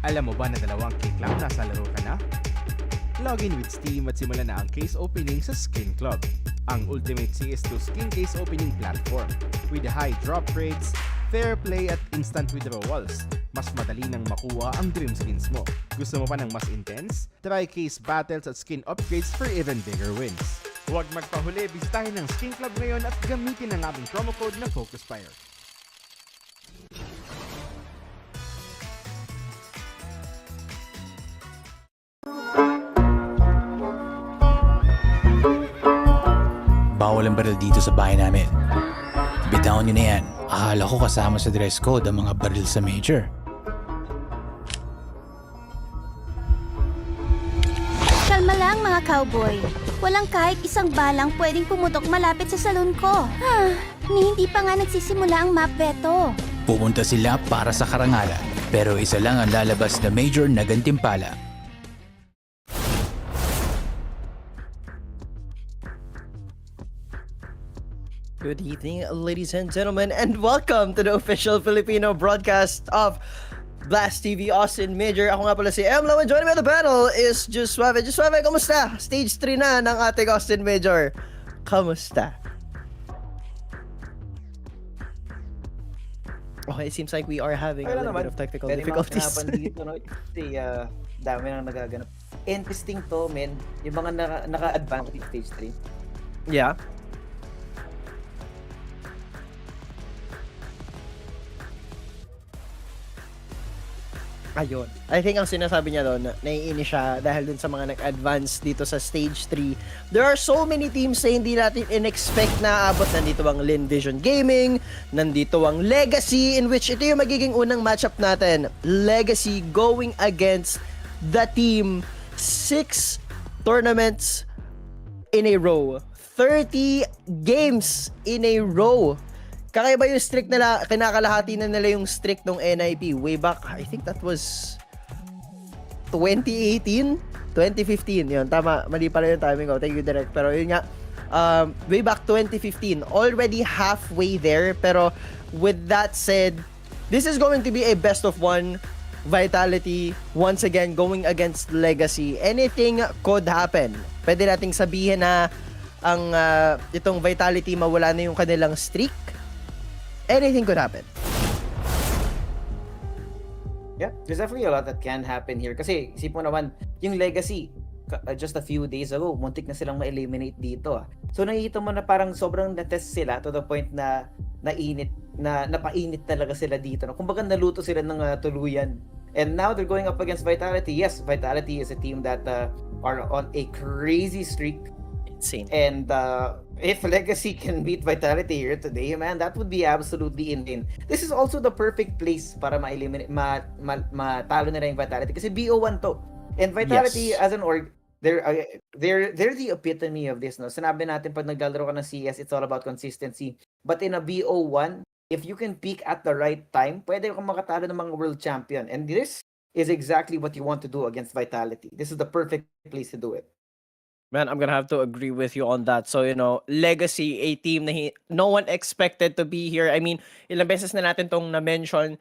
Alam mo ba na 2 click lang nasa laro ka na? Login with Steam at simulan na ang case opening sa Skin Club, ang ultimate CS2 skin case opening platform. With high drop rates, fair play at instant withdrawals, mas madali nang makuha ang dream skins mo. Gusto mo pa ng mas intense? Try case battles at skin upgrades for even bigger wins. Huwag magpahuli, bisitahin ang Skin Club ngayon at gamitin ang aming promo code na FocusFire. Bawal ang baril dito sa bahay namin. Bitawan nyo na yan. Akala ko kasama sa dress code ang mga baril sa major. Kalma lang mga cowboy. Walang kahit isang balang pwedeng pumutok malapit sa salon ko. Hindi pa nga nagsisimula ang map veto. Pupunta sila para sa karangalan. Pero isa lang ang lalabas na major na gantimpala. Good evening, ladies and gentlemen, and welcome to the official Filipino broadcast of Blast TV Austin Major. Ako nga pala si Emlo, and joining me on the panel is Just Suave. Just Suave, kamusta? Stage 3 na ng ating Austin Major. Kamusta? Okay, it seems like we are having a little bit of technical difficulties. Dito, no? Kasi dami nang nagaganap. Interesting to, men. Yung mga naka-advance stage 3. Yeah. Ayun. I think ang sinasabi niya doon, naiinis siya dahil dun sa mga nag-advance dito sa stage 3. There are so many teams na hindi natin in-expect na aabot. Nandito ang Lynn Vision Gaming, nandito ang Legacy, in which ito yung magiging unang matchup natin. Legacy going against the team 6 tournaments in a row. 30 games in a row. Kakaiba yung streak nila, kinakalahati na nila yung streak ng NIP way back, I think that was 2018, 2015. Yun, tama, mali pala yung timing ko. Thank you, Direk. Pero yun nga, way back 2015, already halfway there. Pero with that said, this is going to be a best of one. Vitality once again going against Legacy. Anything could happen. Pwede nating sabihin na ang itong Vitality mawala na yung kanilang streak. Anything could happen. Yeah, there's definitely a lot that can happen here. Kasi isip mo naman, yung Legacy, just a few days ago, muntik na silang ma-eliminate dito. So nakikita mo na parang sobrang na-test sila to the point na napainit talaga sila dito. No? Kumbaga naluto sila ng tuluyan. And now they're going up against Vitality. Yes, Vitality is a team that are on a crazy streak. Insane. And if Legacy can beat Vitality here today, man, that would be absolutely insane. This is also the perfect place para ma-eliminate, matalo nila yung Vitality. Kasi BO1 to. And Vitality as an org, they're the epitome of this. No? Sinabi natin pag naglalaro ka ng CS, it's all about consistency. But in a BO1, if you can peak at the right time, pwede kang makatalo ng mga world champion. And this is exactly what you want to do against Vitality. This is the perfect place to do it. Man, I'm gonna have to agree with you on that. So, you know, Legacy, a team na no one expected to be here. I mean, ilang beses na natin tong na-mention.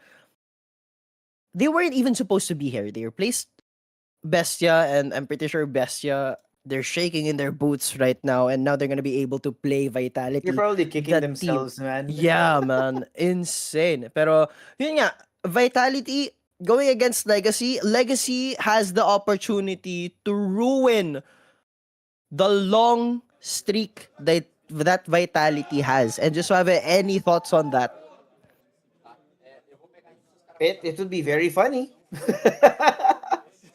They weren't even supposed to be here. They replaced Bestia, and I'm pretty sure Bestia, they're shaking in their boots right now, and now they're gonna be able to play Vitality. They're probably kicking That themselves, man. Yeah, man. Insane. Pero, yun nga, Vitality going against Legacy. Legacy has the opportunity to ruin the long streak that Vitality has. And just have any thoughts on that? It would be very funny.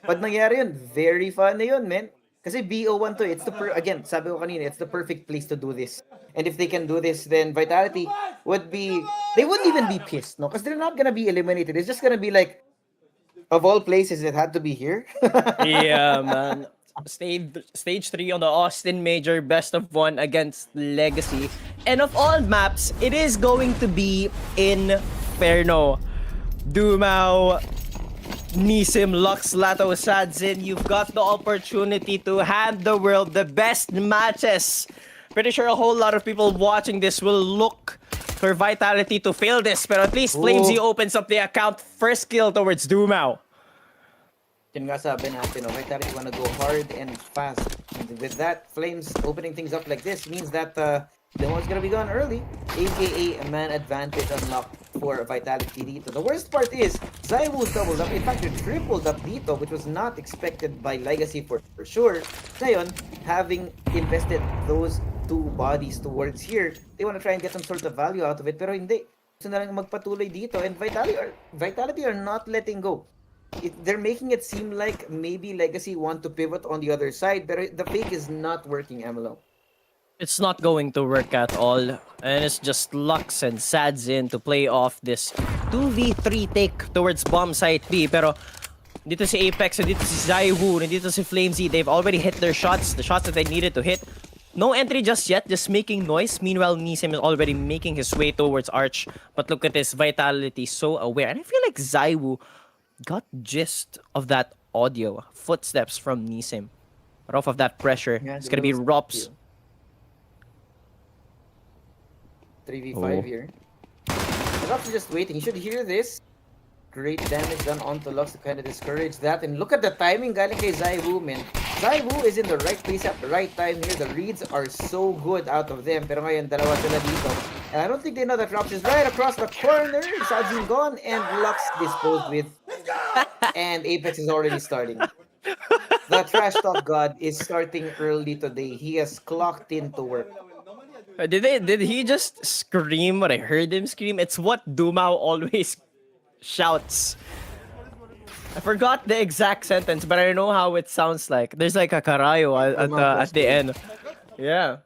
Pag nangyari yun, very funny yun, man. Kasi BO1 to, it's again, sabi ko kanina, it's the perfect place to do this. And if they can do this, then Vitality they wouldn't even be pissed, no? Because they're not gonna be eliminated. It's just gonna be like, of all places, it had to be here. Yeah, man. Stage 3 on the Austin Major best of 1 against Legacy. And of all maps, it is going to be Inferno. Dumao, Nisim, Lux, Lato, Sadzin, you've got the opportunity to hand the world the best matches. Pretty sure a whole lot of people watching this will look for Vitality to fail this, but at least FlameZ opens up the account. First kill towards Dumao. Yun nga sabi natin, no? Vitality wanna go hard and fast. And with that, Flames opening things up like this means that the one's gonna be gone early, aka a man advantage unlocked for Vitality dito. The worst part is, ZywOo doubled up. In fact, they tripled up dito, which was not expected by Legacy for sure. Ngayon, having invested those two bodies towards here, they wanna try and get some sort of value out of it, pero hindi. Gusto na lang magpatuloy dito, and Vitality are not letting go. They're making it seem like maybe Legacy want to pivot on the other side, but the fake is not working, Emelo. It's not going to work at all, and it's just Lux and Sadzin to play off this 2v3 take towards bomb site B. Pero dito si Apex, dito si ZywOo, dito si FlameZ, they've already hit their shots, the shots that they needed to hit. No entry just yet, just making noise. Meanwhile, Nisim is already making his way towards Arch. But look at this, Vitality so aware. And I feel like ZywOo got gist of that audio. Footsteps from Nisim. But off of that pressure, it's gonna be Rops. 3v5 here. Lux is just waiting. He should hear this. Great damage done onto Lux to kind of discourage that. And look at the timing galing kay ZywOo, man. ZywOo is in the right place at the right time here. The reads are so good out of them. Pero ngayon, dalawa sila dito. And I don't think they know that Rops is right across the corner. Sadzin gone and Lux disposed with. And Apex is already starting. The trash talk god is starting early today. He has clocked in to work. Did he just scream what I heard him scream? It's what Dumao always shouts. I forgot the exact sentence, but I know how it sounds like. There's like a karayo at the end. Yeah.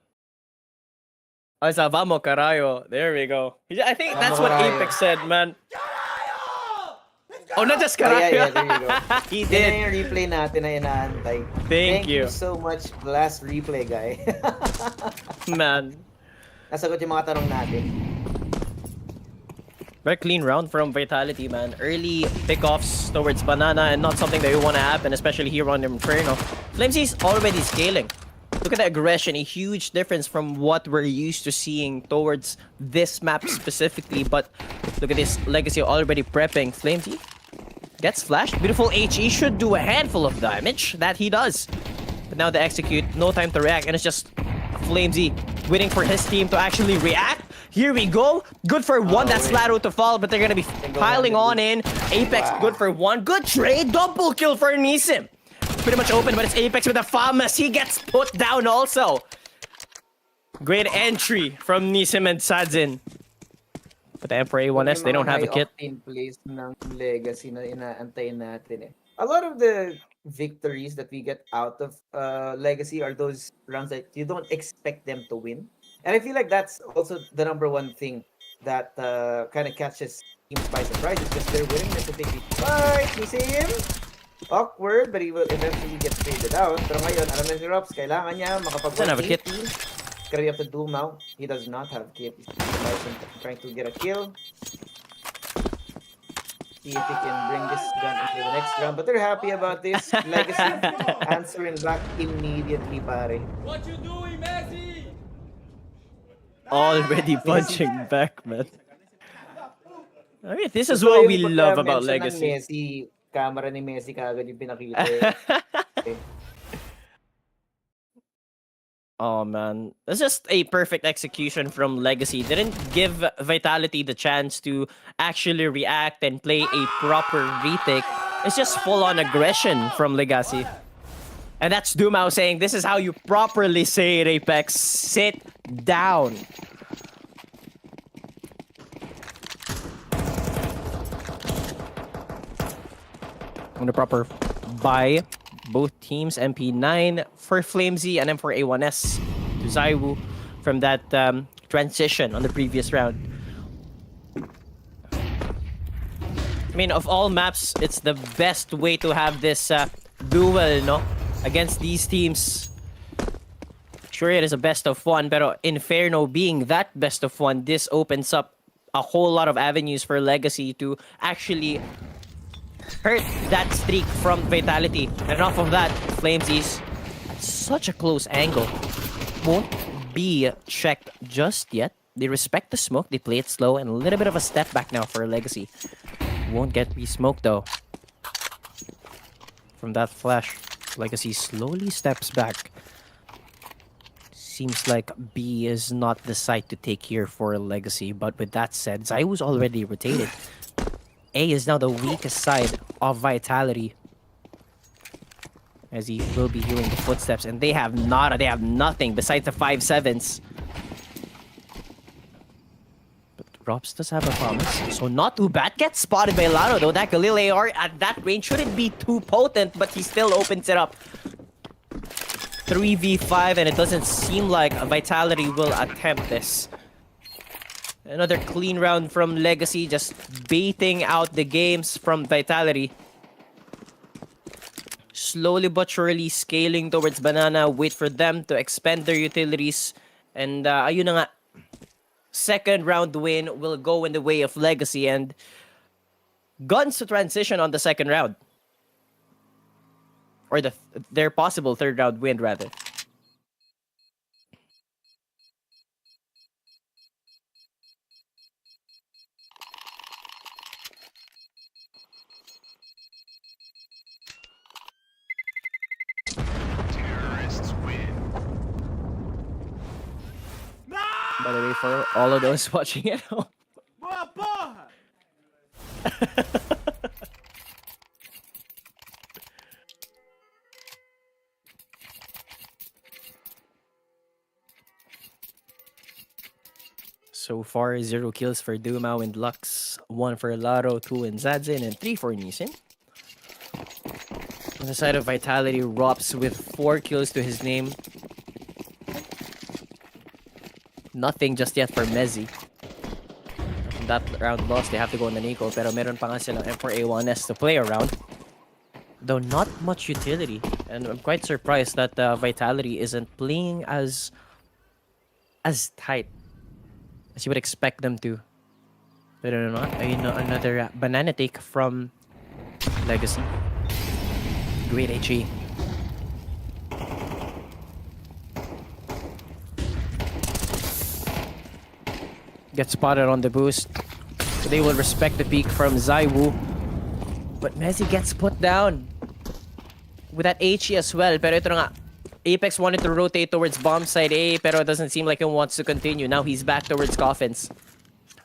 Ay, sa vamos karayo. There we go. I think that's what Apex said, man. Oh, na-just ka Yeah, there you go. He Yan did. na yung replay natin na inaantay. Thank you. So much, last replay guy. Man. Nasagot yung mga tanong natin. Very clean round from Vitality, man. Early pickoffs towards Banana and not something that you want to happen, especially here on Inferno. FlameZ's already scaling. Look at the aggression, a huge difference from what we're used to seeing towards this map specifically. But look at this Legacy already prepping. FlameZ gets flashed. Beautiful HE should do a handful of damage. That he does. But now they execute, no time to react, and it's just FlameZ waiting for his team to actually react. Here we go. Good for one. That's Laro to fall, but they're gonna be piling on in. Apex, good for one. Good trade. Double kill for Nisim. Pretty much open, but it's Apex with a FAMAS. He gets put down also. Great entry from Nisim and Sadzin. But the Emperor A1S, they don't have a kit. In place ng Legacy na inaantayin natin eh. A lot of the victories that we get out of Legacy are those rounds that you don't expect them to win. And I feel like that's also the number one thing that kind of catches teams by surprise, is just their willingness to take the fight. You see him? Awkward, but he will eventually get faded out. Pero ngayon, alam na ni Rops, kailangan niya Doesn't have a kit. It's gonna be up to Doom now. He does not have kit. He's trying to get a kill. See if he can bring this gun into the next round. But they're happy about this. Legacy answering back immediately, pare. What you doing, Messi? Already punching back, man. I mean, this is what we love about Legacy. Messi, camera ni Messi kagad yung pinakita eh. Oh man, that's just a perfect execution from Legacy. Didn't give Vitality the chance to actually react and play a proper retake. It's just full-on aggression from Legacy. And that's Dumao saying, this is how you properly say it, Apex. Sit down. On the proper buy both teams, MP9 for FlameZ and M4 A1S to Zaiwu from that transition on the previous round. I mean, of all maps, it's the best way to have this duel, no? Against these teams. Sure, it is a best of one, pero Inferno being that best of one, this opens up a whole lot of avenues for Legacy to actually hurt that streak from Vitality. And off of that, FlameZ's at such a close angle. Won't be checked just yet. They respect the smoke, they play it slow, and a little bit of a step back now for Legacy. Won't get re-smoked though. From that flash, Legacy slowly steps back. Seems like B is not the site to take here for Legacy, but with that said, Zaiwu's already rotated. A is now the weakest side of Vitality, as he will be hearing the footsteps, and they have nothing besides the 5-7s. But Rops does have a promise, so not too bad. Gets spotted by Laro though. That Galil AR at that range shouldn't be too potent, but he still opens it up. 3v5, and it doesn't seem like Vitality will attempt this. Another clean round from Legacy, just baiting out the games from Vitality. Slowly but surely scaling towards Banana. Wait for them to expend their utilities. And ayun na nga. Second round win will go in the way of Legacy. And guns to transition on the second round. Or their possible third round win, rather. By the way, for all of those watching at home. So far, 0 kills for Dumao and Lux, 1 for Laro, 2 in Zadzin, and 3 for Nisin. On the side of Vitality, Rops with 4 kills to his name. Nothing just yet for Mezzi. that round lost, they have to go on the Nico. Pero meron pa nga silang M4A1S to play around. Though not much utility. And I'm quite surprised that Vitality isn't playing as tight as you would expect them to. But not. Ayun na, another banana take from Legacy. Great HE. Gets spotted on the boost. So they will respect the peak from Zaiwu. But Messi gets put down with that HE as well. Pero ito na nga, Apex wanted to rotate towards bomb side A, pero it doesn't seem like he wants to continue. Now he's back towards Coffins.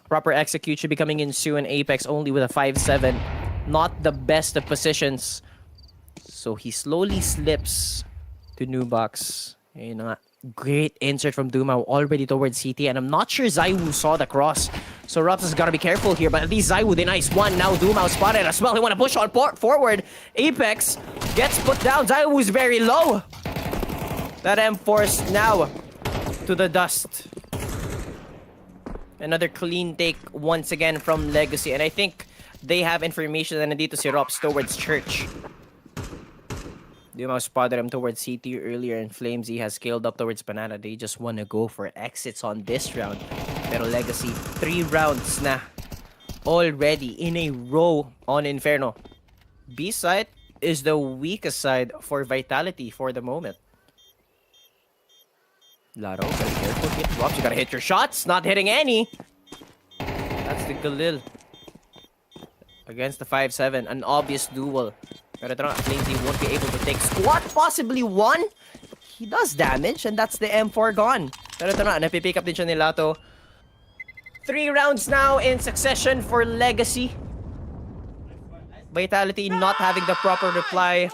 Proper execute should be coming in soon. Apex only with a 5-7. Not the best of positions. So he slowly slips to new box. Ayun na nga. Great insert from Dumao already towards CT, and I'm not sure Zaiwu saw the cross. So Rops has got to be careful here, but at least Zaiwu, the nice one. Now Dumao spotted as well. They want to push on forward. Apex gets put down. Zaiwu's very low. That M4's now to the dust. Another clean take once again from Legacy, and I think they have information na nandito si Rops towards Church. Dumao spotted him towards CT earlier, and Flamesy has scaled up towards Banana. They just want to go for exits on this round. Pero Legacy, 3 rounds na already in a row on Inferno. B side is the weakest side for Vitality for the moment. Laro, very careful. Hit drops. You gotta hit your shots. Not hitting any. That's the Galil against the 5-7. An obvious duel. Pero ito nga, Flamesy won't be able to take squat. Possibly one. He does damage, and that's the M4 gone. Pero ito nga, napipick up din siya ni Lato. 3 rounds now in succession for Legacy. Vitality not having the proper reply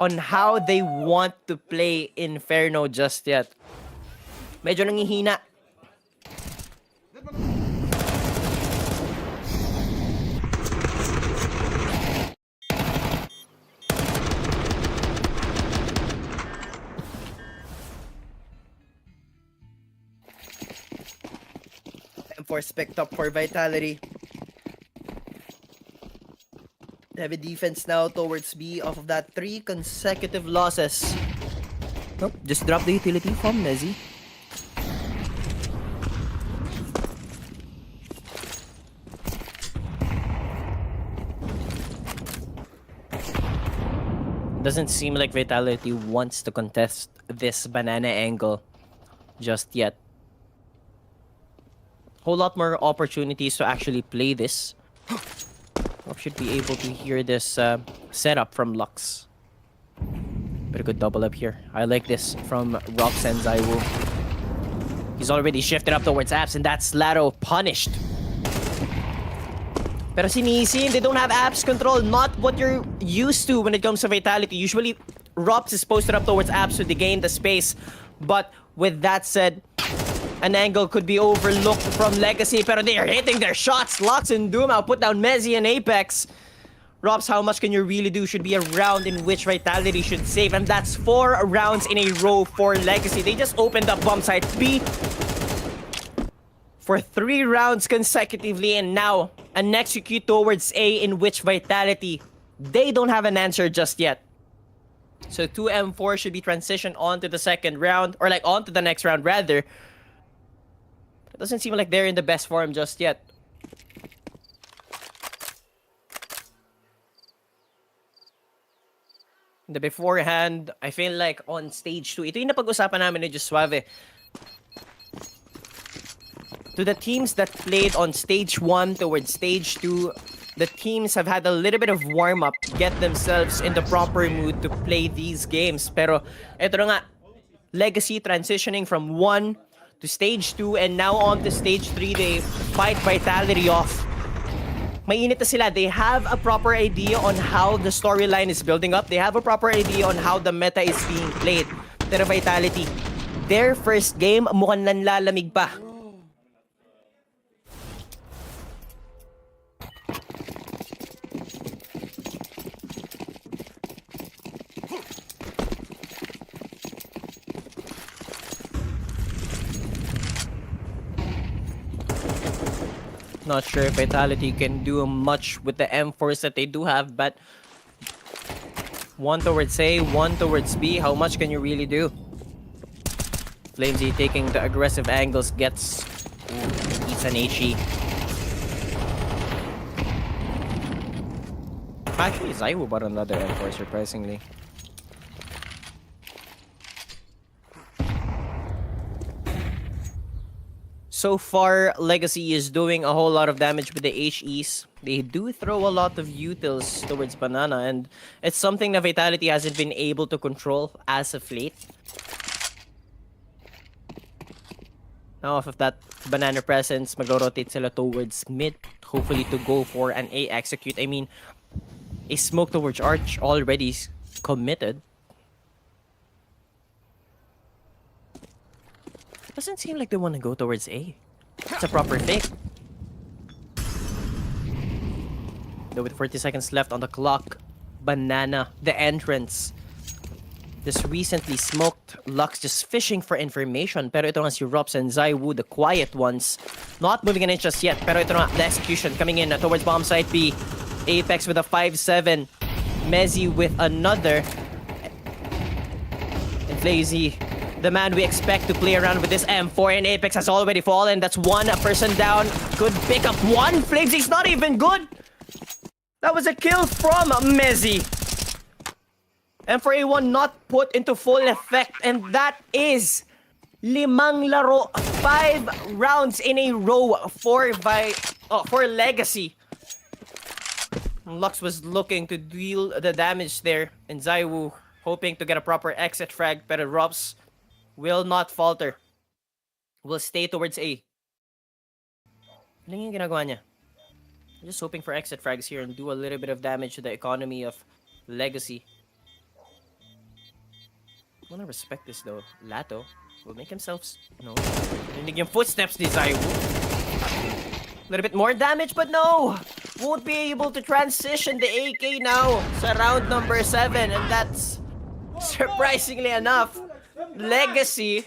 on how they want to play Inferno just yet. Medyo nangihina. M4's picked up for Vitality. Heavy defense now towards B off of that 3 consecutive losses. Nope, just drop the utility from Nezzy. Doesn't seem like Vitality wants to contest this banana angle just yet. Whole lot more opportunities to actually play this. Should be able to hear this setup from Lux. But a good double up here. I like this from Rox and Zaiwu. He's already shifted up towards Apps, and that's Laro punished. Pero sinisin, they don't have Apps control. Not what you're used to when it comes to Vitality. Usually, Rops is posted up towards Apps to gain the space. But with that said, an angle could be overlooked from Legacy, pero they are hitting their shots. Lux and Dumao put down Mezzi and Apex. Robs, how much can you really do? Should be a round in which Vitality should save, and that's 4 rounds in a row for Legacy. They just opened up bomb site B for 3 rounds consecutively, and now an execute towards A in which Vitality, they don't have an answer just yet. So 2 M4 should be transitioned onto the second round, or like onto the next round rather. Doesn't seem like they're in the best form just yet. The beforehand, I feel like on stage 2, ito yung napag-usapan namin ni Suave. To the teams that played on stage 1 towards stage 2, the teams have had a little bit of warm-up, get themselves in the proper mood to play these games. Pero ito na nga, Legacy transitioning from 1 to stage 2, and now on to stage 3, they fight Vitality off. Mainit na sila. They have a proper idea on how the storyline is building up. They have a proper idea on how the meta is being played. Pero Vitality, their first game, mukhang nanlalamig pa. Not sure if Vitality can do much with the M4s that they do have, but one towards A, one towards B. How much can you really do? FlameZ taking the aggressive angles gets eats an HE. Actually, Zaiwu bought another M4 surprisingly. So far, Legacy is doing a whole lot of damage with the HEs. They do throw a lot of utils towards Banana, and it's something that Vitality hasn't been able to control as of late. Now, off of that Banana presence, mag-rotate sila towards mid, hopefully to go for an A execute. I mean, a smoke towards Arch already committed. Doesn't seem like they want to go towards A. It's a proper fake. Though with 40 seconds left on the clock, Banana, the entrance. This recently smoked Lux just fishing for information. Pero ito nga si Rops and Zaiwu, the quiet ones. Not moving an inch just yet. Pero ito nga, the execution coming in towards bomb site B. Apex with a 5-7. Mezzi with another. And FaZe, the man we expect to play around with this M4, and Apex has already fallen. That's one person down. Good pick up. One. FaZe's not even good. That was a kill from Mezzi. M4A1 not put into full effect, and that is limang laro, 5 rounds in a row for Legacy. Lux was looking to deal the damage there, and Zaiwu hoping to get a proper exit frag, but Robs will not falter. Will stay towards A. Ano yung ginagawa niya? Just hoping for exit frags here and do a little bit of damage to the economy of Legacy. I wanna respect this though. Lato will make himself... No. Rinig yung footsteps ni Zaiwu. A little bit more damage, but no! Won't be able to transition the AK now sa round number 7, and that's surprisingly enough, Legacy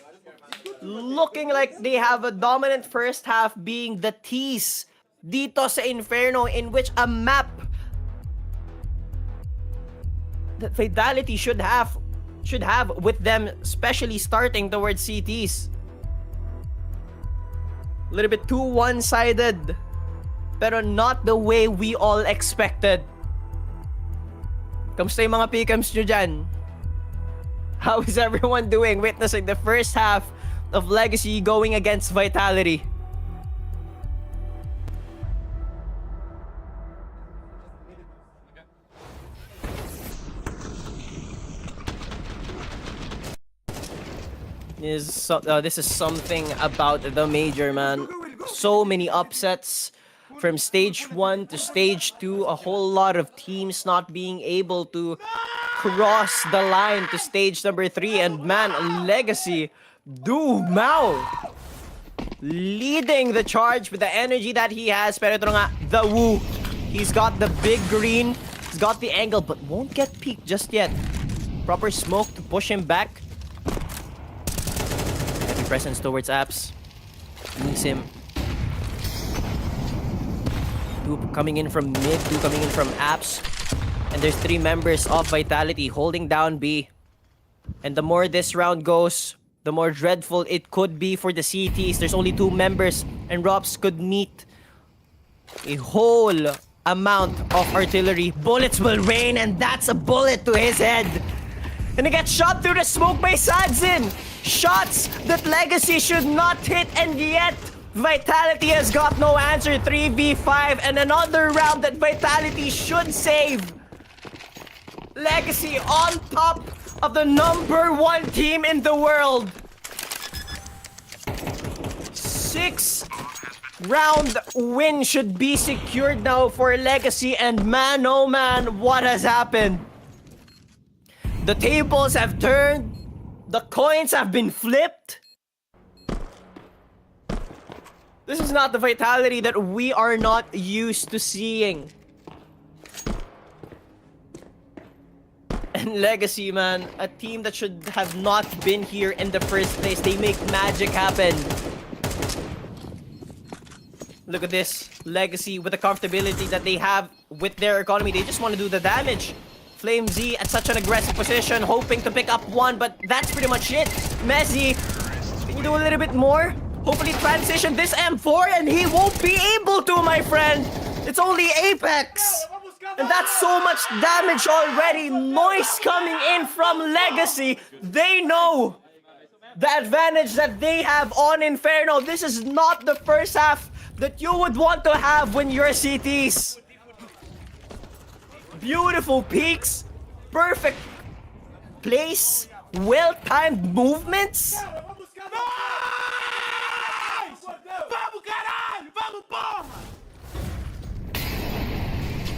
looking like they have a dominant first half, being the tease dito sa Inferno, in which a map that Vitality should have with them, especially starting towards CTs. A little bit too one-sided, pero not the way we all expected. Kamusta yung mga PKMs nyo dyan? How is everyone doing witnessing the first half of Legacy going against Vitality? This is something about the major, man. So many upsets from stage 1 to stage 2. A whole lot of teams not being able to cross the line to stage number 3. And man, Legacy, MOUZ leading the charge with the energy that he has. Pero ito nga, the Woo. He's got the big green. He's got the angle, but won't get peeked just yet. Proper smoke to push him back. Heavy presence towards Apps. Needs him. 2 coming in from mid, 2 coming in from Apps. And there's 3 members of Vitality holding down B. And the more this round goes, the more dreadful it could be for the CTs. There's only 2 members, and Robs could meet a whole amount of artillery. Bullets will rain, and that's a bullet to his head. And he gets shot through the smoke by Sadzin. Shots that Legacy should not hit, and yet Vitality has got no answer. 3v5, and another round that Vitality should save. Legacy on top of the #1 team in the world. 6-round win should be secured now for Legacy, and man, oh man, what has happened? The tables have turned. The coins have been flipped. This is not the Vitality that we are not used to seeing. And Legacy, man, a team that should have not been here in the first place. They make magic happen. Look at this. Legacy, with the comfortability that they have with their economy, they just want to do the damage. FlameZ at such an aggressive position, hoping to pick up one, but that's pretty much it. Messi, can you do a little bit more? Hopefully transition this M4, and he won't be able to, my friend. It's only Apex. And that's so much damage already. Noise coming in from Legacy. They know the advantage that they have on Inferno. This is not the first half that you would want to have when you're CTs. Beautiful peaks, perfect place, well-timed movements.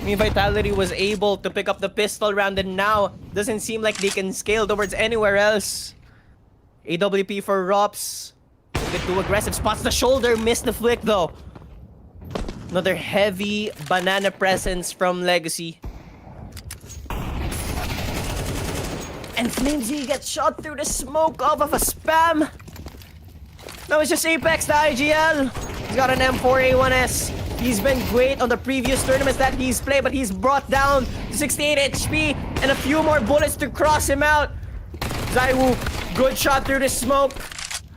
I mean, Vitality was able to pick up the pistol round, and now doesn't seem like they can scale towards anywhere else. AWP for Rops. A bit too aggressive. Spots the shoulder, missed the flick though. Another heavy banana presence from Legacy. And FlameZ gets shot through the smoke off of a spam. Now it's just Apex, the IGL. He's got an M4A1S. He's been great on the previous tournaments that he's played, but he's brought down to 68 HP and a few more bullets to cross him out. Zaiwu, good shot through the smoke.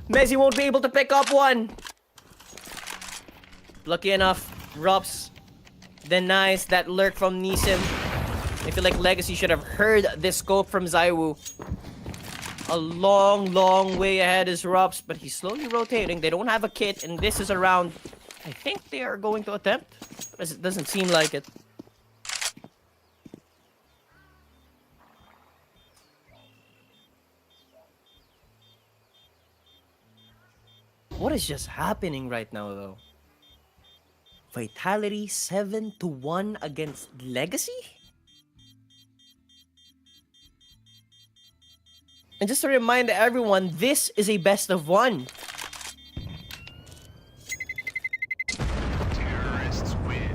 Messi won't be able to pick up one. Lucky enough, Rops denies that lurk from Nissim. I feel like Legacy should have heard this scope from Zaiwu. A long, long way ahead is Rops, but he's slowly rotating. They don't have a kit, and this is a round I think they are going to attempt. But it doesn't seem like it. What is just happening right now, though? Vitality 7-1 against Legacy? And just to remind everyone, this is a best of one. Terrorists win.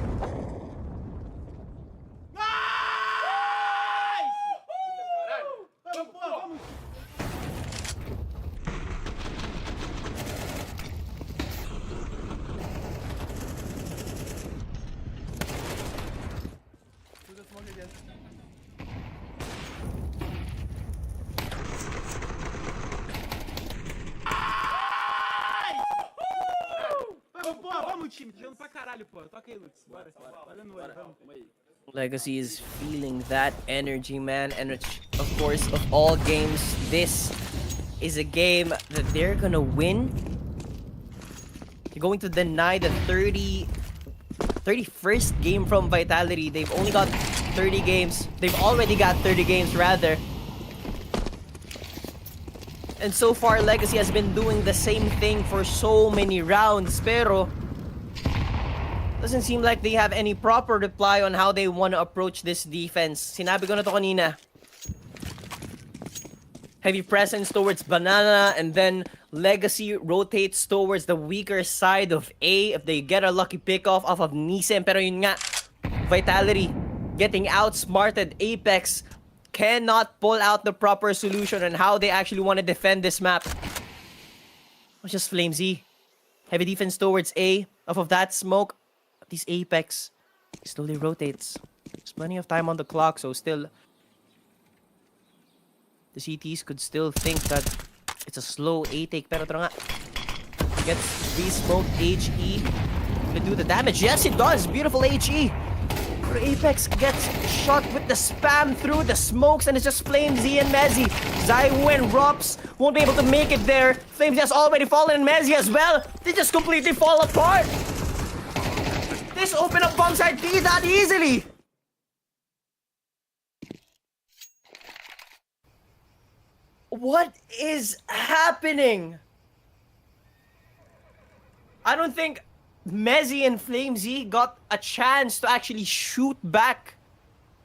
Legacy is feeling that energy, man. And of course, of all games, this is a game that they're gonna win. You're going to deny the 31st game from Vitality. They've only got 30 games. They've already got 30 games, rather. And so far, Legacy has been doing the same thing for so many rounds. Pero doesn't seem like they have any proper reply on how they want to approach this defense. Sinabi ko na to kanina. Heavy presence towards Banana, and then Legacy rotates towards the weaker side of A if they get a lucky pickoff off of Nissim. Pero yun nga, Vitality getting outsmarted. Apex cannot pull out the proper solution on how they actually want to defend this map. It's just FlameZ. Heavy defense towards A off of that smoke. This Apex slowly rotates. There's plenty of time on the clock, so still the CTs could still think that it's a slow A take. Pero tara nga, gets re-smoked HE to do the damage. Yes, it does. Beautiful HE. But Apex gets shot with the spam through the smokes, and it's just FlameZ and Mezzy. Zaiwu and Rops won't be able to make it there. FlameZ has already fallen, and Mezzy as well. They just completely fall apart. This open up bomb site B that easily. What is happening? I don't think Mezzy and FlameZ got a chance to actually shoot back.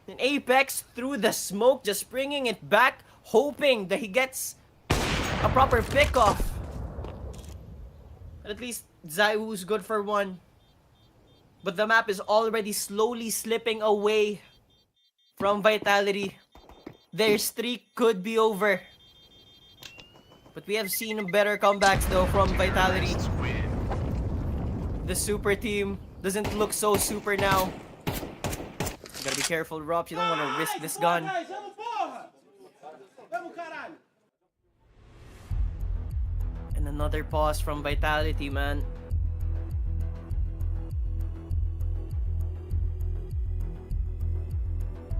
And Apex through the smoke, just bringing it back, hoping that he gets a proper pickoff. At least Zaiwu's good for one. But the map is already slowly slipping away from Vitality. Their streak could be over. But we have seen better comebacks though from Vitality. The super team doesn't look so super now. You gotta be careful, Rob. You don't want to risk this gun. And another pause from Vitality, man.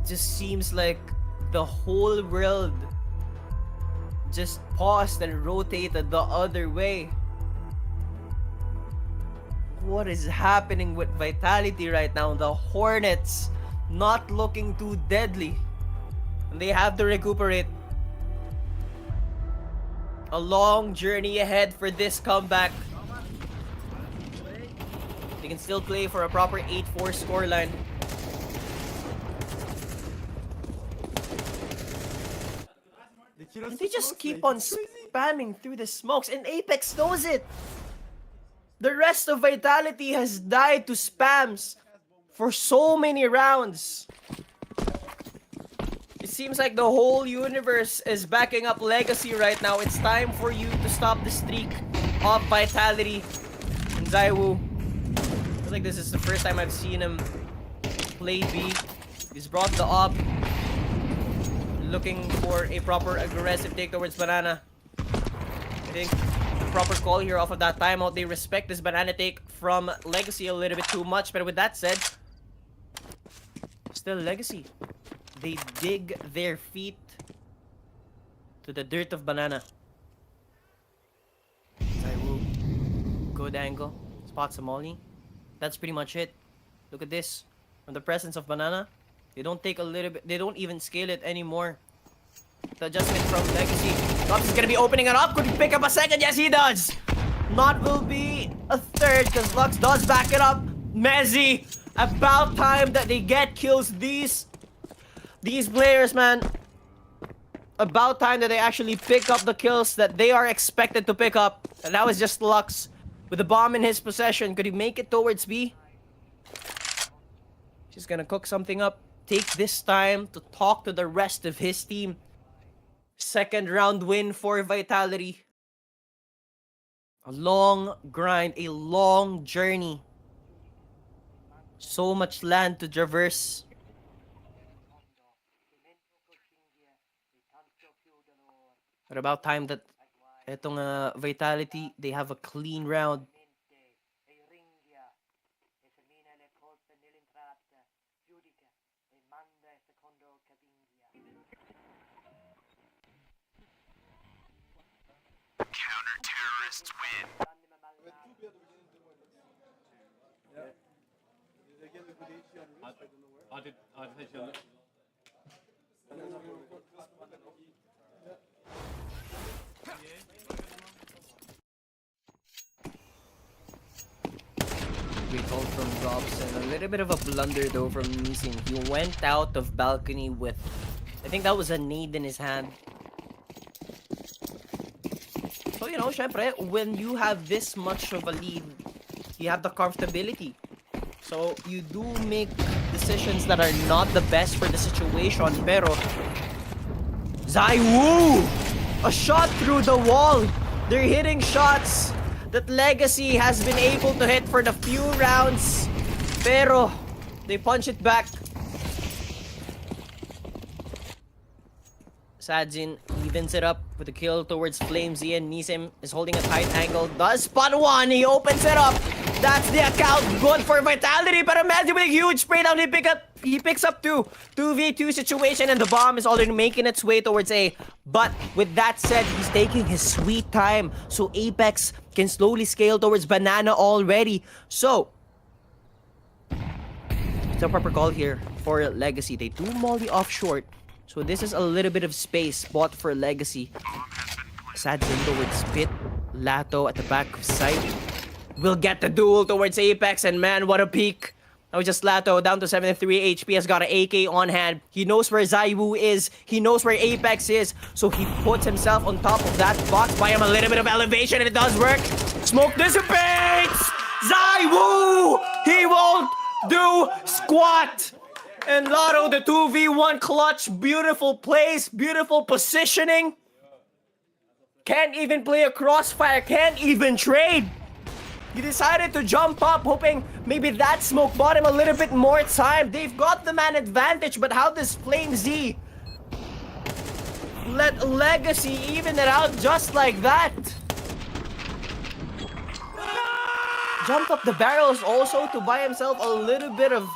Just seems like the whole world just paused and rotated the other way. What is happening with Vitality right now? The Hornets not looking too deadly. And they have to recuperate. A long journey ahead for this comeback. They can still play for a proper 8-4 scoreline. And they just keep on spamming through the smokes, and Apex knows it. The rest of Vitality has died to spams for so many rounds. It seems like the whole universe is backing up Legacy right now. It's time for you to stop the streak of Vitality. And ZywOo, I feel like this is the first time I've seen him play B. He's brought the op, looking for a proper aggressive take towards Banana. I think the proper call here off of that timeout. They respect this Banana take from Legacy a little bit too much. But with that said, still Legacy. They dig their feet to the dirt of Banana. ZywOo, good angle, spots a molly. That's pretty much it. Look at this. From the presence of Banana, they don't take a little bit, they don't even scale it anymore. The adjustment from Legacy. Lux is gonna be opening it up. Could he pick up a second? Yes, he does. Not will be a third because Lux does back it up. Mezzy, about time that they get kills. These players, man. About time that they actually pick up the kills that they are expected to pick up. And that was just Lux with the bomb in his possession. Could he make it towards B? She's gonna cook something up. Take this time to talk to the rest of his team. Second round win for Vitality. A long grind, a long journey. So much land to traverse. But about time that etong Vitality, they have a clean round. Counter-terrorists win. Great hold from Robson. A little bit of a blunder though from Nisin. He went out of balcony with, I think that was a nade in his hand. So, you know, syempre, when you have this much of a lead, you have the comfortability. So, you do make decisions that are not the best for the situation. Pero, ZywOo! A shot through the wall! They're hitting shots that Legacy has been able to hit for the few rounds. Pero, they punch it back. Sadzin evens it up with a kill towards Flamesy, and Nisim is holding a tight angle. Does spot one, he opens it up. That's the account. Good for Vitality, but imagine with a huge spray down, he picks up two. 2v2 situation, and the bomb is already making its way towards A. But with that said, he's taking his sweet time, so Apex can slowly scale towards Banana already. So, it's a proper call here for Legacy. They do molly off short. So this is a little bit of space bought for Legacy. Sadzin towards Pit. Lato at the back of sight. Will get the duel towards Apex, and man, what a peek. Now just Lato down to 73 HP, has got an AK on hand. He knows where ZywOo is. He knows where Apex is. So he puts himself on top of that box. Buy him a little bit of elevation, and it does work. Smoke dissipates! ZywOo! He won't do squat! And Lato, the 2v1 clutch. Beautiful plays, beautiful positioning. Can't even play a crossfire, can't even trade. He decided to jump up, hoping maybe that smoke bought him a little bit more time. They've got the man advantage, but how does FlameZ let Legacy even it out just like that? Jumped up the barrels also to buy himself a little bit of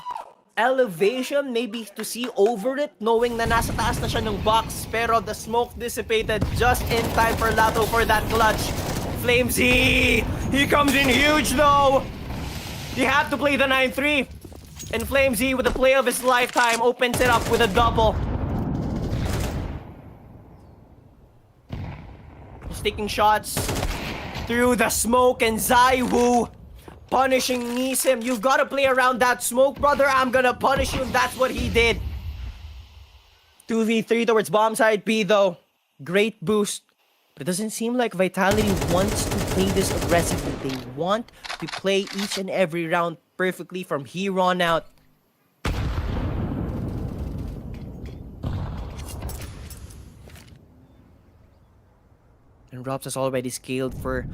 elevation, maybe to see over it, knowing na nasa taas na siya ng box, pero the smoke dissipated just in time for Lato for that clutch. FlameZ, he comes in huge though. He had to play the 9-3, and FlameZ with the play of his lifetime opens it up with a double. He's taking shots through the smoke, and ZywOo punishing Nisim. You've got to play around that smoke, brother. I'm gonna punish you, and that's what he did. 2v3 towards bomb side B though. Great boost. But it doesn't seem like Vitality wants to play this aggressively. They want to play each and every round perfectly from here on out. And Robs has already scaled for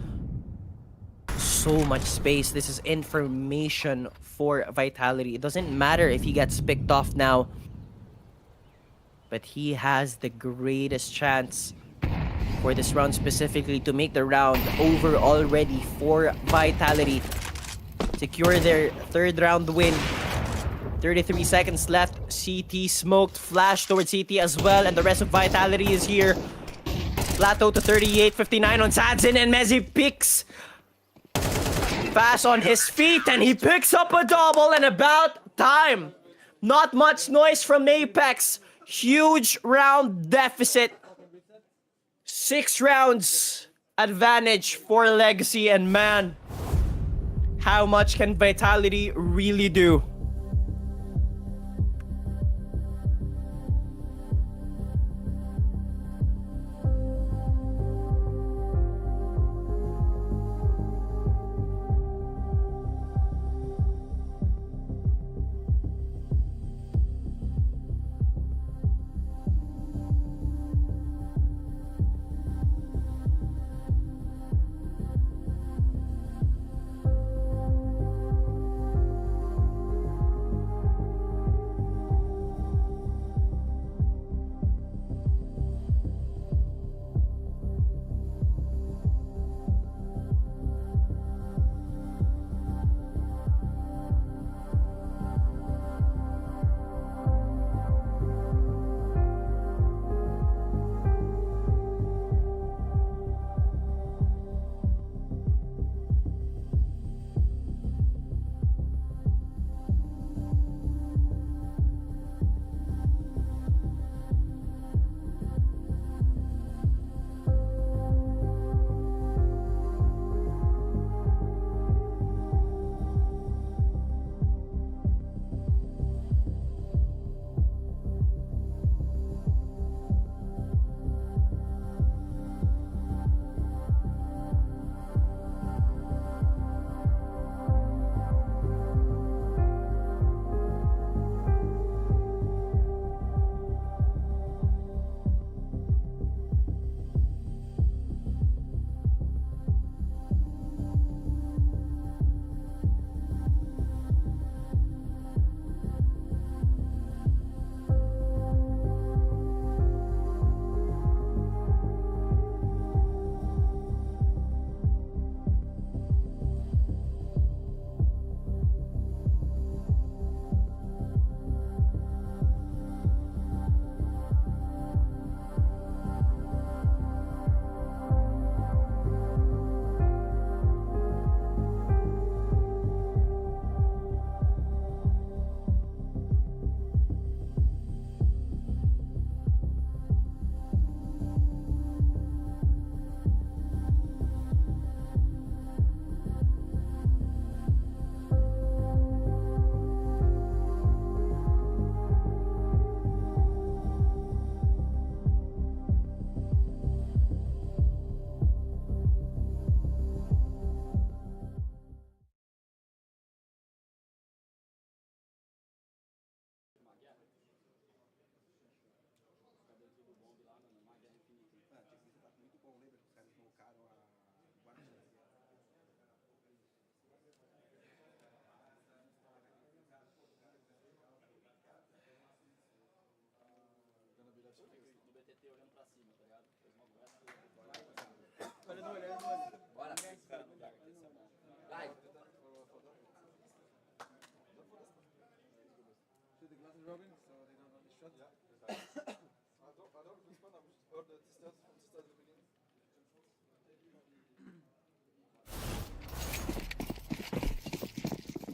so much space. This is information for Vitality. It doesn't matter if he gets picked off now, but he has the greatest chance for this round specifically to make the round over already for Vitality. Secure their third round win. 33 seconds left. CT smoked, flash towards CT as well, and the rest of Vitality is here. Lato to 38, 59 on Sadzin, and Mezzi picks fast on his feet, and he picks up a double, and about time. Not much noise from Apex. Huge round deficit. 6 rounds advantage for Legacy, and man, how much can Vitality really do?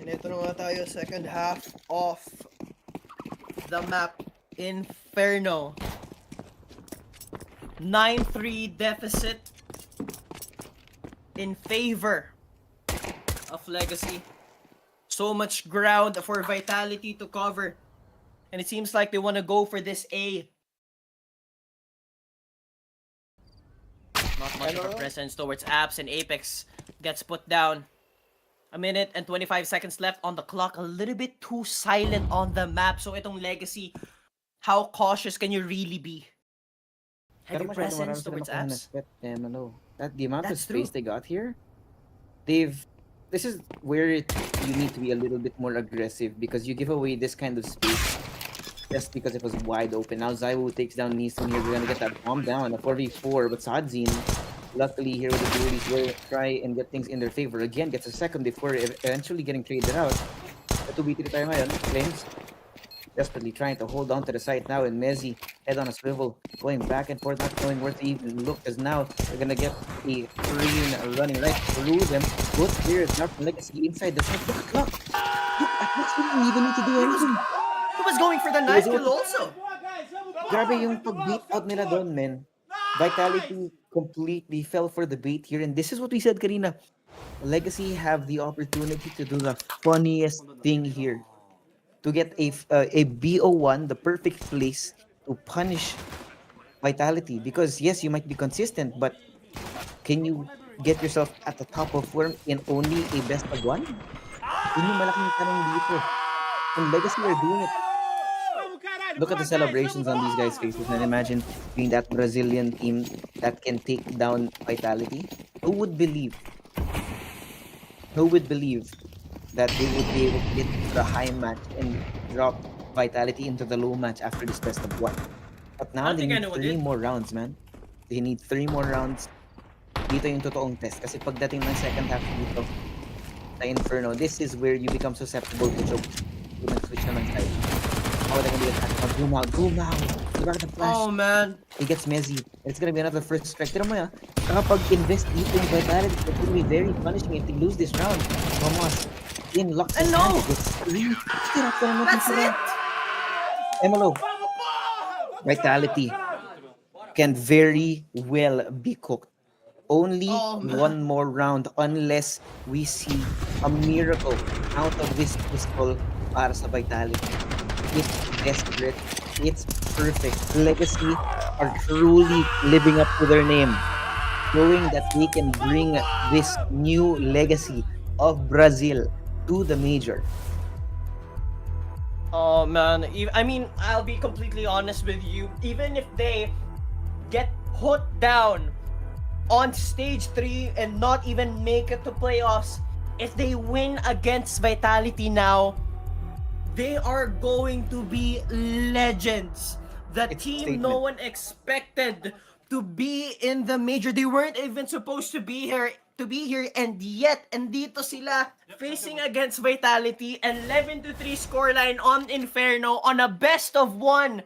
And ito na nga tayo, second half of the map, Inferno. 9-3 deficit in favor of Legacy. So much ground for Vitality to cover. And it seems like they want to go for this A. Not much of a presence towards Apps, and Apex gets put down. A minute and 25 seconds left on the clock. A little bit too silent on the map. So itong Legacy, how cautious can you really be? Heavy presence towards Apps. The amount of That's space true. they got here, this is where you need to be a little bit more aggressive, because you give away this kind of space just because it was wide open. Now Zaiwu takes down Neeson here. We're gonna get that bomb down, a 4v4, but Sadzin, luckily here with the duties, will try and get things in their favor. Again, gets a second before eventually getting traded out. A 2v3 tayo ngayon. Flames desperately trying to hold on to the site now, and Mezzi, head on a swivel, going back and forth, not knowing where to even look, because now they're gonna get a green running right through them. Both players now from Legacy inside the site. Look at clock. Look at this, we don't even need to do anything. He was going for the knife kill also. Grabe yung pag-beat out nila doon, men. Vitality completely fell for the bait here, and this is what we said, Karina. Legacy have the opportunity to do the funniest thing here. To get a BO1, the perfect place to punish Vitality. Because yes, you might be consistent, but can you get yourself at the top of form in only a best of one? Yun yung malaking tanong dito. And Legacy are doing it. Look at the celebrations on these guys' faces, and imagine being that Brazilian team that can take down Vitality. Who would believe? Who would believe that they would be able to get to the high match and drop Vitality into the low match after this best of one? But now I they think I need know what 3 it- more rounds, man. They need 3 more rounds. Dito yung totoong test. Kasi pagdating ng second half dito sa Inferno, this is where you become susceptible to choke. You switch naman side. How are they gonna be attacked? Gumaw! Diba the flash? Oh man. He gets Mezzi. It's gonna be another first strike. Tira mo ya, kapag invest dito yung Vitality, it will be very punishing if they lose this round. Vamos. In locks his And no! hands. It's 3. That's it. MLO. Vitality can very well be cooked. Only Oh, man. one more round unless we see a miracle out of this pistol para sa Vitality. It's desperate. It's perfect. Legacy are truly living up to their name, showing that they can bring this new legacy of Brazil to the major. Oh man, I mean, I'll be completely honest with you. Even if they get put down on stage 3 and not even make it to playoffs, if they win against Vitality now, they are going to be legends. The It's a team no statement. one expected to be in the major. They weren't even supposed to be here, and yet andito sila facing against Vitality. 11-3 scoreline on Inferno on a best of one.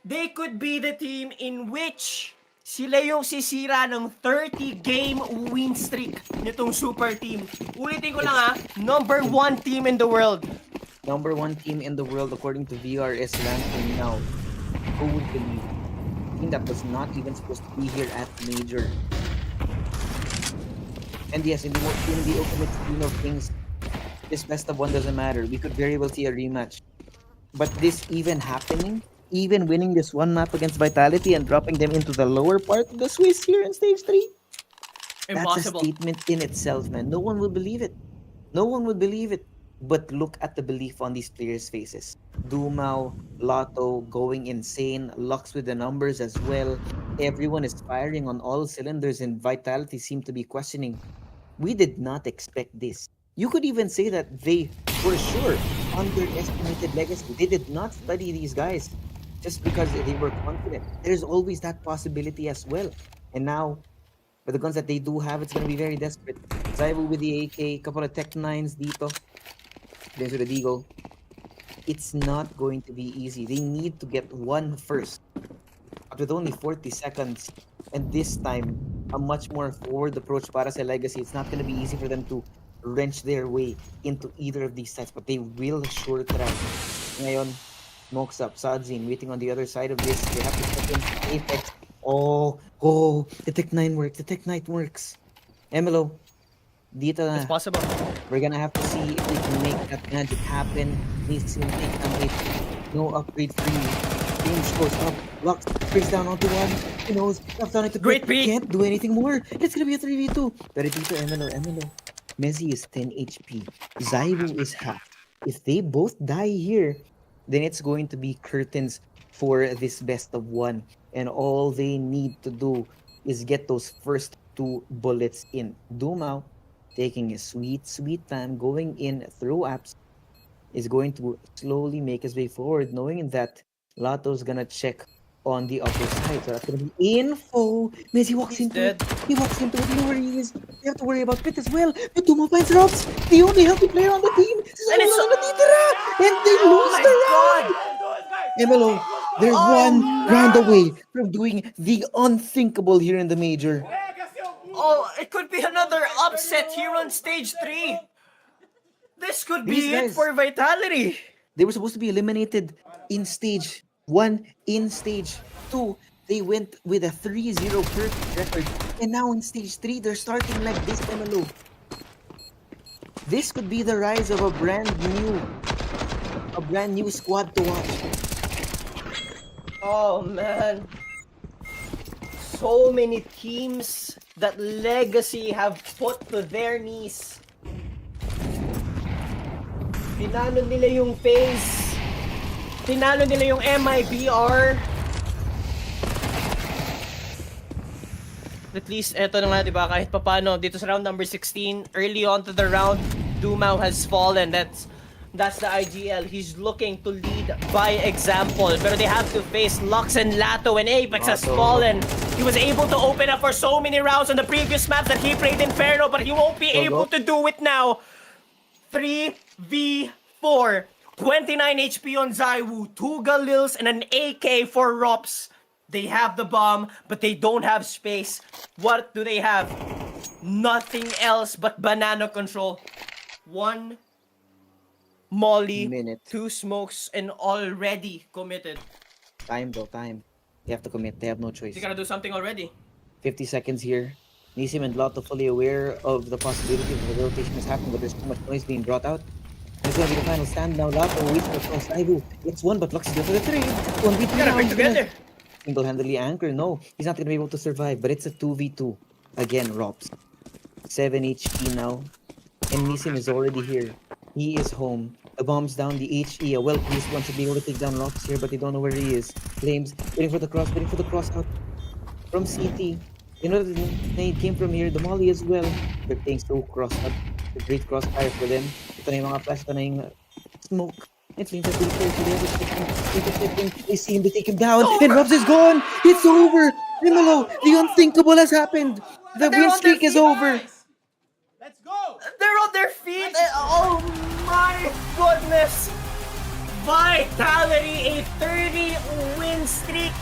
They could be the team in which sila yung sisira ng 30-game win streak nitong super team. Ulitin ko lang ha, number 1 team in the world. Number 1 team in the world according to VRS ranking now. Who would believe? A team that was not even supposed to be here at major. And yes, in the ultimate scheme of things, this best of one doesn't matter. We could very well see a rematch. But this even happening, even winning this one map against Vitality and dropping them into the lower part of the Swiss here in stage 3, that's a Impossible. statement in itself, man. No one will believe it. No one would believe it. But look at the belief on these players' faces. Dumao, Lotto going insane, Lux with the numbers as well. Everyone is firing on all cylinders, and Vitality seem to be questioning. We did not expect this. You could even say that they, for sure, underestimated Legacy. They did not study these guys. just because they were confident. There's always that possibility as well. And now, with the guns that they do have, it's going to be very desperate. Zaibu with the AK, couple of Tech 9s dito. Then with the Deagle. It's not going to be easy. They need to get one first. But with only 40 seconds, and this time, a much more forward approach para sa Legacy, it's not going to be easy for them to wrench their way into either of these sites, but they will sure try. Ngayon, smokes up. Sadzin waiting on the other side of this. They have to step in. Apex. Oh, the Tech 9 works. The Tech 9 works. Emilo, dito na. It's possible. We're gonna have to see if we can make that magic happen. Needs to take an no upgrade for you. James goes up, Lux brings down onto one. He knows, left on it to Great pick. pick. Can't do anything more. It's gonna be a 3v2. Pero dito, Emilo. Messi is 10 HP. Zaibu is half. If they both die here, then it's going to be curtains for this best of one. And all they need to do is get those first 2 bullets in. Dumao, taking a sweet time, going in through apps, is going to slowly make his way forward, knowing that Lato's gonna check on the upper side. So that's gonna be info. Messi walks into it. He walks into it. You know where he is. You have to worry about Pit as well. But Dumao finds Robs, the only healthy player on the team. And it's And they lose the round. Emilo, they're one round away from doing the unthinkable here in the major. Oh, it could be another upset here on stage 3. This could be These it guys- for Vitality. They were supposed to be eliminated in stage 1, in stage 2. They went with a 3-0 perfect record. And now in stage 3, they're starting like this, Emilo. This could be the rise of a brand new squad to watch. Oh man. So many teams that Legacy have put to their knees. Tinalo nila yung FaZe. Tinalo nila yung MIBR. At least, eto na nga, diba? Kahit papano, dito sa round number 16, early on to the round, Dumao has fallen. That's the IGL. He's looking to lead by example. Pero they have to face Lux and Lato, and Apex has fallen. He was able to open up for so many rounds on the previous maps that he played Inferno, but he won't be able to do it now. 3v4. 29 HP on Zaiwu, 2 Galils, and an AK for Rops. They have the bomb, but they don't have space. What do they have? Nothing else but banana control. 1 Molly, Minute. 2 smokes, and already committed. Time, bro, time. They have to commit. They have no choice. They gotta do something already. 50 seconds here. Nisim and Lotto fully aware of the possibility of the rotation is happening, but there's too much noise being brought out. It's gonna be the final stand now. Lotto waits for cross. Ivo gets one, but Lux is there for the 3. 1v3 They gotta now. bring He's gonna together. single-handedly anchor. No, he's not gonna be able to survive, but it's a 2v2. Again, Robs. 7 HP now. And Nisim is already here. He is home. The bomb's down, the HE, a well-placed one should be able to take down Robs here, but they don't know where he is. Flames, waiting for the cross out from CT. You know, they came from here, the Molly as well. They're playing so cross up. A great crossfire for them. Ito na yung mga flash, ito na yung smoke. And Flames are pretty close. They see him, they take him down. And Robs is gone. It's over. Nimigga, the unthinkable has happened. The They're win on their streak is feet. over. Let's go! They're on their feet. Oh my goodness. Vitality, a 30-win streak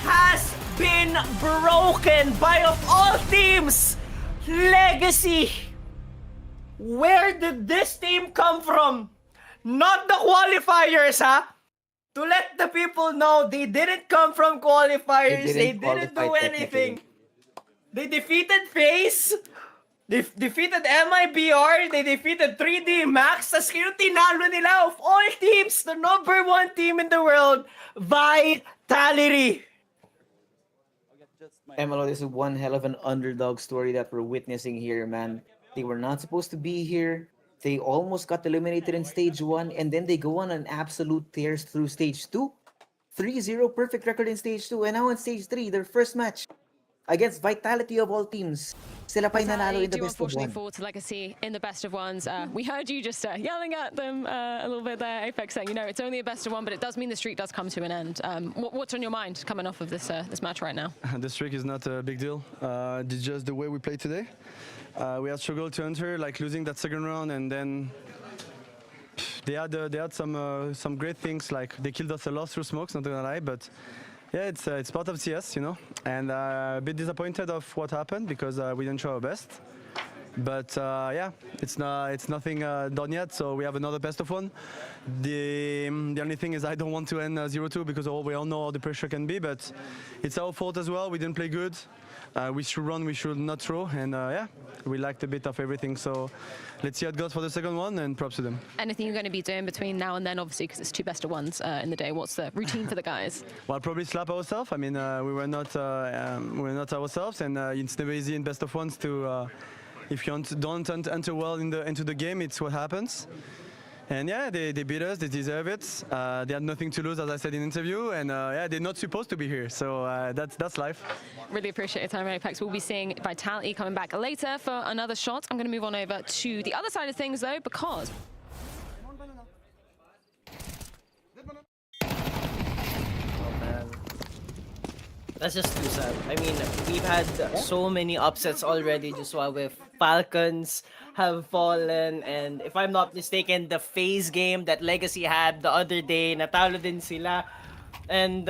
has been broken by, of all teams, Legacy. Where did this team come from? Not the qualifiers, huh? To let the people know, they didn't come from qualifiers. They didn't do qualify anything. They defeated FaZe. They defeated MIBR. They defeated 3D Max. Tapos tinalo nila of all teams, the number 1 team in the world, Vitality. Emilo, this is one hell of an underdog story that we're witnessing here, man. They were not supposed to be here. They almost got eliminated in stage 1, and then they go on an absolute tear through stage 2. 3-0 perfect record in stage 2, and now in stage 3, their first match. against Vitality of all teams. Sila pa yung nanalo in the do best of unfortunately one. fall to Legacy in the best of ones. We heard you just yelling at them a little bit there, Apex, saying, you know, it's only a best of one, but it does mean the streak does come to an end. What's on your mind coming off of this this match right now? The streak is not a big deal. It's just the way we played today. We had struggled to enter, like losing that second round, and then they had some great things, like they killed us a lot through smokes, not gonna lie, but yeah, it's part of CS, you know, and a bit disappointed of what happened because we didn't show our best. But yeah, it's nothing done yet, so we have another best of one. The only thing is I don't want to end 0-2 because we all know how the pressure can be, but it's our fault as well. We didn't play good. We should run, we should not throw, and yeah, we lacked a bit of everything. So let's see how it goes for the second one, and props to them. Anything you're going to be doing between now and then, obviously, because it's two best of ones in the day. What's the routine for the guys? Well, probably slap ourselves. I mean, we were not ourselves, and it's never easy in best of ones to. If you don't enter well into the game, it's what happens. And yeah, they beat us, they deserve it. They had nothing to lose, as I said in the interview, and yeah, they're not supposed to be here, so that's life. Really appreciate your time, Apex. We'll be seeing Vitality coming back later for another shot. I'm going to move on over to the other side of things, though, because... That's just too sad. I mean, we've had so many upsets already, just while with Falcons have fallen, and if I'm not mistaken, the FaZe game that Legacy had the other day, natalo din sila. And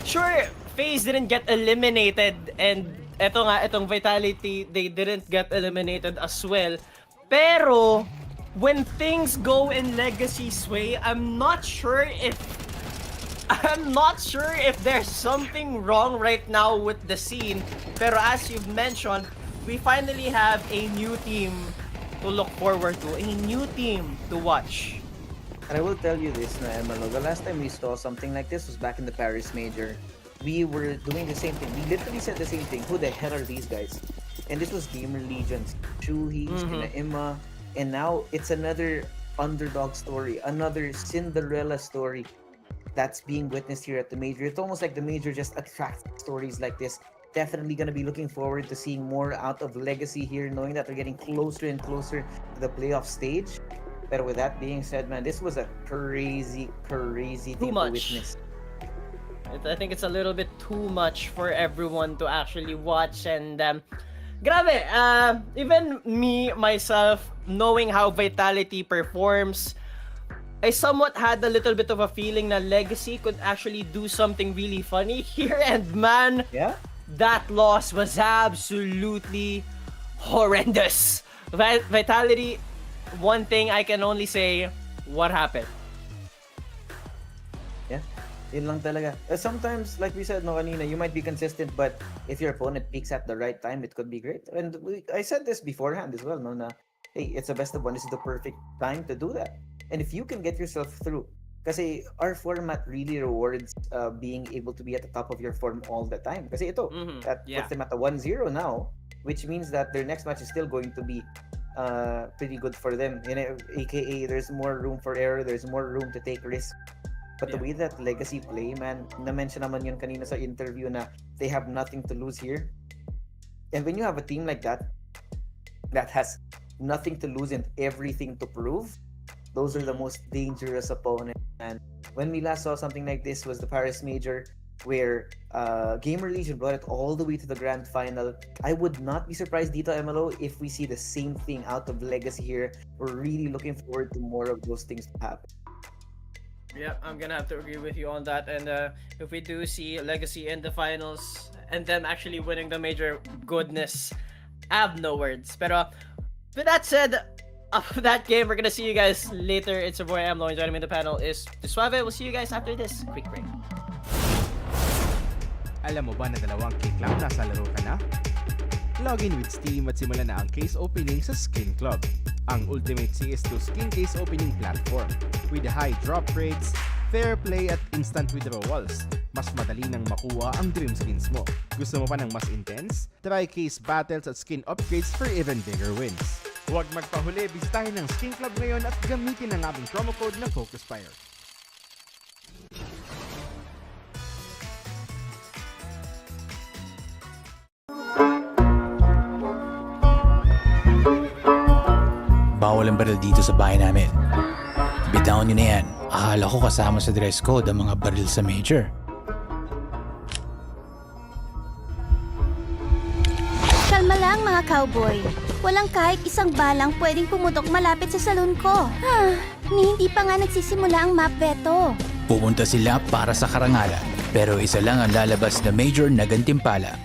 sure, FaZe didn't get eliminated, and etong Vitality, they didn't get eliminated as well. Pero when things go in Legacy's way, I'm not sure if there's something wrong right now with the scene. Pero as you've mentioned, we finally have a new team to look forward to, a new team to watch. And I will tell you this, na Emelo, the last time we saw something like this was back in the Paris Major. We were doing the same thing. We literally said the same thing. Who the hell are these guys? And this was Gamer Legions, Shuhi, Ima, and now it's another underdog story, another Cinderella story that's being witnessed here at the Major. It's almost like the Major just attracts stories like this. Definitely going to be looking forward to seeing more out of Legacy here, knowing that they're getting closer and closer to the playoff stage. But with that being said, man, this was a crazy thing to witness. I think it's a little bit too much for everyone to actually watch, and grabe, even me, myself, knowing how Vitality performs, I somewhat had a little bit of a feeling that Legacy could actually do something really funny here, and man, yeah, that loss was absolutely horrendous. Vitality, one thing I can only say, what happened? Yeah, yun lang talaga. Sometimes, like we said no kanina, you might be consistent, but if your opponent peaks at the right time, it could be great. And I said this beforehand as well, no, na, hey, it's a best of one. This is the perfect time to do that. And if you can get yourself through, kasi our format really rewards being able to be at the top of your form all the time. Kasi ito, that puts them at a 1-0 now, which means that their next match is still going to be pretty good for them. And AKA, there's more room for error, there's more room to take risks. But the way that Legacy play, man, na-mention naman yun kanina sa interview na they have nothing to lose here. And when you have a team like that, that has nothing to lose and everything to prove, those are the most dangerous opponents. And when we last saw something like this was the Paris Major, where Gamer Legion brought it all the way to the grand final. I would not be surprised, dito MLO, if we see the same thing out of Legacy here. We're really looking forward to more of those things to happen. Yeah, I'm gonna have to agree with you on that. And if we do see Legacy in the finals and them actually winning the Major, goodness, I have no words. But with that said, after that game, we're gonna see you guys later. It's your boy Amlo, and joining me in the panel is Suave. We'll see you guys after this quick break. Alam mo ba na 2 K Club nasa laro ka na? Login with Steam at simulan na ang case opening sa Skin Club, ang ultimate CS2 skin case opening platform. With high drop rates, fair play at instant withdrawals, mas madali nang makuha ang dream skins mo. Gusto mo pa ng mas intense? Try case battles at skin upgrades for even bigger wins. Huwag magpahuli, bisitahin ang Skin Club ngayon at gamitin ang aming promo code na FocusFire. Bawal ang baril dito sa bahay namin. Bitawan nyo na yan. Akala ko kasama sa dress code ang mga baril sa major. Kalma lang mga cowboy. Walang kahit isang balang pwedeng pumutok malapit sa salon ko. Hindi pa nga nagsisimula ang map veto. Pupunta sila para sa karangalan. Pero isa lang ang lalabas na major na gantimpala.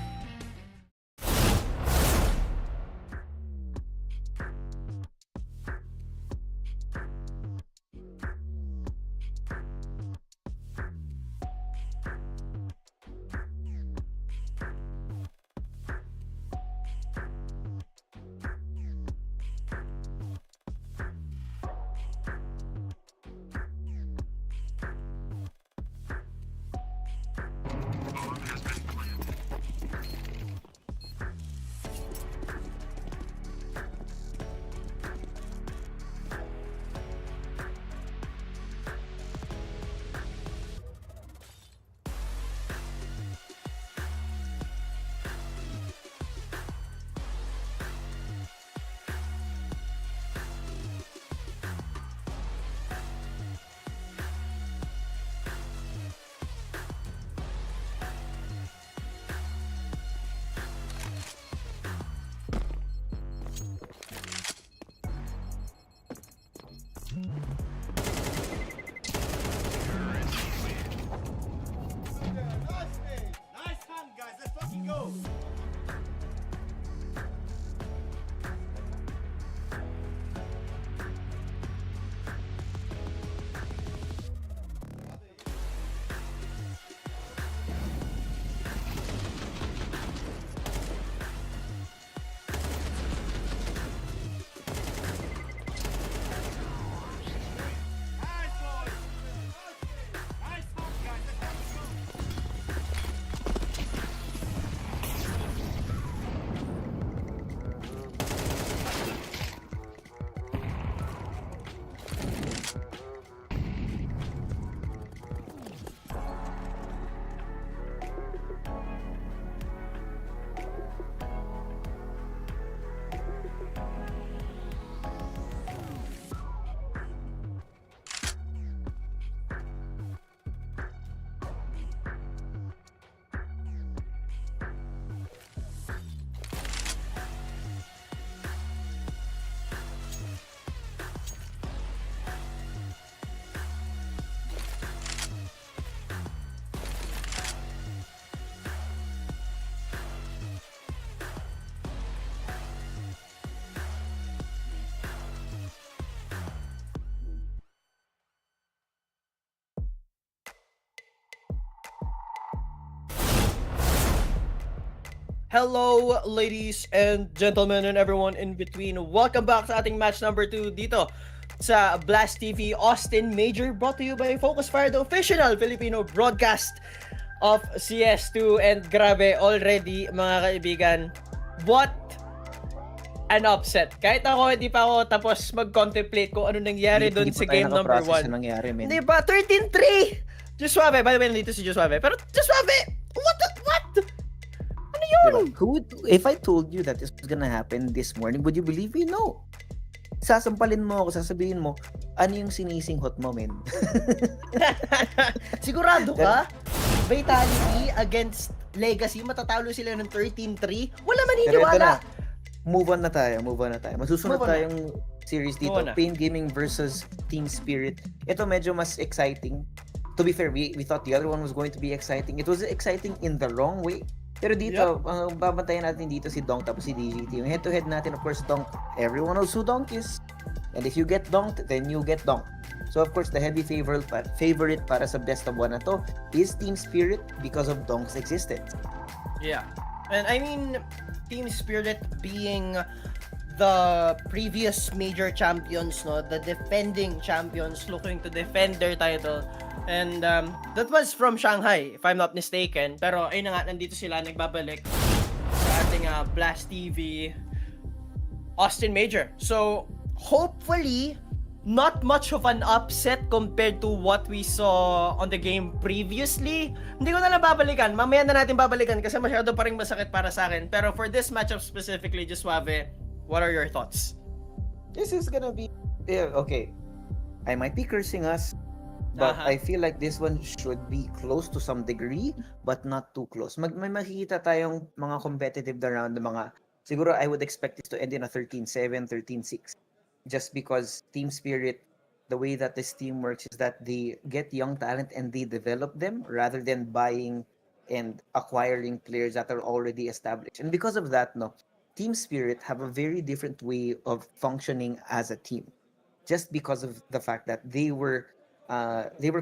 Hello, ladies and gentlemen and everyone in between. Welcome back sa ating match number 2 dito sa Blast TV Austin Major, brought to you by FocusFire, the official Filipino broadcast of CS2. And grabe, already mga kaibigan, what an upset. Kahit ako, hindi pa ako tapos mag-contemplate kung ano nangyari doon sa game number 1. Hindi ba? 13-3! Josuave, by the way, nandito si Josuave. Pero Josuave, what? Ano yun? If I told you that this was gonna happen this morning, would you believe me? No. Sasampalin mo ako, sasabihin mo, ano yung sinisinghot mo, men? Sigurado ka? Vitality against Legacy, matatalo sila ng 13-3? Wala maniniwala. Move on na tayo. Masusunod tayong series dito. Pain Gaming versus Team Spirit. Ito medyo mas exciting. To be fair, we thought the other one was going to be exciting. It was exciting in the wrong way. Pero dito, babantayan natin dito si Donk tapos si DGT. Yung head-to-head natin, of course, Donk. Everyone knows who Donk is. And if you get Donked, then you get Donked. So, of course, the heavy favorite para sa best of one na to is Team Spirit because of Donk's existence. Yeah. And I mean, Team Spirit being the previous major champions, no, the defending champions looking to defend their title. And that was from Shanghai, if I'm not mistaken. Pero ayun na nga, nandito sila nagbabalik sa ating Blast TV Austin Major. So, hopefully, not much of an upset compared to what we saw on the game previously. Hindi ko na lang babalikan. Mamaya na natin babalikan kasi masyado pa rin masakit para sa akin. Pero for this matchup specifically, Josuave, what are your thoughts? This is gonna be okay. I might be cursing us, but I feel like this one should be close to some degree, but not too close. May makikita tayong mga competitive na round, mga siguro I would expect this to end in a 13-7, 13-6. Just because team spirit, the way that this team works is that they get young talent and they develop them rather than buying and acquiring players that are already established. And because of that, no, team spirit have a very different way of functioning as a team. Just because of the fact that they were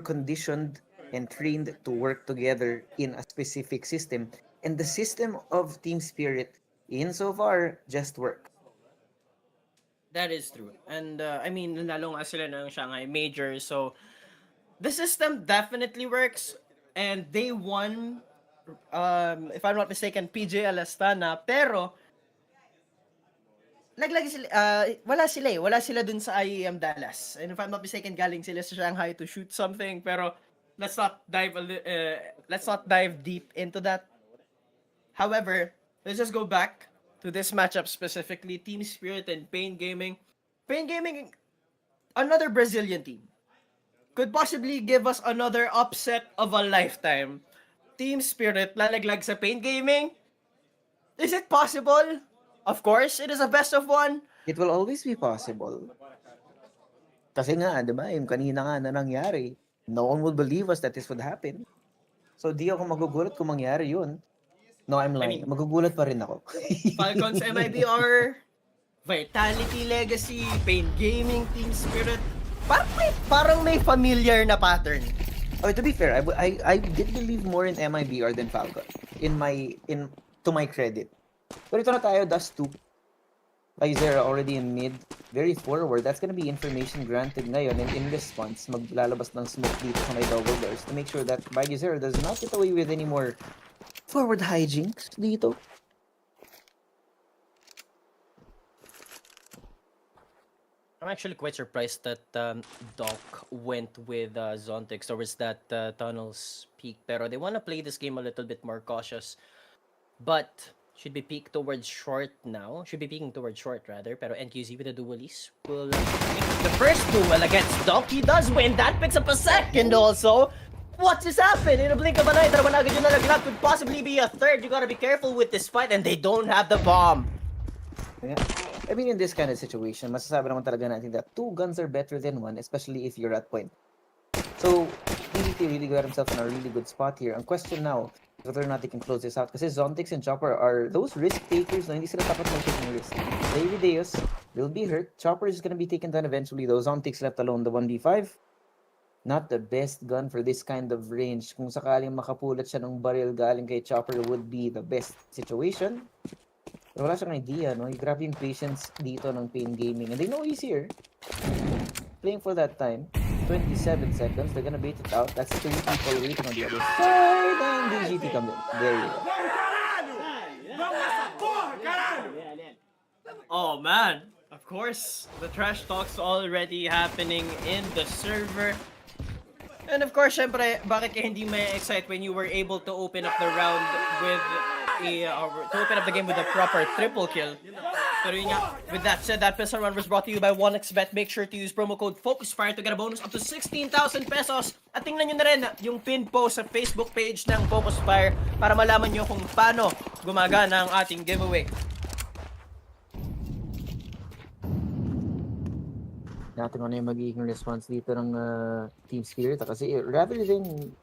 conditioned and trained to work together in a specific system, and the system of team spirit insofar just work. That is true. And I mean, lalo nga sila ng Shanghai Major. So, the system definitely works. And they won, if I'm not mistaken, PJ Alastana. Pero, naglagi sila, wala sila dun sa IEM Dallas. And if I'm not mistaken, galing sila sa Shanghai to shoot something. Pero, let's not dive deep into that. However, let's just go back to this matchup specifically, Team Spirit and Pain Gaming. Pain Gaming, another Brazilian team, could possibly give us another upset of a lifetime. Team Spirit lalaglag sa Pain Gaming? Is it possible? Of course, it is a best of one. It will always be possible. Kasi nga, di ba, yung kanina nga na nangyari, no one would believe us that this would happen. So di ako magugulat kung mangyari yun. No, I'm lying. Magugulat pa rin ako. Falcons MIBR, Vitality Legacy, Pain Gaming, Team Spirit. Parang may familiar na pattern. Oh, to be fair, I did believe more in MIBR than Falcon. To my credit. Pero ito na tayo, Dust 2. FaZe already in mid, very forward. That's gonna be information granted ngayon, and in response, maglalabas ng smoke dito sa may double doors to make sure that FaZe does not get away with any more forward hijinks dito. I'm actually quite surprised that Doc went with Zontix towards that tunnels peak. Pero they want to play this game a little bit more cautious. But should be peak towards short now. Should be peeking towards short rather. Pero NQZ with the duelist will the first duel against Doc. He does win. That picks up a second also. What just happened? In a blink of an eye, dalawa na agad yung nalaglag. Could possibly be a third. You gotta be careful with this fight, and they don't have the bomb. Yeah. I mean, in this kind of situation, masasabi naman talaga natin that 2 guns are better than 1, especially if you're at point. So, DDT really got himself in a really good spot here. Ang question now, whether or not they can close this out. Kasi Zontix and Chopper are those risk takers na hindi sila dapat mag-take risk. Davey Deus will be hurt. Chopper is gonna be taken down eventually though. Zontix left alone, the 1v5. Not the best gun for this kind of range. Kung sakaling makapulat siya ng baril galing kay Chopper would be the best situation. Pero wala siyang idea, no? Grabe yung patience dito ng Pain Gaming. And they know he's here. Playing for that time. 27 seconds. They're gonna bait it out. That's 3 people waiting on the other side. And DGT comes in. There you go. Oh man. Of course, the trash talk's already happening in the server. And of course, syempre, bakit ka hindi may excite when you were able to open up the round with to open up the game with a proper triple kill. Pero yun nga, with that said, that pistol run was brought to you by 1xBet. Make sure to use promo code FocusFire to get a bonus up to 16,000 pesos. At tingnan nyo na rin yung pin post sa Facebook page ng FocusFire para malaman nyo kung paano gumagana ang ating giveaway. Natin ano yung magiging response dito ng Team Spirit. Kasi rather than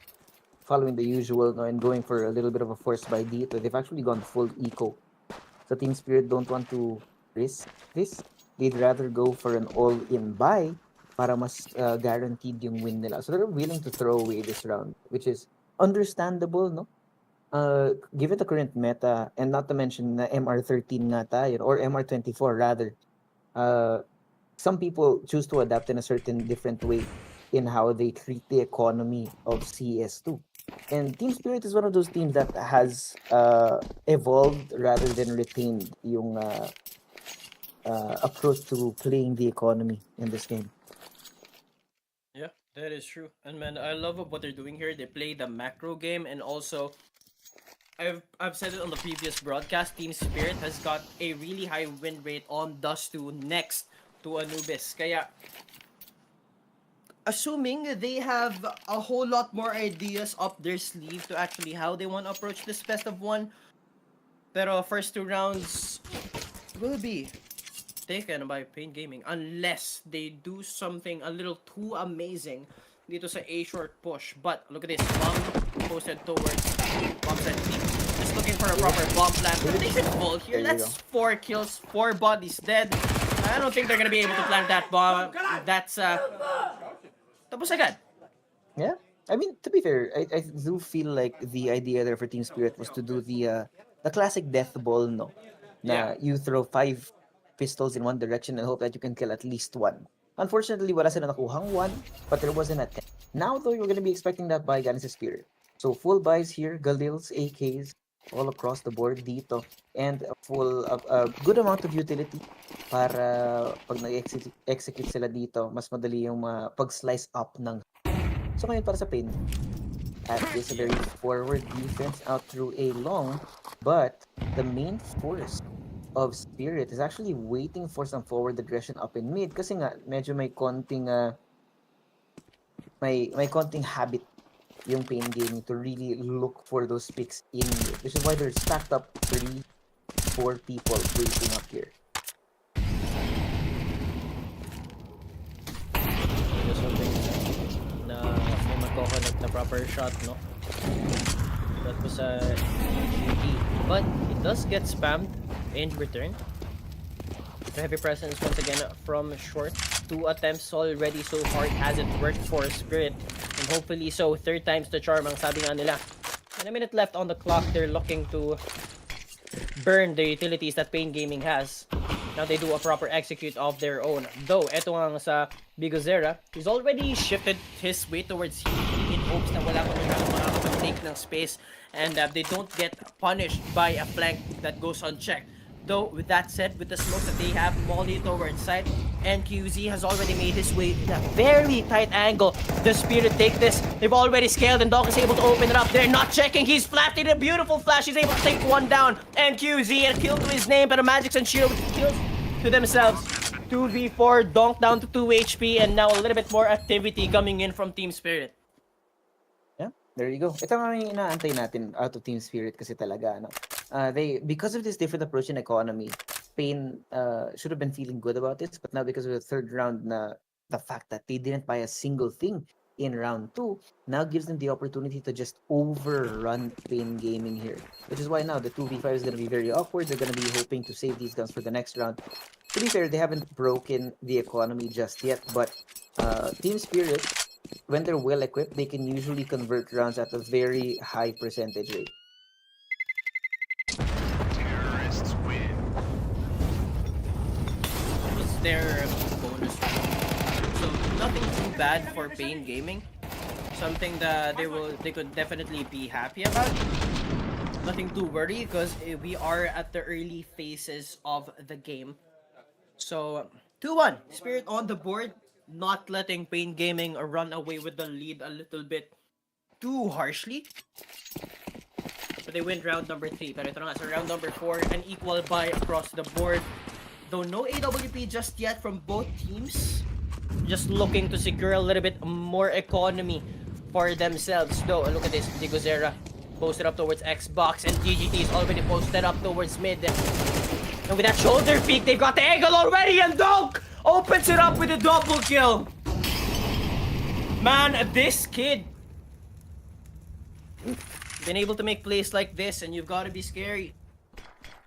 following the usual and going for a little bit of a force by dito, they've actually gone full eco. So Team Spirit don't want to risk this. They'd rather go for an all-in buy para mas guaranteed yung win nila. So they're willing to throw away this round, which is understandable, no? Given the current meta, and not to mention na MR13 nga tayo, or MR24 rather, some people choose to adapt in a certain different way in how they treat the economy of CS2. And Team Spirit is one of those teams that has evolved rather than retained yung approach to playing the economy in this game. Yeah, that is true. And man, I love what they're doing here. They play the macro game, and also I've said it on the previous broadcast, Team Spirit has got a really high win rate on Dust 2 next to Anubis. Kaya, assuming they have a whole lot more ideas up their sleeve to actually how they want to approach this best of one. Pero first 2 rounds will be taken by Pain Gaming unless they do something a little too amazing dito sa A short push. But look at this, bomb posted towards bomb set B. Just looking for a proper bomb plant. Rotation full here. That's 4 kills, 4 bodies dead. I don't think they're gonna be able to plant that bomb. That's tapos agad. Yeah, I mean, to be fair, I do feel like the idea there for Team Spirit was to do the classic death ball, no? Na you throw 5 pistols in one direction and hope that you can kill at least 1. Unfortunately, wala sila nakuhang 1, but there was an attempt. Now, though, you're gonna be expecting that buy galing sa Spirit. So, full buys here, Galils, AKs, all across the board dito, and a good amount of utility para pag nag-execute sila dito, mas madali yung pag-slice up ng. So, ngayon para sa Pain, at this a very forward defense out through a long, but the main force of Spirit is actually waiting for some forward aggression up in mid kasi nga medyo may konting may konting habit yung Pain Gaming to really look for those picks in mid, which is why they're stacked up 3-4 people waiting up here. Something na may magkoconnect na proper shot, no? That was a GG. But it does get spammed in return. Heavy presence once again from short. 2 attempts already so far. It hasn't worked for Spirit. And hopefully so, 3rd time's the charm ang sabi nga nila. And a minute left on the clock. They're looking to burn the utilities that Pain Gaming has. Now they do a proper execute of their own. Though, eto nga sa Bigozera, he's already shifted his way towards C in hopes na wala ko nila makakapag-take ng space and they don't get punished by a flank that goes unchecked. Though, with that said, with the smokes that they have, Molly towards side, and QZ has already made his way in a very tight angle. The Spirit take this. They've already scaled, and Dog is able to open it up. They're not checking. He's flat in a beautiful flash. He's able to take 1 down. And QZ, a kill to his name, but a Magics and Shield kills to themselves. 2v4, Donk down to 2 HP, and now a little bit more activity coming in from Team Spirit. Yeah, there you go. Ito nga yung inaantay natin out of Team Spirit kasi talaga, no? Because of this different approach in economy, Pain should have been feeling good about this, but now because of the 3rd round, the fact that they didn't buy a single thing in round 2 now gives them the opportunity to just overrun Pain Gaming here, which is why now the 2v5 is going to be very awkward. They're going to be hoping to save these guns for the next round. To be fair, they haven't broken the economy just yet, but Team Spirit, when they're well equipped, they can usually convert rounds at a very high percentage rate. Terrorists win. It's their bonus. So nothing too bad for Pain Gaming. Something that they could definitely be happy about. Nothing to worry because we are at the early phases of the game. So 2-1, Spirit on the board, not letting Pain Gaming run away with the lead a little bit too harshly. So they win round number 3. Pero ito na nga, so round number 4, an equal buy across the board. Though no AWP just yet from both teams. Just looking to secure a little bit more economy for themselves. Though, look at this, Digozera posted up towards Xbox and DGT is already posted up towards mid. And with that shoulder peek, they've got the angle already and Dunk opens it up with a double kill. Man, this kid been able to make plays like this, and you've got to be scary.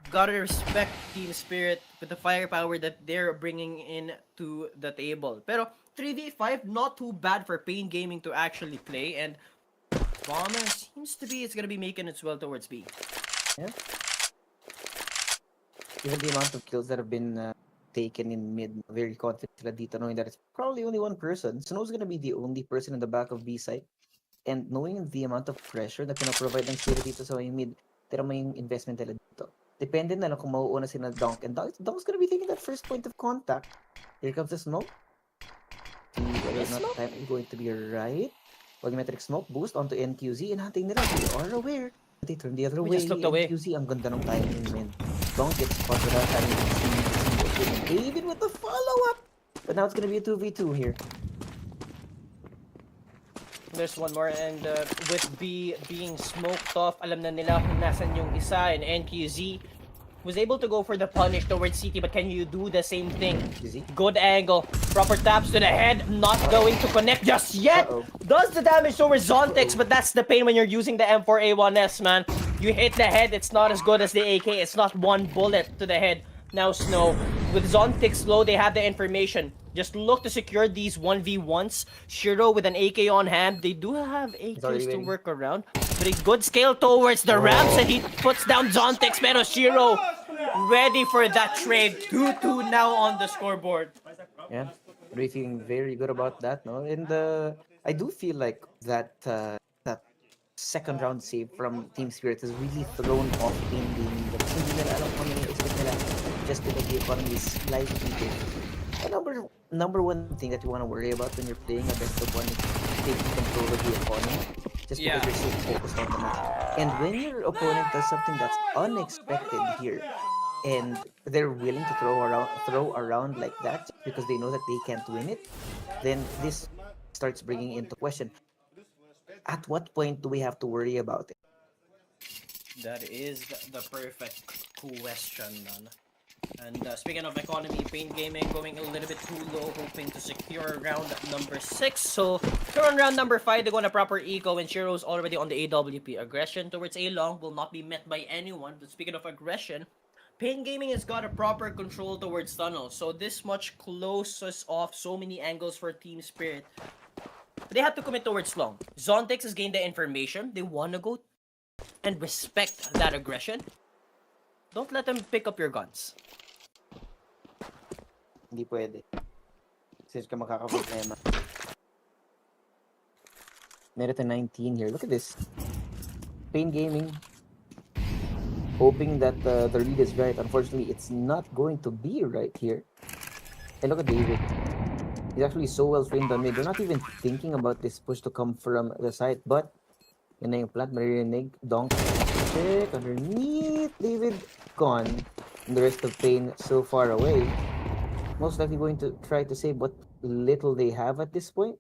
You've got to respect Team Spirit with the firepower that they're bringing in to the table. Pero 3v5, not too bad for Pain Gaming to actually play, and Bomber seems to be it's gonna be making its way towards B. Yeah. Even the amount of kills that have been taken in mid, very confident sila dito, knowing that it's probably only one person. Snow's gonna be the only person in the back of B side. And knowing the amount of pressure na pinaprovide ng Spirit dito sa may mid, pero may investment nila dito. Depende na lang kung mauuna sila Donk. And Donk's gonna be taking that first point of contact. Here comes the smoke. Whether or not time is going to be right. Volumetric smoke boost onto NQZ and hunting nila. They are aware. They turn the other way. Just looked away. NQZ, ang ganda ng timing, man. Donk gets spotted out having seen David with the follow-up. But now it's gonna be a 2v2 here. There's one more, and with B being smoked off, alam na nila kung nasan yung isa, and NQZ was able to go for the punish towards CT, but can you do the same thing? Good angle, proper taps to the head, not going to connect just yet. Does the damage towards Zontex, but that's the pain when you're using the M4A1S, man. You hit the head, it's not as good as the AK, it's not one bullet to the head. Now Snow, with Zontex low, they have the information. Just look to secure these 1v1s. Shiro with an AK on hand. They do have AKs to work around. But a good scale towards the ramps, and he puts down Zontex. Pero Shiro ready for that trade. 2-2 now on the scoreboard. Yeah, really feeling very good about that, no? And I do feel like that that second round save from Team Spirit has really thrown off in gaming. Hindi nila alam kung ano yung expect nila just because the economy is slightly different. The number one thing that you want to worry about when you're playing a best of one is taking control of the opponent, just because you're so focused on the match. And when your opponent does something that's unexpected here, and they're willing to throw around like that because they know that they can't win it, then this starts bringing into question, at what point do we have to worry about it? That is the perfect question, man. And speaking of economy, Pain Gaming going a little bit too low, hoping to secure round number 6. So, on round number 5, they go on a proper eco, and Shiro's already on the AWP. Aggression towards A long will not be met by anyone. But speaking of aggression, Pain Gaming has got a proper control towards tunnel. So this much closes off so many angles for Team Spirit. They have to commit towards long. Zontex has gained the information. They want to go and respect that aggression. Don't let them pick up your guns. Hindi pwede. Kasi ka makakaproblema. Meron 19 here. Look at this. Pain Gaming. Hoping that the read is right. Unfortunately, it's not going to be right here. And look at David. He's actually so well framed on mid. They're not even thinking about this push to come from the side. But, yun na yung plant. Maririnig. Donk. Check. Underneath. David gone. And the rest of Pain so far away. Most likely going to try to save what little they have at this point.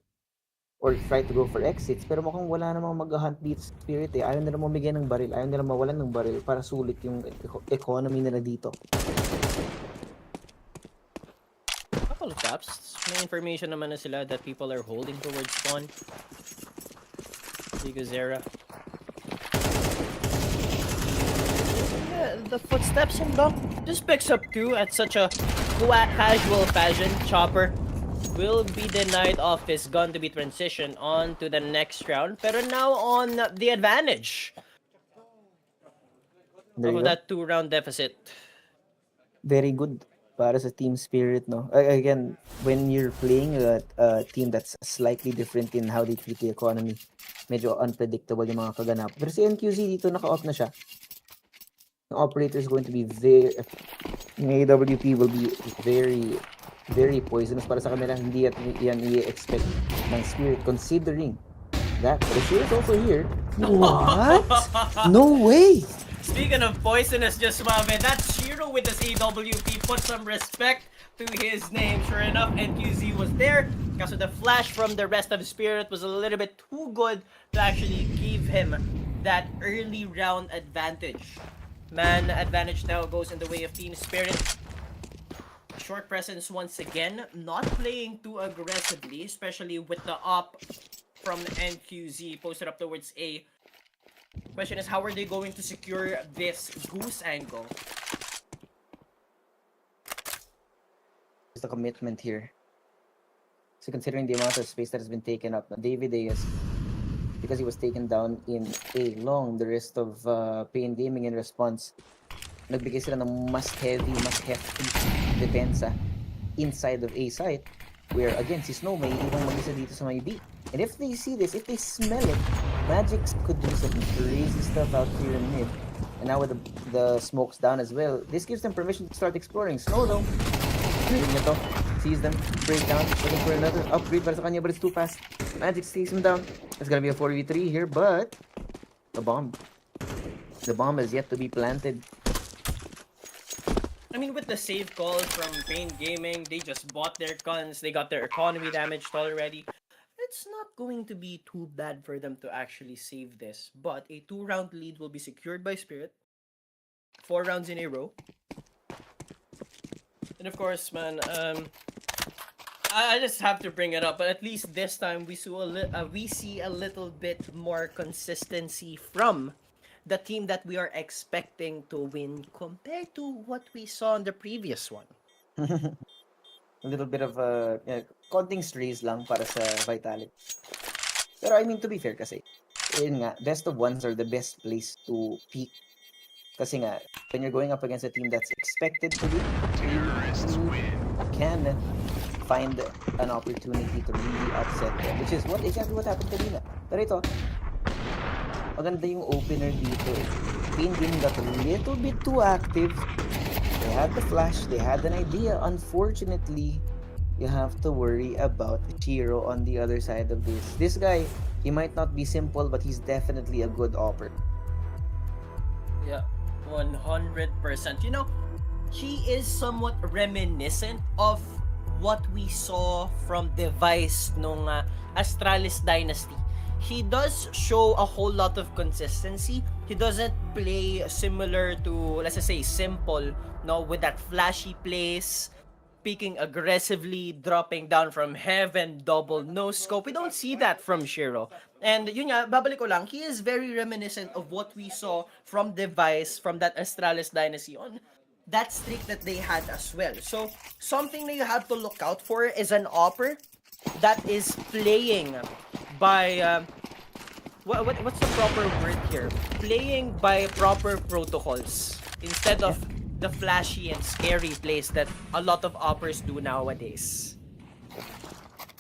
Or try to go for exits. Pero mukhang wala namang mag-hunt dito sa Spirit eh. Ayaw nila mamigay ng baril. Ayaw nila mawalan ng baril para sulit yung economy nila dito. Couple of taps. May information naman na sila that people are holding towards spawn. Zera. Yeah, the footsteps and Doc just picks up too at such a casual fashion. Chopper will be denied of his gun to be transitioned on to the next round. Pero now on the advantage of that 2-round deficit. Very good para sa Team Spirit, no? Again, when you're playing a team that's slightly different in how they treat the economy, medyo unpredictable yung mga kaganap. Pero si NQZ dito naka-off na siya. The operator is going to be yung AWP will be very, very poisonous para sa kanila. Hindi yan i-expect ng Spirit considering that. But if is also here, what? No way! Speaking of poisonous, just Suave, that Shiro with his AWP put some respect to his name. Sure enough, NQZ was there. Because the flash from the rest of Spirit was a little bit too good to actually give him that early round advantage. Man advantage now goes in the way of Team Spirit. Short presence once again, not playing too aggressively, especially with the up from NQZ posted up towards A. Question is, how are they going to secure this goose angle? It's the commitment here. So considering the amount of space that has been taken up, David is because he was taken down in A long, the rest of Pain Gaming in response, nagbigay sila ng mas heavy, mas hefty depensa inside of A site, where again, si Snow may ibang mag-isa dito sa may B. And if they see this, if they smell it, Magic could do some crazy stuff out here in mid. And now with the smokes down as well, this gives them permission to start exploring. Snow though, sees them, break down, looking for another upgrade para sa kanya, but it's too fast. Magic stays him down. It's gonna be a 4v3 here, but the bomb has yet to be planted. I mean, with the save call from Pain Gaming, they just bought their guns, they got their economy damaged already. It's not going to be too bad for them to actually save this, but a 2-round lead will be secured by Spirit. 4 rounds in a row. And of course, man, I just have to bring it up, but at least this time we see a little bit more consistency from the team that we are expecting to win compared to what we saw in the previous one. A little bit of konting strays lang para sa Vitality. Pero I mean, to be fair kasi, yun nga, best of ones are the best place to peak. Kasi nga, when you're going up against a team that's expected to win, you can find an opportunity to really upset them, which is exactly what happened kanina. Pero ito, maganda yung opener dito. Pain Gaming got a little bit too active. They had the flash, they had an idea. Unfortunately, you have to worry about Shiro on the other side of this. This guy, he might not be simple, but he's definitely a good opper. Yeah, 100%. You know, he is somewhat reminiscent of what we saw from Device nung Astralis Dynasty. He does show a whole lot of consistency. He doesn't play similar to, let's just say, Simple, no, with that flashy plays, peeking aggressively, dropping down from heaven, double no scope. We don't see that from Shiro. And yun nga, babalik ko lang, he is very reminiscent of what we saw from Device, from that Astralis Dynasty on that streak that they had as well. So, something that you have to look out for is an opper that is playing by what's the proper word here? Playing by proper protocols instead of the flashy and scary plays that a lot of oppers do nowadays.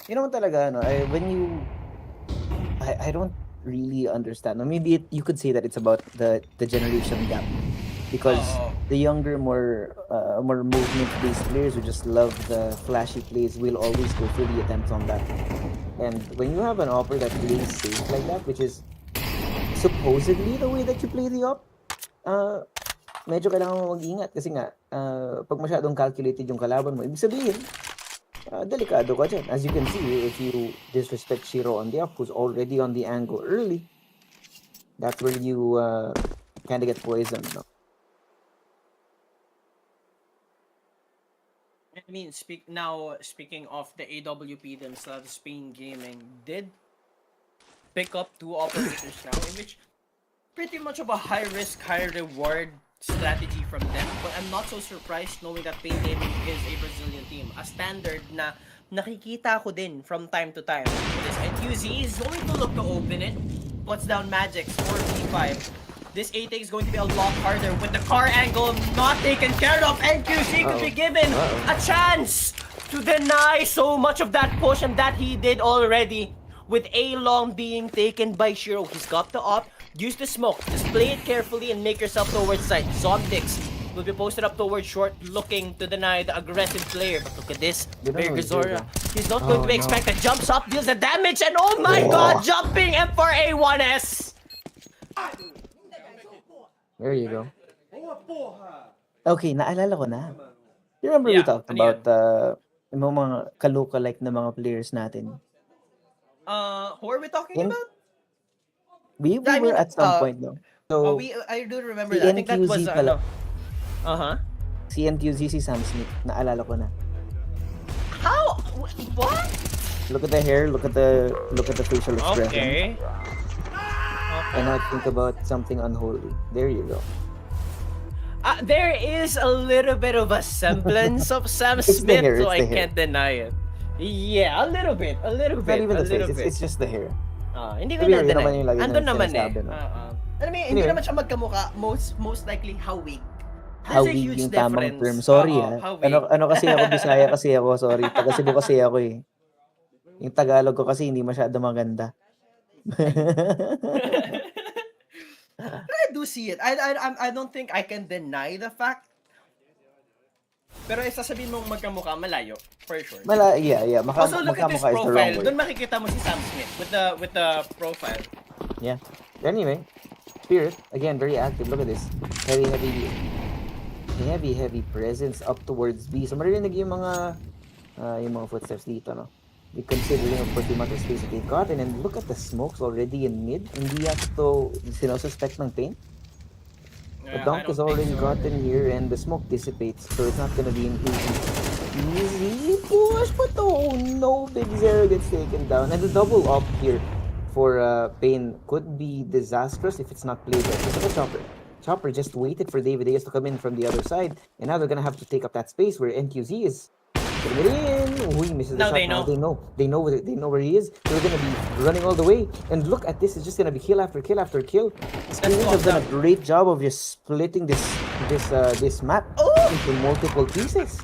You know talaga, no, I don't really understand. Or maybe you could say that it's about the generation gap. Because the younger, more movement-based players who just love the flashy plays will always go for the attempts on that. And when you have an opper that plays safe like that, which is supposedly the way that you play the op, medyo kailangan mo mag-ingat kasi nga, pag masyadong calculated yung kalaban mo, ibig sabihin, delikado ka dyan. As you can see, if you disrespect Shiro on the up, who's already on the angle early, that's where you kind of get poisoned, no? I mean, speaking of the AWP themselves, Spain Gaming did pick up 2 operators now, in which pretty much of a high risk, high reward strategy from them. But I'm not so surprised knowing that Pain Gaming is a Brazilian team. A standard na nakikita ko din from time to time. This NQZ is going to look to open it. Puts down Magic's 4v5. This A take is going to be a lot harder with the car angle not taken care of. NQC could be given a chance to deny so much of that push, and that he did already with A long being taken by Shiro. He's got the op. Use the smoke. Just play it carefully and make yourself towards side. Zomtix will be posted up towards short, looking to deny the aggressive player. But look at this. Bergazora. He's not going to be expected. Jumps up, deals the damage, and oh my god, jumping M4A1S! There you go. Okay, naalala ko na. You remember we talked about yung mga ka-lookalike na mga players natin? Who are we talking about? We were at some point, no? So, I do remember that. I think that was si NQZ, si Sam Smith. Naalala ko na. How? What? Look at the hair, look at the facial expression. Okay. And now think about something unholy. There you go. There is a little bit of a semblance of Sam Smith, so I can't deny it. Yeah, a little bit. Not even the face, it's just the hair. Hindi ko na-deny. Andun naman eh. I mean, hindi naman siya magkamukha. Most likely, hawig. There's a huge yung difference. Tamang term. Sorry ano kasi ako, Bisaya kasi ako, sorry. Taga Cebu kasi ako eh. Yung Tagalog ko kasi hindi masyado maganda. But I do see it. I don't think I can deny the fact. Pero sasabihin mong magkamukha, malayo, for sure. Yeah. Also, look at this profile. Doon Doon makikita mo si Sam Smith with the profile. Yeah. Anyway, Spirit, again, very active. Look at this. Heavy. heavy presence up towards B. So maririnig yung mga footsteps dito, no? Considering of course the amount of space that they've gotten, and look at the smokes already in mid. Hindi yata to sinususpect ng pain. The dunk is already gotten here, and the smoke dissipates, so it's not gonna be an easy push. But oh no, Big Zero gets taken down, and the double up here for Pain could be disastrous if it's not played right. Look at Chopper. Chopper just waited for David Diaz to come in from the other side, and now they're gonna have to take up that space where NQZ is. Putting it in. Oh, he misses the Now shot. they know. They know where he is. They're gonna be running all the way. And look at this. It's just gonna be kill after kill after kill. Screamers have done a great job of just splitting this map into multiple pieces.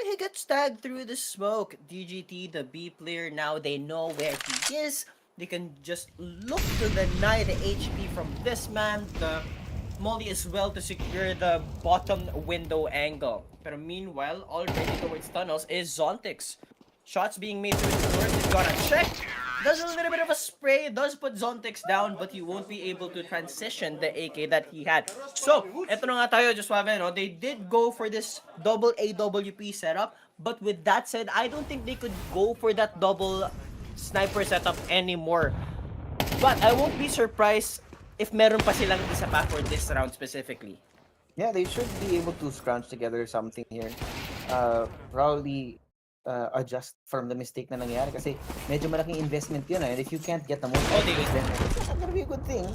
He gets tagged through the smoke. DGT, the B player, now they know where he is. They can just look to deny the HP from this man. The Molly as well to secure the bottom window angle. But meanwhile, already towards tunnels is Zontix. Shots being made through the doors. He's gonna check. Does a little bit of a spray. Does put Zontix down, but he won't be able to transition the AK that he had. So, eto na nga tayo, just no? They did go for this double AWP setup. But with that said, I don't think they could go for that double sniper setup anymore. But I won't be surprised if meron pa silang isa pa for this round specifically. Yeah, they should be able to scrounge together something here. Probably adjust from the mistake na nangyari kasi medyo malaking investment yun, and if you can't get the most out of it, then it's not gonna be a good thing.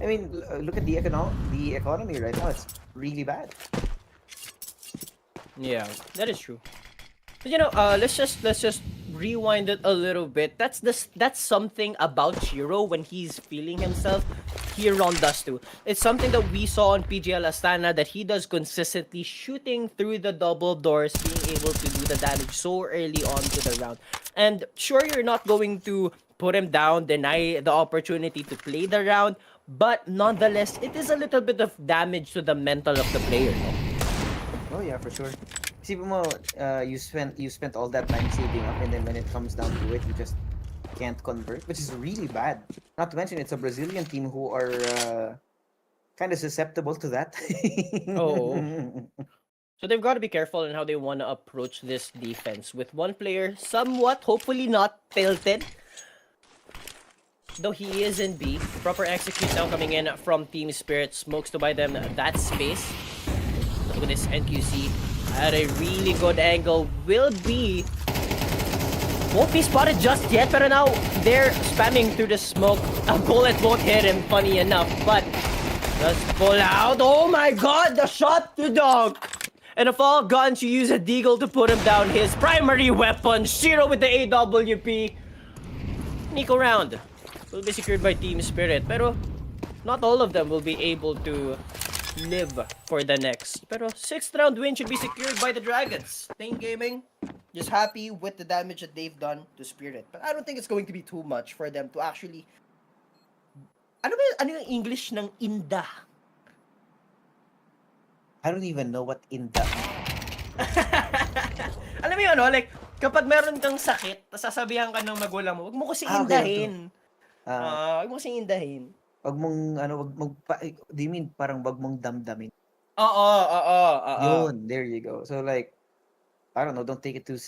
I mean, look at the economy right now. It's really bad. Yeah, that is true. But let's just rewind it a little bit. That's something about Shiro when he's feeling himself. Here on Dust too. It's something that we saw on PGL Astana, that he does consistently, shooting through the double doors, being able to do the damage so early on to the round. And sure, you're not going to put him down, deny the opportunity to play the round, but nonetheless, it is a little bit of damage to the mental of the player. Oh yeah, for sure. Isipin mo, you spent all that time saving up, and then when it comes down to it, you just can't convert, which is really bad. Not to mention, it's a Brazilian team who are kind of susceptible to that. Oh. So they've got to be careful in how they want to approach this defense, with one player somewhat, hopefully not tilted. Though he is in B. Proper execute now coming in from Team Spirit. Smokes to buy them that space. Look at this NQC at a really good angle. Won't be spotted just yet, but now they're spamming through the smoke. A bullet won't hit him, funny enough, but does pull out. Oh my god, the shot to dog! And of all guns, you use a deagle to put him down. His primary weapon, Shiro with the AWP. Nico round will be secured by Team Spirit, pero not all of them will be able to live for the next. Pero 6th round win should be secured by the Dragons. Thing Gaming, just happy with the damage that they've done to Spirit. But I don't think it's going to be too much for them to actually... Ano yung English ng inda? I don't even know what inda. Alam mo yun, no? Like, kapag meron kang sakit, tas sasabihan ka ng magulang mo, wag mo kasi indahin. Wag mo kasi indahin. Wag mong, do you mean parang wag mong damdamin? Oo. Yun, there you go. So like, I don't know, don't take it too,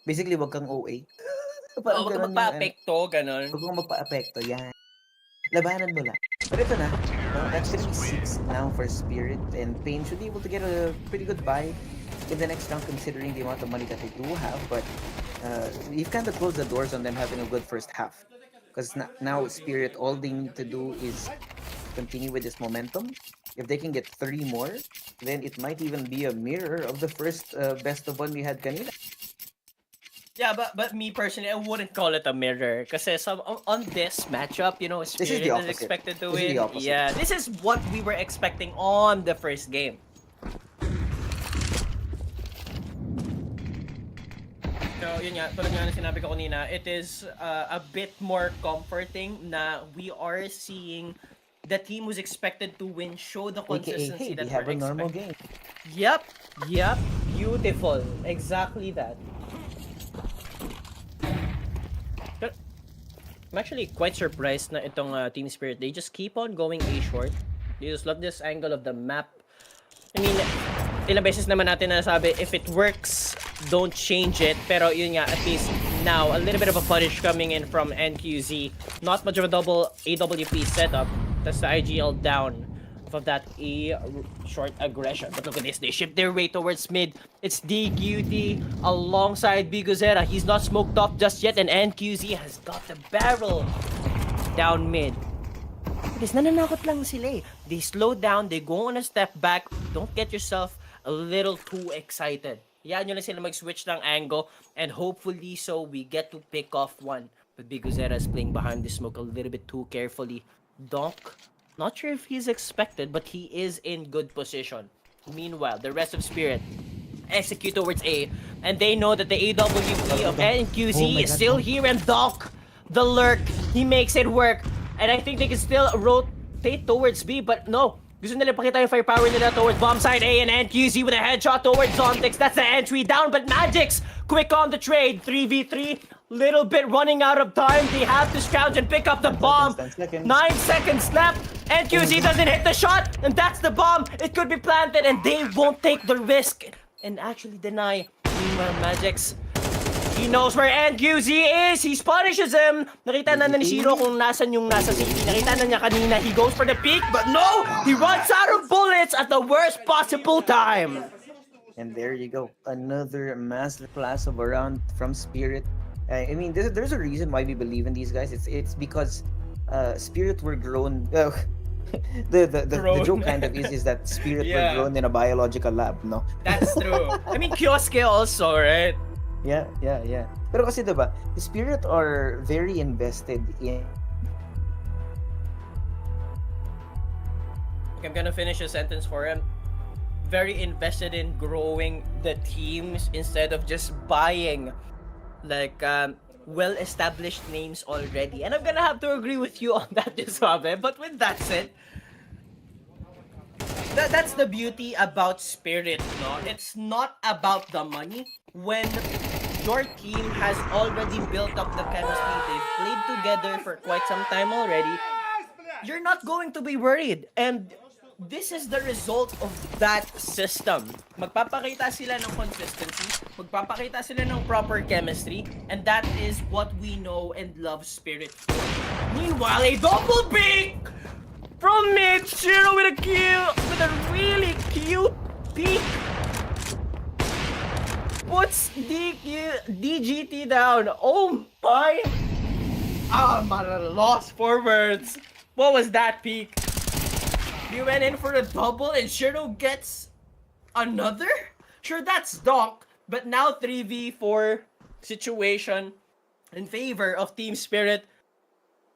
basically wag kang OA. Wag kang magpa-apekto, ganon. Wag kang magpa-apekto, yan. Labanan mo lang. But ito na, that's gonna be 6 now for Spirit, and Pain should be able to get a pretty good buy in the next round considering the amount of money that they do have, but you've kind of closed the doors on them having a good first half. Because now Spirit, all they need to do is continue with this momentum. If they can get 3 more, then it might even be a mirror of the first best of one we had kanina. Yeah, but me personally, I wouldn't call it a mirror. Kasi on this matchup, Spirit is expected to win. Yeah, this is what we were expecting on the first game. So, yun nga, tulad nga na sinabi ko kanina, it is a bit more comforting na we are seeing the team who's expected to win show the consistency that we're expecting. Have a normal game. Yep, beautiful. Exactly that. I'm actually quite surprised na itong Team Spirit. They just keep on going A short. You just love this angle of the map. I mean, ilang beses naman natin nasabi, if it works, don't change it. Pero yun nga, at least now, a little bit of a punish coming in from NQZ. Not much of a double AWP setup. That's the IGL down of that short aggression. But look at this, they ship their way towards mid. It's DQT alongside Bigozera. He's not smoked off just yet, and NQZ has got the barrel down mid. Because nananakot lang sila eh. They slow down, they go on a step back. Don't get yourself a little too excited. Yan nyo lang sila mag-switch ng angle, and hopefully so we get to pick off one. But Bigozera is playing behind the smoke a little bit too carefully. Donk, not sure if he's expected, but he is in good position. Meanwhile, the rest of Spirit execute towards A, and they know that the AWP of NQZ is still here, and Donk, the lurk, he makes it work. And I think they can still rotate towards B, but no. Gusto nila pakita yung firepower nila towards bomb side A, and NQZ with a headshot towards Zontix. That's the entry down, but Magic's quick on the trade. 3v3, little bit running out of time. They have to scrounge and pick up the bomb. 9 seconds left. NQZ doesn't hit the shot, and that's the bomb. It could be planted, and they won't take the risk and actually deny. Meanwhile, Magic's, he knows where NQZ is. He punishes him. Nakita na ni Shiro kung nasan yung nasa city. Nakita na niya kanina. He goes for the peak, but no! He runs out of bullets at the worst possible time. And there you go. Another masterclass of a round from Spirit. I mean, there's a reason why we believe in these guys. It's because Spirit were grown. The joke kind of is that Spirit were grown in a biological lab, no? That's true. I mean, Kyosuke also, right? Yeah. Pero kasi diba, Spirit are very invested in... I'm gonna finish a sentence for him. Very invested in growing the teams instead of just buying like well-established names already. And I'm gonna have to agree with you on that, Suave. But with that said, that's the beauty about Spirit, no? It's not about the money. When your team has already built up the chemistry, they've played together for quite some time already, you're not going to be worried. And this is the result of that system. Magpapakita sila ng consistency, magpapakita sila ng proper chemistry, and that is what we know and love Spirit for. Meanwhile, a double peek from mid, Shiro with a kill, with a really cute peek. Puts DGT down. Oh my! I'm at a loss for words. What was that peek? He went in for a double and Shiro gets another? Sure, that's Donk, but now 3v4 situation in favor of Team Spirit.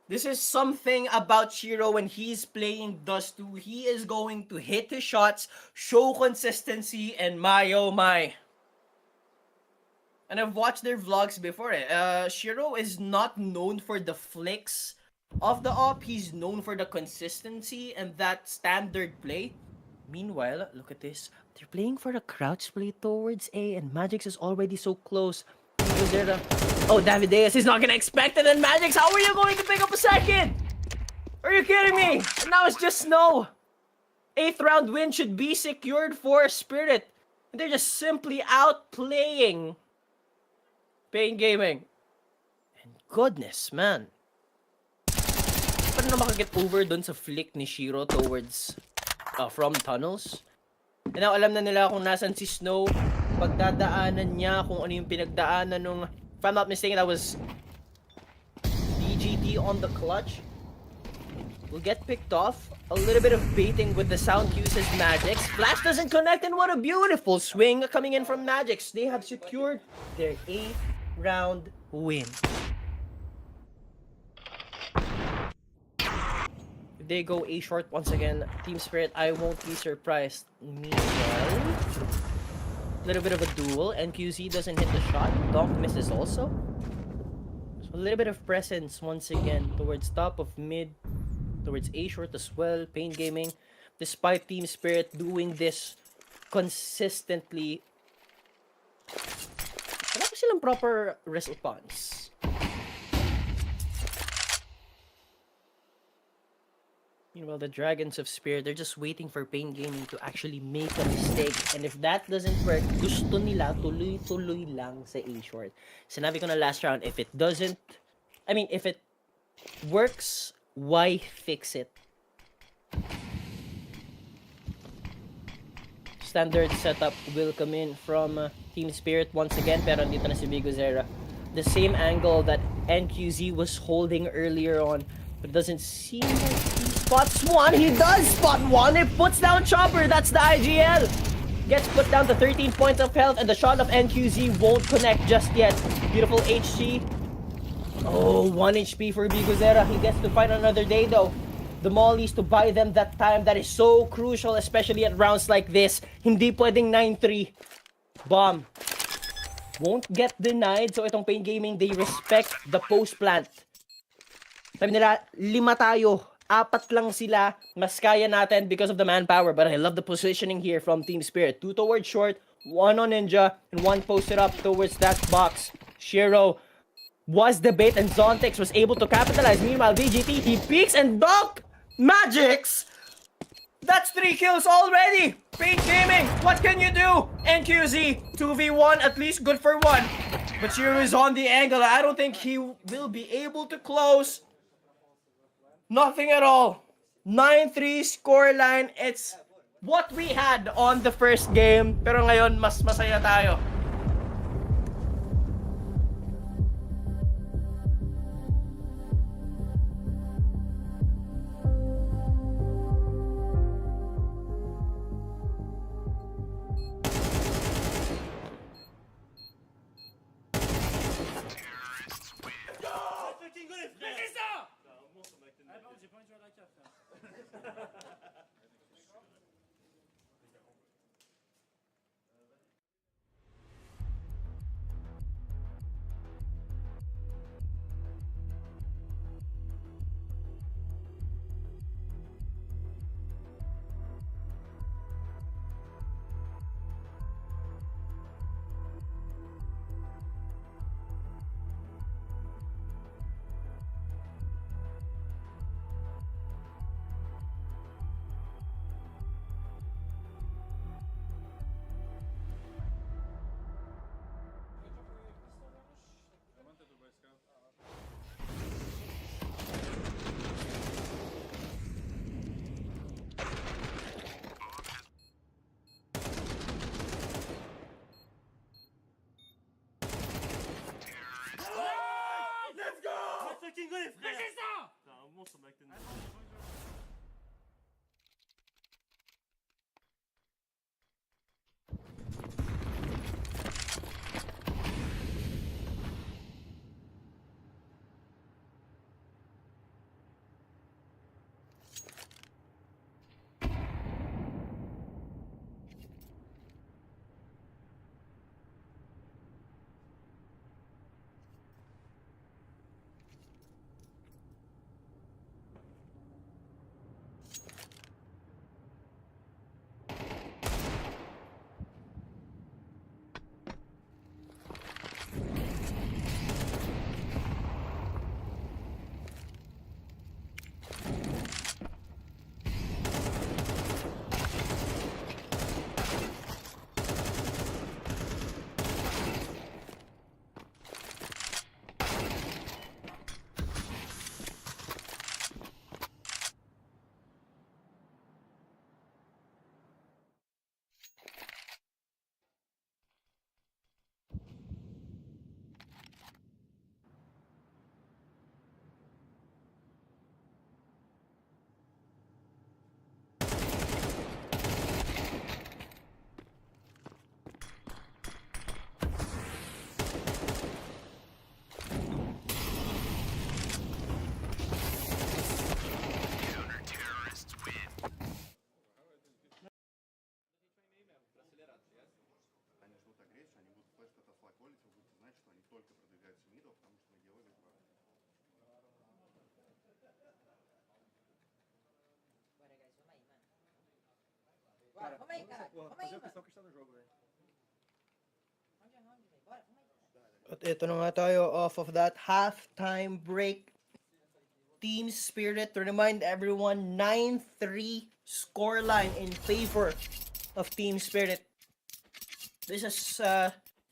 This is something about Shiro when he's playing Dust 2. He is going to hit his shots, show consistency, and my oh my. And I've watched their vlogs before. Shiro is not known for the flicks of the op. He's known for the consistency and that standard play. Meanwhile, look at this. They're playing for the crouch play towards A, and Magix is already so close. Oh, Davideus is not gonna expect it, and Magix, how are you going to pick up a second? Are you kidding me? And now it's just Snow. 8th round win should be secured for Spirit. And they're just simply outplaying Pain Gaming. And goodness, man. Paano na makaget over dun sa flick ni Shiro towards from tunnels? And now alam na nila kung nasan si Snow. Pagdadaanan niya kung ano yung pinagdaanan nung, if I'm not mistaken, that was DGT on the clutch. Will get picked off. A little bit of baiting with the sound uses Magix. Flash doesn't connect, and what a beautiful swing coming in from Magix. They have secured their 8th round win. If they go A short once again, Team Spirit, I won't be surprised. Meanwhile, a little bit of a duel. NQZ doesn't hit the shot. Donk misses also. So a little bit of presence once again towards top of mid, towards A short as well. Pain Gaming, despite Team Spirit doing this consistently, wala pa silang proper response. Meanwhile, the Dragons of Spirit, they're just waiting for Pain Gaming to actually make a mistake. And if that doesn't work, gusto nila tuloy-tuloy lang sa A-short. Sinabi ko na last round, if it doesn't, if it works, why fix it? Standard setup will come in from Team Spirit once again, pero dito na si MongolZ. The same angle that NQZ was holding earlier on, but it doesn't seem like he spots one. He does spot one. He puts down Chopper. That's the IGL. Gets put down to 13 points of health, and the shot of NQZ won't connect just yet. Beautiful HG. Oh, 1 HP for MongolZ. He gets to fight another day though. The mollies to buy them that time, that is so crucial, especially at rounds like this. Hindi pwedeng 9-3. Bomb. Won't get denied. So itong Pain Gaming, they respect the post plant. Sabi nila, 5 tayo. 4 lang sila. Mas kaya natin because of the manpower. But I love the positioning here from Team Spirit. 2 towards short, 1 on Ninja, and 1 posted up towards that box. Shiro was the bait, and Zontex was able to capitalize. Meanwhile, VGT, he peeks and dunk! Magics! That's 3 kills already! Pain Gaming, what can you do? NQZ, 2v1, at least good for 1. But Shiro is on the angle. I don't think he will be able to close. Nothing at all. 9-3 scoreline. It's what we had on the first game. Pero ngayon, mas masaya tayo. At ito na nga tayo off of that halftime break. Team Spirit. To remind everyone, 9-3 scoreline in favor of Team Spirit. This is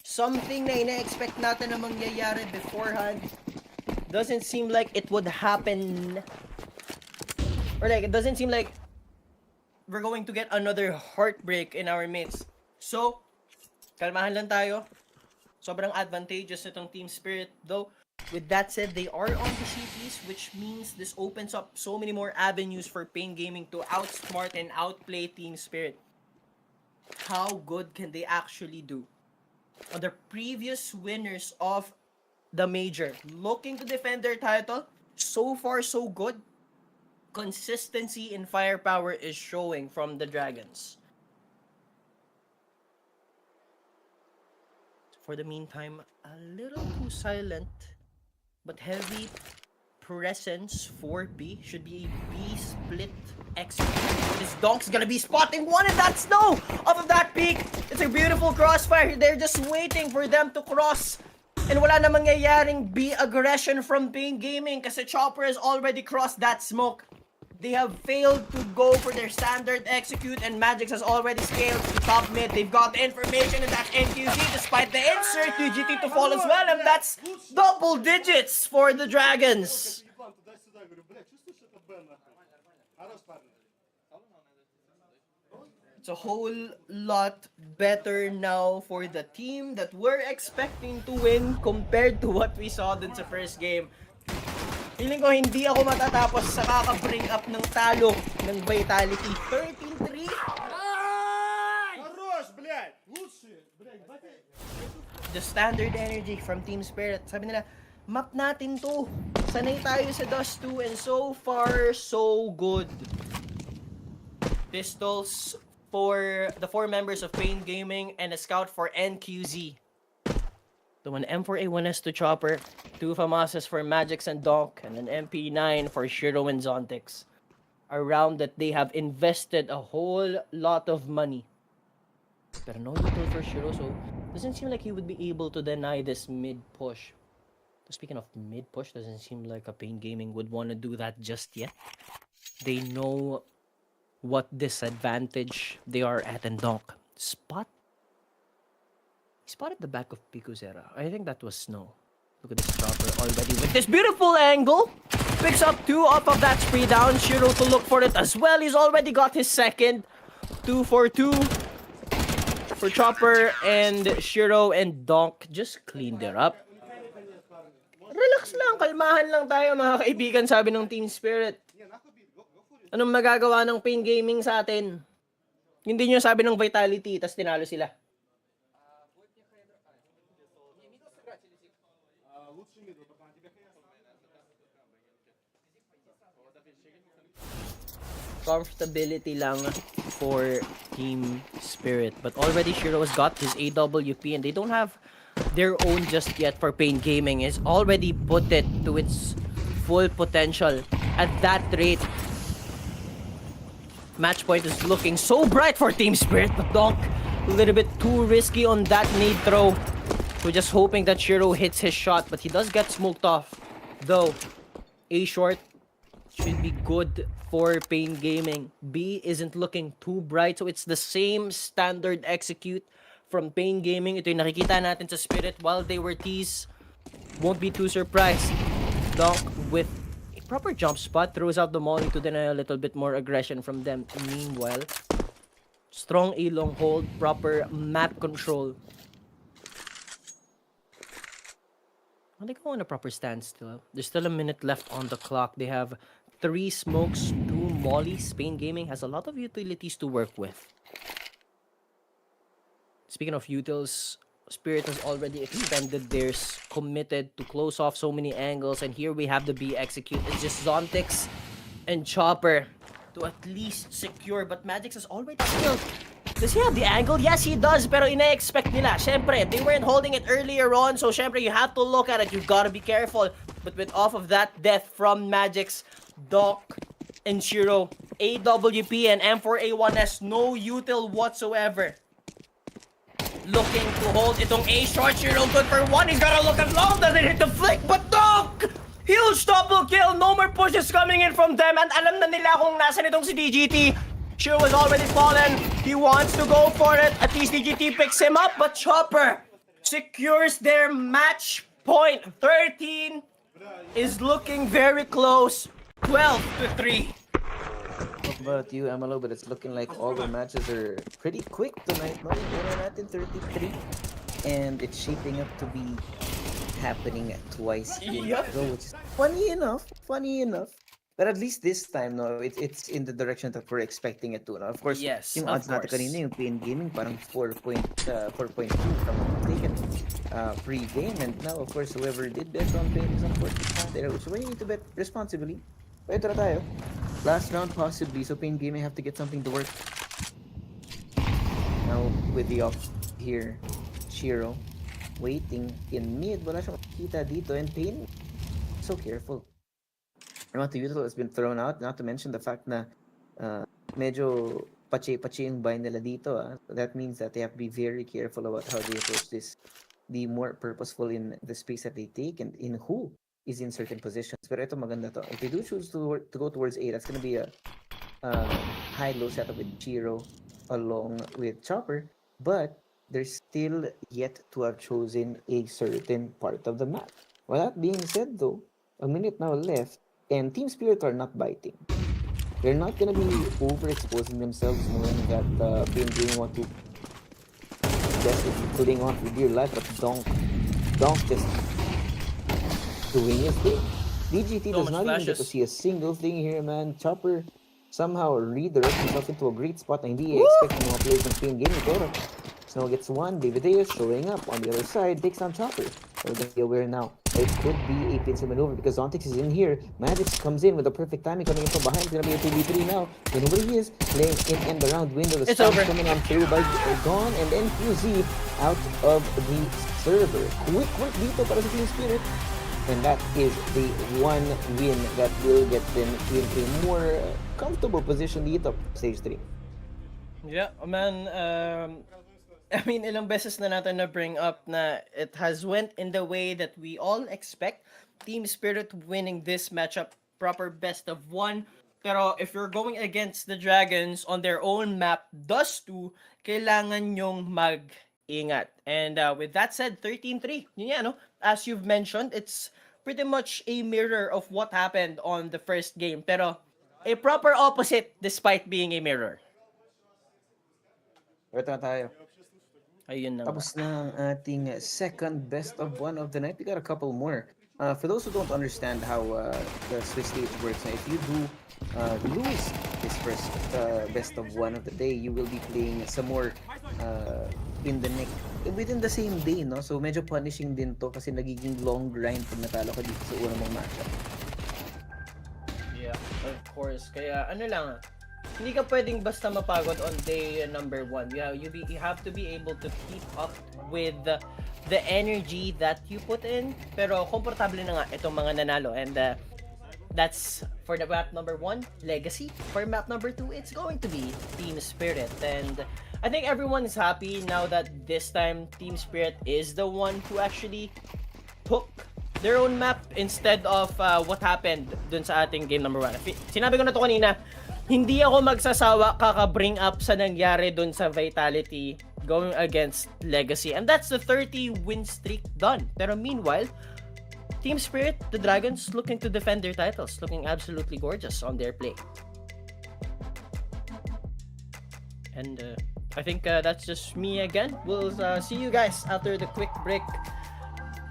something na ina-expect natin na mangyayari beforehand. Doesn't seem like it would happen. Or like, it doesn't seem like we're going to get another heartbreak in our midst. So, kalmahan lang tayo. Sobrang advantageous itong Team Spirit. Though, with that said, they are on the CPs, which means this opens up so many more avenues for Pain Gaming to outsmart and outplay Team Spirit. How good can they actually do? On the previous winners of the major, looking to defend their title, so far so good. Consistency in firepower is showing from the Dragons. For the meantime, a little too silent, but heavy presence for B. Should be a B split execute. This Donk's gonna be spotting one, and that's no! Off of that peak, it's a beautiful crossfire. They're just waiting for them to cross. And wala na mangyayaring B aggression from Pain Gaming kasi Chopper has already crossed that smoke. They have failed to go for their standard execute, and Magix has already scaled to top mid. They've got the information, and that's NQZ despite the insert. UGT to fall as well, and that's double digits for the Dragons. It's a whole lot better now for the team that we're expecting to win compared to what we saw dun sa first game. Feeling ko hindi ako matatapos sa kaka-bring up ng talo ng Vitality. 13-3. The standard energy from Team Spirit. Sabi nila, map natin to. Sanay tayo sa Dust 2, and so far, so good. Pistols for the 4 members of Pain Gaming and a scout for NQZ. So an M4A1S to Chopper, 2 FAMASas for Magix and Donk, and an MP9 for Shiro and Zontix. A round that they have invested a whole lot of money. Pero no util for Shiro, so doesn't seem like he would be able to deny this mid-push. Speaking of mid-push, doesn't seem like a Pain Gaming would want to do that just yet. They know what disadvantage they are at, and Donk. He spotted the back of Picuzera. I think that was Snow. Look at this Chopper already with this beautiful angle. Picks up 2 off of that spree down. Shiro to look for it as well. He's already got his second. 2 for 2 for Chopper, and Shiro and Donk just cleaned it up. Relax lang, kalmahan lang tayo mga kaibigan, sabi ng Team Spirit. Anong magagawa ng Pain Gaming sa atin? Hindi nyo sabi ng Vitality, tas tinalo sila. Comfortability lang for Team Spirit. But already Shiro has got his AWP, and they don't have their own just yet for Pain Gaming. Has already put it to its full potential. At that rate, match point is looking so bright for Team Spirit, but Donk a little bit too risky on that nade throw. So just hoping that Shiro hits his shot, but he does get smoked off. Though, A short should be good for Pain Gaming. B isn't looking too bright, so it's the same standard execute from Pain Gaming. Ito yung nakikita natin sa Spirit while they were teased. Won't be too surprised. Donk with a proper jump spot throws out the molly to deny a little bit more aggression from them. Meanwhile, strong A long hold, proper map control. Well, they go on a proper standstill. There's still a minute left on the clock. They have 3 smokes, 2 mollies. Pain Gaming has a lot of utilities to work with. Speaking of utils, Spirit has already extended theirs, committed to close off so many angles, and here we have the B execute. It's just Zontix and Chopper to at least secure, but Magix has already killed. Does he have the angle? Yes, he does, pero ina-expect nila. Syempre, they weren't holding it earlier on, so syempre, you have to look at it. You've got to be careful. But with off of that death from Magix, Doc, and Shiro, AWP and M4A1S, no util whatsoever. Looking to hold itong A short. Shiro good for 1. He's gotta look at long. Doesn't hit the flick, but Doc! Huge double kill. No more pushes coming in from them. And alam na nila kung nasa nitong si DGT. Shiro was already fallen. He wants to go for it. At least DGT picks him up. But Chopper secures their match point. 13 is looking very close. 12-3. What about you, Amalo? But it's looking like all the matches are pretty quick tonight. No, we're at 33. And it's shaping up to be happening twice in a row, which is funny enough. But at least this time, no, it's in the direction that we're expecting it to. No? Of course, Yes, yung of odds natin course. kanina, yung PN Gaming, parang 4.2 from taken pre-game. And now, of course, whoever did bet on PN is unfortunate there, which we need to bet responsibly. Pero ito na tayo. Last round possibly, so PN Gaming have to get something to work. Now, with the off here, Shiro waiting in mid, wala siyang makikita dito, and Pain so careful. Amount of util has been thrown out, not to mention the fact na medyo pache yung buy nila dito. That means that they have to be very careful about how they approach this, be more purposeful in the space that they take and in who is in certain positions. Pero ito maganda to. If they do choose to go towards A, that's gonna be a high-low setup with Chiro along with Chopper, but they're still yet to have chosen a certain part of the map. Well, that being said though, a minute now left, and Team Spirit are not biting. They're not gonna be overexposing themselves knowing that PNG want to desperately putting on for dear life, but Donk just doing his thing. DGT does not even get to see a single thing here, man. Chopper somehow redirects himself into a great spot na hindi expecting mga players ng PNG, pero Snow gets one, David Reyes showing up on the other side, takes down Chopper. We're gonna be aware now. It could be a pincer maneuver because Zontix is in here. Magix comes in with the perfect timing coming in from behind. It's gonna be a 2v3 now. You know where he is, playing in and around window. The It's stun over. coming on through by Gone, and then QZ out of the server. Quick work dito para sa Team Spirit. And that is the one win that will get them in a more comfortable position dito, stage 3. Yeah, man, I mean, ilang beses na natin na bring up na it has went in the way that we all expect. Team Spirit winning this matchup, proper best of 1. Pero if you're going against the Dragons on their own map, Dust 2, kailangan nyong mag-ingat. And with that said, 13-3. Yun yan, no? As you've mentioned, it's pretty much a mirror of what happened on the first game. Pero a proper opposite despite being a mirror. Ito na tayo. Ayun na. Tapos na ang ating second best of 1 of the night. We got a couple more. For those who don't understand how the Swiss stage works, if you do lose this first best of 1 of the day, you will be playing some more within the same day, no? So medyo punishing din to kasi nagiging long grind pag natalo ka dito sa unang mong matchup. Yeah, of course. Kaya ano lang, hindi ka pwedeng basta mapagod on day number 1. You have to be able to keep up with the energy that you put in. Pero komportable na nga itong mga nanalo. And that's for the map number 1, Legacy. For map number 2, it's going to be Team Spirit. And I think everyone is happy now that this time Team Spirit is the one who actually took their own map instead of what happened dun sa ating game number 1. Sinabi ko na to kanina, hindi ako magsasawa kaka-bring up sa nangyari dun sa Vitality going against Legacy. And that's the 30 win streak done. Pero meanwhile, Team Spirit, the Dragons, looking to defend their titles, looking absolutely gorgeous on their play. And I think that's just me again. We'll see you guys after the quick break.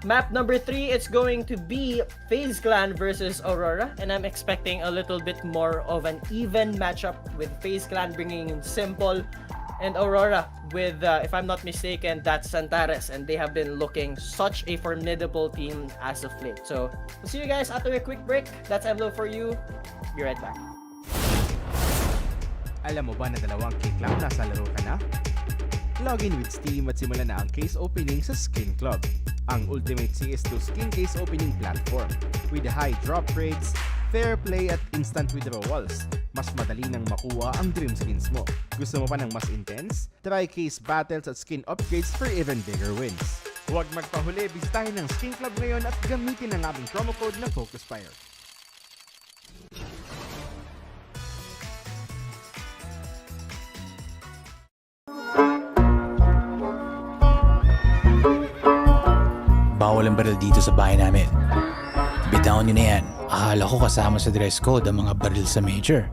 Map number 3, it's going to be FaZe Clan versus Aurora, and I'm expecting a little bit more of an even matchup with FaZe Clan bringing in Simple and Aurora with, if I'm not mistaken, that's Santares, and they have been looking such a formidable team as of late. So, we'll see you guys after a quick break. That's Emlo for you. Be right back. Alam mo ba na 2 cake lang nasa laro ka na? Login with Steam at simulan na ang case opening sa Skin Club, ang ultimate CS2 skin case opening platform. With high drop rates, fair play at instant withdrawals, mas madali nang makuha ang dream skins mo. Gusto mo pa ng mas intense? Try case battles at skin upgrades for even bigger wins. Huwag magpahuli, bisitahin ang Skin Club ngayon at gamitin ang aming promo code na FocusFire. Bawal ang baril dito sa bahay namin. Bitawan nyo na yan. Akala ko kasama sa dress code ang mga baril sa major.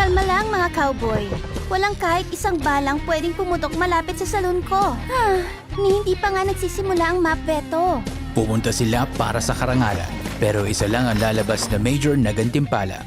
Kalma lang mga cowboy. Walang kahit isang balang pwedeng pumutok malapit sa salon ko. Hindi pa nga nagsisimula ang map veto. Pupunta sila para sa karangalan. Pero isa lang ang lalabas na major na gantimpala.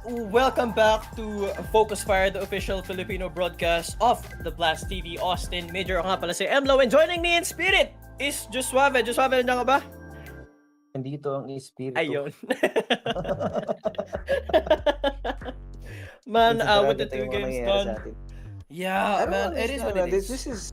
welcome back to FocusFire, the official Filipino broadcast of the Blast TV Austin Major. Ako nga pala si MLO, and joining me in spirit is Josuave. Josuave, nandiyan ka ba? Nandito ang espiritu. Ayun. Man, with the 2 games done. Yeah, man, it is what it is. This is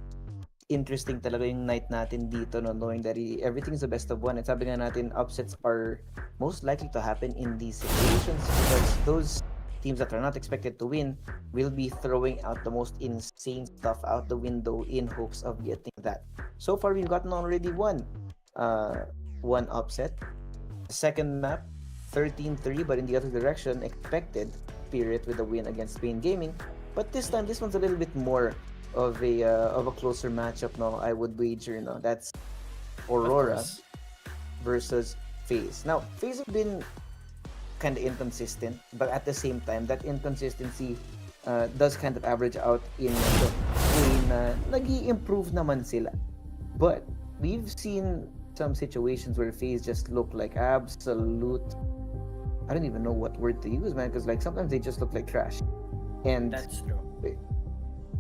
interesting talaga yung night natin dito, no, knowing that everything is the best of one. At sabi nga natin, upsets are most likely to happen in these situations because those teams that are not expected to win will be throwing out the most insane stuff out the window in hopes of getting that. So far, we've gotten already one upset. The second map, 13-3, but in the other direction, expected Spirit with a win against Spain Gaming. But this time, this one's a little bit more of a closer matchup, no, I would wager, no. That's Aurora versus FaZe. Now, FaZe have been kind of inconsistent, but at the same time, that inconsistency does kind of average out in nag-i-improve naman sila. But we've seen some situations where FaZe just look like absolute, I don't even know what word to use, man, because like sometimes they just look like trash. And That's true.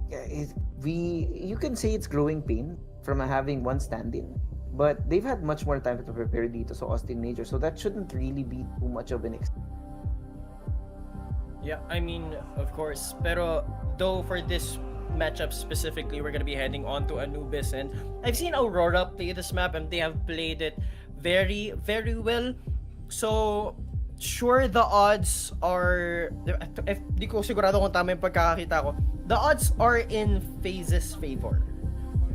You can say it's growing pain from having one stand-in, but they've had much more time to prepare dito sa Austin Major, so that shouldn't really be too much of an Yeah, I mean, of course. Pero though for this matchup specifically, we're gonna be heading on to Anubis, and I've seen Aurora play this map, and they have played it very, very well. So sure, the odds are, if di ko sigurado kung tama yung pagkakakita ko, the odds are in FaZe's favor.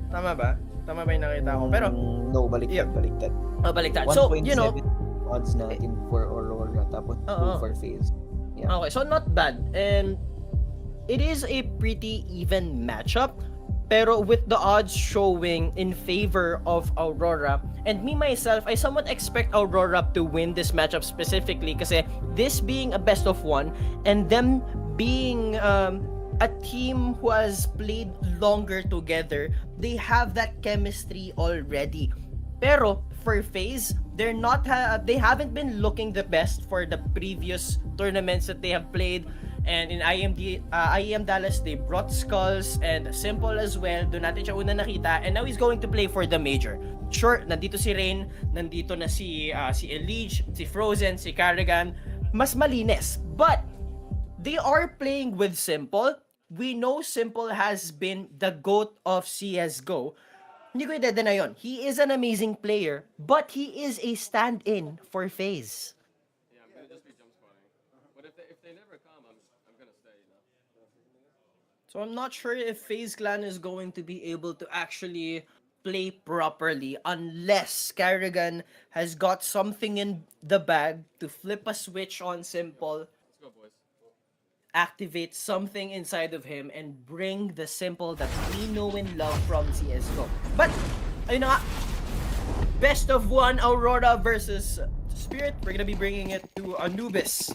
Tama ba? Tama ba yung nakita ko? Pero no, baliktad. Baliktad. So, you know, odds natin for Aurora, tapos 2 for FaZe. Yeah. Okay, so not bad. And it is a pretty even matchup, pero with the odds showing in favor of Aurora, and me myself, I somewhat expect Aurora to win this matchup specifically kasi this being a best of 1 and them being a team who has played longer together, they have that chemistry already. Pero for FaZe, they haven't been looking the best for the previous tournaments that they have played. And in IEM Dallas, they brought Skulls and Simple as well. Doon natin siya una nakita. And now he's going to play for the Major. Sure, nandito si Rain, nandito na si Elige, si Frozen, si Carrigan. Mas malinis. But they are playing with Simple. We know Simple has been the GOAT of CSGO. Hindi ko i-deny yun. He is an amazing player, but he is a stand-in for FaZe. Yeah, I'm gonna just be jump spotting. But if they never come, I'm gonna stay, you know. So I'm not sure if FaZe Clan is going to be able to actually play properly unless Carrigan has got something in the bag to flip a switch on Simple, Let's go, boys. activate something inside of him, and bring the Simple that we know and love from CSGO. But, ayun na nga, best of 1 Aurora versus Spirit. We're gonna be bringing it to Anubis.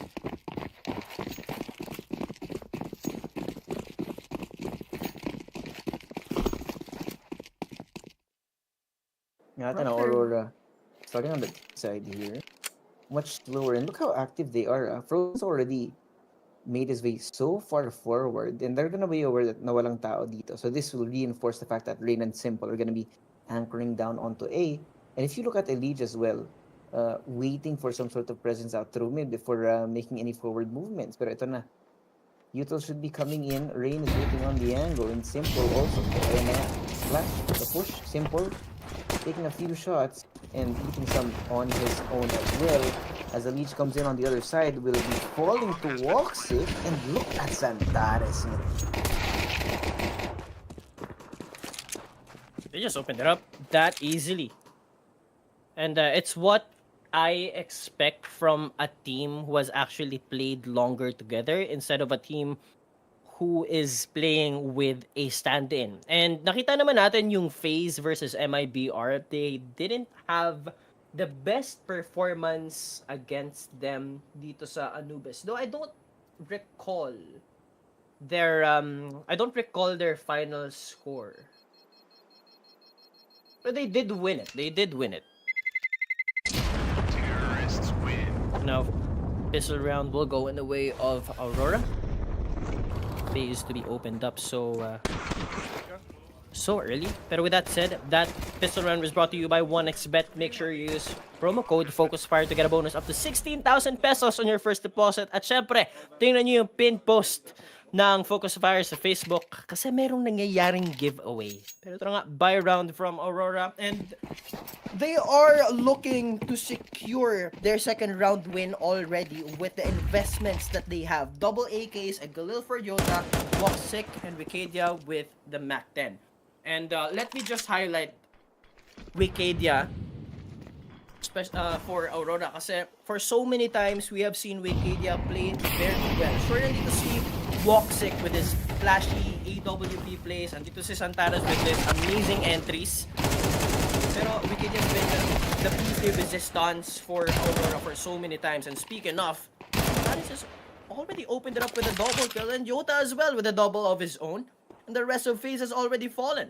Natin ang Aurora starting on the side here, much slower, and look how active they are. Frozen's already made his way so far forward, and they're gonna be aware that nawalang tao dito. So this will reinforce the fact that Rain and Simple are gonna be anchoring down onto A. And if you look at Elige as well, waiting for some sort of presence out through mid before making any forward movements. Pero ito na, Util should be coming in. Rain is waiting on the angle, and Simple also. Ayan na, flash, the push, Simple taking a few shots and eating some on his own as well. As the leech comes in on the other side, will be falling to walk safe, and look at Santares. They just opened it up that easily. And it's what I expect from a team who has actually played longer together instead of a team who is playing with a stand-in. And nakita naman natin yung FaZe versus MIBR. They didn't have the best performance against them dito sa Anubis. Though I don't recall their final score. But they did win it. Terrorists win. Now, pistol round will go in the way of Aurora. FaZe to be opened up so early. But with that said, that pistol round was brought to you by 1xBet. Make sure you use promo code FocusFire to get a bonus up to 16,000 pesos on your first deposit. At syempre, tingnan nyo yung pin post ng FocusFire sa Facebook kasi merong nangyayaring giveaway. Pero ito nga, buy round from Aurora, and they are looking to secure their second round win already with the investments that they have. Double AKs, a Galil for Yota, Woxic, and Wikidia with the Mac 10. And let me just highlight Wikidia for Aurora kasi for so many times we have seen Wikidia play very well. Sure, nandito si Woxic with his flashy AWP plays, and dito si Santanas with his amazing entries. Pero Wikidia has been the PC resistance for Aurora for so many times. And speaking of, Santanas has already opened it up with a double kill, and Yota as well with a double of his own. And the rest of FaZe has already fallen.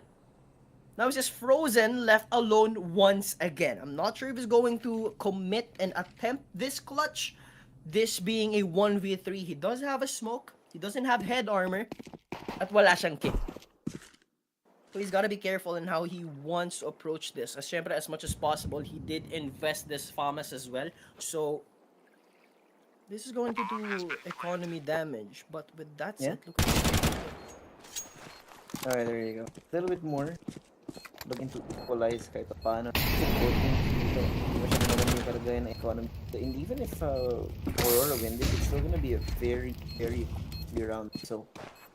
Now it's just Frozen left alone once again. I'm not sure if he's going to commit and attempt this clutch. This being a 1v3. He does have a smoke. He doesn't have head armor. At wala siyang kit. So he's got to be careful in how he wants to approach this. As syempre, as much as possible, he did invest this FAMAS as well. So this is going to do economy damage. But with that said, look at Alright, there you go. A little bit more. Looking to equalize kahit paano. Dito, hindi masyadong maganda yung karagayan ng economy. And even if Aurora win this, it's still gonna be a very, very clear round. So,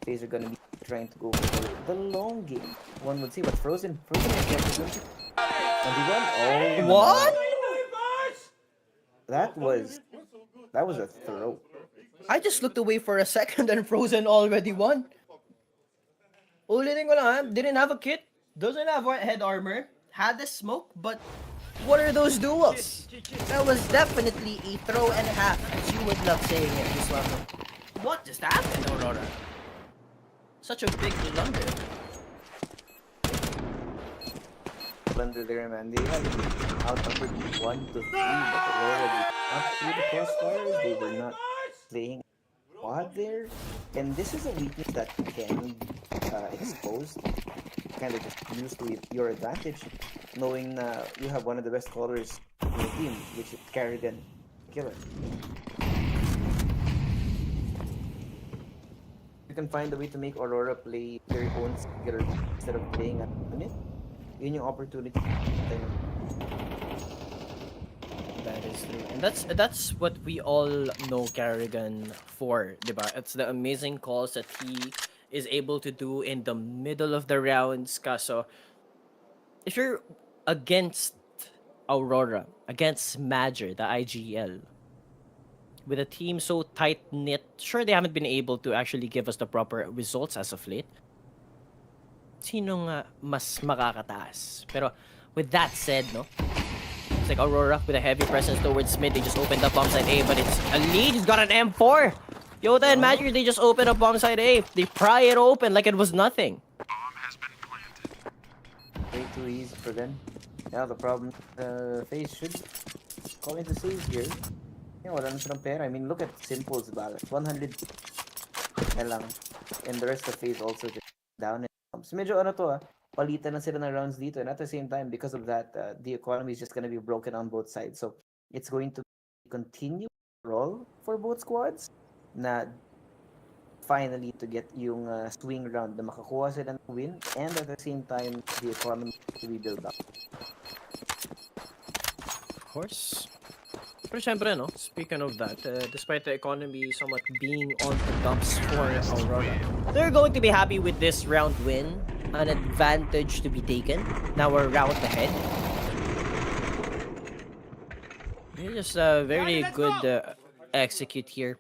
FaZe are gonna be trying to go for the long game. One would say, but Frozen is getting and he won. Oh, what? That was a throw. I just looked away for a second and Frozen already won. Ulitin ko lang ha, didn't have a kit, doesn't have head armor, had the smoke, but what are those duels? That was definitely a throw and a half, as you would love saying it, Giswamo. What just happened, Aurora? Such a big blunder. Blunder there, man. They had outnumbered 1 to 3, but Aurora did not see the crossfires. They were not playing quad there, and this is a weakness that can exposed, kind of just use to your advantage, knowing you have one of the best callers in the team, which is Carrigan Killer. You can find a way to make Aurora play their own skill instead of playing at unit. Yun yung opportunity. That is true. And that's what we all know Carrigan for, diba? It's the amazing calls that he is able to do in the middle of the rounds. Kaso, if you're against Aurora, against Major, the IGL, with a team so tight-knit, sure, they haven't been able to actually give us the proper results as of late. Sino nga mas makakataas? Pero with that said, no, it's like Aurora with a heavy presence towards mid. They just opened up bomb side A, but it's a lead. He's got an M4. Yota and Magic, they just open up bomb side A. They pry it open like it was nothing. Bomb has been planted. Way too easy for them. Now the problem, FaZe should call into save here. Yeah, wala na silang pera. I mean, look at Simple's balance. 100 na lang. And the rest of FaZe also just down. So medyo ano to palitan na sila ng rounds dito. And at the same time, because of that, the economy is just going to be broken on both sides. So it's going to continue roll for both squads na finally to get yung swing round na makakuha sila ng win, and at the same time the economy to be built up. Of course. Pero syempre, no, speaking of that, despite the economy somewhat being on the dumps for Aurora, they're going to be happy with this round win, an advantage to be taken. Now we're round ahead. They're just very good execute here.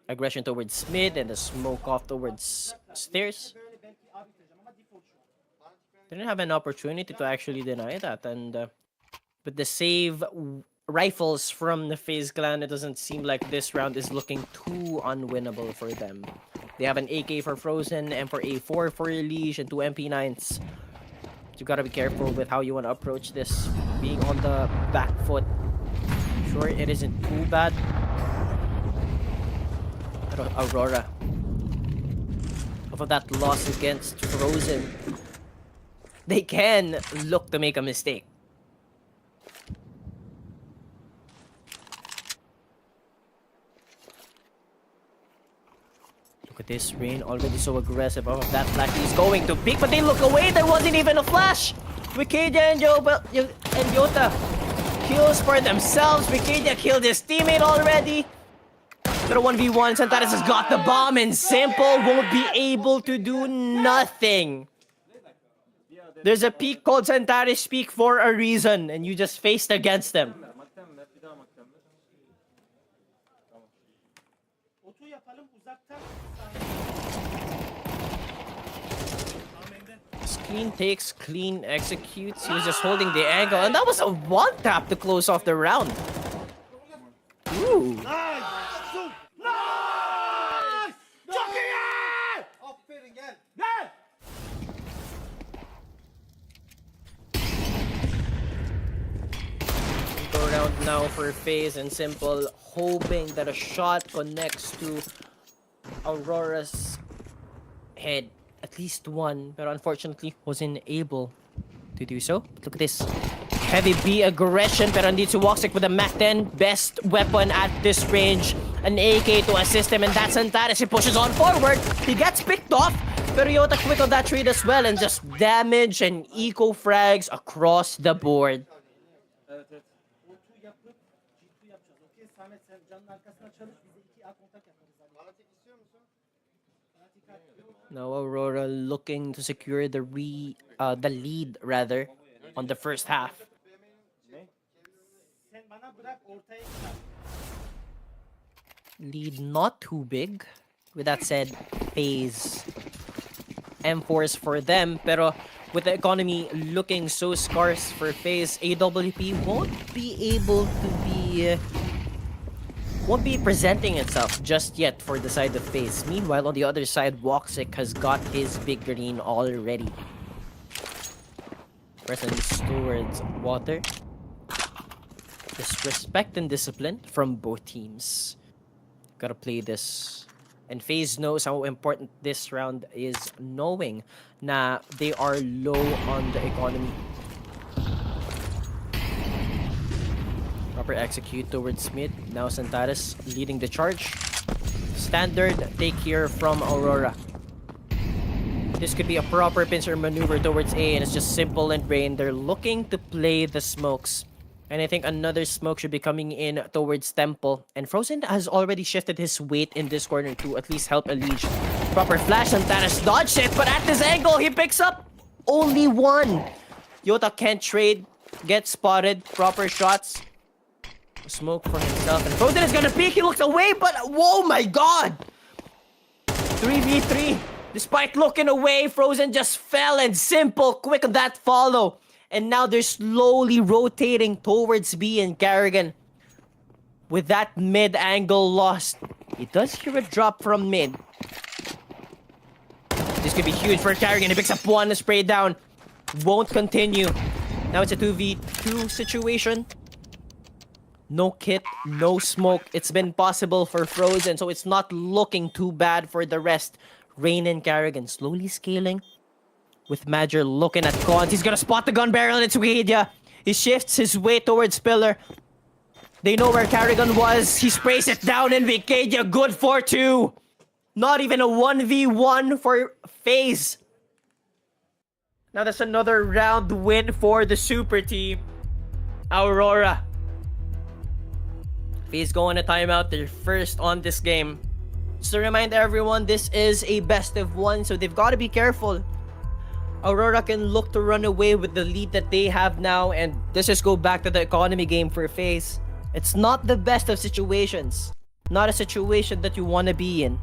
Aggression towards mid and the smoke off towards stairs. They didn't have an opportunity to actually deny that, and with the save rifles from the FaZe clan, it doesn't seem like this round is looking too unwinnable for them. They have an AK for Frozen and for A4 for Leash and 2 MP9s. You gotta be careful with how you want to approach this, being on the back foot. Sure, it isn't too bad. Aurora. Of that loss against Frozen, they can look to make a mistake. Look at this, Rain already so aggressive. Oh, that flash he's going to peek, but they look away. There wasn't even a flash. Wikidia and Yota kills for themselves. Wikidia killed his teammate already. Pero 1v1, Santaris has got the bomb and Simple won't be able to do nothing. There's a peak called Santaris peak for a reason, and you just faced against them. Clean takes, clean executes. He was just holding the angle, and that was a one tap to close off the round. Ooh. Go around now for FaZe and Simple, hoping that a shot connects to Aurora's head. At least one, but unfortunately wasn't able to do so. But look at this. Heavy B aggression, pero andito Woxic with a Mac 10. Best weapon at this range. An AK to assist him, and that's Antares. He pushes on forward. He gets picked off, pero Yota quick on that trade as well, and just damage and eco frags across the board. Now Aurora looking to secure the lead rather on the first half. Lead not too big. With that said, FaZe M4s for them, pero with the economy looking so scarce for FaZe, AWP won't be presenting itself just yet for the side of FaZe. Meanwhile, on the other side, Woxic has got his big green already. Presence towards water. Just respect and discipline from both teams. Gotta play this. And FaZe knows how important this round is, knowing na they are low on the economy. Proper execute towards mid. Now Santaris leading the charge. Standard take here from Aurora. This could be a proper pincer maneuver towards A, and it's just Simple and Rain. They're looking to play the smokes. And I think another smoke should be coming in towards Temple. And Frozen has already shifted his weight in this corner to at least help Elige. Proper flash, Santaris dodged it, but at this angle, he picks up only one. Yota can't trade, gets spotted, proper shots. Smoke for himself, and Frozen is gonna peek. He looks away, but whoa, my god! 3v3. Despite looking away, Frozen just fell, and Simple quick on that follow. And now they're slowly rotating towards B and Carrigan. With that mid angle lost, he does hear a drop from mid. This could be huge for Carrigan. He picks up one, spray down. Won't continue. Now it's a 2v2 situation. No kit, no smoke. It's been possible for Frozen, so it's not looking too bad for the rest. Rain and Carrigan slowly scaling. With Major looking at Cons. He's gonna spot the gun barrel, and it's Wikidia. He shifts his way towards Pillar. They know where Carrigan was. He sprays it down, and Wikidia good for two. Not even a 1v1 for FaZe. Now that's another round win for the super team. Aurora. FaZe going to timeout. They're first on this game. Just to remind everyone, this is a best of one, so they've got to be careful. Aurora can look to run away with the lead that they have now, and let's just go back to the economy game for FaZe. It's not the best of situations. Not a situation that you want to be in.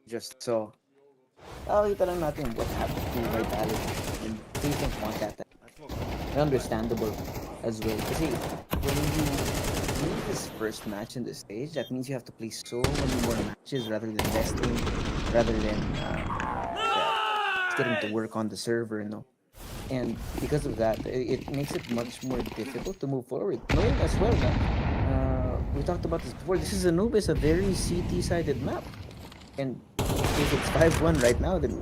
Just so, kita lang natin what happened to Vitality, and they don't want that. Understandable as well. Kasi when you win this first match in the stage, that means you have to play so many more matches rather than resting, rather than getting to work on the server, no? And because of that, it makes it much more difficult to move forward. Knowing as well that we talked about this before, this is a very CT-sided map. And if it's 5-1 right now, then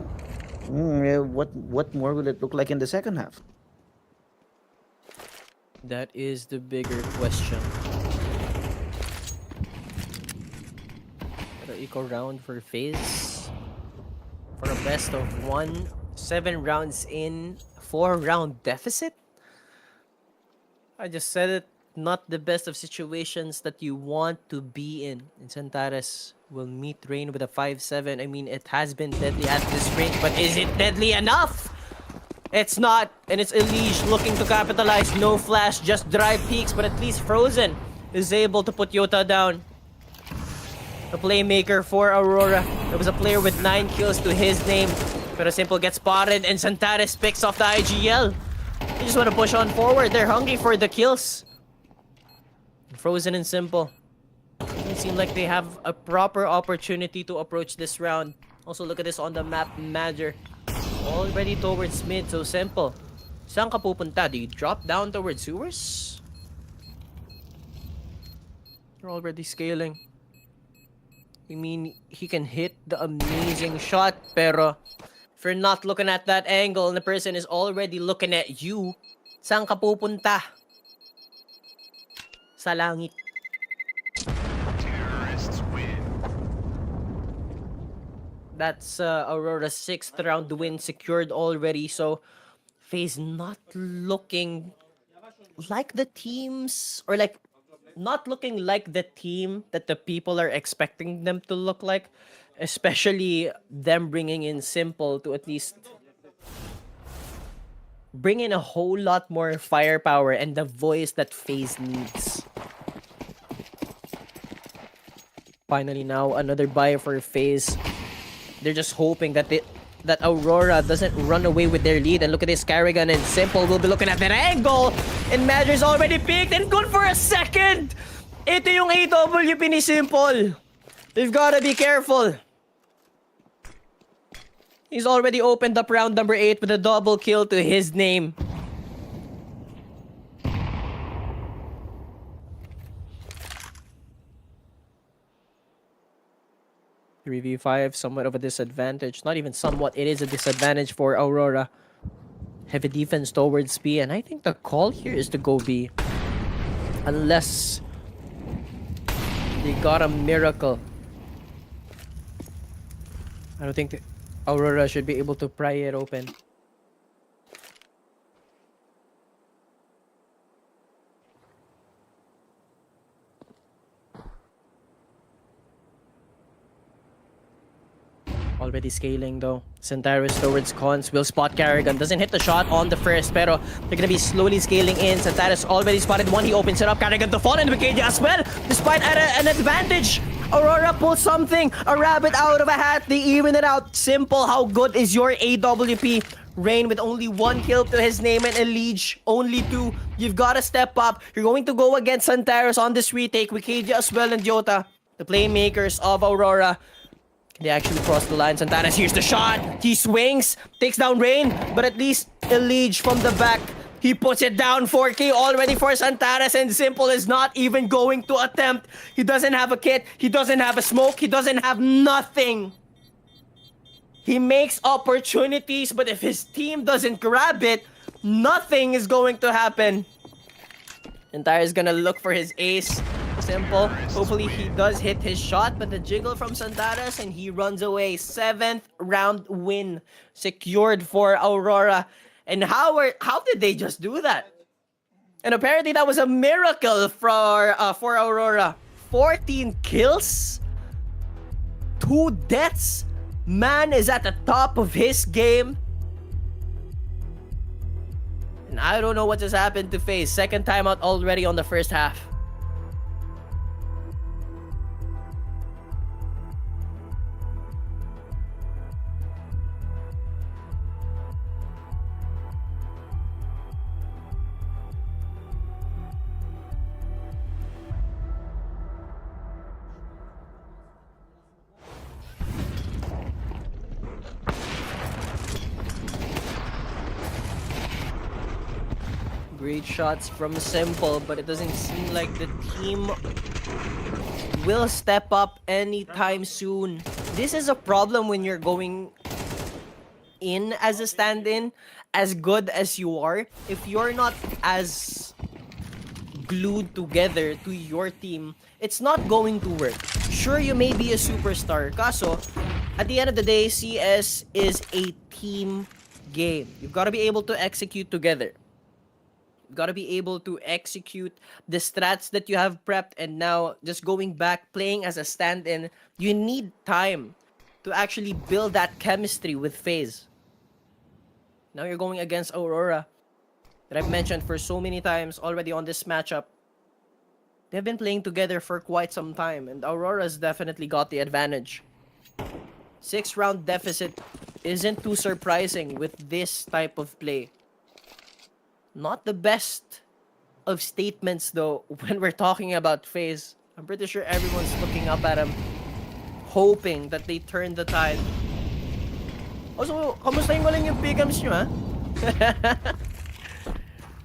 what more will it look like in the second half? That is the bigger question. The eco round for FaZe. For a best of 1, 7 rounds in, 4-round deficit? I just said it, not the best of situations that you want to be in. And Santares will meet Rain with a 5-7. I mean, it has been deadly at this range, but is it deadly enough? It's not, and it's Elige looking to capitalize. No flash, just drive peaks, but at least Frozen is able to put Yota down. The playmaker for Aurora. There was a player with 9 kills to his name. Pero Simple gets spotted and Santares picks off the IGL. They just want to push on forward. They're hungry for the kills. Frozen and Simple. Doesn't seem like they have a proper opportunity to approach this round. Also, look at this on the map, Manager. Already towards mid, so Simple. Saan ka pupunta? Do you drop down towards sewers? They're already scaling. I mean, he can hit the amazing shot, pero if you're not looking at that angle and the person is already looking at you, saan ka pupunta? Sa langit. Terrorists win. That's Aurora's 6th round win secured already, so FaZe not looking like the teams, or like not looking like the team that the people are expecting them to look like, especially them bringing in Simple to at least bring in a whole lot more firepower and the voice that FaZe needs. Finally now, another buy for FaZe. They're just hoping that that Aurora doesn't run away with their lead. And look at this, Carrigan and Simple will be looking at that angle. And Madger's already picked and good for a second. Ito yung AWP ni Simple. They've got to be careful. He's already opened up round number 8 with a double kill to his name. 3v5, somewhat of a disadvantage. Not even somewhat, it is a disadvantage for Aurora. Heavy defense towards B, and I think the call here is to go B. Unless they got a miracle. I don't think Aurora should be able to pry it open. Already scaling though. Santares towards Cons. Will spot Carrigan. Doesn't hit the shot on the first, pero they're gonna be slowly scaling in. Santares already spotted one. He opens it up. Carrigan to fall in with KJ as well. Despite at an advantage, Aurora pulls something. A rabbit out of a hat. They even it out. Simple. How good is your AWP? Rain with only 1 kill to his name and Elige only 2. You've got to step up. You're going to go against Santares on this retake with KJ as well and Jota. The playmakers of Aurora. They actually cross the line. Santares, here's the shot. He swings, takes down Rain, but at least Elige from the back. He puts it down. 4K already for Santares, and Simple is not even going to attempt. He doesn't have a kit. He doesn't have a smoke. He doesn't have nothing. He makes opportunities, but if his team doesn't grab it, nothing is going to happen. Santares is gonna look for his ace. Simple. Hopefully he does hit his shot, but the jiggle from Santares and he runs away. 7th round win secured for Aurora. And how did they just do that? And apparently that was a miracle for Aurora. 14 kills, 2 deaths. Man is at the top of his game. And I don't know what just happened to FaZe. Second timeout already on the first half. Great shots from Simple, but it doesn't seem like the team will step up anytime soon. This is a problem when you're going in as a stand-in, as good as you are. If you're not as glued together to your team, it's not going to work. Sure, you may be a superstar, kaso at the end of the day, CS is a team game. You've got to be able to execute together. You've got to be able to execute the strats that you have prepped, and now just going back, playing as a stand-in, you need time to actually build that chemistry with FaZe. Now you're going against Aurora, that I've mentioned for so many times already on this matchup. They've been playing together for quite some time, and Aurora's definitely got the advantage. 6-round deficit isn't too surprising with this type of play. Not the best of statements though when we're talking about FaZe. I'm pretty sure everyone's looking up at him, hoping that they turn the tide. Also, kamustahin mo lang yung pick'ems nyo, ha?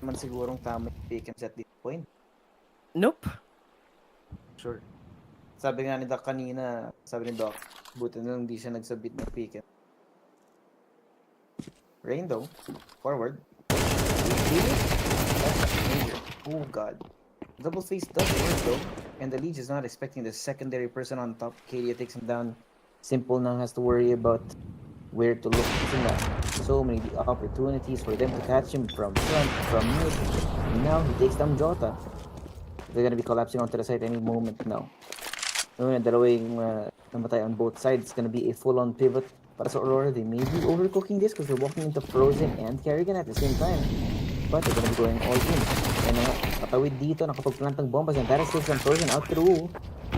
Man sigurong tama yung pick'ems at this point. Nope. Sure. Sabi nga ni Doc kanina, sabi ni Doc, buti na lang hindi siya nagsabit ng pick'em. Rain though, forward. Oh god. Double face does work though, and the Leech is not expecting the secondary person on top. Kadia takes him down. Simple now has to worry about where to look. So many opportunities for them to catch him from front, from mid. And now he takes down Jota. They're gonna be collapsing onto the side any moment now. Dalawang namatay on both sides. It's gonna be a full-on pivot. Para sa Aurora, they may be overcooking this because they're walking into Frozen and Kerrigan at the same time. But they're gonna be going all in. And katawid dito, nakapag-plant ng bombas, and that is still some Frozen out through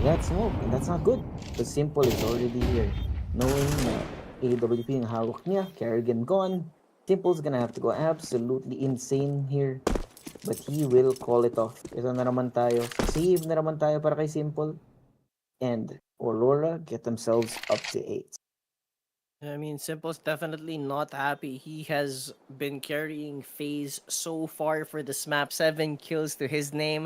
that smoke. And that's not good. The Simple is already here. Knowing AWP yung hawak niya, Kerrigan gone. Simple's gonna have to go absolutely insane here. But he will call it off. Ito na naman tayo. Save na naman tayo para kay Simple. And Aurora get themselves up to 8. I mean, Simple's definitely not happy. He has been carrying FaZe so far for this map. 7 kills to his name.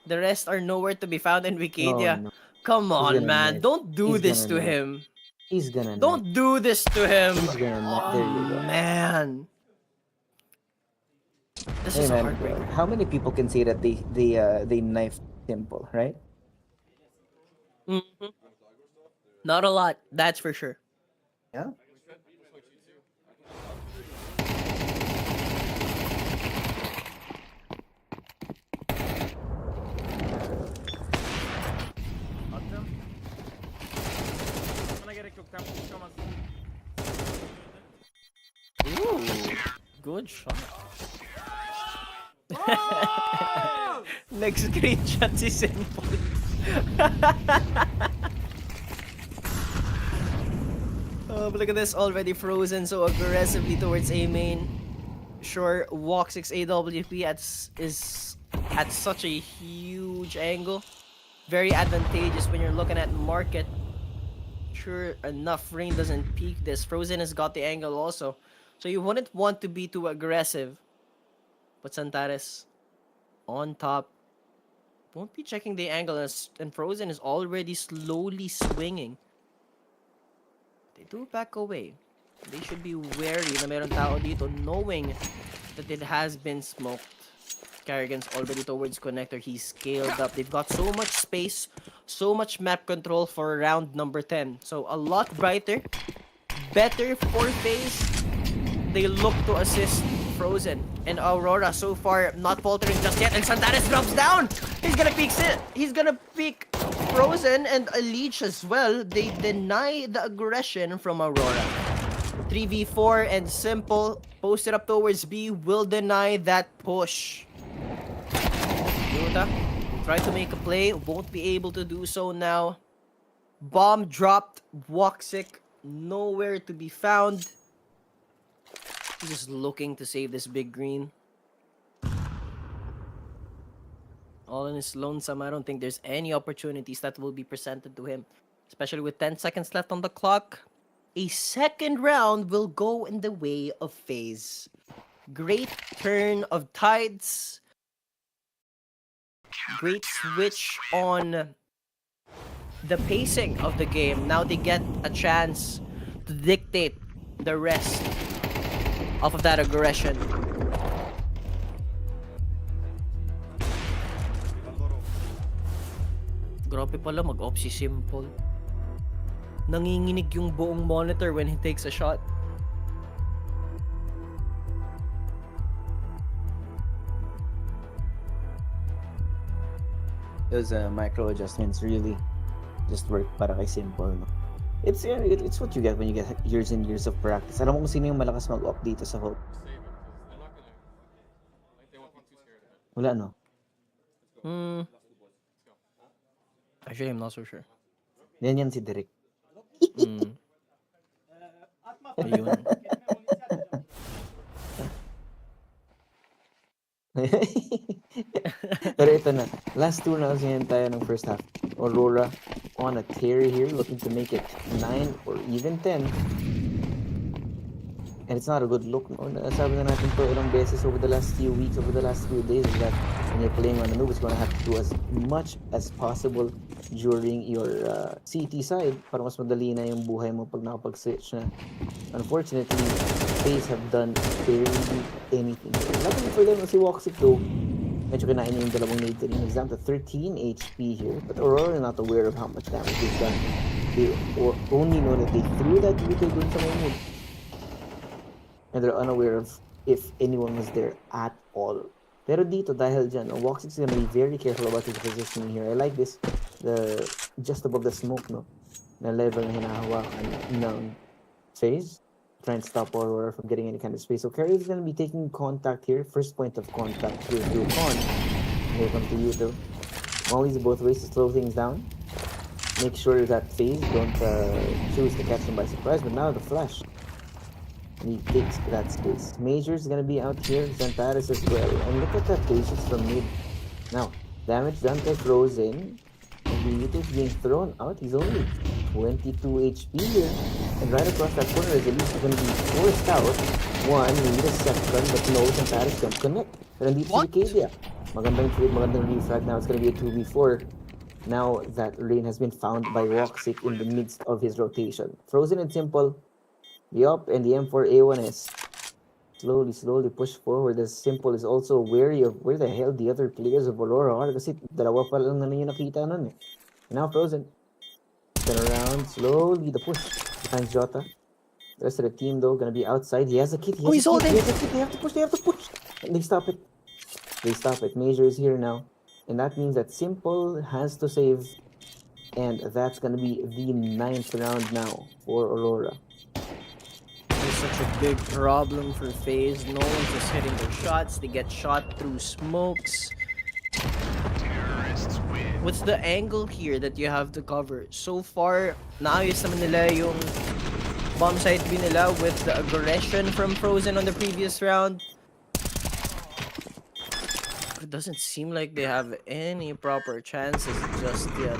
The rest are nowhere to be found in Wikidia. Oh, no. Come on, man. Nerf. Don't do He's this to gonna nerf. him. He's gonna Don't do this to him. He's gonna not. There you go. Man. This Hey is a man, heartbreaker. how many people can say that they knifed Simple, right? Mhm. Not a lot, that's for sure. Yeah. Ooh, good shot. Nag-screenshot si Simple. Oh, but look at this, already Frozen so aggressively towards A main. Sure, Walk 6 AWP is at such a huge angle. Very advantageous when you're looking at market. Sure enough, Rain doesn't peek this. Frozen has got the angle also. So you wouldn't want to be too aggressive. But Santares on top. Won't be checking the angle, and Frozen is already slowly swinging. They do back away. They should be wary na meron tao dito, knowing that it has been smoked. Kerrigan's already towards connector. He's scaled up. They've got so much space, so much map control for round number 10. So a lot brighter, better for FaZe. They look to assist Frozen, and Aurora so far not faltering just yet, and Santares drops down. He's gonna peek it. He's gonna peek Frozen and a Leech as well. They deny the aggression from Aurora. 3v4 and Simple posted up towards B will deny that push. Yuta try to make a play, won't be able to do so now. Bomb dropped. Woxic nowhere to be found. He's just looking to save this big green. All in his lonesome. I don't think there's any opportunities that will be presented to him, especially with 10 seconds left on the clock. A second round will go in the way of FaZe. Great turn of tides. Great switch on the pacing of the game. Now they get a chance to dictate the rest off of that aggression. Grabe pala mag-off si Simple. Nanginginig yung buong monitor when he takes a shot. Those micro adjustments really just work para kay Simple, no? It's what you get when you get years and years of practice. Alam mo kung sino yung malakas mag-up dito sa Hope. Wala, no? Actually, I'm not so sure. Yan si Derek. Ayun. Pero ito na. Last 2 rounds ngayon tayo ng first half. Aurora on a tear here, looking to make it 9 or even 10. And it's not a good look. No? Sabi na natin po ilang beses over the last few weeks, over the last few days, is that when you're playing on a noob, it's going to have to do as much as possible during your CT side para mas madali na yung buhay mo pag nakapag-switch na. Unfortunately, FaZe have done barely anything. Luckily for them, si Woxic though, medyo kinain niya yung dalawang nade din. He's down to 13 HP here, but Aurora is not aware of how much damage they've done. They only know that they threw that Vito dun sa may mid. And they're unaware of if anyone was there at all. Pero dito, dahil dyan, Woxic's gonna be very careful about his positioning here. I like this, the just above the smoke, no? Na level na hinahawakan ng FaZe. Try and stop Aurora from getting any kind of space. So Carry is gonna be taking contact here. First point of contact here to Con. Here comes to Yuto. Always both ways to slow things down. Make sure that FaZe don't choose to catch them by surprise. But now the flash. And he takes that space. Major's gonna be out here. Xantares as well. And look at that patience from mid. Now, damage done to Frozen. And Yuto's being thrown out. He's only 22 HP here. And right across that corner is Elise going to be forced out. One, we need a second, but no, Xantares can connect. Pero hindi si Arcadia. Magandang trade, magandang refrag. Now it's going to be a 2v4. Now that Rain has been found by Woxic in the midst of his rotation. Frozen and Simple. The up and the M4A1S. Slowly push forward. As Simple is also wary of where the hell the other players of Aurora are. Kasi dalawa pa lang na yung nakita nun eh. And now Frozen. Turn around, slowly the push. Finds Jota. The rest of the team though gonna be outside. He has a kit. He has a kit. They have to push. And they stop it. Major is here now. And that means that Simple has to save. And that's gonna be the 9th round now for Aurora. It's such a big problem for FaZe. No one's just hitting their shots. They get shot through smokes. What's the angle here that you have to cover? So far, naayos naman nila yung bomb site B nila with the aggression from Frozen on the previous round. It doesn't seem like they have any proper chances just yet.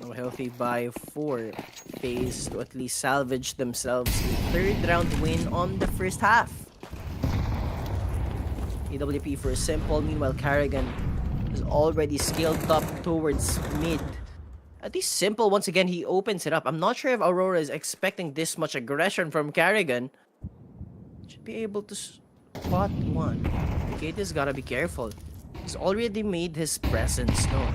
A healthy buy for FaZe to at least salvage themselves a 3rd round win on the first half. EWP for Simple. Meanwhile, Carrigan is already scaled up towards mid. At least Simple, once again, he opens it up. I'm not sure if Aurora is expecting this much aggression from Carrigan. Should be able to spot one. Katie's gotta be careful. He's already made his presence known.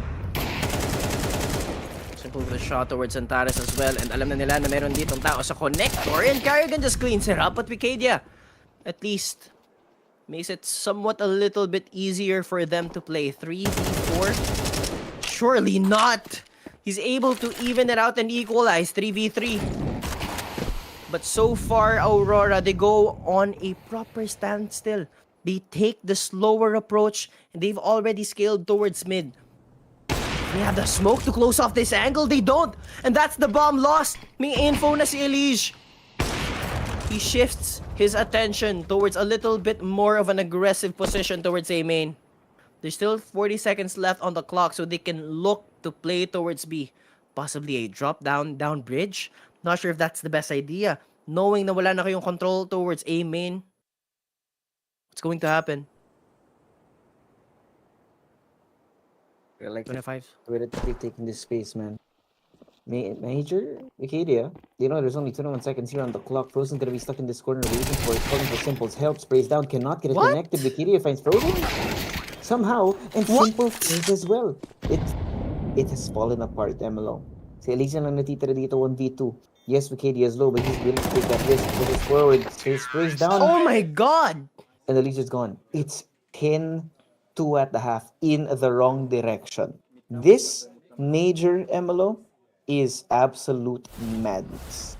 Simple with a shot towards Xantares as well. And alam na nila na meron ditong tao sa connector. And Carrigan just cleans it up. But Wikidia, at least, makes it somewhat a little bit easier for them to play 3v4. Surely not. He's able to even it out and equalize 3v3. But so far, Aurora, they go on a proper standstill. They take the slower approach. And they've already scaled towards mid. They have the smoke to close off this angle. They don't. And that's the bomb lost. May info na si Elige. He shifts his attention towards a little bit more of an aggressive position towards A main. There's still 40 seconds left on the clock, so they can look to play towards B. possibly a drop down bridge. Not sure if that's the best idea. Knowing na wala na kayong control towards A main, what's going to happen? I like 25. the way that they're taking this space, man. Major Acadia, there's only 21 seconds here on the clock. Frozen's gonna be stuck in this corner waiting for it. Calling for Simple's help. Sprays down, cannot get it What? connected. Acadia finds Frozen somehow, and Simple fails as well. It has fallen apart, MLO. Si Elysian lang natitira dito 1v2. Yes, Acadia is low, but he's willing to take that risk. Pushes forward, sprays down, Oh my god! and Elysia's gone. It's 10-2 at the half in the wrong direction. This major MLO is absolute madness.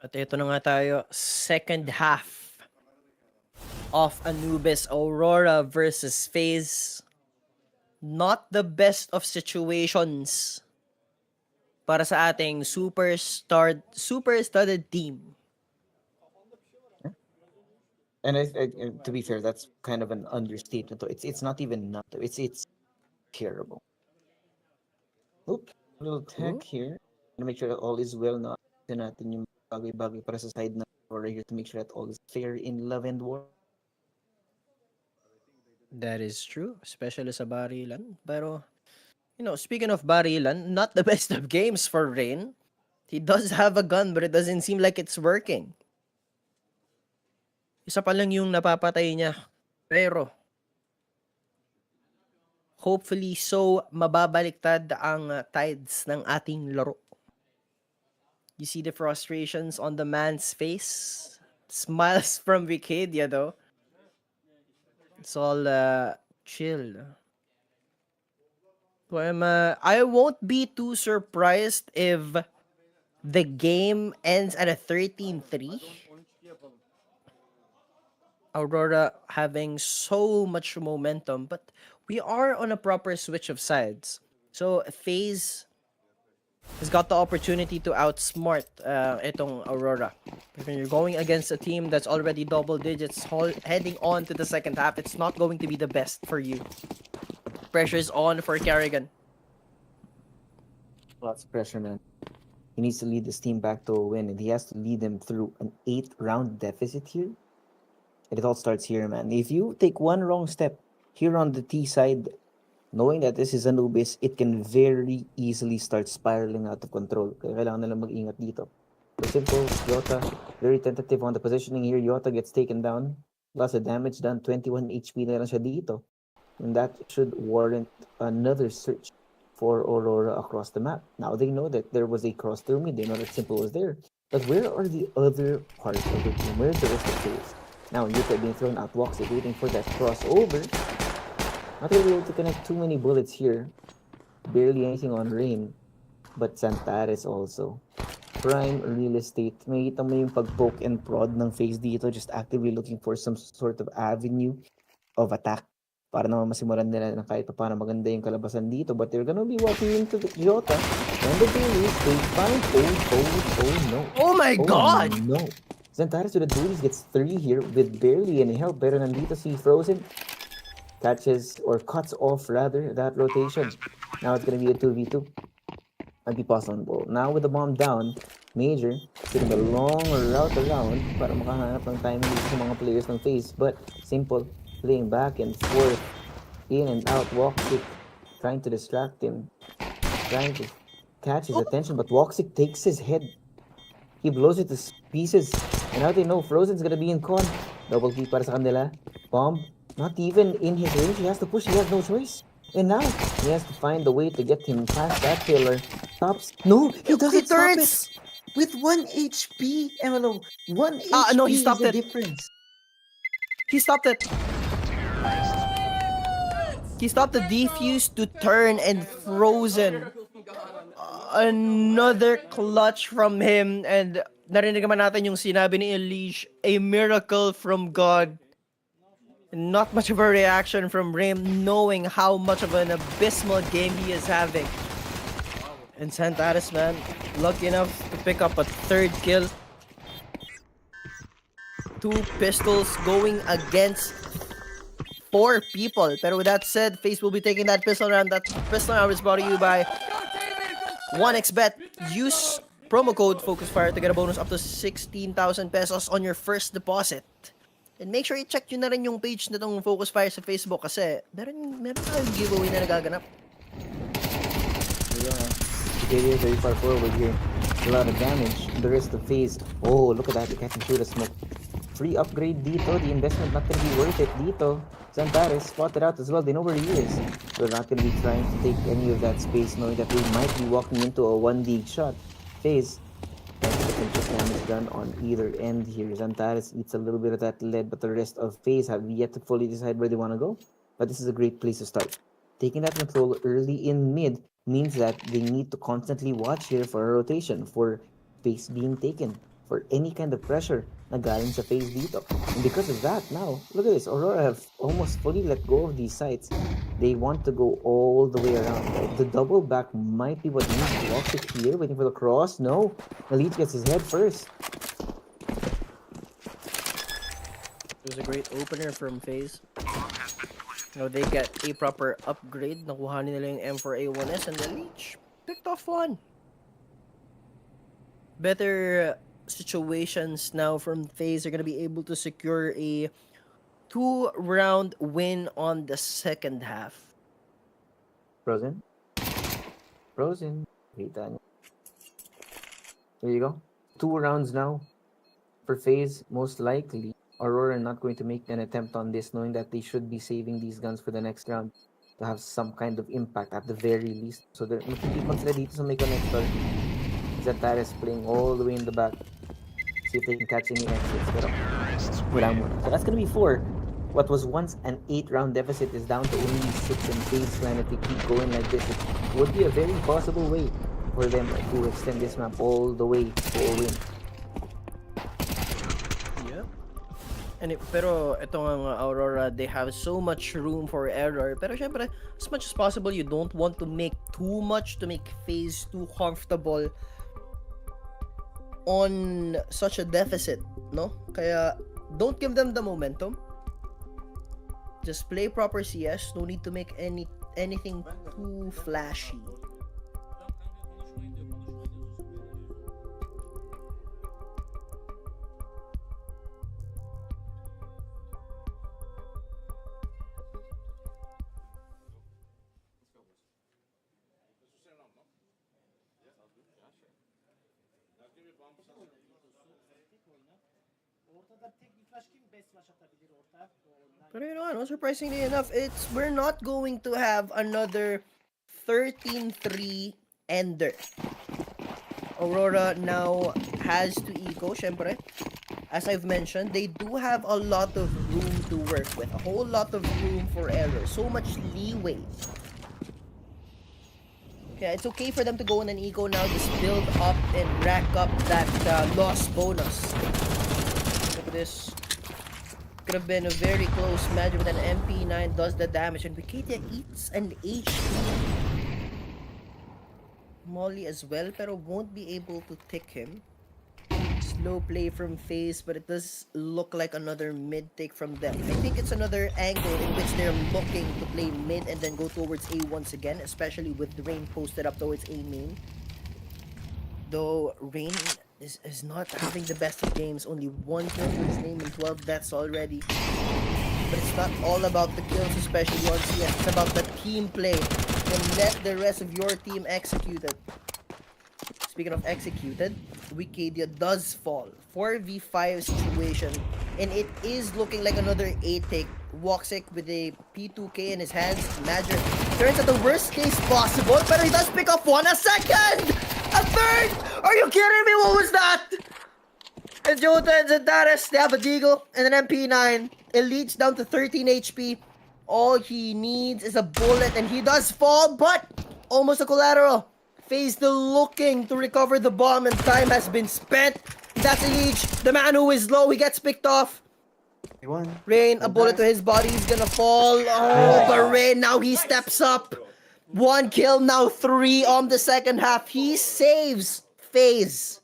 At ito na nga tayo, second half of Anubis Aurora versus FaZe. Not the best of situations para sa ating super studded team. And to be fair, that's kind of an understatement. It's not even not. It's terrible. Oop, little tech here. To make sure that all is well. Not natin yung bagay-bagay para sa side na Aurora here to make sure that all is fair in love and war. That is true, especially sa barilan. Pero, speaking of barilan, not the best of games for Rain. He does have a gun, but it doesn't seem like it's working. Isa pa lang yung napapatay niya. Pero, hopefully so mababaliktad ang tides ng ating laro. You see the frustrations on the man's face. Smiles from Wikidia though. It's all chill. So I won't be too surprised if the game ends at a 13-3. Aurora having so much momentum, but we are on a proper switch of sides. So FaZe has got the opportunity to outsmart itong Aurora. When you're going against a team that's already double digits heading on to the second half, it's not going to be the best for you. Pressure's on for Carrigan. Lots of pressure, man. He needs to lead this team back to a win, and he has to lead them through an 8-round deficit here. And it all starts here, man. If you take one wrong step here on the T side, knowing that this is Anubis, it can very easily start spiraling out of control. Kaya kailangan nila mag-ingat dito. For simple, Yota, very tentative on the positioning here. Yota gets taken down. Lots of damage done. 21 HP na lang siya dito. And that should warrant another search for Aurora across the map. Now they know that there was a cross through mid. They know that Simple was there. But where are the other parts of the team? Where's the rest of the FaZe? Now Yuka being thrown out, walks it, waiting for that crossover. Not really able to connect too many bullets here. Barely anything on Rain. But Santares also. Prime real estate. Makikita mo yung pag-poke and prod ng FaZe dito, just actively looking for some sort of avenue of attack para naman masimulan nila na kahit pa paano maganda yung kalabasan dito. But they're gonna be walking into the Jota. And the Dualies, they find... Oh no. Oh my god! No. Santares with the Dualies gets 3 here with barely any help. Pero nandito si Frozen. Catches, or cuts off rather, that rotation. Now it's gonna be a 2v2. Might be possible. Now with the bomb down, Major taking the long route around para makahanap ng timing dito sa mga players ng FaZe. But Simple, playing back and forth, in and out, Woxic trying to distract him, trying to catch his attention, but Woxic takes his head. He blows it to pieces, and now they know Frozen's gonna be in con. Double kill para sa kanila. Bomb, not even in his range, he has to push, he has no choice. And now, he has to find a way to get him past that pillar. Stops. No, he doesn't stop it! With 1 HP, Emelo. 1 HP no, he stopped is it. the difference. He stopped it. He stopped the defuse to turn, and Frozen. Another clutch from him, and narinig naman natin yung sinabi ni Elish, a miracle from God. Not much of a reaction from Rim, knowing how much of an abysmal game he is having. And Santares, man, lucky enough to pick up a 3rd kill. 2 pistols going against 4 people. Pero with that said, FaZe will be taking that pistol round. That pistol round is brought to you by 1xBet. Use promo code FocusFire to get a bonus up to 16,000 pesos on your first deposit. And make sure i-check nyo na rin yung page na itong FocusFire sa Facebook kasi meron tayong giveaway na nagaganap. Yeah, very far forward here. A lot of damage. The rest of FaZe. Oh, look at that. They can't shoot a smoke. Free upgrade dito. The investment not gonna be worth it dito. Santares spotted out as well. They know where he is. They're not gonna be trying to take any of that space, knowing that they might be walking into a 1D shot. FaZe. Just damage done on either end here. Santares eats a little bit of that lead, but the rest of FaZe have yet to fully decide where they want to go. But this is a great place to start. Taking that control early in mid means that they need to constantly watch here for a rotation, for space being taken, for any kind of pressure na galing sa FaZe dito. And because of that, now, look at this. Aurora have almost fully let go of these sites. They want to go all the way around. Right? The double back might be what needs to walk it here, waiting for the cross. No, Elite gets his head first. It was a great opener from FaZe. Now they get a proper upgrade. Nakuha nila yung M4A1S and the Leech picked off one. Better situations now from FaZe are going to be able to secure a 2-round win on the second half. Frozen. Wait, Daniel. There you go. 2 rounds now for FaZe, most likely. Aurora not going to make an attempt on this, knowing that they should be saving these guns for the next round. to have some kind of impact at the very least. So they're makikipag sila dito sa may connector. Zetares playing all the way in the back. See if they can catch any exits. Pero wala muna. So that's gonna be 4. What was once an 8-round deficit is down to only 6 in FaZe plan. If they keep going like this, it would be a very possible way for them to extend this map all the way to a win. Pero itong mga Aurora, they have so much room for error. Pero syempre, as much as possible, you don't want to make too much to make FaZe too comfortable on such a deficit, no? Kaya don't give them the momentum. Just play proper CS. No need to make anything too flashy. But you know what, surprisingly enough, we're not going to have another 13-3 ender. Aurora now has to eco, syempre. As I've mentioned, they do have a lot of room to work with. A whole lot of room for error. So much leeway. Yeah, it's okay for them to go on an eco now. Just build up and rack up that loss bonus. Look at this. Could have been a very close match, but an MP9 does the damage, and Wikidia eats an HP. Molly as well, pero won't be able to tick him. Slow play from FaZe, but it does look like another mid take from them. I think it's another angle in which they're looking to play mid and then go towards A once again, especially with the Rain posted up towards A main. Though Rain is not having the best of games, only 1 kill for his name and 12 deaths already. But it's not all about the kills, especially on CS. It's about the team play. And let the rest of your team execute it. Speaking of executed, Wikidia does fall. 4v5 situation. And it is looking like another A take. Woxic with a P2K in his hands. Magic turns at the worst case possible, but he does pick up one. A second! A third! Are you kidding me? What was that? And Jota and Zentares, they have a Deagle and an MP9. Elite's down to 13 HP. All he needs is a bullet, and he does fall, but almost a collateral. FaZe still looking to recover the bomb, and time has been spent. That's a leech. The man who is low, he gets picked off. Rain, a bullet to his body, he's gonna fall. Oh, but Rain, now he steps up. 1 kill, now 3 on the second half. He saves FaZe.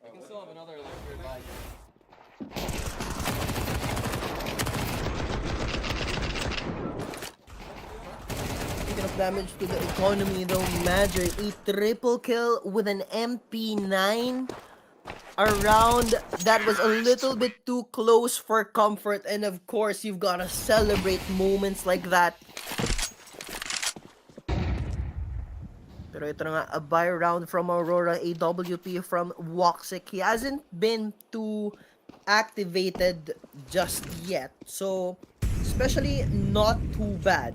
I can still have another electric light. Speaking of damage to the economy though, Magic, a triple kill with an MP9. A round that was a little bit too close for comfort, and of course you've gotta celebrate moments like that. Pero ito na nga, a buy round from Aurora, AWP from Woxic. He hasn't been too activated just yet, so especially not too bad.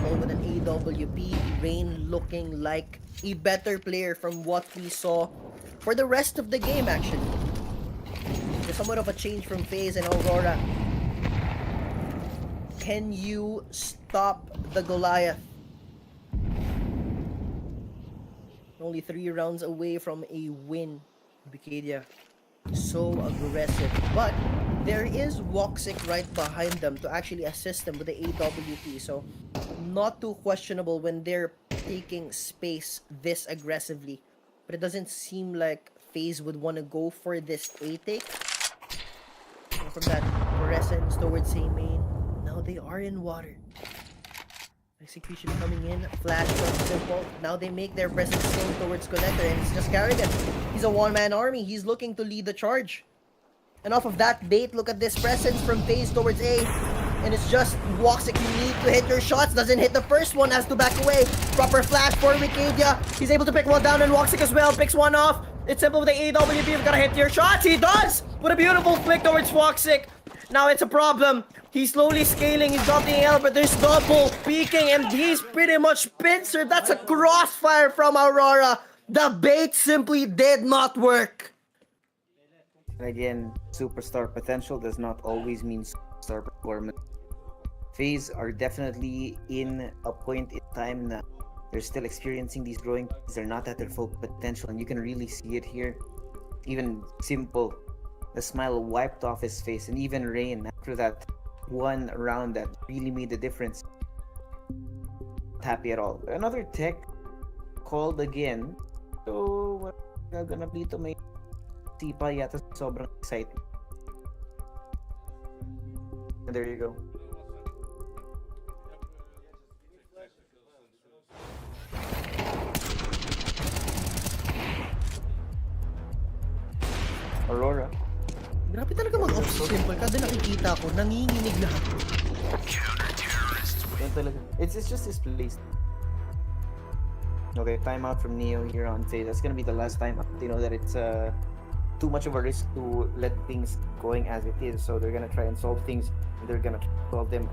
With an AWP, Rain looking like a better player from what we saw for the rest of the game, actually. There's somewhat of a change from FaZe and Aurora. Can you stop the Goliath? Only 3 rounds away from a win. Wikidia so aggressive, but there is Woxic right behind them to actually assist them with the AWP, so not too questionable when they're taking space this aggressively. But it doesn't seem like FaZe would want to go for this A take. And from that fluorescence towards A main, now they are in water. Execution coming in, flash from Simple. Now they make their presence known towards Connector, and it's just Carrigan. He's a one-man army. He's looking to lead the charge. And off of that bait, look at this presence from FaZe towards A. And it's just Woxic, you need to hit your shots. Doesn't hit the first one, has to back away. Proper flash for Wikidia. He's able to pick one down, and Woxic as well picks one off. It's Simple with the AWP. You've got to hit your shots. He does! What a beautiful flick towards Foxic. Now it's a problem. He's slowly scaling, he's got the L, but there's double peeking, and he's pretty much pincer. That's a crossfire from Aurora. The bait simply did not work. And again, superstar potential does not always mean superstar performance. FaZe are definitely in a point in time now. They're still experiencing these growing pains. They're not at their full potential, and you can really see it here. Even simple, the smile wiped off his face, and even Rain after that one round that really made the difference. Not happy at all. Another tech called again. So what's gonna be to may tipa yata sobrang excited. And there you go. Aurora. Grabe talaga mag-off-simple. Kada nakikita ko, nanginginig lahat. It's just his place. Okay, timeout from Neo here on FaZe. That's gonna be the last time. They know that it's too much of a risk to let things going as it is. So they're gonna try and solve things. They're gonna solve them.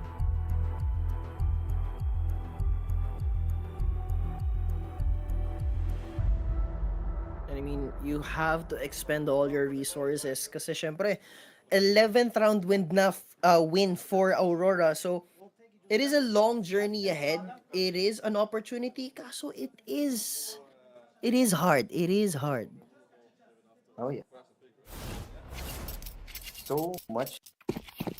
I mean, you have to expend all your resources kasi syempre 11th round win for Aurora. So it is a long journey ahead. It is an opportunity kaso it is hard. It is hard. Oh yeah. So much,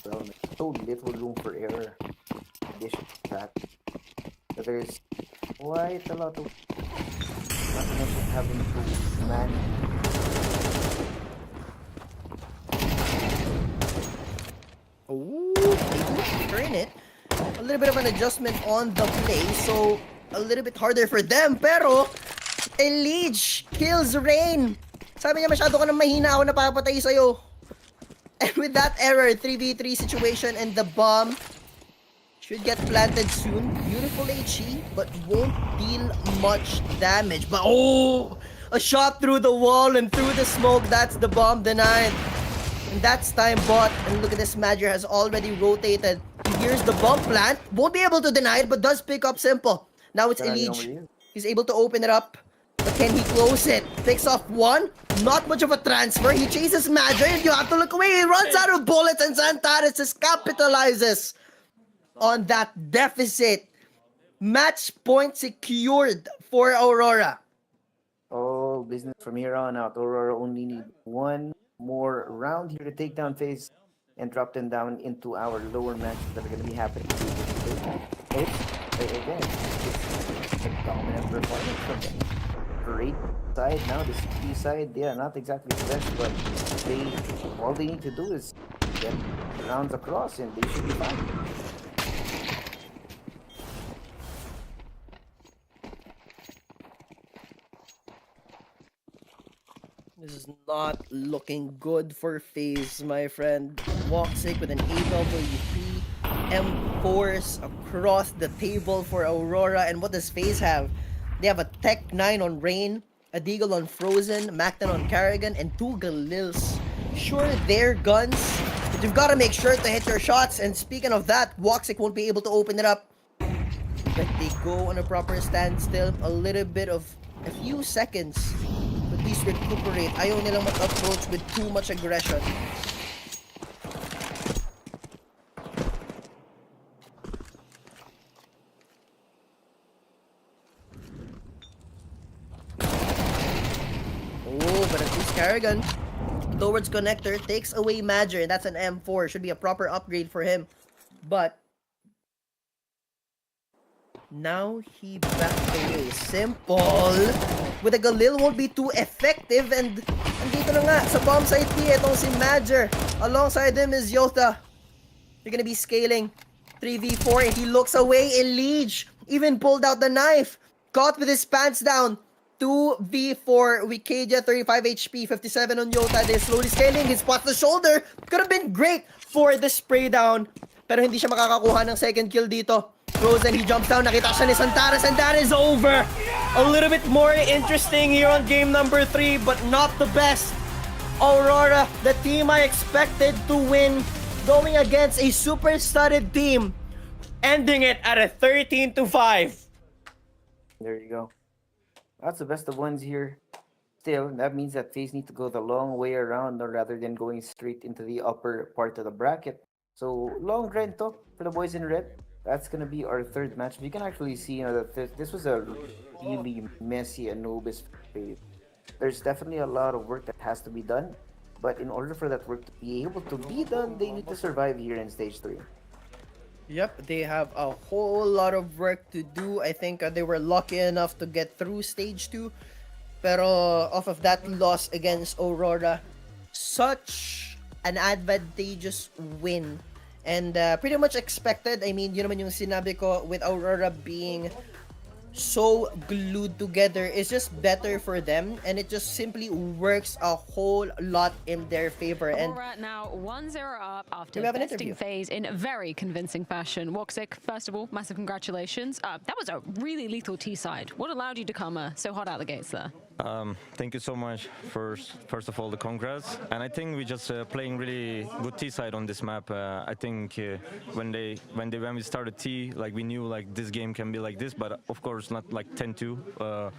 well, so little room for error. In addition to that, there's quite a lot of having to man. Oh, turn it. A little bit of an adjustment on the play, so a little bit harder for them. Pero Elige kills Rain. Sabi niya masyado ka nang mahina, ako napapatay sa'yo. And with that error, 3v3 situation, and the bomb should get planted soon. Beautiful HE, but won't deal much damage. But oh, a shot through the wall and through the smoke. That's the bomb denied. And that's time bought. And look at this, Madger has already rotated. Here's the bomb plant. Won't be able to deny it, but does pick up Simple. Now it's Elige. He's able to open it up. But can he close it? Picks off one. Not much of a transfer. He chases Madger, and you have to look away. He runs out of bullets, and Xantares just capitalizes on that deficit. Match point secured for Aurora. Oh, business from here on out. Aurora only need one more round here to take down FaZe and drop them down into our lower matches that are going to be happening. It's a dominant performance from them. Great side now, the CT side, they are not exactly the best, but all they need to do is get rounds across and they should be fine. This is not looking good for FaZe, my friend. Woxic with an AWP, M4s across the table for Aurora. And what does FaZe have? They have a Tech 9 on Rain, a Deagle on Frozen, Macton on Carrigan, and 2 Galils. Sure, they're guns, but you've got to make sure to hit your shots. And speaking of that, Woxic won't be able to open it up. But they go on a proper standstill. A little bit of a few seconds to at least recuperate. Ayaw nilang mag-approach with too much aggression. Oh, but at least Carrigan towards connector takes away Madger, and that's an M4. Should be a proper upgrade for him. But now he backed away. Simple. With a Galil won't be too effective, and andito na nga sa bomb site P, itong si Madger. Alongside him is Yota. They're gonna be scaling 3v4, and he looks away. Elige even pulled out the knife. Caught with his pants down. 2v4 Wikidia, 35 HP, 57 on Yota. They're slowly scaling. He spots the shoulder. Could have been great for the spray down, pero hindi siya makakakuha ng second kill dito. Frozen, he jumps down. Nakita siya ni Xantares, and that is over. A little bit more interesting here on game number 3, but not the best Aurora, the team I expected to win, going against a super studded team, ending it at a 13-5. There you go. That's the best of ones here. Still, that means that FaZe need to go the long way around rather than going straight into the upper part of the bracket. So, long grind to for the boys in red. That's going to be our third match. You can actually see that this was a really messy Anubis phase. There's definitely a lot of work that has to be done. But in order for that work to be able to be done, they need to survive here in stage 3. Yep, they have a whole lot of work to do. I think they were lucky enough to get through stage 2. Pero off of that loss against Aurora, such an advantageous win. And pretty much expected. I mean, yun naman yung sinabi ko with Aurora being so glued together. It's just better for them, and it just simply works a whole lot in their favor. And Aurora now 1-0 up after we have an besting interview. FaZe in very convincing fashion. Woxic, first of all, massive congratulations. That was a really lethal T side. What allowed you to come so hot out the gates there? Thank you so much. First of all, the congrats. And I think we just playing really good T side on this map. I think when we started T, like we knew like this game can be like this, but of course not like 10-2.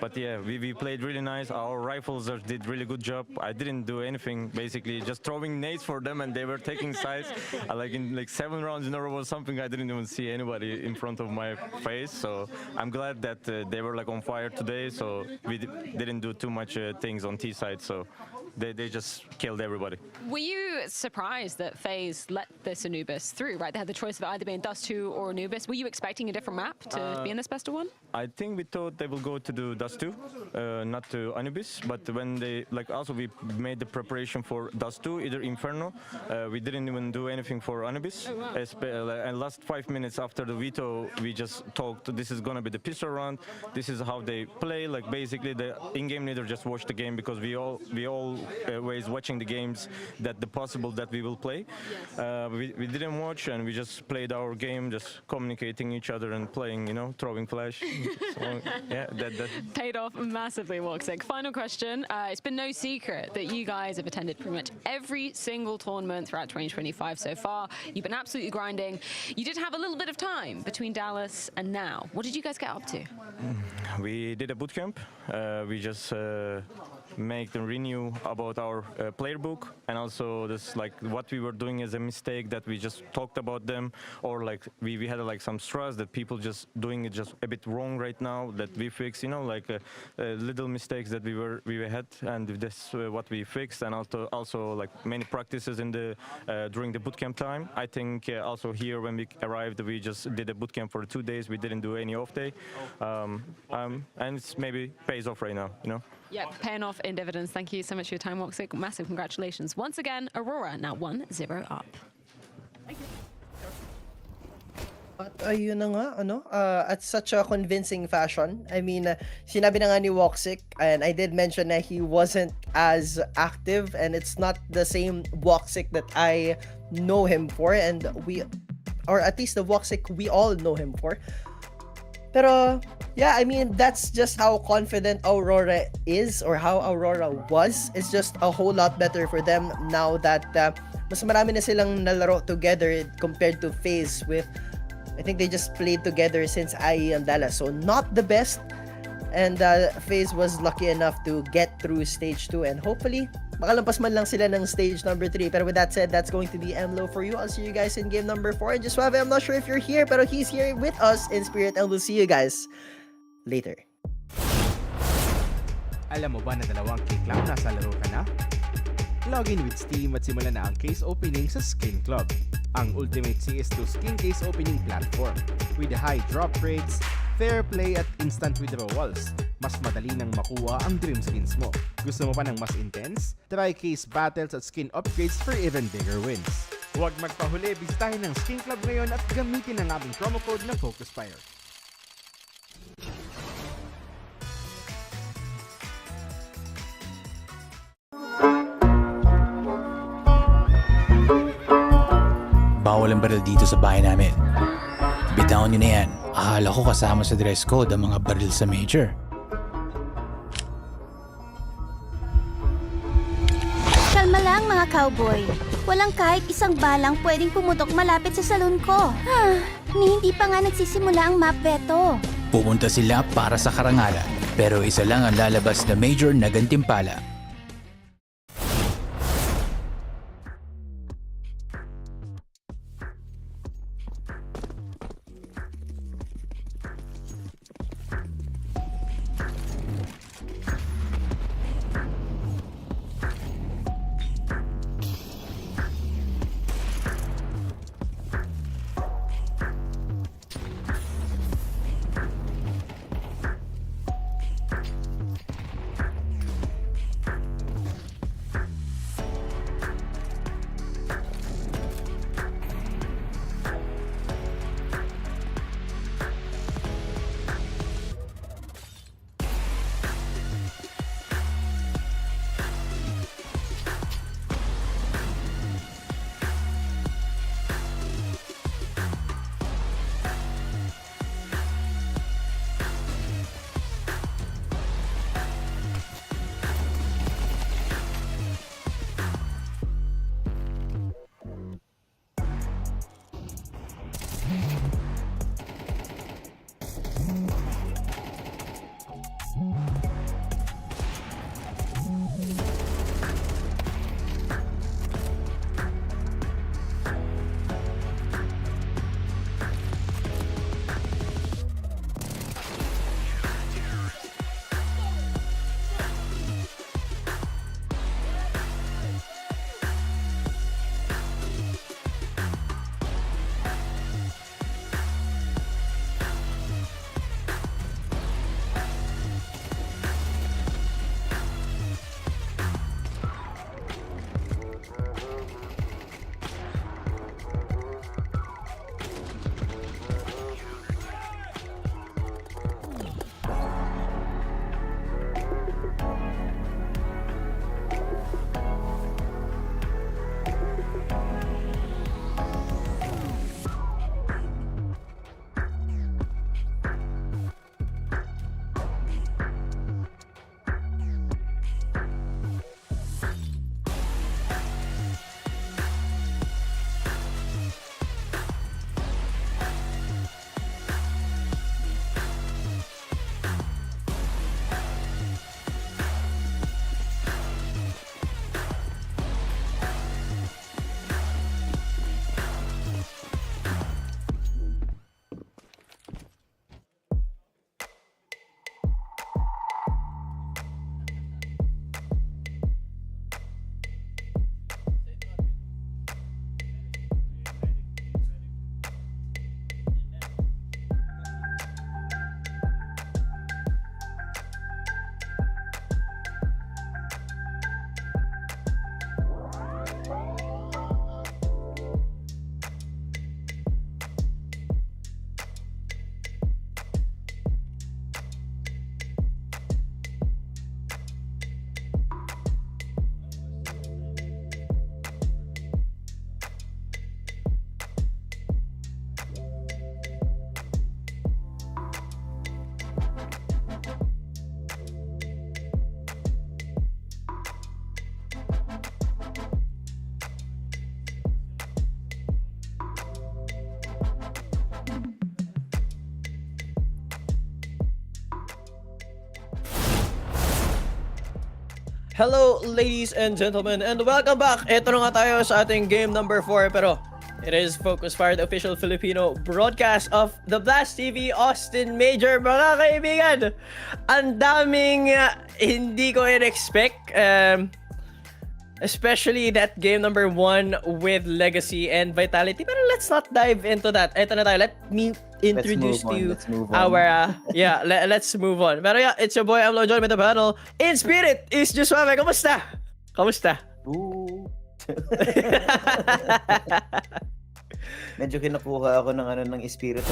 But yeah, we played really nice. Our rifles did really good job. I didn't do anything, basically just throwing nades for them, and they were taking sides. Like in like 7 rounds in a row or something, I didn't even see anybody in front of my face. So I'm glad that they were like on fire today. So we didn't do too much things on T side, so they just killed everybody. Were you surprised that FaZe let this Anubis through, right? They had the choice of either being Dust 2 or Anubis. Were you expecting a different map to be in this best of 1? I think we thought they will go to do Dust 2, not to Anubis, but when they, like also we made the preparation for Dust 2, either Inferno, we didn't even do anything for Anubis. Oh, wow. And last 5 minutes after the veto, we just talked, this is gonna be the pistol round, this is how they play, like basically the in-game leader just watched the game because we all ways watching the games that the possible that we will play. We didn't watch and we just played our game, just communicating each other and playing, you know, throwing flash. So, yeah, that paid off massively, Woxic. Final question. It's been no secret that you guys have attended pretty much every single tournament throughout 2025 so far. You've been absolutely grinding. You did have a little bit of time between Dallas and now. What did you guys get up to? We did a bootcamp. We just make them renew about our player book, and also this like what we were doing as a mistake that we just talked about them, or like we had like some stress that people just doing it just a bit wrong right now that we fix, you know, like little mistakes that we had, and this what we fixed, and also like many practices in the during the bootcamp time. I think also here when we arrived, we just did a bootcamp for 2 days. We didn't do any off day, and it's maybe pays off right now, you know. Yeah, paying off in dividends. Thank you so much for your time, Woxic. Massive congratulations. Once again, Aurora now 1-0 up. At ayun na nga, ano, at such a convincing fashion. I mean, sinabi na nga ni Woxic, and I did mention that he wasn't as active, and it's not the same Woxic that I know him for, and or at least the Woxic we all know him for. Pero, yeah, I mean, that's just how confident Aurora is, or how Aurora was. It's just a whole lot better for them now that mas marami na silang nalaro together compared to FaZe with, I think they just played together since IE and Dallas. So, not the best. And FaZe was lucky enough to get through stage 2, and hopefully makalampas man lang sila ng stage number 3. Pero with that said, that's going to be MLO for you. I'll see you guys in game number 4. And just Suave, I'm not sure if you're here, pero he's here with us in spirit, and we'll see you guys later. Alam mo ba na 2 click lang nasa laro ka na? Login with Steam at simulan na ang case opening sa Skin Club, ang ultimate CS2 skin case opening platform with high drop rates, fair play at instant withdrawals. Mas madali nang makuha ang dream skins mo. Gusto mo pa ng mas intense? Try case battles at skin upgrades for even bigger wins. Huwag magpahuli, bisitahin ng Skin Club ngayon at gamitin ang aming promo code na FocusFire. Bawal ang baril dito sa bahay namin. Bitawan nyo na yan. Akala ko kasama sa dress code ang mga baril sa major. mga cowboy. Walang kahit isang balang pwedeng pumutok malapit sa salon ko. Hindi pa nga nagsisimula ang map veto. Pumunta sila para sa karangalan, pero isa lang ang lalabas na major na gantimpala. Hello ladies and gentlemen and welcome back! Ito na nga tayo sa ating game number 4 pero it is FocusFire, the official Filipino broadcast of the Blast TV Austin Major. Mga kaibigan, ang daming hindi ko in-expect, especially that game number 1 with Legacy and Vitality. Pero let's not dive into that. Ito na tayo. Let me introduce to you our let's move on. Pero yeah, it's your boy MOUZ with the panel. In spirit is just Suave. Kamusta? Medyo kinukuha ako ng espiritu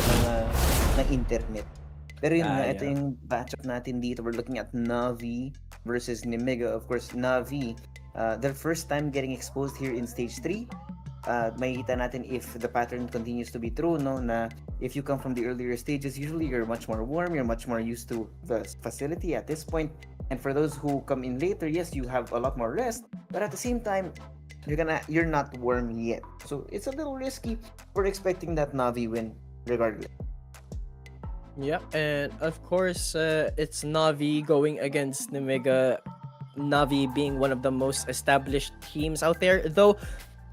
ng internet. Pero yun nga, ito yung matchup natin dito. We're looking at NAVI versus Nemiga. Of course, NAVI, their first time getting exposed here in stage 3. Makikita natin if the pattern continues to be true, no? Na if you come from the earlier stages, usually you're much more warm, you're much more used to the facility at this point. And for those who come in later, yes, you have a lot more rest. But at the same time, you're not warm yet. So it's a little risky. We're expecting that Navi win regardless. Yeah, and of course, it's Navi going against Nemiga. Navi being one of the most established teams out there. Though,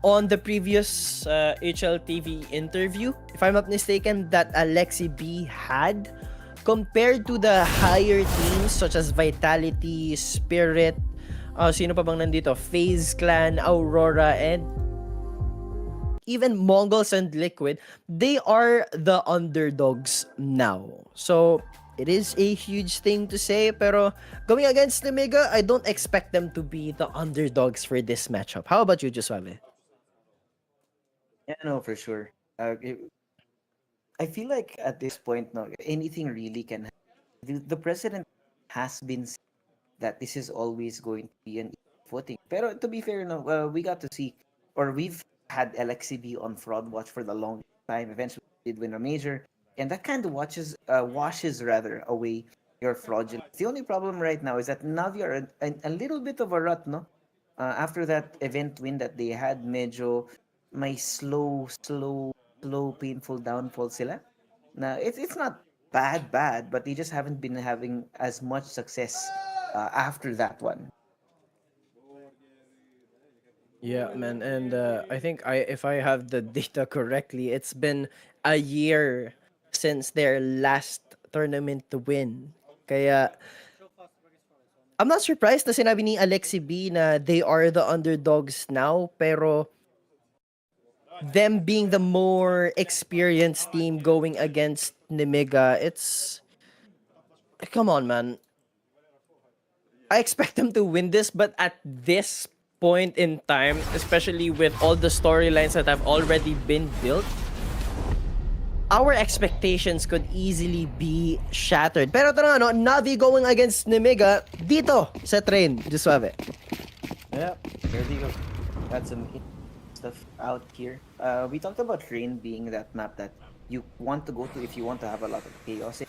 on the previous HLTV interview, if I'm not mistaken, that Alexi B had, compared to the higher teams such as Vitality, Spirit, sino pa bang nandito? FaZe Clan, Aurora, and even MongolZ and Liquid, they are the underdogs now. So, it is a huge thing to say, pero going against Nemiga, I don't expect them to be the underdogs for this matchup. How about you, Josuave? Yeah, no, for sure. I feel like at this point, no, anything really can happen. The president has been saying that this is always going to be an equal footing. Pero to be fair, no, we got to see, or we've had LXCB on fraud watch for the long time. Eventually, did win a major, and that kind of washes rather away your fraudulence. The only problem right now is that Navi are a little bit of a rut, no? After that event win that they had, medyo may slow, painful downfall sila. Now it's not bad, but they just haven't been having as much success after that one. Yeah, man, and I think if I have the data correctly, it's been a year since their last tournament to win. Kaya I'm not surprised na sinabi ni Alexi B na they are the underdogs now, pero them being the more experienced team going against Nemiga, it's... Come on, man. I expect them to win this, but at this point in time, especially with all the storylines that have already been built, our expectations could easily be shattered. Pero ito na, no? Navi going against Nemiga dito sa train. Josuave. Yeah, there we go. That's some stuff out here. We talked about Train being that map that you want to go to if you want to have a lot of chaos.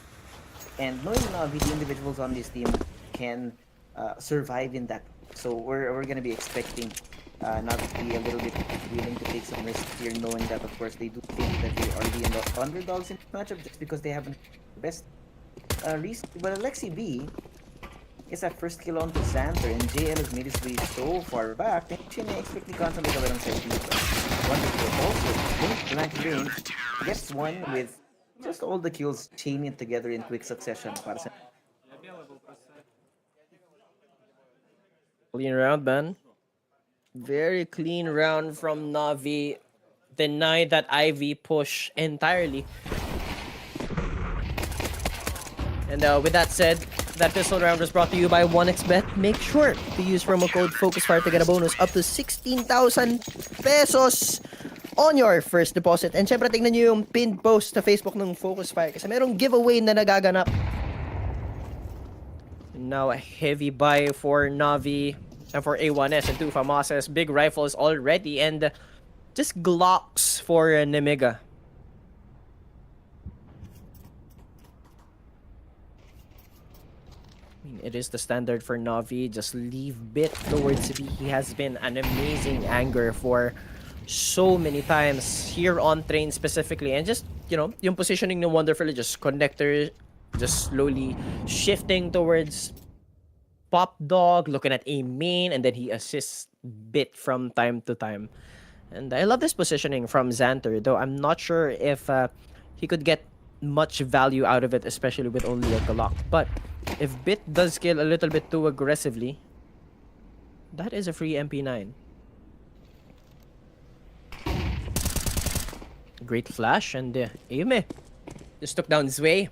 And knowing Navi, the individuals on this team can survive in that. So we're going to be expecting Navi to be a little bit willing to take some risks here, knowing that, of course, they do think that they are the underdogs in this matchup just because they haven't the best recent. But Alexi B is that first kill onto Xanter, and JL has made his way so far back. Siya na-expect ni Kansan dito ng set dito. Wonderful. Also, point blank range gets one with just all the kills chaining together in quick succession. Para sa Clean round, man. Very clean round from Navi. Deny that IV push entirely. And with that said, that pistol round was brought to you by 1xBet. Make sure to use promo code FocusFire to get a bonus up to 16,000 pesos on your first deposit. And syempre, tingnan nyo yung pinned post sa Facebook ng FocusFire kasi merong giveaway na nagaganap. Now a heavy buy for Navi and for A1S and 2 FAMAS's big rifles already, and just Glocks for Nemiga. It is the standard for Navi. Just leave bit towards B. He has been an amazing anger for so many times here on train specifically. And just, you know, yung positioning ng wonderfully, just connector, just slowly shifting towards Pop Dog, looking at a main, and then he assists bit from time to time. And I love this positioning from Xanter, though I'm not sure if he could get much value out of it, especially with only a Glock. But if Bit does kill a little bit too aggressively, that is a free MP9. Great flash, and Aime just took down Zwei.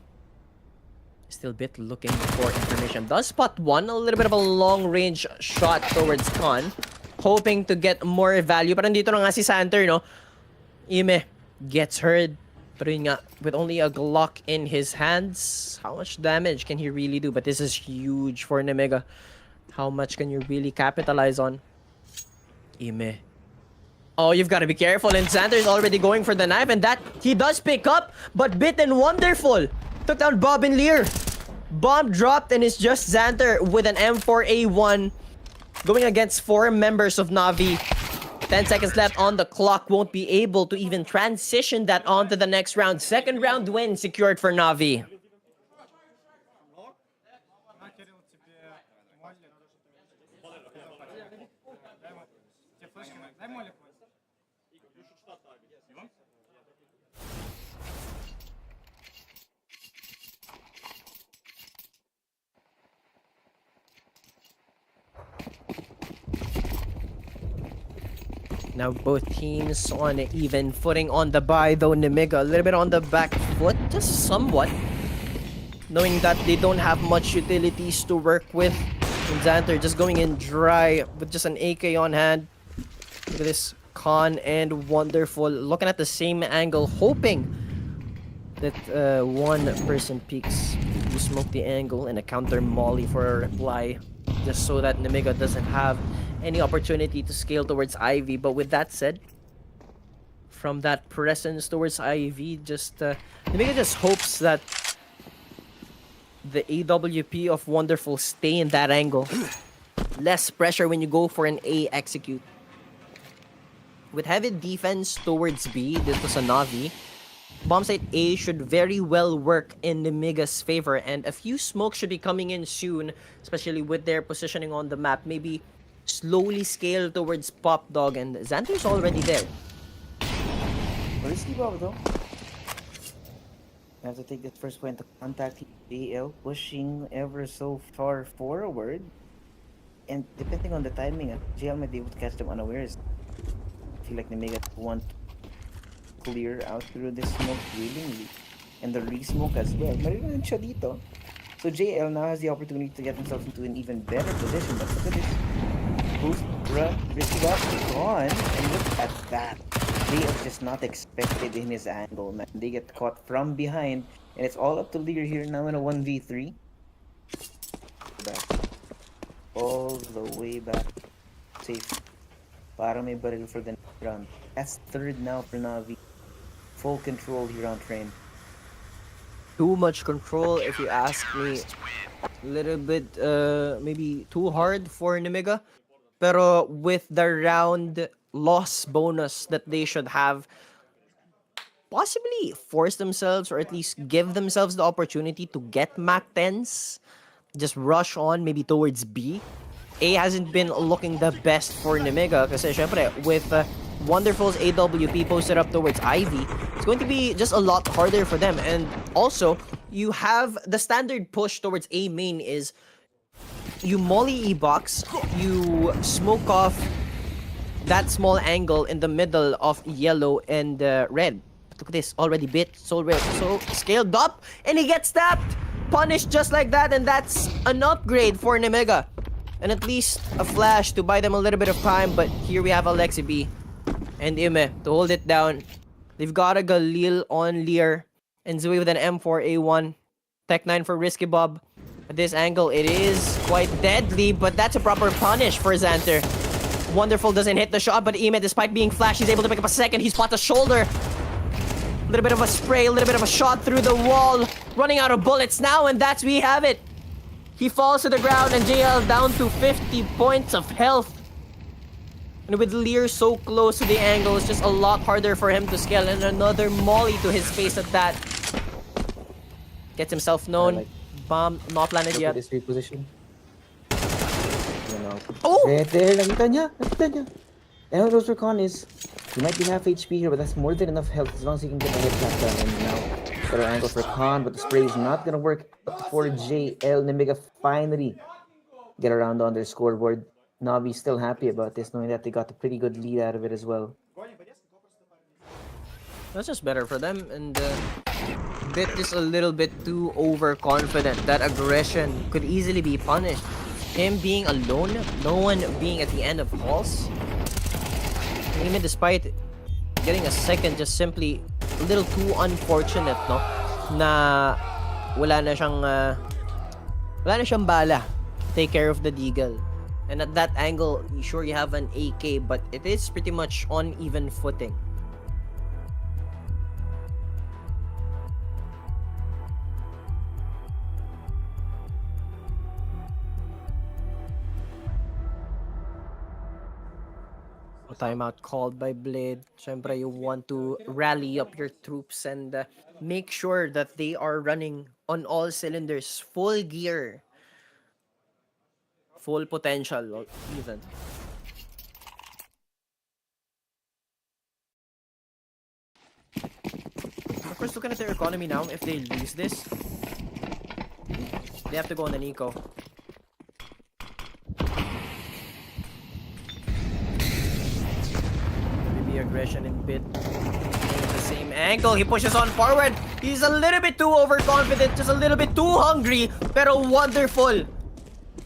Still Bit looking for information. Does spot one, a little bit of a long-range shot towards Khan, hoping to get more value. Pero dito na nga si Xanter, no? Aime gets heard. Pero yun nga, with only a Glock in his hands, how much damage can he really do? But this is huge for Nemiga. How much can you really capitalize on? Aime. Oh, you've got to be careful. And Xanter is already going for the knife. And that, he does pick up. But Bit and Wonderful took down Bob and Lear. Bomb dropped, and it's just Xanter with an M4A1 going against 4 members of Navi. 10 seconds left on the clock. Won't be able to even transition that on to the next round. Second round win secured for NAVI. Now both teams on an even footing on the bye, though Nemiga a little bit on the back foot, just somewhat. Knowing that they don't have much utilities to work with. And Xanter just going in dry with just an AK on hand. Look at this, Khan and Wonderful looking at the same angle, hoping that one person peeks to smoke the angle and a counter molly for a reply. Just so that Nemiga doesn't have any opportunity to scale towards Ivy. But with that said, from that presence towards Ivy, Nemiga just hopes that the AWP of Wonderful stay in that angle. Less pressure when you go for an A execute. With heavy defense towards B, this was a NAVI. Bomb site A should very well work in Nemiga's favor, and a few smokes should be coming in soon, especially with their positioning on the map. Maybe slowly scale towards Pop Dog, and Xanter's already there. Risky Bob though. You have to take that first point of contact. JL pushing ever so far forward. And depending on the timing, JL might be able to catch them unawares. I feel like Nemiga want to clear out through this smoke willingly. And the re-smoke as well. Maririn siya dito. So JL now has the opportunity to get themselves into an even better position. But look at this. Boost, run, risky up, gone. And look at that. They are just not expected in his angle, man. They get caught from behind. And it's all up to Lear here now in a 1v3. Back. All the way back. Safe. Para may baril for the next round. That's third now for Navi. Full control here on Train. Too much control, if you ask me. A little bit, maybe too hard for Nemiga. Pero with the round loss bonus that they should have, possibly force themselves or at least give themselves the opportunity to get Mac 10s. Just rush on maybe towards B. A hasn't been looking the best for Nemiga kasi syempre with Wonderful's AWP posted up towards Ivy, it's going to be just a lot harder for them. And also, you have the standard push towards A main is you molly E-box, you smoke off that small angle in the middle of yellow and red. Look at this, already bit, so scaled up, and he gets tapped! Punished just like that, and that's an upgrade for Nemiga. And at least a flash to buy them a little bit of time, but here we have Alexi B and Ime to hold it down. They've got a Galil on Lear, and Zui with an M4A1. Tech 9 for Risky Bob. At this angle, it is quite deadly, but that's a proper punish for Xanter. Wonderful doesn't hit the shot, but Ime, despite being flashed, he's able to pick up a second. He spots a shoulder. A little bit of a spray, a little bit of a shot through the wall. Running out of bullets now, and that's we have it. He falls to the ground, and JL down to 50 points of health. And with Lear so close to the angle, it's just a lot harder for him to scale. And another molly to his face at that. Gets himself known. Bomb not planted yet. This reposition. Oh! There, nakita niya. And how those recon is, he might be half HP here, but that's more than enough health as long as he can get the headshot done. And now, better angle for Khan, but the spray is not gonna work for JL. Nemiga finally get around on their scoreboard. Navi still happy about this, knowing that they got a pretty good lead out of it as well. That's just better for them, and Bit is a little bit too overconfident. That aggression could easily be punished. Him being alone, no one being at the end of calls. Even despite getting a second, just simply a little too unfortunate, no? Na wala na siyang bala. Take care of the Deagle. And at that angle, sure you have an AK, but it is pretty much on even footing. A timeout called by Blade. Siyempre, you want to rally up your troops and make sure that they are running on all cylinders, full gear, full potential, even. Of course, looking at their economy now, if they lose this, they have to go on the Nico. Maybe aggression in bit. The same angle. He pushes on forward. He's a little bit too overconfident, just a little bit too hungry, pero wonderful.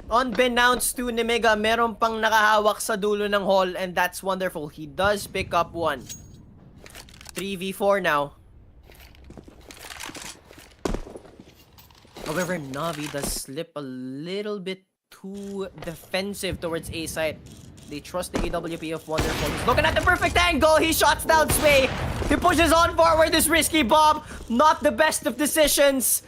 Unbeknownst to Nemiga, meron pang nakahawak sa dulo ng hall, and that's wonderful. He does pick up one. 3v4 now. However, Navi does slip a little bit too defensive towards A side. They trust the AWP of Wonderful. He's looking at the perfect angle. He shots down Sway. He pushes on forward this risky bomb. Not the best of decisions.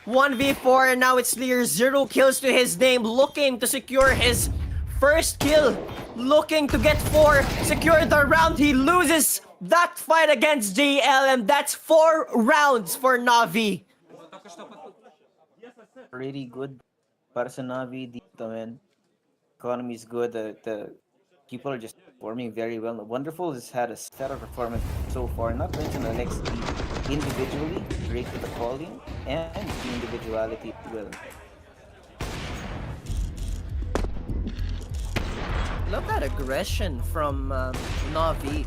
1v4 and now it's Lear. 0 kills to his name. Looking to secure his first kill. Looking to get 4. Secure the round. He loses that fight against JL and that's 4 rounds for Navi. Pretty good para sa Navi dito, man. Economy is good. The people are just performing very well. Wonderful has had a stellar performance so far. Not to mention the next individually, great with the calling and the individuality as well. Love that aggression from Navi.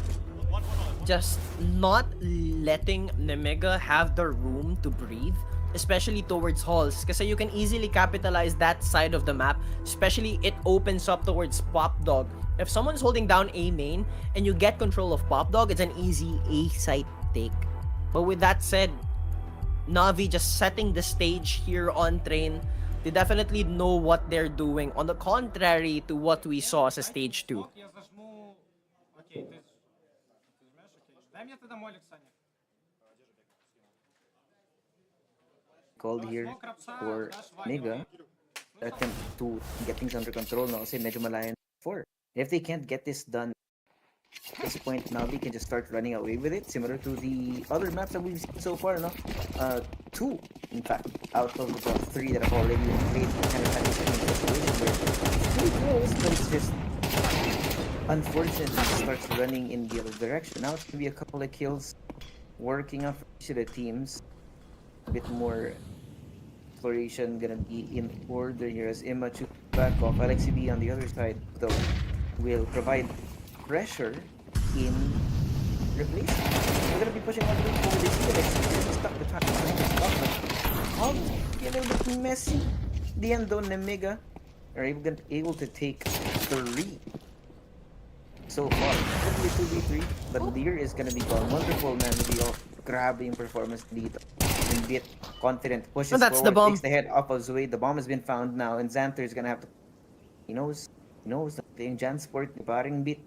Just not letting Nemiga have the room to breathe, especially towards halls, kasi you can easily capitalize that side of the map, especially it opens up towards Pop Dog. If someone's holding down A main and you get control of Pop Dog, it's an easy A site take. But with that said, Navi just setting the stage here on Train. They definitely know what they're doing, on the contrary to what we saw as a stage 2. Called here for Nemiga attempt to get things under control now kasi medyo malayan 4. If they can't get this done at this point, Navi can just start running away with it, similar to the other maps that we've seen so far, no? 2, in fact, out of the 3 that have already been played, kind of had this situation where it's pretty close, but it's just unfortunately starts running in the other direction. Now it's gonna be a couple of kills working out for each of the teams. A bit more exploration gonna be in order here as Emma chooses back off. Alexi B on the other side though will provide pressure in replacement. We're gonna be pushing on the way forward. They see Alexi B stuck the time. How a little bit messy. The end though, Nemiga are able to take 3 so far. Definitely 2v3, but Lear is gonna be gone. Wonderful, man, with the grabbing performance dito. And bit confident, pushes that's forward, the bomb. takes the head off of Zoe. The bomb has been found now, and Xanther is gonna have to. He knows playing Jansport, the barring bit,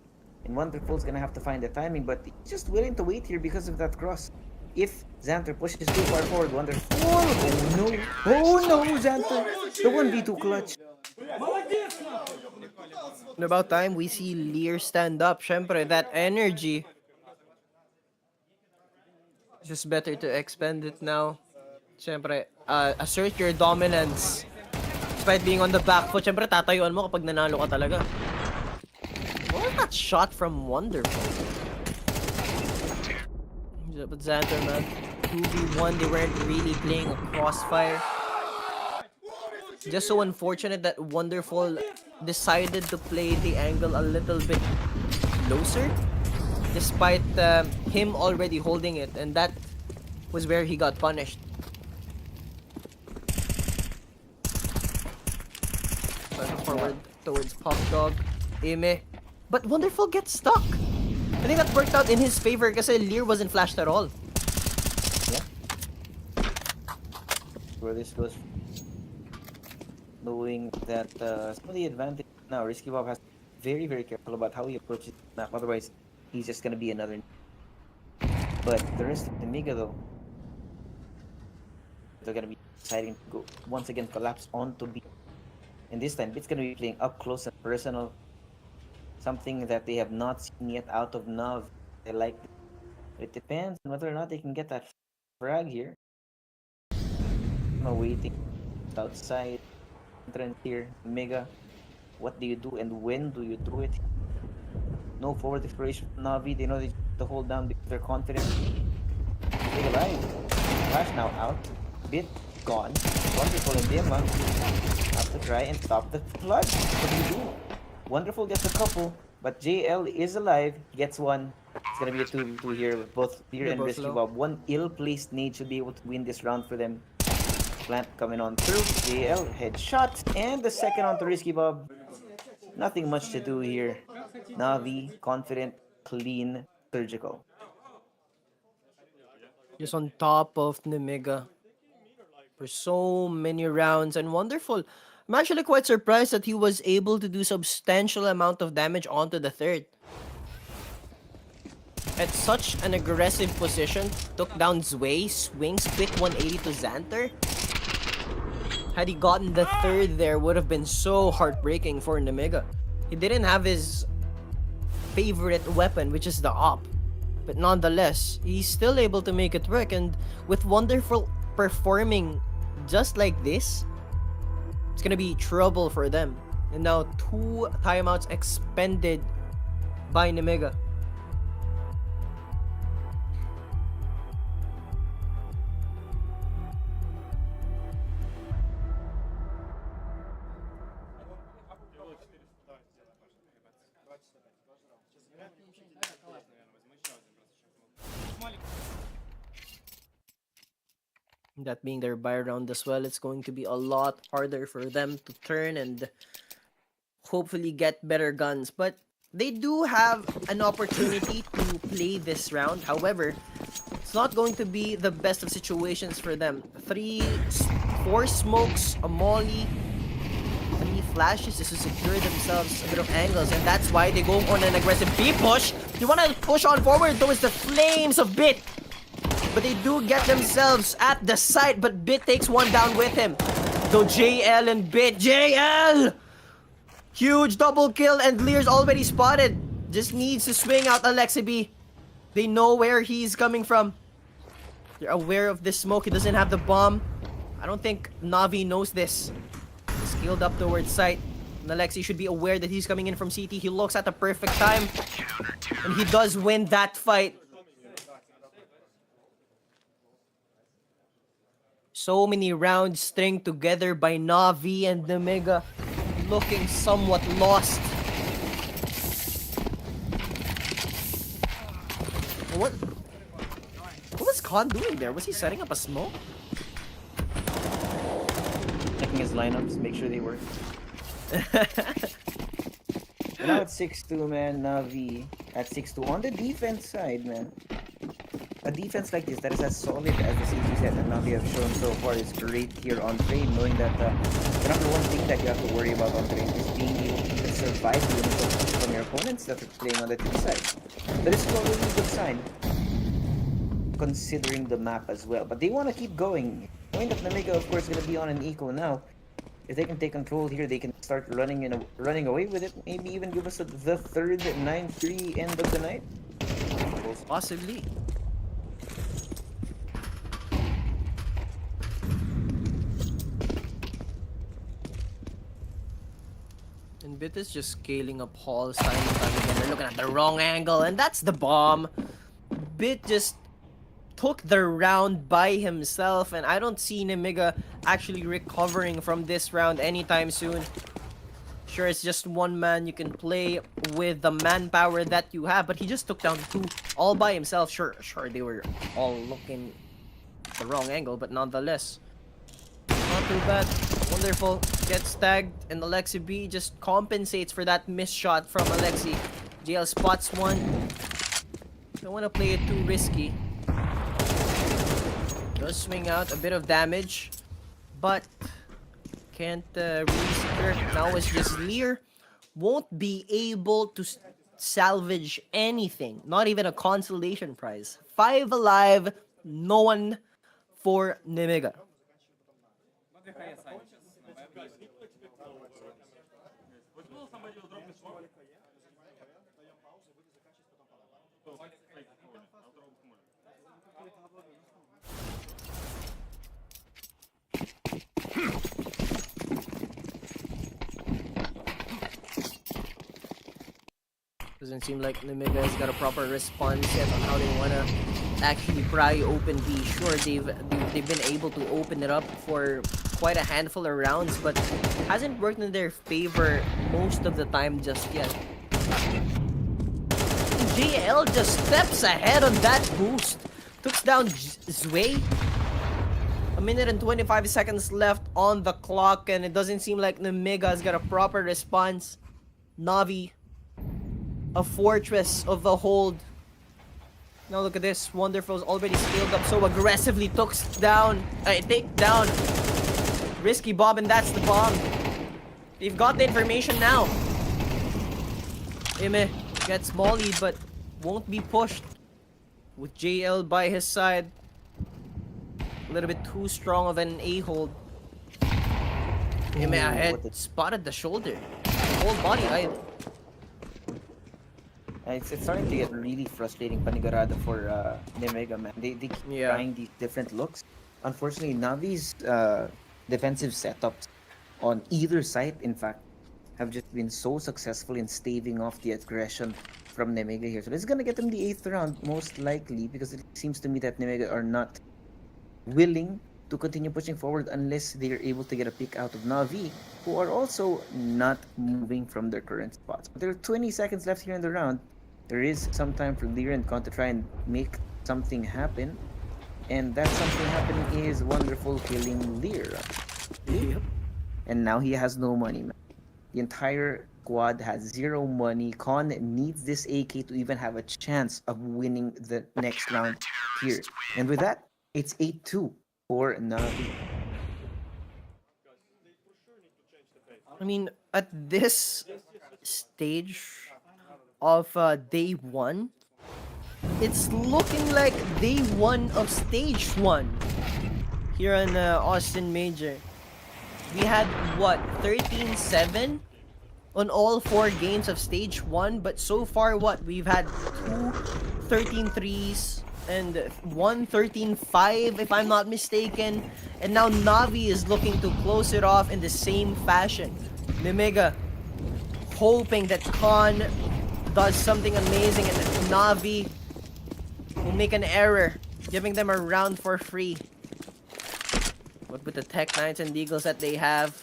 and Wonderful's gonna have to find the timing, but he's just willing to wait here because of that cross. If Xanther pushes too far forward, Wonderful. Oh no, Xanther, the 1v2 clutch. And about time we see Lear stand up. Syempre, that energy. It's just better to expend it now. Syempre, assert your dominance. Despite being on the back foot, syempre tatayuan mo kapag nanalo ka talaga. What was that shot from Wonderful? But Xanther, man, 2v1, they weren't really playing a crossfire. Just so unfortunate that Wonderful decided to play the angle a little bit closer, despite him already holding it, and that was where he got punished. Forward towards Pop Dog, Ime, but Wonderful gets stuck. I think that worked out in his favor kasi Lear wasn't flashed at all. Yeah. Where this goes, knowing that some of the advantage now, Risky Bob has to be very, very careful about how he approaches the map. Otherwise, he's just gonna be another. But the rest of Nemiga though, they're gonna be deciding to go once again collapse onto B. And this time, it's gonna be playing up close and personal. something that they have not seen yet out of NAV. They like it. It depends on whether or not they can get that frag here. Waiting outside entrance here. Nemiga, what do you do and when do you do it? No forward exploration from Navi. They know they have to hold down because they're confident. Stay alive. Flash now out. Bit gone. Wonderful and Dima have to try and stop the flood. What do you do? Wonderful gets a couple, but JL is alive. Gets one. It's gonna be a 2v2 here with both Fear They're and both Risky low. Bob. One ill-placed nade should be able to win this round for them. Plant coming on through. JL headshot. And the second onto Risky Bob. Nothing much to do here. Navi, confident, clean, surgical. Just on top of Nemiga for so many rounds and wonderful. I'm actually quite surprised that he was able to do substantial amount of damage onto the third. At such an aggressive position, took down Zway, swings, quick 180 to Xanter. Had he gotten the third there, would have been so heartbreaking for Nemiga. He didn't have his favorite weapon, which is the op. But nonetheless, he's still able to make it work, and with wonderful performing just like this, it's gonna be trouble for them. And now 2 timeouts expended by Nemiga. That being their buy round as well, it's going to be a lot harder for them to turn and hopefully get better guns. But they do have an opportunity to play this round. However, it's not going to be the best of situations for them. 4 smokes, a molly, 3 flashes just to secure themselves a bit of angles, and that's why they go on an aggressive B push. They want to push on forward towards the flames of Bit. But they do get themselves at the site, but Bit takes one down with him. Though JL and Bit, JL! Huge double kill, and Lear's already spotted. Just needs to swing out Alexi B. They know where he's coming from. They're aware of this smoke. He doesn't have the bomb. I don't think Navi knows this. He's scaled up towards site. And Alexi should be aware that he's coming in from CT. He looks at the perfect time. And he does win that fight. So many rounds stringed together by Navi and Nemiga, looking somewhat lost. What was Khan doing there? Was he setting up a smoke? Checking his lineups, make sure they work. And now it's 6-2, man. Navi at 6-2 on the defense side, man. A defense like this that is as solid as the CG set that Navi have shown so far is great here on train, knowing that the number one thing that you have to worry about on train is being able to survive the initial push from your opponents that are playing on the team side. That is probably a good sign, considering the map as well. But they want to keep going, knowing that Nemiga, of course, is going to be on an eco now. If they can take control here, they can start running away with it. Maybe even give us the third 9-3 end of the night. Possibly. And Bit is just scaling up halls time and time again. They're looking at the wrong angle, and that's the bomb. Bit just took the round by himself, and I don't see Nemiga actually recovering from this round anytime soon. Sure, it's just one man. You can play with the manpower that you have, but he just took down 2 all by himself. Sure, they were all looking at the wrong angle, but nonetheless, not too bad. Wonderful. Gets tagged, and Alexi B just compensates for that missed shot from Alexi. JL spots one. Don't want to play it too risky. Does swing out a bit of damage, but can't really secure. Now it's just Lear. Won't be able to salvage anything. Not even a consolation prize. 5 alive. No one for Nemiga. Doesn't seem like Nemiga has got a proper response yet on how they wanna actually pry open B. Sure, they've been able to open it up for quite a handful of rounds, but hasn't worked in their favor most of the time just yet. JL just steps ahead on that boost. Took down Zway. A minute and 25 seconds left on the clock, and it doesn't seem like Nemiga has got a proper response. Navi, a fortress of the hold. Now look at this. Wonderful's already scaled up so aggressively. Take down. Risky bomb, and that's the bomb. They've got the information now. Ime gets mollied, but won't be pushed. With JL by his side. A little bit too strong of an A-hold. Ime ahead. Spotted the shoulder. Whole body height. It's starting to get really frustrating, panigurado, for Nemiga, man. They keep trying these different looks. Unfortunately, Navi's defensive setups on either side, in fact, have just been so successful in staving off the aggression from Nemiga here. So this is gonna get them the 8th round, most likely, because it seems to me that Nemiga are not willing to continue pushing forward unless they are able to get a pick out of Navi, who are also not moving from their current spots. But there are 20 seconds left here in the round. There is some time for Lear and Con to try and make something happen. And that something happening is wonderful killing Lear. Yep. And now he has no money, man. The entire squad has 0 money. Con needs this AK to even have a chance of winning the next round here. And with that, it's 8-2 for Navi. I mean, at this stage of day 1, it's looking like day 1 of stage 1 here in Austin Major. We had, what, 13-7 on all 4 games of stage 1, but so far, what, we've had 2 13-3s and 1 13-5, if I'm not mistaken. And now Navi is looking to close it off in the same fashion. Nemiga hoping that Con does something amazing and that Navi will make an error, giving them a round for free. But with the Tech Knights and Deagles that they have,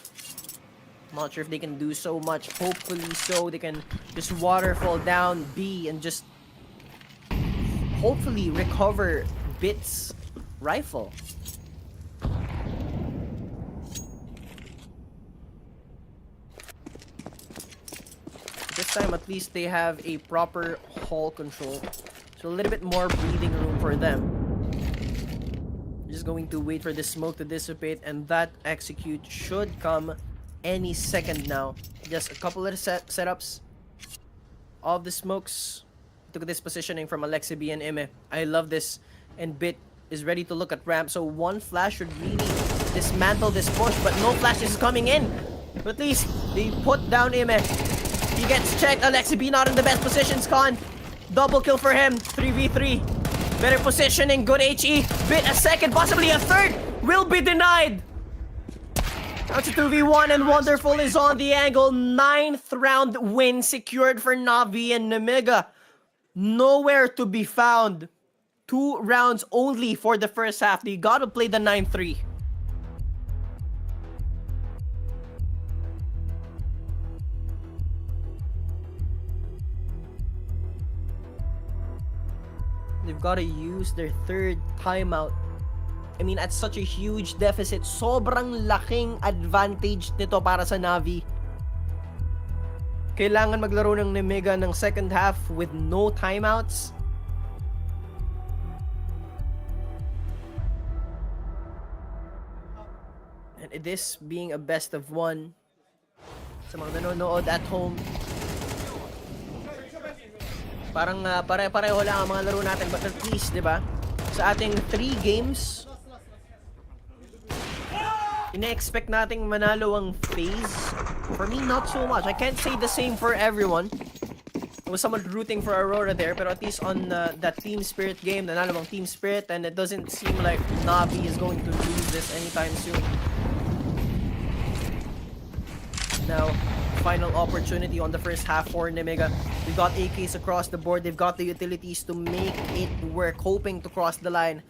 I'm not sure if they can do so much. Hopefully so. They can just waterfall down B and just hopefully recover Bit's rifle. This time at least they have a proper hall control. So a little bit more breathing room for them. Just going to wait for this smoke to dissipate, and that execute should come any second now. Just a couple of setups of the smokes. Look at this positioning from Alexi B and Ime. I love this. And Bit is ready to look at ramp. So one flash should really dismantle this push, but no flash is coming in. But at least they put down Ime. He gets checked. Alexi B not in the best positions. Con. Double kill for him. 3v3. Better positioning. Good HE. Bit a second, possibly a third. Will be denied. Now to 2v1 and Wonderful is on the angle. 9th round win secured for Navi and Nemiga. Nowhere to be found. 2 rounds only for the first half. They gotta play the 9-3. They've got to use their 3rd timeout. I mean, at such a huge deficit, sobrang laking advantage nito para sa Navi. Kailangan maglaro ng Nemiga ng second half with no timeouts. And this being a best of 1 sa mga nanonood at home. Parang pare-pareho lang ang mga laro natin, but at least, di ba? Sa ating 3 games, ina-expect nating manalo ang FaZe. For me, not so much. I can't say the same for everyone. There was someone rooting for Aurora there, but at least on that Team Spirit game, nanalo bang Team Spirit, and it doesn't seem like Navi is going to lose this anytime soon. Now, final opportunity on the first half for Nemiga. We've got AKs across the board. They've got the utilities to make it work, hoping to cross the line.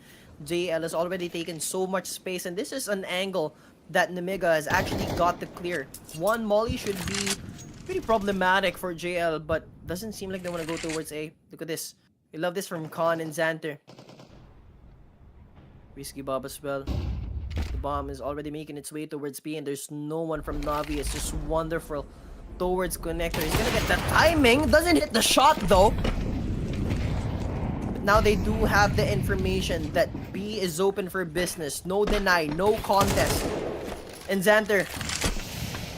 JL has already taken so much space, and this is an angle that Nemiga has actually got to clear. One molly should be pretty problematic for JL, but doesn't seem like they want to go towards A. Look at this. We love this from Khan and Xanter. Risky Bob as well. The bomb is already making its way towards B, and there's no one from Navi. It's just wonderful towards connector. He's gonna get the timing. Doesn't hit the shot though. But now they do have the information that B is open for business. No deny, no contest. And Xanter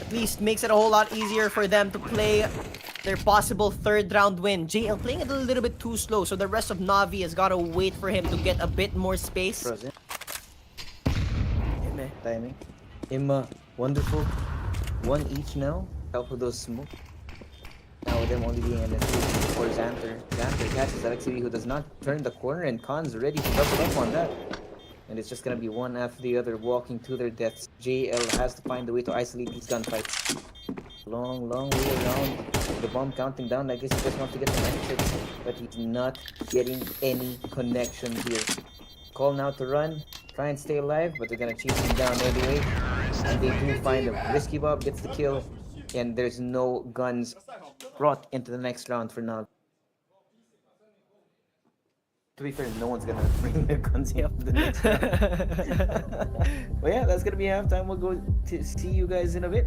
at least makes it a whole lot easier for them to play their possible third round win. JL playing it a little bit too slow, so the rest of Navi has got to wait for him to get a bit more space. Timing. Wonderful. One each now. Help with those smoke. Now with them only being in the 3 for Xanter. Xanter catches Alexei, who does not turn the corner, and Khan's ready to double up on that. And it's just gonna be one after the other walking to their deaths. JL has to find a way to isolate these gunfights. Long way around. The bomb counting down. I guess he just wants to get some exits, but he's not getting any connection here. Call now to run. Try and stay alive, but they're gonna chase him down anyway. And they do find him. Risky Bob gets the kill, and there's no guns brought into the next round for now. To be fair, no one's gonna bring their guns here for the next round. But yeah, that's gonna be halftime. We'll go to see you guys in a bit.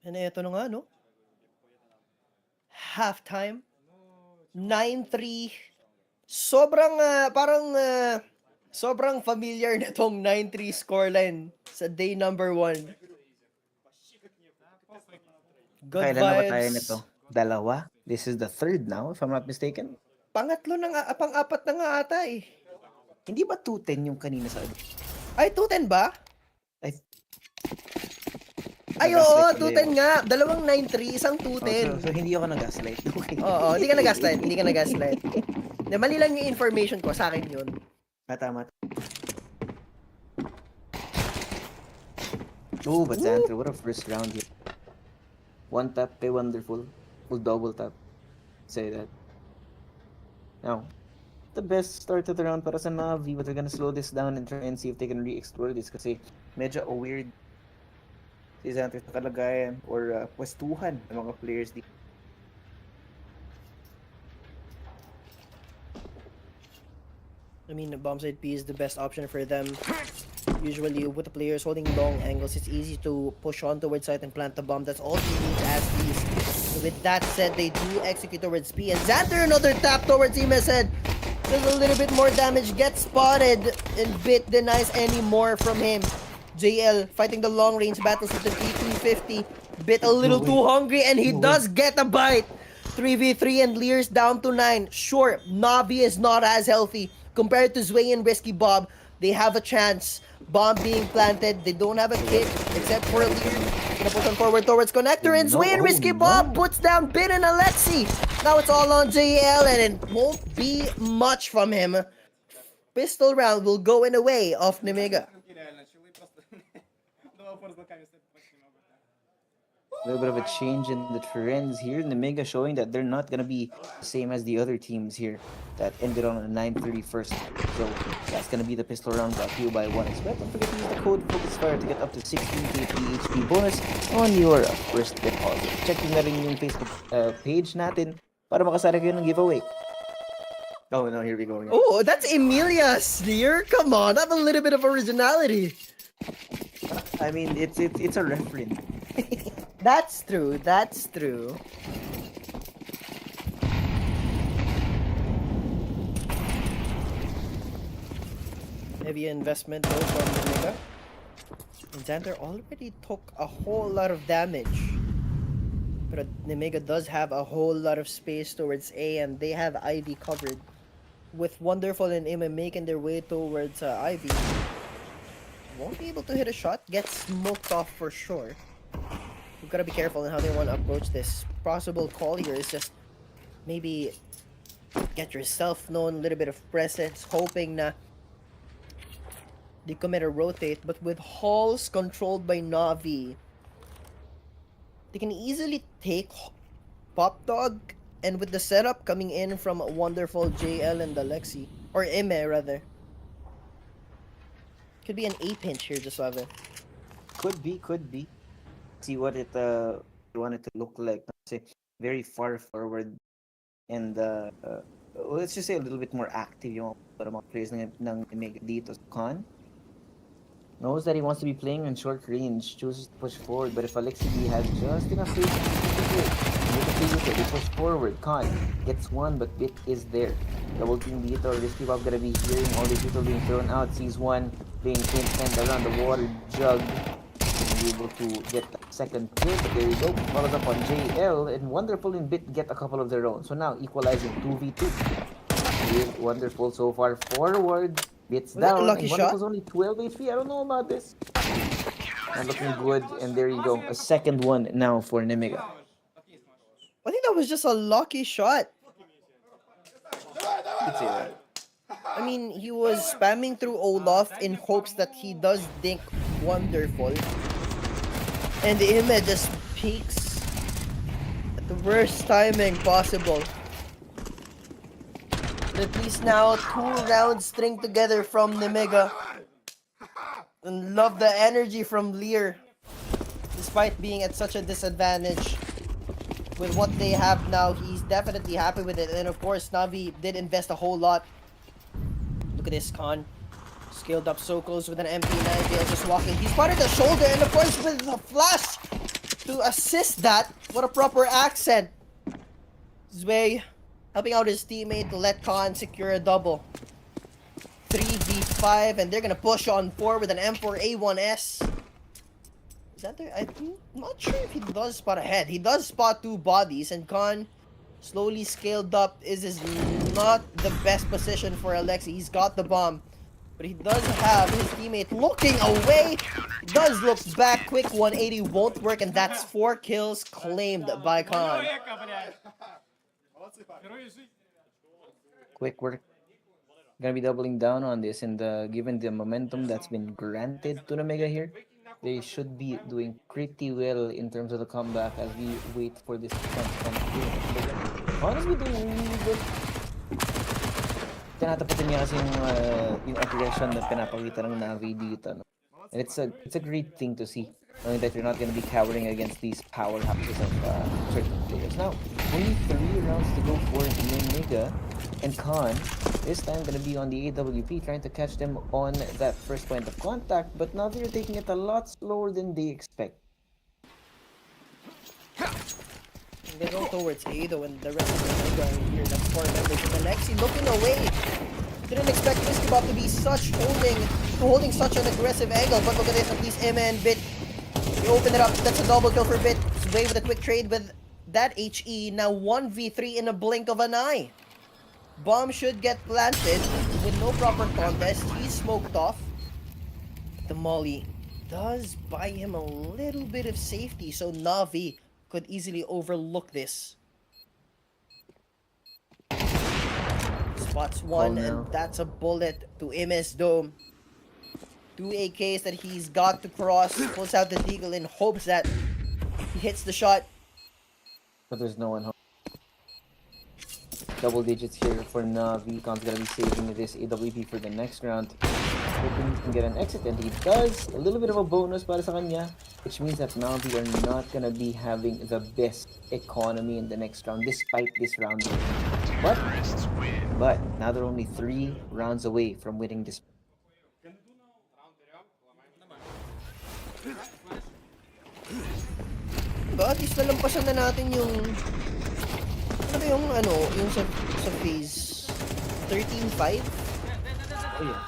And eto na nga, no? Halftime. 9-3 Sobrang familiar na tong 9-3 scoreline sa day number 1. Good Kailan na ba tayo vibes. nito? Dalawa? This is the third now, if I'm not mistaken. Pang-apat na nga ata eh. Hindi ba 210 yung kanina sa Ay, 210 ba? Ay, Ay, oo, 210 nga. Dalawang 9-3, isang 210. so hindi ako nag-gaslight. Okay. Oo, hindi ka nag-gaslight. Mali lang yung information ko, sa akin yun. Tama. Oh, but Xanther, what a first round here. One tap, kay Wonderful. Full double tap. Say that. Now, the best start of the round para sa Navi, but they're gonna slow this down and try and see if they can re-explore this kasi medyo a weird si Xanther sa kalagayan or pwestuhan ng mga players dito. I mean, the bomb side P is the best option for them. Usually, with the players holding long angles, it's easy to push on towards site and plant the bomb. That's all you need as these. With that said, they do execute towards P. And Xanther, another tap towards him, as said. There's a little bit more damage. Gets spotted, and Bit denies any more from him. JL fighting the long range battles with the T250. Bit a little too hungry, and he does get a bite. 3v3 and Lear's down to 9. Sure, Navi is not as healthy compared to Zway and Risky Bob. They have a chance. Bomb being planted. They don't have a kick except for Lear. Gonna push on forward towards Connector, and Zway and Risky Bob puts down Bit and Alexi. Now it's all on JL, and it won't be much from him. Pistol round will go in the way of Nemiga. A little bit of a change in the trends here. Nemiga showing that they're not going to be the same as the other teams here that ended on a 9:30 first. So that's going to be the pistol round brought to you by 1xBet. Don't forget to use the code FocusFire to get up to 16k free HP bonus on your first deposit. Check na rin yung Facebook page natin para makasara kayo ng giveaway. Oh no, here we go again. Oh, that's Emilia's Lear. Come on, have a little bit of originality. I mean, it's a reference. That's true. Heavy investment though from Nemiga. And Xanther already took a whole lot of damage. But Nemiga does have a whole lot of space towards A, and they have Ivy covered. With Wonderful and Ima making their way towards Ivy. Won't be able to hit a shot. Gets smoked off for sure. You've got to be careful in how they want to approach this. Possible call here is just maybe get yourself known, a little bit of presence, hoping na they commit a rotate. But with halls controlled by Navi, they can easily take Pop Dog, and with the setup coming in from Wonderful, JL, and Alexi, or Ime rather. Could be an A pinch here, just Suave. Could be. See what it wanted to look like. Say very far forward, and let's just say a little bit more active yung mga players ng Nemiga dito. Con knows that he wants to be playing in short range, chooses to push forward, but if Alexi has just enough space they push forward. Con gets one, but Bit is there. Double team dito. Risky Bob gonna be hearing all these people being thrown out. Sees one being pinned around the water jug. Able to get the second kill, but there you go. Follows up on JL, and Wonderful and Bit get a couple of their own. So now equalizing 2v2. Wonderful so far forward. Bit's down. Lucky and Wonderful's only 12 HP. I don't know about this. Not looking good, and there you go. A second one now for Nemiga. I think that was just a lucky shot. I'd say that. I mean, he was spamming through Olaf in hopes that he does dink Wonderful. And the image just peaks at the worst timing possible. But at least now 2 rounds string together from Nemiga. And love the energy from Lear. Despite being at such a disadvantage with what they have now, he's definitely happy with it. And of course, Navi did invest a whole lot. Look at this, Con. Scaled up so close with an MP9. JL just walking. He spotted the shoulder, and of course with the flash to assist that. What a proper accent. Zway helping out his teammate to let Khan secure a double. 3v5, and they're gonna push on 4 with an M4A1S. Is that there? I'm not sure if he does spot ahead. He does spot 2 bodies, and Khan slowly scaled up. Is not the best position for Alexi. He's got the bomb, but he does have his teammate looking away. Does look back. Quick 180 won't work, and that's 4 kills claimed by Khan. Quick work. Gonna be doubling down on this, and given the momentum that's been granted to Nemiga here, they should be doing pretty well in terms of the comeback as we wait for this to come through. Honestly, doing really good. Tinatapatin niya kasi yung aggression na pinapakita ng NAVI dito. No? And it's a great thing to see, knowing that you're not going to be cowering against these powerhouses of certain players. Now, only 3 rounds to go for Nemiga, and Khan this time going to be on the AWP, trying to catch them on that first point of contact, but now they're taking it a lot slower than they expect. They go towards A though, and the rest of the Nemiga are here. That's 4 members. And Alexi looking away. Didn't expect Whiskybop to be holding such an aggressive angle, but look at this, at least Emma and Bit. They open it up. That's a double kill for Bit. Sway with a quick trade with that HE. Now 1v3 in a blink of an eye. Bomb should get planted with no proper contest. He's smoked off. The molly does buy him a little bit of safety, so Navi could easily overlook this. Spots 1, and that's a bullet to MS Dome. 2 AKs that he's got to cross. Pulls out the deagle in hopes that he hits the shot. But there's no one home. Double digits here for Navi. Khan's gonna be saving this AWP for the next round. Hoping he can get an exit, and he does. A little bit of a bonus para sa kanya, which means that Navi are not gonna be having the best economy in the next round, despite this round. But now they're only 3 rounds away from winning this. Diba, at least nalampasan na natin yung yung sa FaZe 13-5. Oh yeah.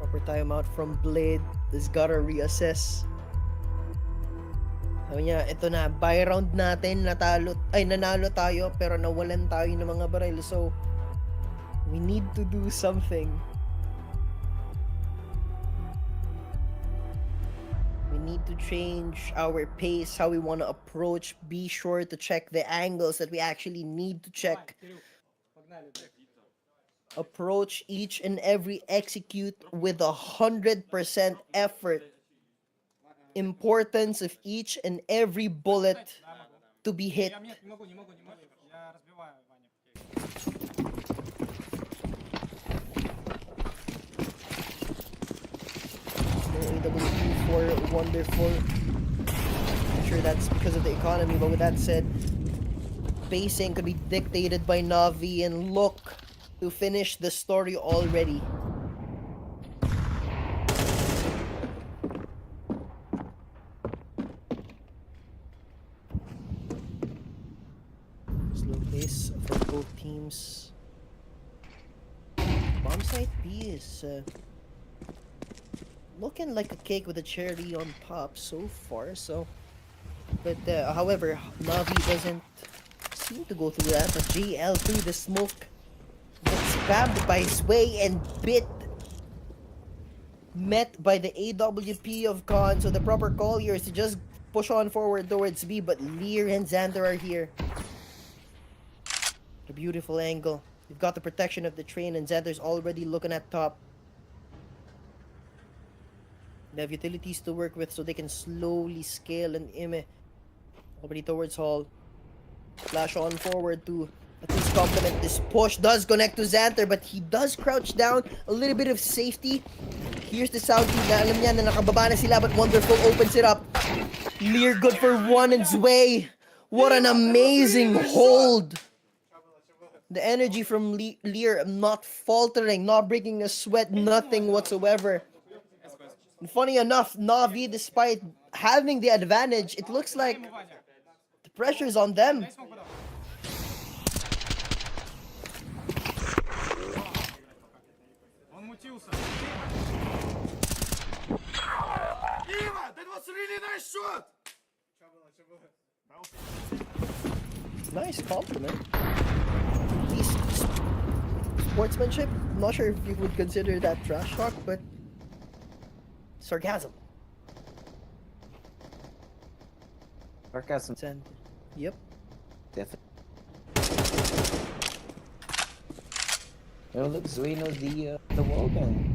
Proper timeout from Blade. This gotta reassess. Sabi niya, ito na, buy round natin, nanalo tayo, pero nawalan tayo ng mga baril. So, we need to do something. We need to change our pace, how we want to approach. Be sure to check the angles that we actually need to check. Approach each and every execute with 100% effort. Importance of each and every bullet to be hit. AWP4 wonderful. I'm sure that's because of the economy, but with that said, pacing could be dictated by Navi, and look to finish the story already. Slow pace for both teams. Bomb site B is looking like a cake with a cherry on top so far. But however, Navi doesn't seem to go through that. But JL through the smoke gets spammed by Sway, and Bit met by the AWP of Khan. So the proper call here is to just push on forward towards B, but Lear and Xander are here. A beautiful angle. You've got the protection of the train, and Xander's already looking at top. They have utilities to work with, so they can slowly scale, and Ime already towards Hall. Flash on forward to at least complement this push. Does connect to Xander, but he does crouch down. A little bit of safety. Here's the sound team na alam niya na nakababa na sila, but Wonderful opens it up. Lear good for 1, and Zway. What an amazing hold The energy from Lear not faltering, not breaking a sweat, nothing whatsoever. And funny enough, Navi, despite having the advantage, it looks like the pressure's on them. That was a really nice shot! Nice compliment. At least sportsmanship. I'm not sure if you would consider that trash talk, but sarcasm. Sarcasm. Yep. Definitely. Oh, look, Zoe knows the wall gun.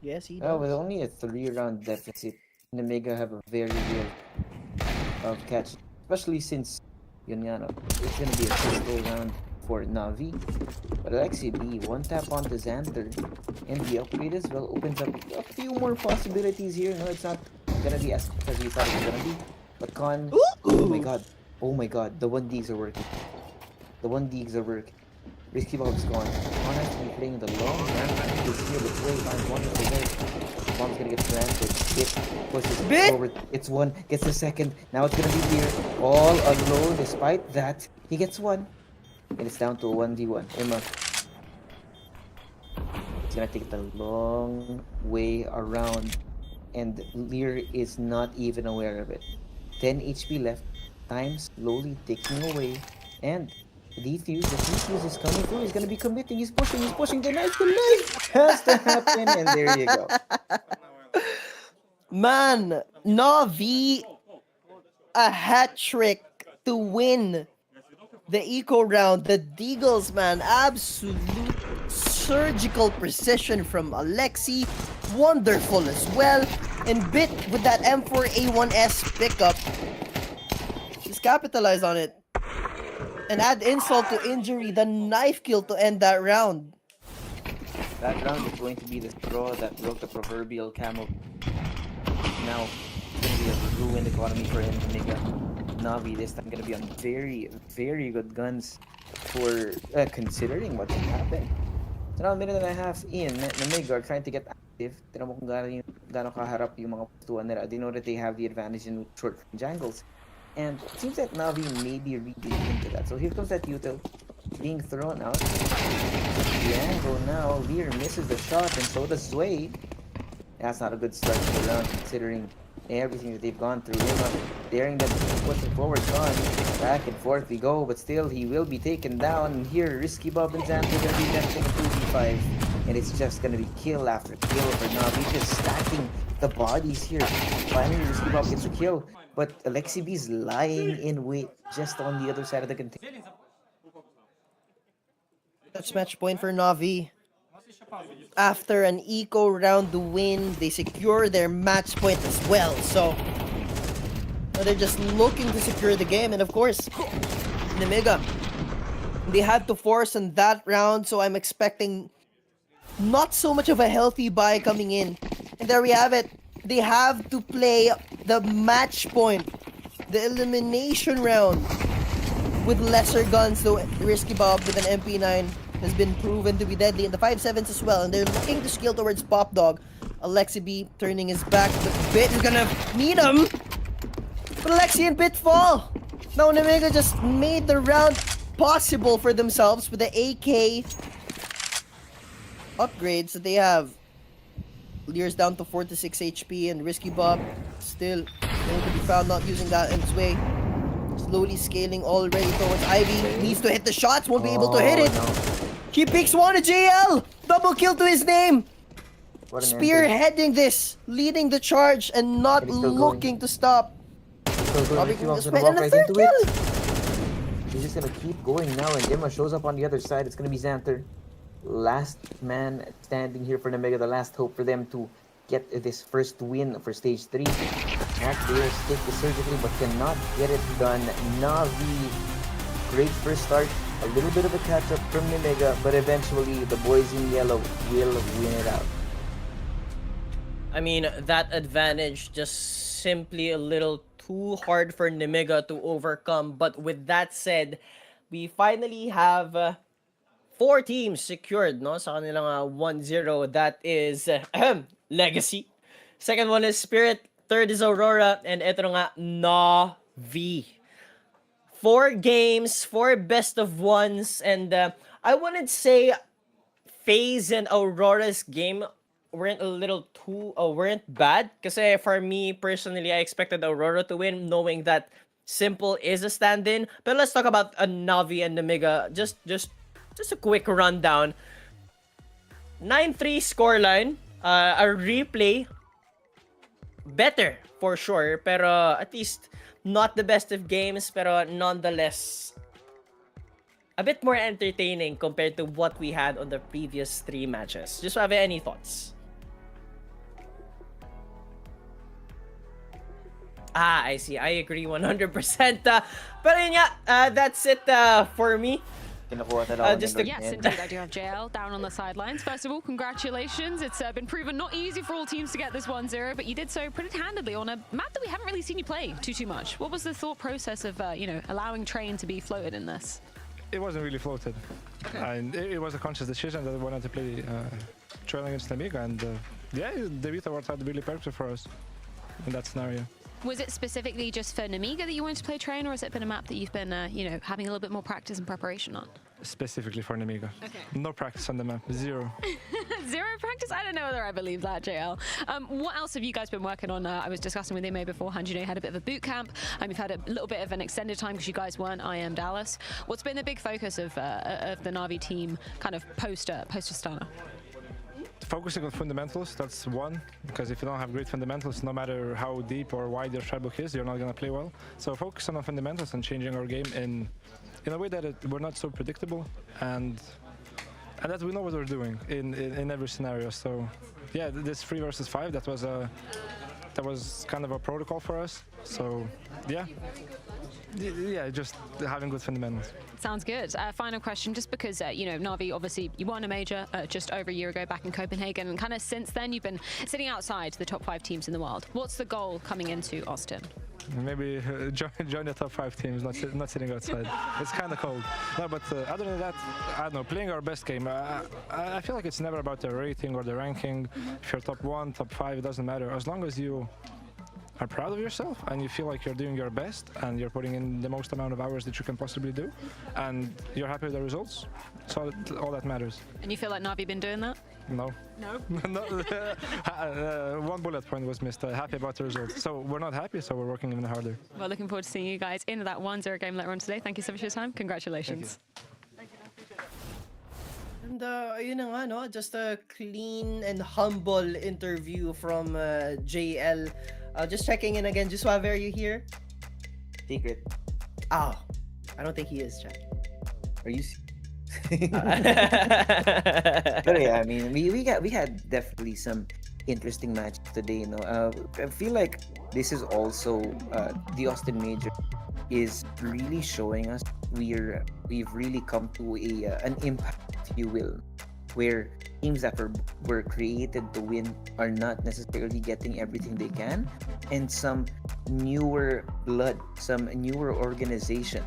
Yes, he Oh, does. with only a 3-round deficit, Nemiga have a very real of catch, especially since yun nga, no, it's gonna be a pistol round for Navi. But Alexi B, one tap onto Xanter, and the upgrade as well opens up a few more possibilities here. No, it's not gonna be as quick as we thought it was gonna be. But Con, oh my god, the 1Ds are working. The 1Ds are working. Risky Bob's gone. Con has to be playing the long run. He's here, but Sway finds one over there. Bomb's gonna get planted. Bit pushes forward. It's one, gets the second. Now it's gonna be here. All alone. Despite that, he gets one. And it's down to a 1v1. Emma. It's gonna take the long way around. And Lear is not even aware of it. 10 HP left. Time slowly ticking away. And the defuse is coming through. He's gonna be committing. He's pushing. The knife has to happen. And there you go. Man, Navi, a hat trick to win the eco round. The Deagles, man, absolute surgical precision from Alexi. Wonderful as well. And Bit with that M4A1S pickup. He's capitalized on it. And add insult to injury, the knife kill to end that round. That round is going to be the straw that broke the proverbial camel. Now, it's going to be a ruined economy for him to make a Navi. This time going to be on very, very good guns for considering what can happen. So now, a minute and a half in, Nemiga are trying to get active. Tignan mo kung gaano kaharap yung mga pustuan nila. They know that they have the advantage in short range angles. And it seems that Navi may be reading into that. So here comes that util being thrown out. The angle now, Lear misses the shot, and so does Zway. That's not a good start to the round considering everything that they've gone through. Emma daring them to push him forward, gone. Back and forth we go, but still he will be taken down. And here, Risky Bob and Xanter are going to be nesting 2v5. And it's just going to be kill after kill for Navi, just stacking the bodies here. Finally, Risky Bob gets a kill. But Alexi B is lying in wait just on the other side of the container. That's match point for Navi. After an eco round win, they secure their match point as well. So they're just looking to secure the game. And of course, Nemiga, they had to force in that round. So I'm expecting not so much of a healthy buy coming in. And there we have it. They have to play the match point, the elimination round with lesser guns. So Risky Bob with an MP9 has been proven to be deadly, and the 5.7s as well. And they're looking to scale towards Pop Dog. Alexi B turning his back. The Bit is gonna meet him. But Alexi and Bit fall. Now Nemiga just made the round possible for themselves with the AK upgrades that they have. Lear's down to 4 to 6 HP, and Risky Bob still able to be found not using that in his way. Slowly scaling already towards Ivy. Needs to hit the shots, won't be able to hit it. No. He picks one to JL. Double kill to his name. What an Spearheading this, leading the charge, and not looking to stop. Probably Risky Bob's gonna gonna spend walk and a right third into kill. it. He's just gonna keep going now, and Emma shows up on the other side. It's gonna be Xanter. Last man standing here for Nemiga, the last hope for them to get this first win for stage 3. Not there, stick to surgically, but cannot get it done. Navi, great first start. A little bit of a catch-up from Nemiga, but eventually the boys in yellow will win it out. I mean, that advantage just simply a little too hard for Nemiga to overcome. But with that said, we finally have 4 teams secured, no, sa kanilang 1-0. That is Legacy. Second one is Spirit. Third is Aurora. And ito nga, NAVI. 4 games, 4 best of ones. And I wouldn't say FaZe and Aurora's game weren't bad. Kasi for me, personally, I expected Aurora to win, knowing that Simple is a stand-in. But let's talk about NAVI and Nemiga. Just a quick rundown. 9-3 scoreline. A replay. Better, for sure. Pero at least not the best of games. Pero nonetheless, a bit more entertaining compared to what we had on the previous 3 matches. Just have any thoughts? I see. I agree 100%. But yun nga, that's it for me. Yes, indeed, I do have JL down on the sidelines. First of all, congratulations. It's been proven not easy for all teams to get this 1-0, but you did so pretty handedly on a map that we haven't really seen you play too much. What was the thought process of, allowing Train to be floated in this? It wasn't really floated. And it was a conscious decision that we wanted to play Train against Nemiga, and the Vita worked out really perfect for us in that scenario. Was it specifically just for Nemiga that you wanted to play Train, or has it been a map that you've been, having a little bit more practice and preparation on? Specifically for Nemiga. Okay. No practice on the map, 0. 0 practice? I don't know whether I believe that, JL. What else have you guys been working on? I was discussing with Ime beforehand, you had a bit of a boot camp. You've had a little bit of an extended time because you guys weren't IM Dallas. What's been the big focus of the Navi team kind of post-Astana? Focusing on fundamentals, that's one, because if you don't have great fundamentals, no matter how deep or wide your strat book is, you're not going to play well. So focusing on fundamentals and changing our game in a way that we're not so predictable, and that we know what we're doing in every scenario. So yeah, this 3 versus 5, that was kind of a protocol for us. So yeah, just having good fundamentals. Sounds good. Final question, just because, Navi, obviously, you won a major just over a year ago back in Copenhagen, and kind of since then you've been sitting outside the top 5 teams in the world. What's the goal coming into Austin? Maybe join the top 5 teams, not sitting outside. It's kind of cold. No, but other than that, I don't know, playing our best game. I feel like it's never about the rating or the ranking. If you're top 1, top 5, it doesn't matter. As long as you are proud of yourself and you feel like you're doing your best and you're putting in the most amount of hours that you can possibly do, and you're happy with the results, so all that matters. And you feel like Navi been doing that? No. No? One bullet point was missed. Happy about the results. So we're not happy, so we're working even harder. Well, looking forward to seeing you guys in that 1-0 game later on today. Thank you so much for your time. Congratulations. And yun na nga, no? Just a clean and humble interview from JL. Just checking in again. Juswave, are you here? Secret. Oh, I don't think he is, Chad. Are you? But yeah, I mean, we had definitely some interesting matches today. I feel like this is also the Austin Major is really showing us we've really come to an impact, if you will, where teams that were created to win are not necessarily getting everything they can, and some newer blood, some newer organization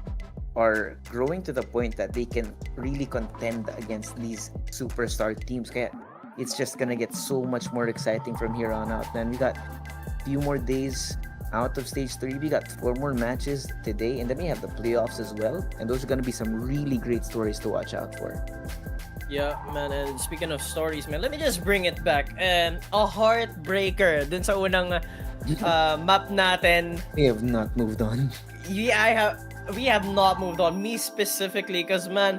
are growing to the point that they can really contend against these superstar teams. Kaya it's just gonna get so much more exciting from here on out, man. We got a few more days out of stage 3. We got 4 more matches today, and then we have the playoffs as well, and those are gonna be some really great stories to watch out for. Yeah, man, and speaking of stories, man, let me just bring it back. A heartbreaker dun sa unang map natin. We have not moved on. We have not moved on. Me specifically, because, man,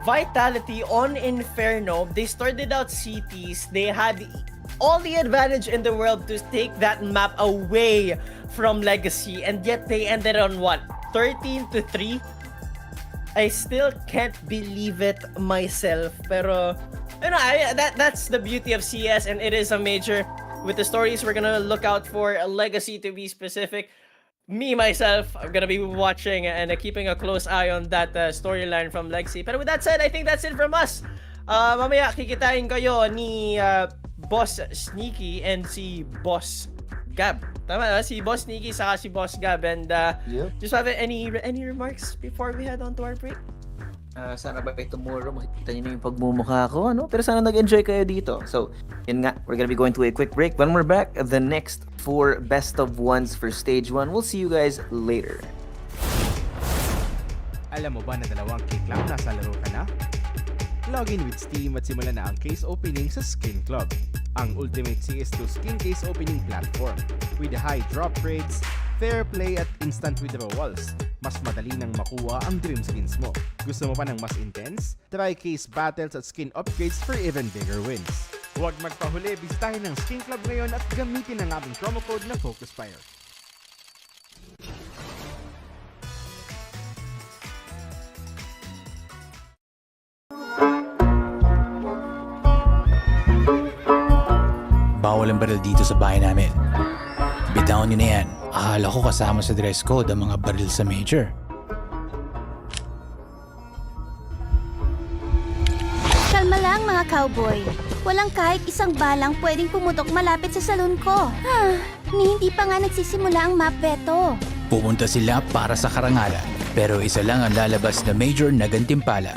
Vitality on Inferno, they started out CTs. They had all the advantage in the world to take that map away from Legacy, and yet they ended on what? 13-3? I still can't believe it myself. Pero, that's the beauty of CS, and it is a major. With the stories we're gonna look out for, Legacy to be specific. Me, myself, I'm gonna be watching and keeping a close eye on that storyline from Legacy. But with that said, I think that's it from us. Mamaya, kikitain kayo ni Boss Sneaky and si Boss Gab. Tama na, si Boss Nikki saka si Boss Gab. And Yep. just have any remarks before we head on to our break? Sana by tomorrow makikita niyo na yung pagmumukha ko, ano? Pero sana nag-enjoy kayo dito. So, yun nga, we're gonna be going to a quick break. When we're back, the next 4 best of ones for stage 1. We'll see you guys later. Alam mo ba na 2 cake lang nasa laro ka na? Login with Steam at simulan na ang case opening sa Skin Club, ang ultimate CS2 skin case opening platform with high drop rates, fair play at instant withdrawals. Mas madali nang makuha ang dream skins mo. Gusto mo pa ng mas intense? Try case battles at skin upgrades for even bigger wins. Huwag magpahuli, bisitahin ng Skin Club ngayon at gamitin ang aming promo code na FocusFire. Bawal ang baril dito sa bahay namin. Bitawan nyo na yan. Akala ko kasama sa dress code ang mga baril sa major. Kalma lang mga cowboy. Walang kahit isang balang pwedeng pumutok malapit sa salon ko. Hindi pa nga nagsisimula ang map veto. Pupunta sila para sa karangalan. Pero isa lang ang lalabas na major na gantimpala.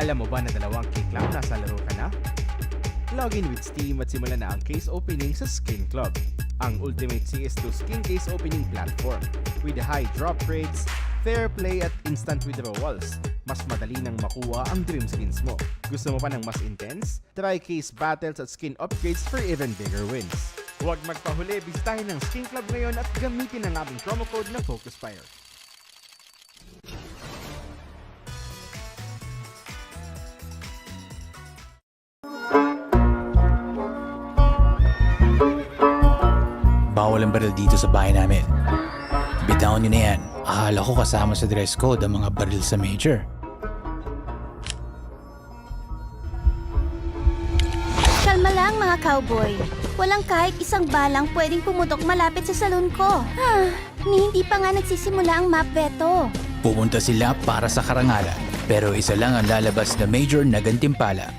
Alam mo ba na 2 click lang nasa laro ka na? Login with Steam at simulan na ang case opening sa Skin Club, ang ultimate CS2 skin case opening platform. With high drop rates, fair play at instant withdrawals, mas madali nang makuha ang dream skins mo. Gusto mo pa ng mas intense? Try case battles at skin upgrades for even bigger wins. Huwag magpahuli, bisitahin ang Skin Club ngayon at gamitin ang aming promo code na FocusFire. Bawal ang baril dito sa bahay namin. Bitawan nyo na yan. Akala ko kasama sa dress code ang mga baril sa major. Kalma lang mga cowboy. Walang kahit isang balang pwedeng pumutok malapit sa salon ko. Hindi pa nga nagsisimula ang map veto. Pupunta sila para sa karangalan. Pero isa lang ang lalabas na major na gantimpala.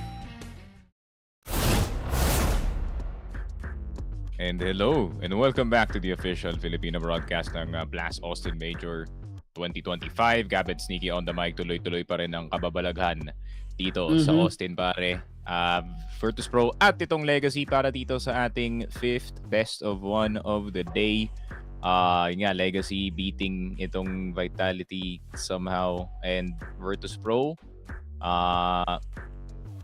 And hello, and welcome back to the official Filipino broadcast ng Blast Austin Major 2025. Gabet Sneaky on the mic, tuloy-tuloy pa rin ang kababalaghan dito sa Austin pare. Virtus.pro at itong Legacy para dito sa ating 5th best of 1 of the day. Yun nga, Legacy beating itong Vitality somehow, and Virtus.pro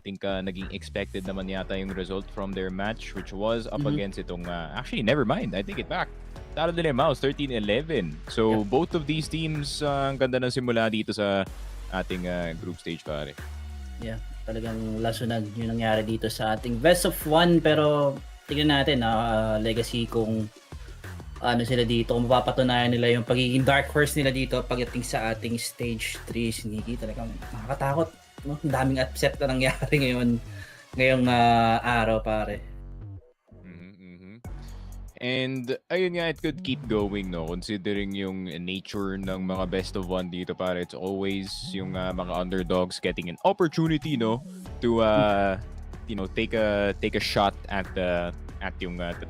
I think naging expected naman yata yung result from their match, which was up against itong actually never mind, I take it back, talo nila yung MOUZ 13-11. So both of these teams ang ganda ng simula dito sa ating group stage pare. Yeah, talagang lasunag yung nangyari dito sa ating best of 1, pero tingnan natin Legacy kung ano sila dito, kung mapapatunayan nila yung pagiging dark horse nila dito pagdating sa ating stage 3. Sneaky, talagang nakakatakot. No? Ang daming upset na nangyari ngayong araw pare. And ayun nga, it could keep going, no, considering yung nature ng mga best of 1 dito pare. It's always yung mga underdogs getting an opportunity, no, to you know, take a shot at the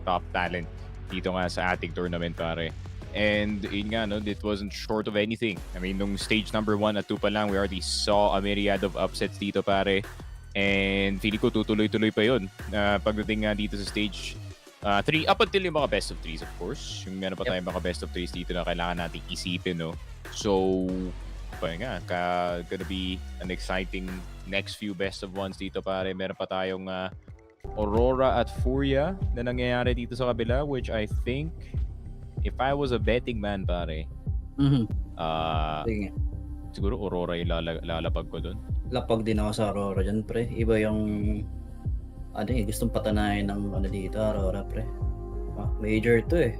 top talent dito nga sa ating tournament pare. And yun nga, no, it wasn't short of anything. I mean, nung stage number 1 at 2 pa lang, we already saw a myriad of upsets dito pare. And feeling ko tutuloy-tuloy pa yun pagdating nga dito sa stage 3, up until yung mga best of 3s, of course. Yung meron pa tayong mga best of 3s dito na kailangan nating isipin, no. So, pa nga, gonna be an exciting next few best of 1s dito pare. Meron pa tayong Aurora at Furia na nangyayari dito sa kabila, which I think, if I was a betting man pare, siguro Aurora yung lalapag ko dun. Lapag din ako sa Aurora dyan pre. Iba yung gustong patanayan ng dito Aurora pre. Major to eh.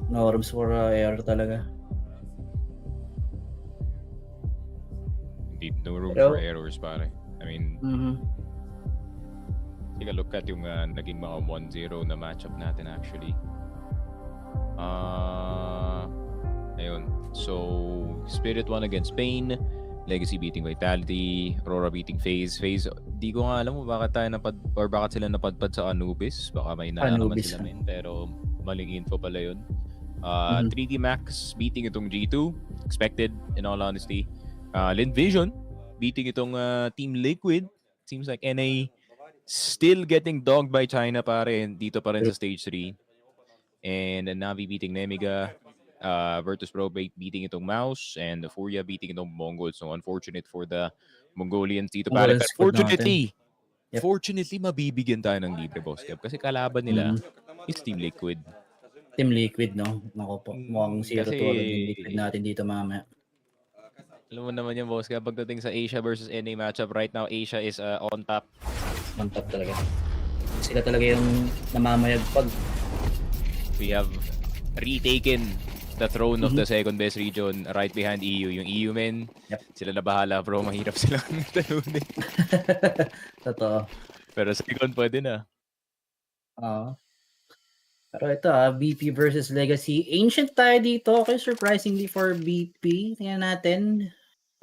No rooms for error talaga. Indeed, no room for errors pare. I mean, take a look at yung naging mga 1-0 na matchup natin actually. Ayun. So, Spirit 1 against Pain, Legacy beating Vitality, Aurora beating FaZe. FaZe, di ko nga alam bakit sila napadpad sa Anubis. Baka may nalaman sila pero maling info pala yun. 3D Max beating itong G2. Expected, in all honesty. Lynn Vision beating itong Team Liquid. Seems like NA still getting dogged by China pare dito pa rin sa stage 3. And NAVI beating Nemiga, Virtus.pro beating itong MOUZ, and Furia beating itong MongolZ. So unfortunate for the Mongolians dito pare. But fortunately, mabibigyan tayo ng libre boss cap kasi kalaban nila is Team Liquid. Team Liquid, no? Nako po, mukhang 0-2 yung Liquid natin dito mamaya. Alam mo naman yung boss cap, pagdating sa Asia versus NA matchup right now, Asia is on top. On top talaga. Sila talaga yung namamayagpag. We have retaken the throne of the second best region right behind EU. Yung EU men, sila na bahala bro, mahirap silang talunin. Totoo. Pero second pwede na. Pero ito BP versus Legacy. Ancient tayo dito. Okay, surprisingly for BP. Tingnan natin.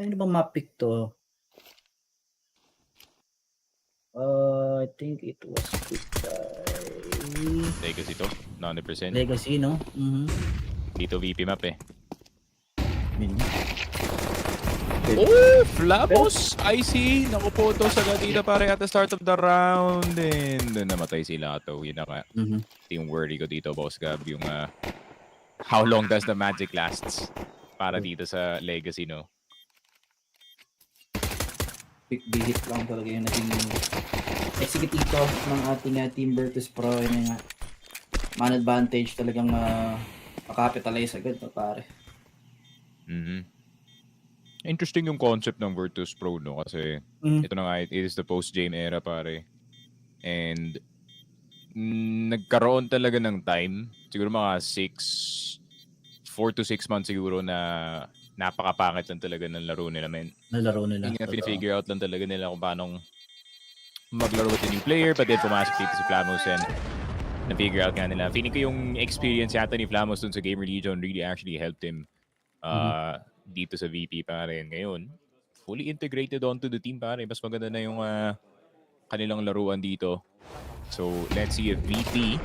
Ano ba map-pick to? I think it was Legacy to, 90%. Legacy, no? Dito VP map eh. Oh, Flamos! I see! Nakupoto sa Gatita pare at the start of the round. And namatay sila to. Yun na nga. Yung worry ko dito, Boss Gab. Yung how long does the magic lasts para dito sa Legacy, no? Big hit lang talaga yung naging execute dito ng ating team Virtus.pro. Yun nga. Man advantage talagang makapitalize agad pa pare. Interesting yung concept ng Virtus.pro, no? Kasi ito na nga, it is the post-game era pare. And nagkaroon talaga ng time. Siguro mga 4 to 6 months siguro na napakapangit lang talaga ng laro nila, men. Nalaro nila. Yung pinifigure out lang talaga nila kung paano maglaro with the new player, but then pumasok dito si Flamos and na-figure out nga nila. Feeling ko yung experience yata ni Flamos dun sa Gamer Legion really actually helped him dito sa VP pare. Ngayon, fully integrated onto the team pare. Mas maganda na yung kanilang laruan dito. So, let's see if VP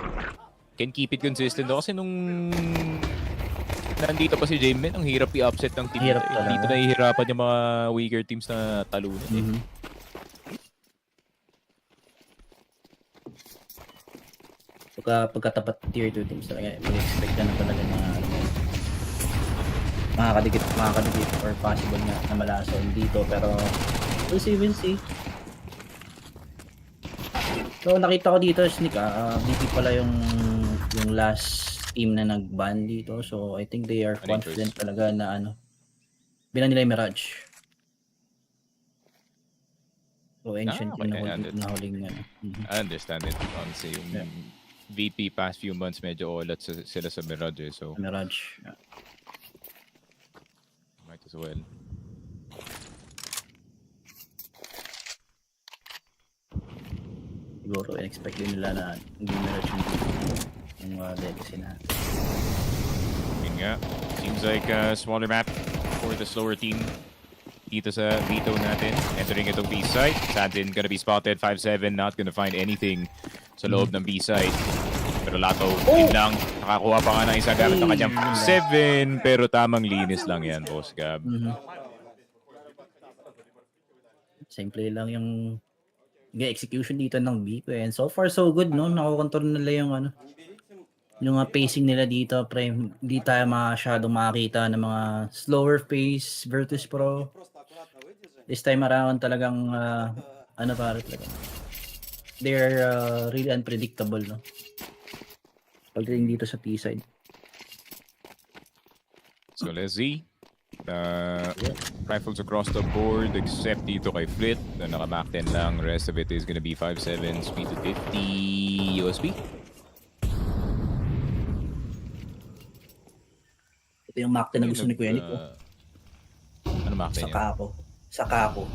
can keep it consistent. Kasi nung nandito pa si Jamin, ang hirap i-upset ng team. Dito nahihirapan yung mga weaker teams na talunan. Pagkatapat tier 2 teams talaga, mag-expect na talaga makakadikit or possible na malason dito. Pero, we'll see. So, nakita ko dito, Sneak, BP pala yung last team na nag-ban dito. So, I think they are confident talaga na bilang nila yung Mirage. So, ancient yung nahuling I understand it. Honestly, yung VP past few months medyo olat sila sa Mirage. So, Mirage. might as well. Siguro, in-expect din nila na hindi Mirage yung legacy na. Yun nga. Seems like a smaller map for the slower team dito sa veto natin. Entering itong B-side. Sandin gonna be spotted. 5-7. Not gonna find anything sa loob ng B-side. Pero Lato, yun lang. Nakakuha pa nga ng isa gamit ng kanyang 7. Pero tamang linis lang yan, Boss Gab. Same play lang yung execution dito ng BP. And so far, so good, no? Nakokontrol nila yung pacing nila dito. Pre, hindi tayo masyadong makakita ng mga slower pace Virtus.pro. This time around talagang para talaga. They're really unpredictable, no? Pagdating dito sa T-side. So let's see. Rifles across the board except dito kay Flit na naka-Mac 10 lang. Rest of it is gonna be 5-7, speed to 50 USB. Ito yung Mac 10 na gusto ni Kuya Nico. Ano Mac 10 yun? Saka ako.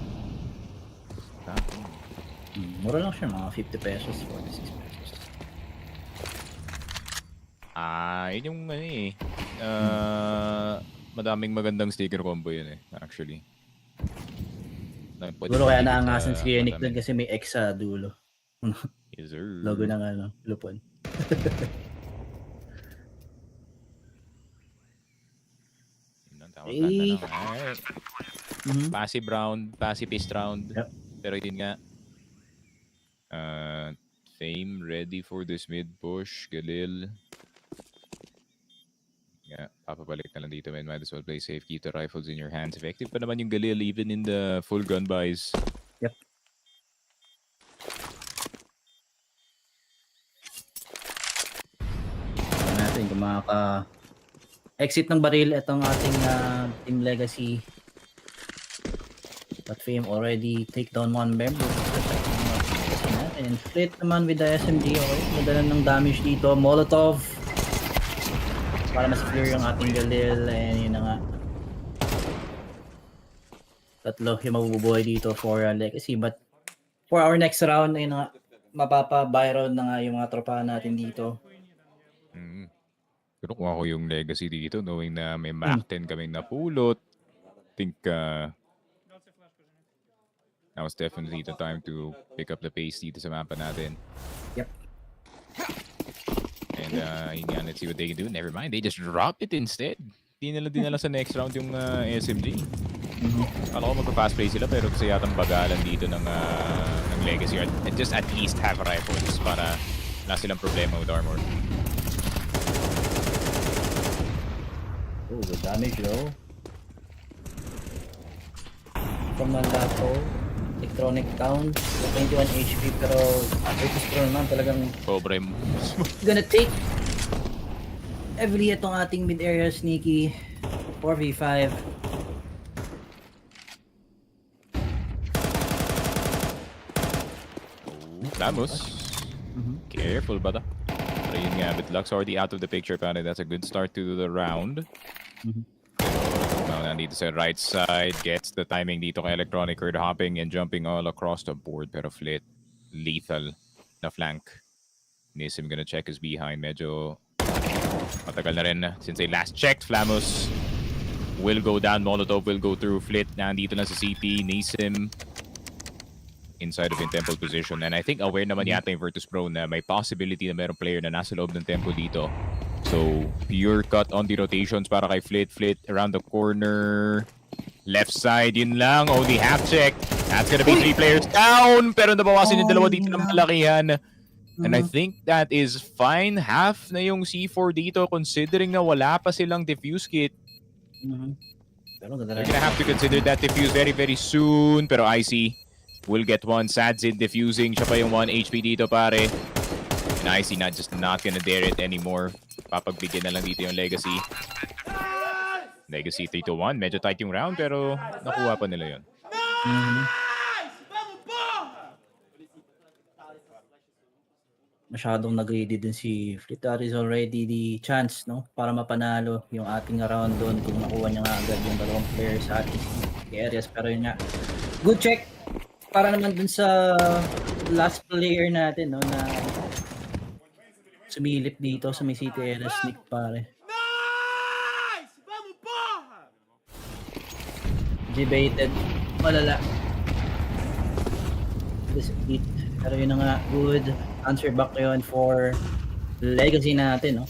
Mura lang siya, mga 50 pesos, 46 pesos. Yun yung madaming magandang sticker combo yun actually. Siguro kaya naangasan si Kuya Nick doon kasi may X sa dulo. Yes, sir. Logo ng lupon. Passive round, pacifist round. Yep. Pero yun nga. Fame ready for this mid push. Galil. Yeah, papabalik na lang dito, man. Might as well play safe. Keep the rifles in your hands. Effective pa naman yung Galil even in the full gun buys. Yep. Tignan natin kung exit ng baril itong ating Team Legacy. But Fame already take down one member. And Flit naman with the SMG. Okay, madala ng damage dito. Molotov. Para mas-clear yung ating Galil. And yun na nga. Tatlo yung mabubuhay dito for Legacy. But for our next round, yun na nga. Mapapa-byron na nga yung mga tropa natin dito. Pero kung ako yung Legacy dito, knowing na may Mac 10 kaming napulot, I think now was definitely the time to pick up the pace dito sa mapa natin. Yep. And yun nga, let's see what they can do. Never mind, they just dropped it instead. Di nila dinala sa next round yung SMG. Alam ko magpa-fast play sila pero gusto yatang bagalan dito ng Legacy and just at least have rifles para wala silang problema with armor. Oh, good damage though. From Malato, Electronic Town, 21 HP pero Virtus.pro naman talagang Pobre mo. gonna take every itong ating mid area sneaky 4v5. Vamos. Careful ba ta? Pero yun nga, with Lux already out of the picture, pero that's a good start to the round. Now, nandito sa right side, gets the timing dito kay Electronic Herd hopping and jumping all across the board. Pero Flit, lethal na flank. Nisim gonna check his behind. Medyo matagal na rin since they last checked. Flamus will go down. Molotov will go through. Flit, nandito lang sa CT. Nisim inside of in temple position. And I think aware naman yata yung Virtus.pro na may possibility na mayroong player na nasa loob ng temple dito. So, pure cut on the rotations para kay Flit. Flit around the corner. Left side, yun lang. Only half check. That's gonna be 3 players down. Pero nabawasan yung dalawa dito ng malakihan. And I think that is fine. Half na yung C4 dito considering na wala pa silang defuse kit. They're gonna have to consider that defuse very, very soon. Pero IC will get one. Sadzid diffusing. Siya pa yung 1 HP dito, pare. And IC not gonna dare it anymore. Papagbigyan na lang dito yung Legacy. Legacy 3-1. Medyo tight yung round, pero nakuha pa nila yun. Masyadong nag-ready din si Flit. That is already the chance, no? Para mapanalo yung ating round doon kung nakuha niya nga agad yung dalawang players sa ating areas. Pero yun nga, good check para naman dun sa last player natin, no? Na sumilip dito sa may city area sneak, pare. G-baited. Malala. This beat. Pero yun na nga, good answer back yun for Legacy natin, no?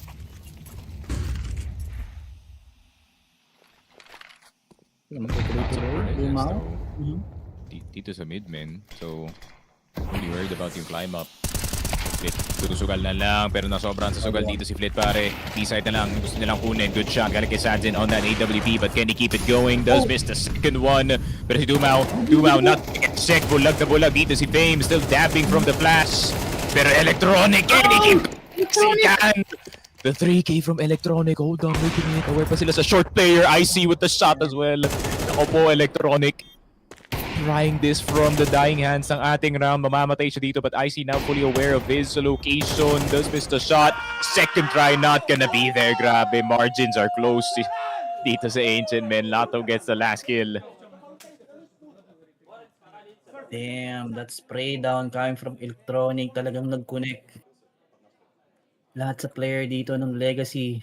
Magtutuloy-tuloy. Lumaw. Dito sa mid, man. So, only worried about yung climb up. Flit, susugal na lang, pero nasobrahan sa sugal dito si Flit, pare. B-side na lang, gusto nilang kunin. Good shot, galing kay Sadzin on that AWP, but can he keep it going? Does miss the second one. Pero si Dumao not check, bulag na bulag dito si Fame, still dabbing from the flash. Pero Electronic, can he keep it? The 3K from Electronic, hold on, making it. Aware pa sila sa short player, IC with the shot as well. Ako po, Electronic. Trying this from the dying hands ng ating round. Mamamatay siya dito, but IC now fully aware of his location. Does miss the shot. Second try, not gonna be there. Grabe, margins are close dito sa Ancient, man. Lato gets the last kill. Damn, that spray down coming from Electronic. Talagang nag-connect. Lahat sa player dito ng Legacy.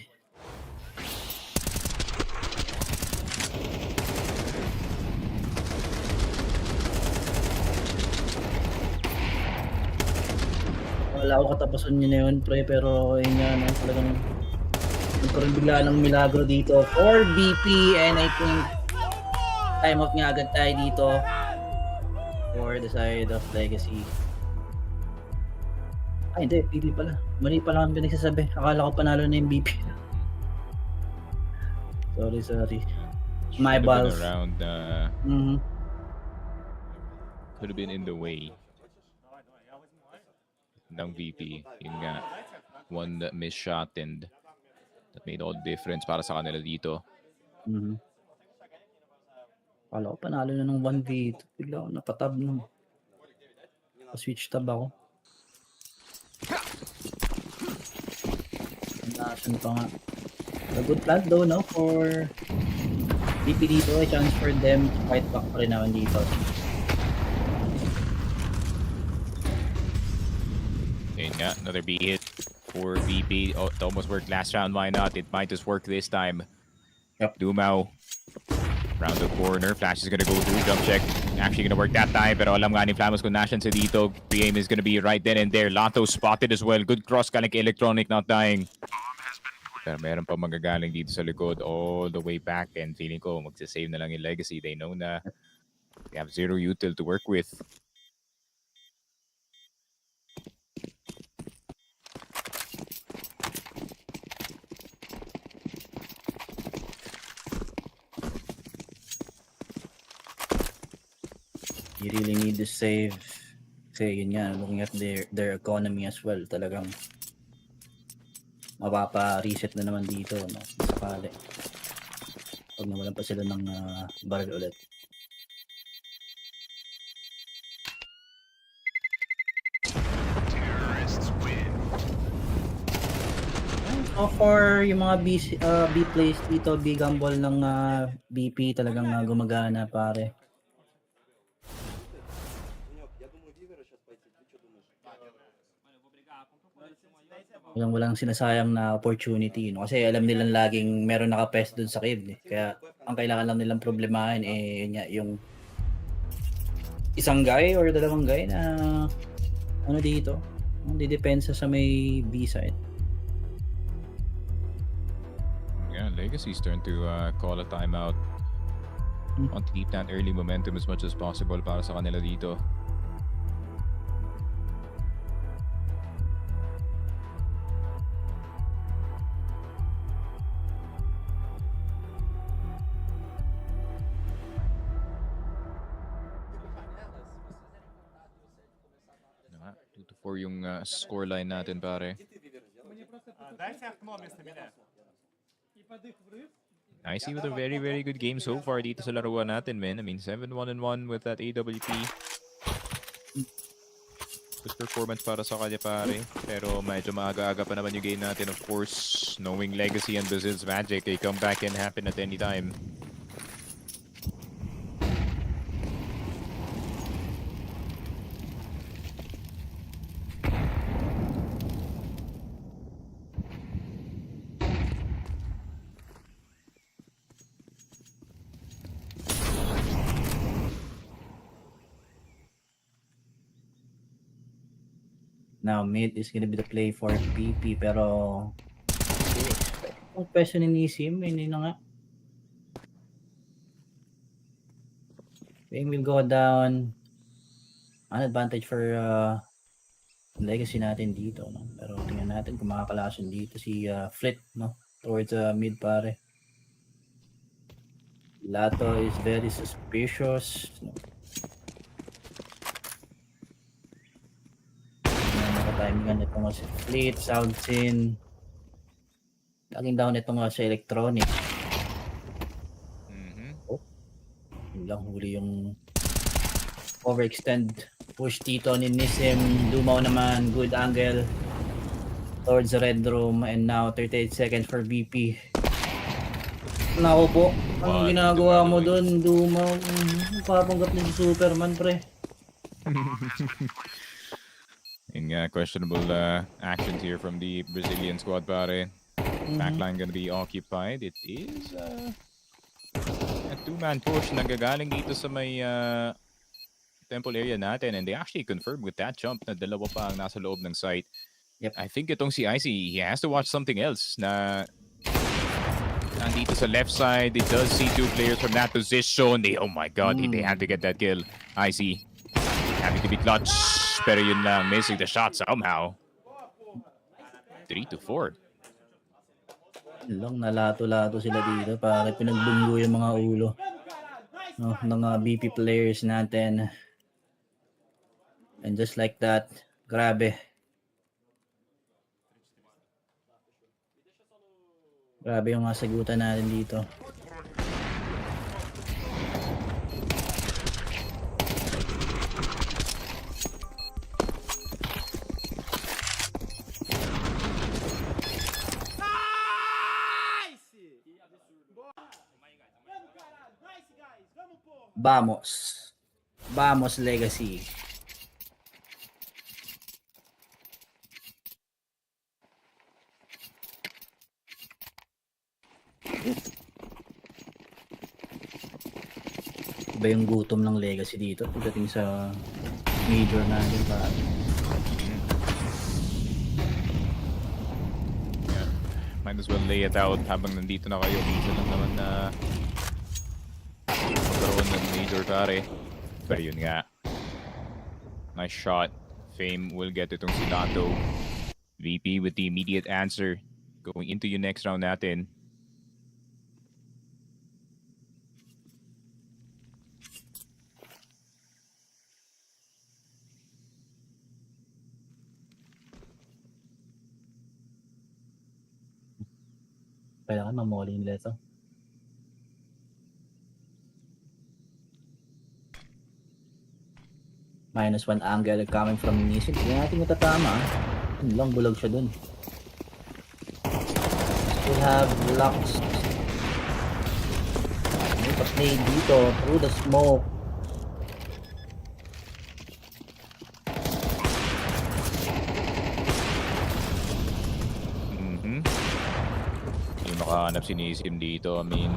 Wala ako katapusan niya na yun, pre, pero yun nga, no, talagang nagkaroon bigla ng milagro dito for BP, and I think time out nga agad tayo dito for the side of Legacy. Ay, hindi, BP pala. Mali pala ang pinagsasabi. Akala ko panalo na yung BP. Sorry. My balls. Around, could have been in the way ng VP. Yung nga, one that missed shot and that made all the difference para sa kanila dito. Akala ko panalo na ng 1v. Bigla ako napatab nung switch tab ako. Nasaan pa nga. A good plan though, no? For VP dito, a chance for them to fight back pa rin naman dito. Ayun nga, another B hit for VP. Oh, it almost worked last round. Why not? It might just work this time. Yep. Dumao. Round the corner. Flash is gonna go through. Jump check. Actually gonna work that time. Pero alam nga ni Flamus kung nasaan siya dito. Pre-aim is gonna be right then and there. Lato spotted as well. Good cross galing kay Electronic, not dying. Pero meron pa magagaling dito sa likod all the way back and feeling ko magsasave na lang yung Legacy. They know na they have zero util to work with. You really need to save. Kasi yun nga, looking at their economy as well, talagang mapapa-reset na naman dito, no? Sakali. Pag nawalan pa sila ng barrel ulit. So for yung mga B plays dito, B gamble ng BP talagang gumagana pare. Walang sinasayang na opportunity, no? Kasi alam nilang laging meron nakapest dun sa cave, eh. Kaya ang kailangan lang nilang problemahin yun nga, yung isang guy or dalawang guy na ano dito, hindi depensa sa may B side. Yeah, Legacy's turn to call a timeout. Want to keep that early momentum as much as possible para sa kanila dito. For yung scoreline natin, pare. I see with a very, very good game so far dito sa laruan natin, man. I mean, 7-1-1 with that AWP. Good performance para sa kanya, pare. Pero medyo maaga-aga pa naman yung game natin. Of course, knowing Legacy and Brazil's magic, a comeback can happen at any time. Now mid is gonna be the play for PP, pero ang question ni Nisim, hindi na nga. Wing will go down. An advantage for Legacy natin dito, no? Pero tingnan natin kung makakalason dito si Flit, no? Towards mid, pare. Lato is very suspicious, no? Nakatimingan ito nga si Fleet, Soundsin. Laging down ito nga sa electronic. Oh, yun lang, huli yung overextend push dito ni Nisim. Dumaw naman, good angle towards the red room, and now 38 seconds for BP. Nako po, ang ginagawa mo doon, Dumaw. Papanggap ni Superman, pre. In questionable actions here from the Brazilian squad, pare. Backline gonna be occupied. It is a two-man push nagagaling dito sa may temple area natin, and they actually confirmed with that jump na dalawa pa ang nasa loob ng site. Yep. I think itong si Icy, he has to watch something else na nandito sa left side. He does see two players from that position. Oh my god, they had to get that kill. Icy having to be clutch, pero yun lang, missing the shot somehow. 3-4. Lang nalato-lato sila dito, para pinagbunggo yung mga ulo, no, ng BP players natin. And just like that, grabe. Grabe yung sagutan natin dito. Vamos. Vamos, Legacy. Iba yung gutom ng Legacy dito pagdating sa major natin, Might Might as well lay it out habang nandito na kayo. Minsan lang naman na magkaroon ng major pare. Pero yun nga. Nice shot. Fame will get itong si Nato. VP with the immediate answer. Going into yung next round natin. Kailangan mamoli nila ito. -1 angle coming from Nisip. Hindi natin matatama. Yun lang, bulag siya dun. Still have Lux. May pa-play dito through the smoke. Yung makahanap si Nisim dito. I mean,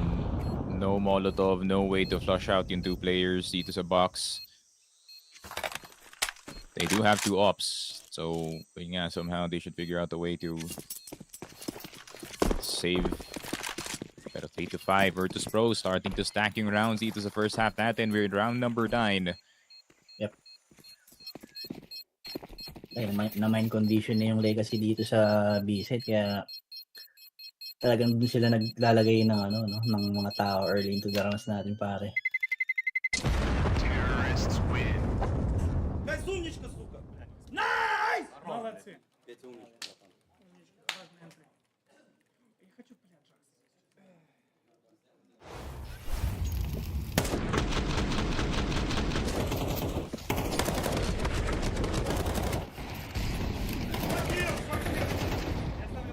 no Molotov, no way to flush out yung 2 players dito sa box. They do have 2 ops. So, yun nga, somehow they should figure out a way to save. Pero 3-5, Virtus.pro starting to stack yung rounds dito sa first half natin. We're in round number 9. Yep. Ay, na-mind condition na yung legacy dito sa B-side, kaya talagang doon sila naglalagay ng ano, no, ng mga tao early into the rounds natin, pare. Terrorists win. Guys, умничка, сука. Найс! Молодцы.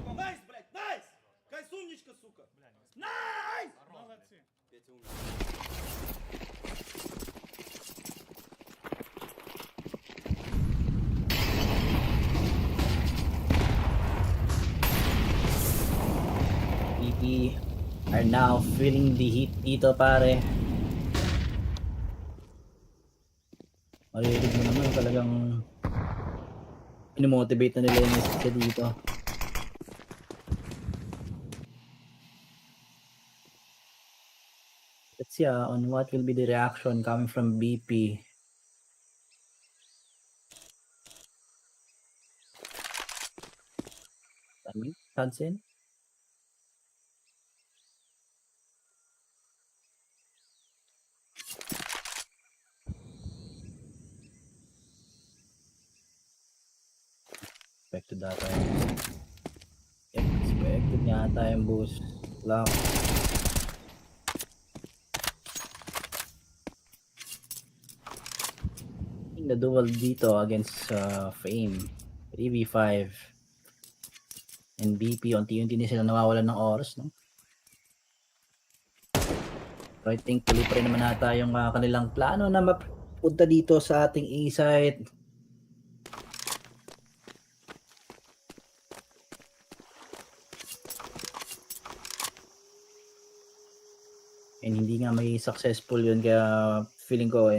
Найс, блядь, найс! Guys, умничка, сука. Найс! Молодцы. PP are now feeling the heat dito, pare. Marinig mo naman talagang inomotivate na nila yung isa dito. Let's see on what will be the reaction coming from BP. Hudson? Expected data yung expected yata yung boost lock. The duel dito against Fame 3v5 and BP, unti-unti na sila nawawalan ng oras, no? So I think tuloy pa rin naman nata yung kanilang plano na mapunta dito sa ating A-site. And hindi nga may successful yun, kaya feeling ko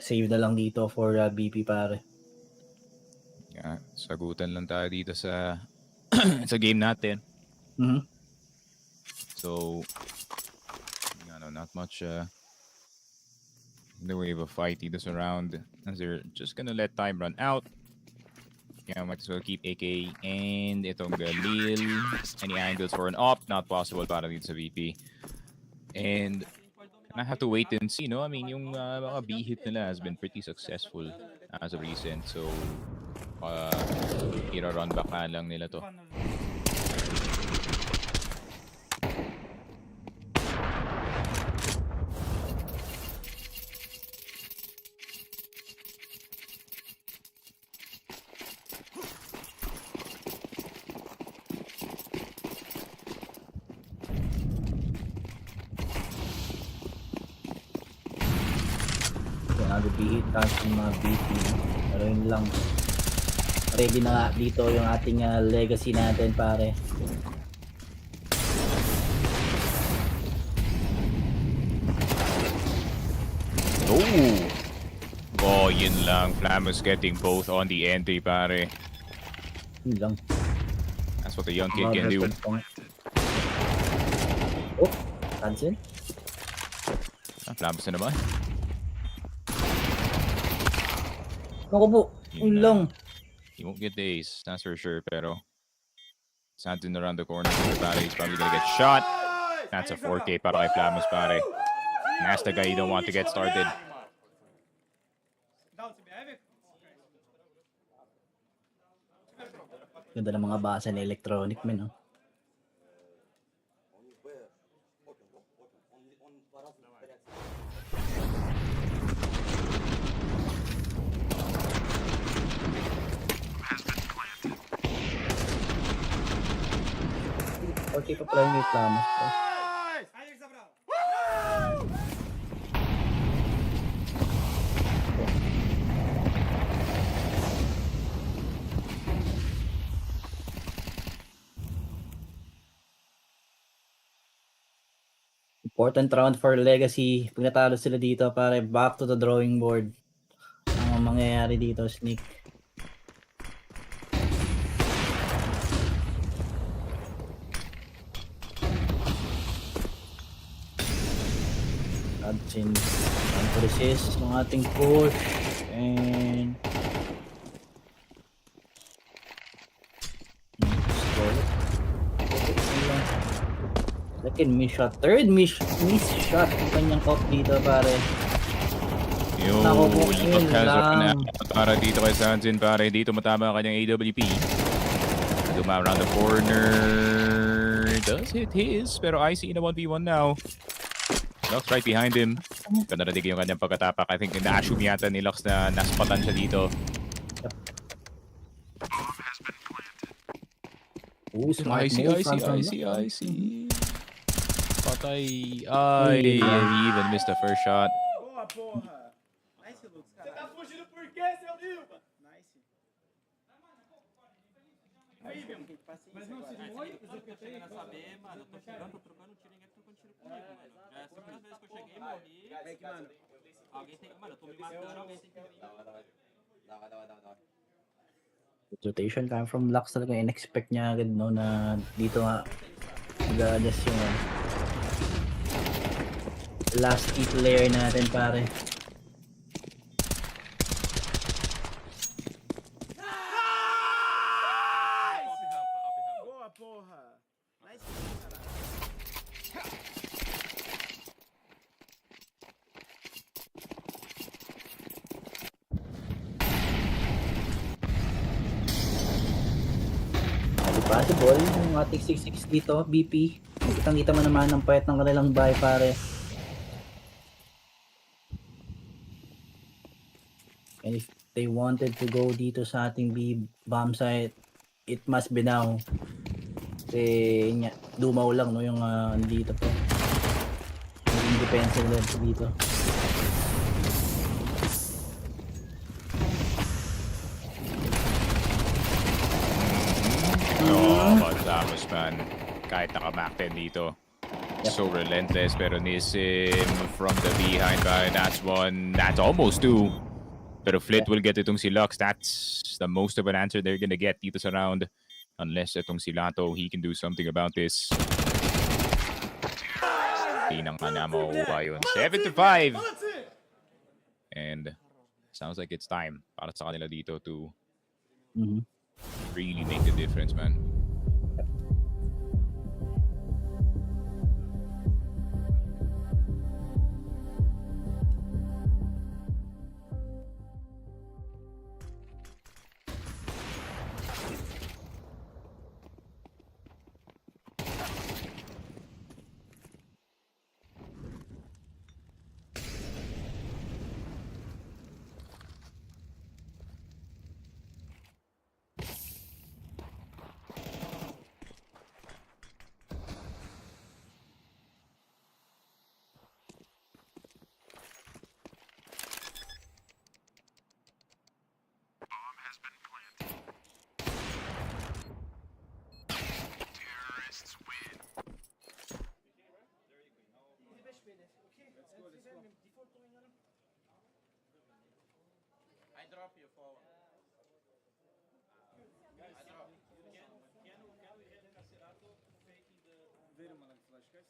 save na lang dito for BP, pare. Yeah, sagutan lang tayo dito sa sa game natin. So, not much in the way of a fight dito sa round, as they're just gonna let time run out. Yeah, might as well keep AK and itong Lil. Any angles for an op, not possible para dito sa VP. And I have to wait and see, no? I mean, yung mga B-hit nila has been pretty successful as of recent. So, ira-run back na lang nila to. Nag-beat tayo ng mga BP, pero yun lang, ready na nga dito yung ating legacy natin, pare. Oh, yun lang. Flamus getting both on the entry, pare. Yun lang. That's what the young kid can do. Oh, Hansen? Flamos na naman. Ako po, Yun ang na. long. He won't get the ace, that's for sure, pero Santin around the corner from the pare. He's probably gonna get shot. That's a 4K para kay Flamos, pare. And that's the guy you don't want to get started. Ganda ng mga basa ni Electronic, man, no? Okay pa pala yung reklamos ko. Important round for Legacy. Pag natalo sila dito, pare, back to the drawing board. Ang mangyayari dito, Sneak. Hudson, trying to resist ng ating push. And... Second miss shot. Third miss shot. Ang kanyang cop dito, pare. Yo, look has na para dito kay Santin, pare. Dito matama ang kanyang AWP. Duma around the corner. Does hit his, pero IC in a 1v1 now. Lux right behind him. Ganda na yung kanyang pagkatapak. I think na-assume yata ni Lux na naspatan siya dito. Ooh, smart move from IC. Patay. Ay, he even missed the first shot. Boa, porra. Nice, Lucas. Você tá fugindo por quê, seu Nilba? Nice. Aí, meu. Mas não, se não foi, eu queria saber, mano. Eu tô chegando, tô trocando tiro, ninguém tá trocando tiro comigo, mano. Já é a segunda vez que eu cheguei, morri. Vem aqui, mano. Alguém tem. Mano, eu tô me matando, alguém tem que vir. Dá. rotation time from Lux talaga. In-expect niya agad, no, na dito nga mag-adjust yung last key player natin, pare. Boa, porra. Nice. Possible yung ating 6-6 dito, BP. Kitang-kita mo naman ang payat ng kanilang buy, pare. And if they wanted to go dito sa ating B bomb site, it must be now. Kasi dumaw lang, no, yung dito po. Yung defensive level dito. Matapos man, kahit naka-Mac 10 dito. So relentless, pero Nisim from the behind by that's one, that's almost two. Pero Flit will get itong si Lux. That's the most of an answer they're gonna get dito sa round. Unless itong si Lato, he can do something about this. Hindi nang na makukuha yun. 7-5! And sounds like it's time para sa kanila dito to really make the difference, man. I drop you for. I drop. Can we head Nasirato faking the very flash, guys?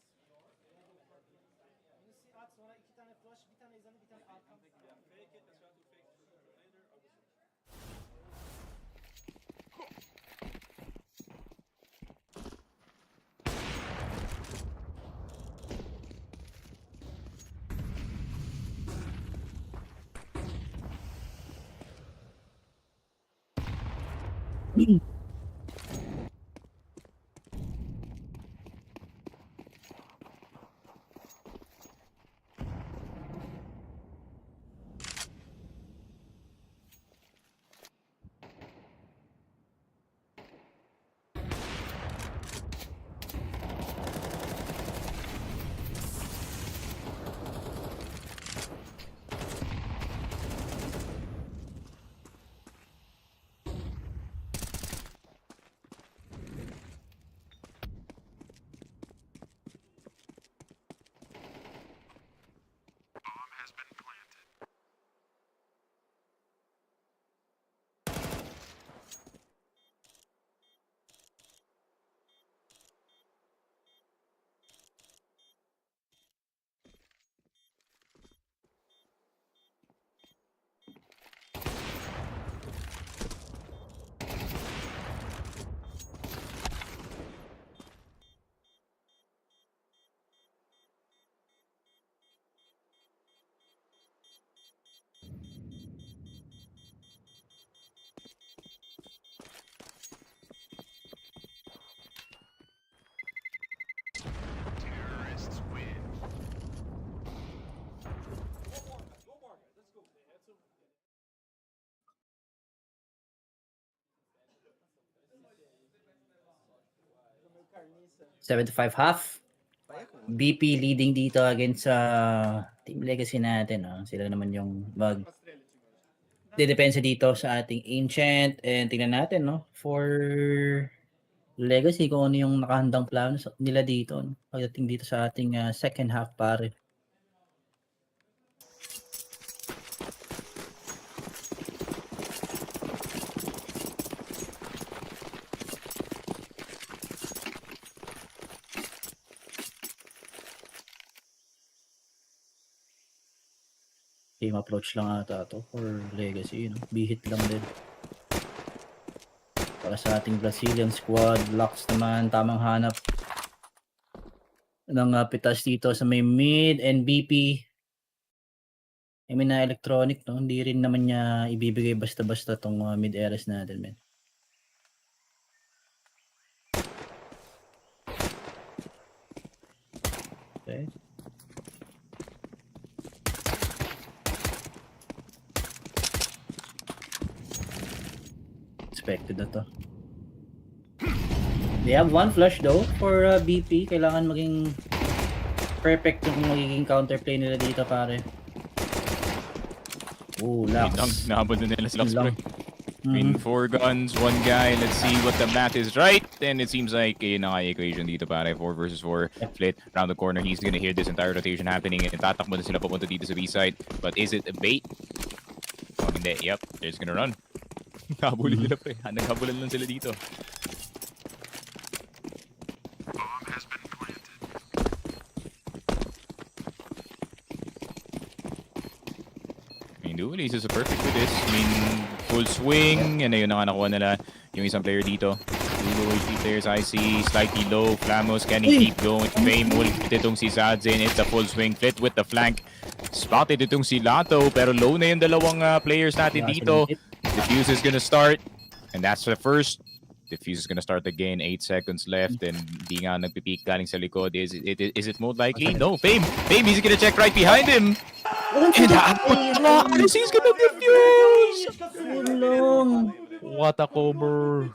$75 half. BP leading dito against sa Team Legacy natin. Sila naman yung didepensa dito sa ating Ancient. And tingnan natin, no? For Legacy, kung ano yung nakahandang plano nila dito. No? Pagdating dito sa ating second half, pare. Team approach lang ata to for Legacy, no? Bihit lang din. Para sa ating Brazilian squad, Lux naman, tamang hanap ng pitas dito sa may mid and BP. I mean na electronic, no? Hindi rin naman niya ibibigay basta-basta tong mid areas natin, men. Okay. Expected na to. They have one flush though for BP. Kailangan maging perfect yung magiging counterplay nila dito, pare. Oh, Lux. Nahabol na nila si Lux, bro. In 4 guns, 1 guy. Let's see what the math is right. And it seems like naka-equation dito, pare. 4 versus 4. Flit around the corner. He's gonna hear this entire rotation happening. And tatakbo na sila papunta dito sa B-side. But is it a bait? Oh, hindi. Yep. They're just gonna run. Habulin nila, pre. Naghabulan lang sila dito. This is perfect for this. I mean, full swing. And ayun na nga nakuha nila yung isang player dito. 2 players I see. Slightly low. Flamos, can he keep going? Fame, ulit itong si Zadzin. It's a full swing. Flit with the flank. Spotted itong si Lato. Pero low na yung dalawang players natin dito. Defuse is gonna start. And that's the first. Defuse is gonna start again. 8 seconds left. And di nga nagpipeak galing sa likod. Is it more likely? No. Fame, he's gonna check right behind him. And he's gonna defuse! What a cover!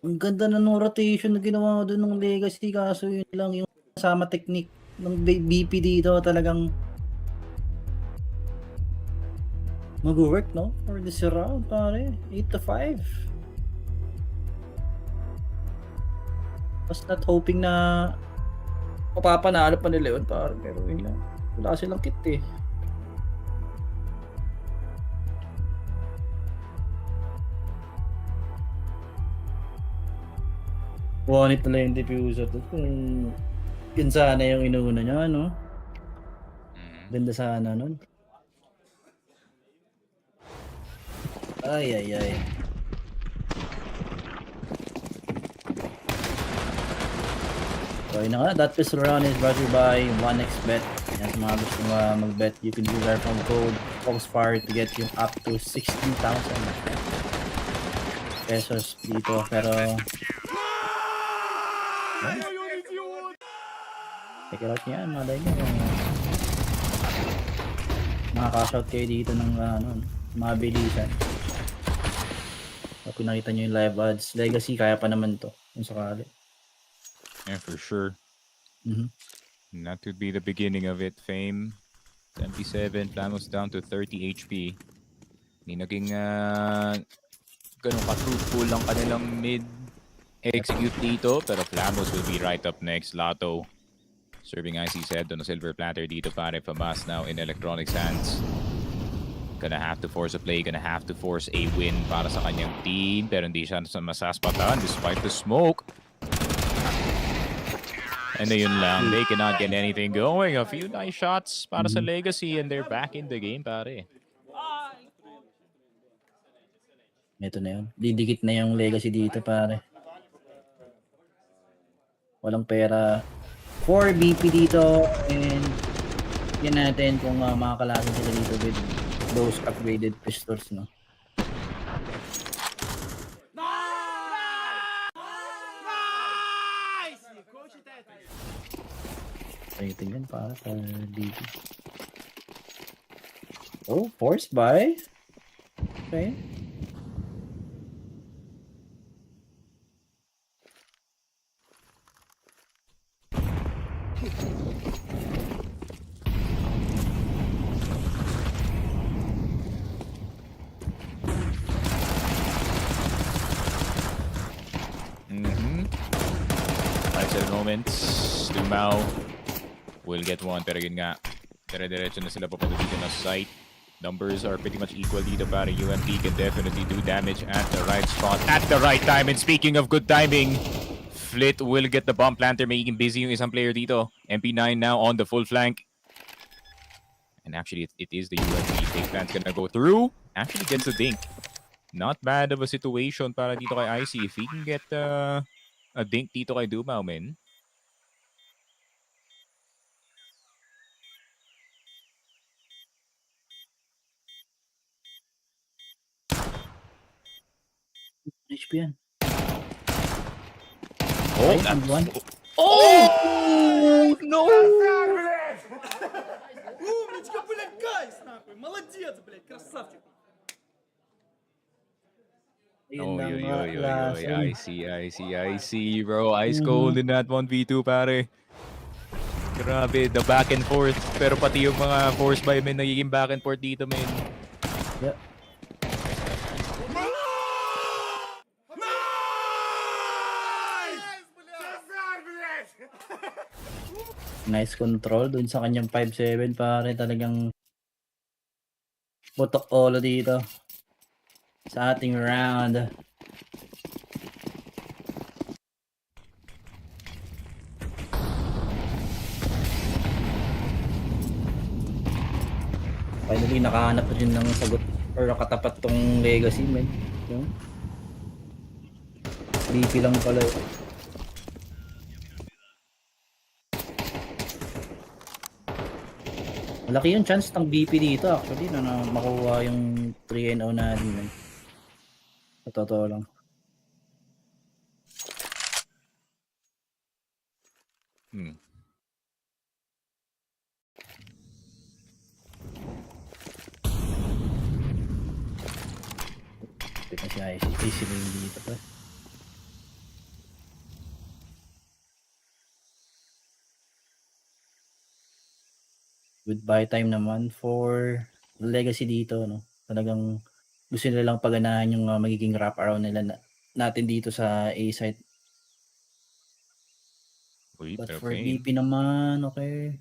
Ang ganda na ng rotation na ginawa doon ng Legacy, kaso yun lang yung kasama technique ng BP dito talagang mag-work, no? For this round, pare. 8-5. Was not hoping na mapapanalo pa nila yun, pare. Pero yun lang. Wala silang kit eh. Wanit nila yung diffuser doon. Kung Yun sana yung inuuna niya, no? Ganda sana nun. Ay. So yun na nga, that pistol round is brought to you by 1xBet. Yan, sa mga gusto mag-bet, you can use our promo code FocusFire to get you up to 16,000 pesos dito. Pero check it out niya, malay nyo. Makaka-shout kayo dito ng mga bilisan. Kung nakita nyo yung live ads, Legacy, kaya pa naman to kung sakali. Yeah, for sure. And that would be the beginning of it. Fame, 77, Plamos down to 30 HP. Hindi naging ganun ka-truthful lang kanilang mid-execute dito, pero Plamos will be right up next. Lato serving IC7 on a silver platter dito pare pa MOUZ now in Electronics hands. Gonna have to force a play, gonna have to force a win para sa kanyang team, pero hindi siya masaspatan despite the smoke. And ayun lang, they cannot get anything going. A few nice shots para sa Legacy and they're back in the game pare. Ito na yun. Didikit na yung Legacy dito pare. Walang pera. 4 BP dito and yan natin kung makakalasan sila dito with those upgraded pistols, no? Rating yan para sa BP. Oh, forced by? Okay. Moments to MOUZ will get one, pero yun nga, dire-diretso na sila papunta dito na site. Numbers are pretty much equal dito para UMP can definitely do damage at the right spot at the right time. And speaking of good timing, Flit will get the bomb planter, making busy yung isang player dito. MP9 now on the full flank. And actually, it is the UMP. Take plant's gonna go through. Actually gets a dink. Not bad of a situation para dito kay IC. If he can get a dink dito kay Dumao, man. HP yan. Oh, and one. Oh no! Умничка, блядь, guys! Молодец, блядь, красавчик! Oh, I see, bro. Ice cold in that 1v2, pare. Grabe, the back and forth. Pero pati yung mga force by men nagiging back and forth dito, men. Yeah. Nice control dun sa kanyang 5-7, pare. Talagang butok olo dito sa ating round. Finally, nakahanap rin ng sagot or katapat tong Legacy, man. BP lang pala. Malaki yung chance ng BP dito actually na makuha yung 3-0 natin, man. Sa totoo lang. Kasi IC dito pa. Goodbye time naman for Legacy dito, no? Talagang gusto nila lang paganahan yung magiging wrap around nila natin dito sa A site. But for BP naman, okay.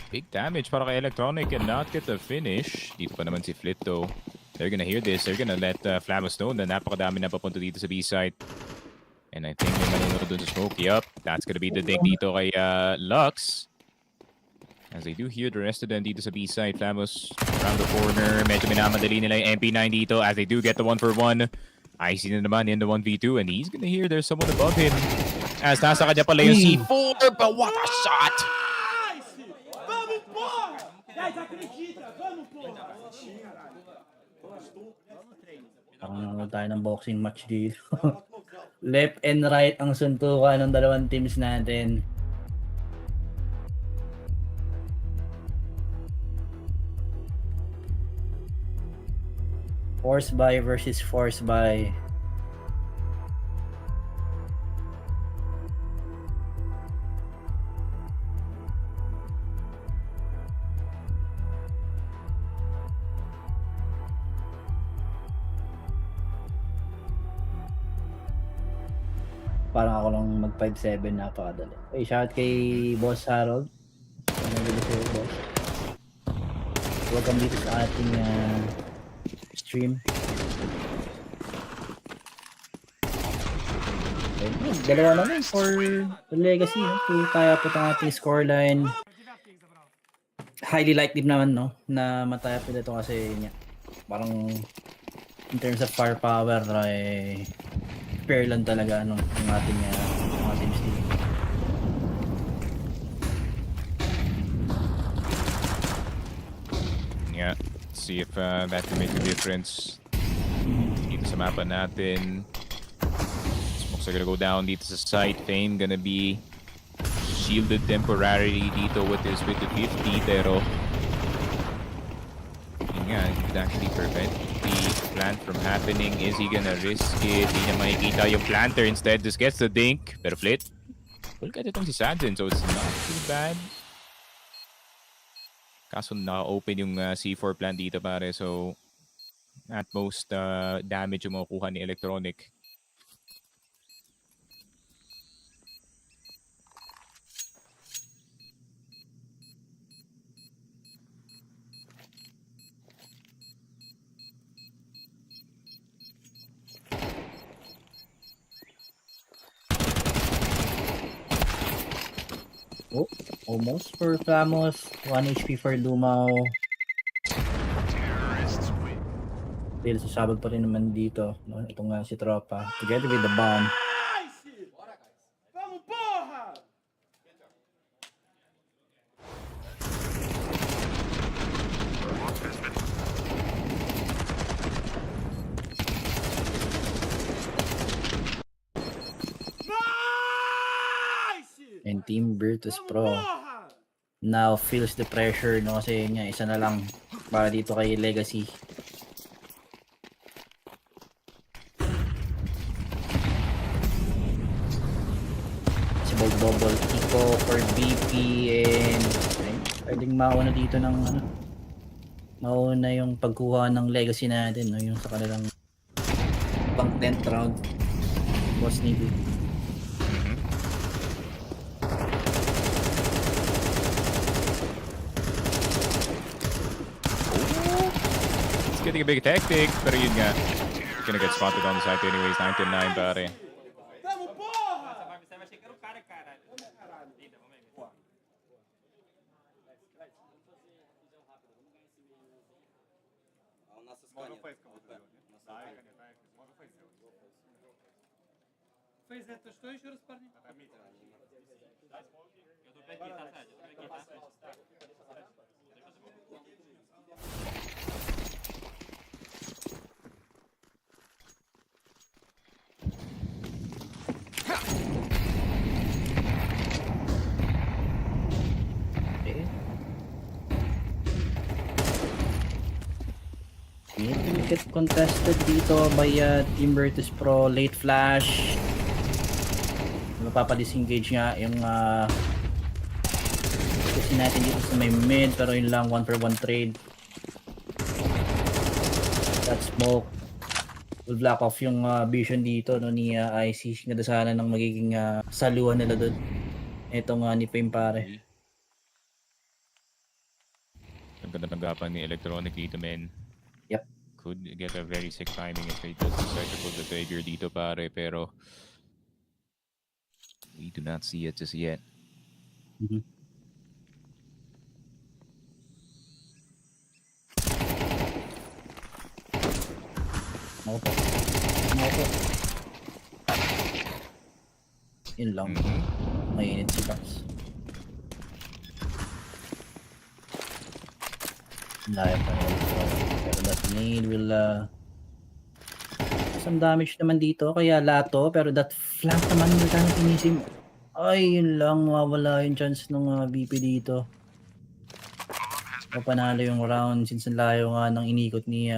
Big damage para kay Electronic and not get the finish. Dito pa naman si Flit though. They're gonna hear this. They're gonna let Flamos know na napakadami na papunta dito sa B-side. And I think may manunod dun sa smoke. Yup, that's gonna be the dink dito kay Lux. As they do hear the rest of them dito sa B-side. Flamos around the corner. Medyo minamadali nila yung MP9 dito as they do get the 1-for-1. Icy na naman in the 1v2 and he's gonna hear there's someone above him. As nasa kanya pala yung C4, but what a shot! Vamos, porra! Guys, acredita! Vamos, porra! Parang nanonood tayo ng boxing match dito. Left and right ang suntukan ng dalawang teams natin. Force buy versus force buy. Parang ako lang mag 5-7, napakadali. Okay, shout kay Boss Harold. Nagdali sa'yo, boss. Welcome dito sa ating stream. Okay, dalawa naman for the legacy. No? So, kaya po ang ating scoreline. Highly likely naman, no? Na mataya po dito kasi niya. Parang in terms of firepower, fair lang talaga ang ating team team. Yeah, let's see if that can make a difference. Dito sa mapa natin. Smokes are gonna go down dito sa site. Fame gonna be shielded temporarily dito with his 50, pero yun nga, it could actually prevent the plant from happening. Is he gonna risk it? Hindi niya makikita yung planter, instead just gets the dink. Pero Flit, full cut itong si Sadzen, so it's not too bad. Kaso naka-open yung C4 plant dito pare, so at most damage yung makukuha ni Electronic. Oh, almost for Flamos. 1 HP for Lumaw. Dahil sasabag pa rin naman dito. No? Ito nga si Tropa. Together with the bomb. Vamos, porra! And Team Virtus.pro now feels the pressure, no? Kasi nga, isa na lang para dito kay Legacy. Si Double Eco for BP and pwedeng mauna dito ng mauna yung pagkuha ng Legacy natin, no? Yung sa kanilang pang 10th round. Boss Navy. Getting a big tactic, pero yun nga. Gonna get spotted on the side anyways, 9-9 pare. FaZe, это что еще раз, парни? It get contested dito by Team Virtus.pro. Late flash. Mapapa-disengage nga yung kasi natin dito sa may mid, pero yun lang 1-for-1 trade. That smoke will block off yung vision dito, no, ni IC. Ganda sana ng magiging saluhan nila doon. Ito nga ni Fame pare. Ang ganda ng gapan ni Electronic dito, men. Yep. could get a very sick timing if they just decide to pull the trigger dito pare, pero we do not see it just yet. Opo. Yun lang. Mainit si Pax. Layo pa rin. Pero that nade will some damage naman dito. Kaya lato. Pero that flank naman will kind of inisim. Ay, yun lang. Mawawala yung chance ng VP dito. Panalo yung round since ang layo nga ng inikot ni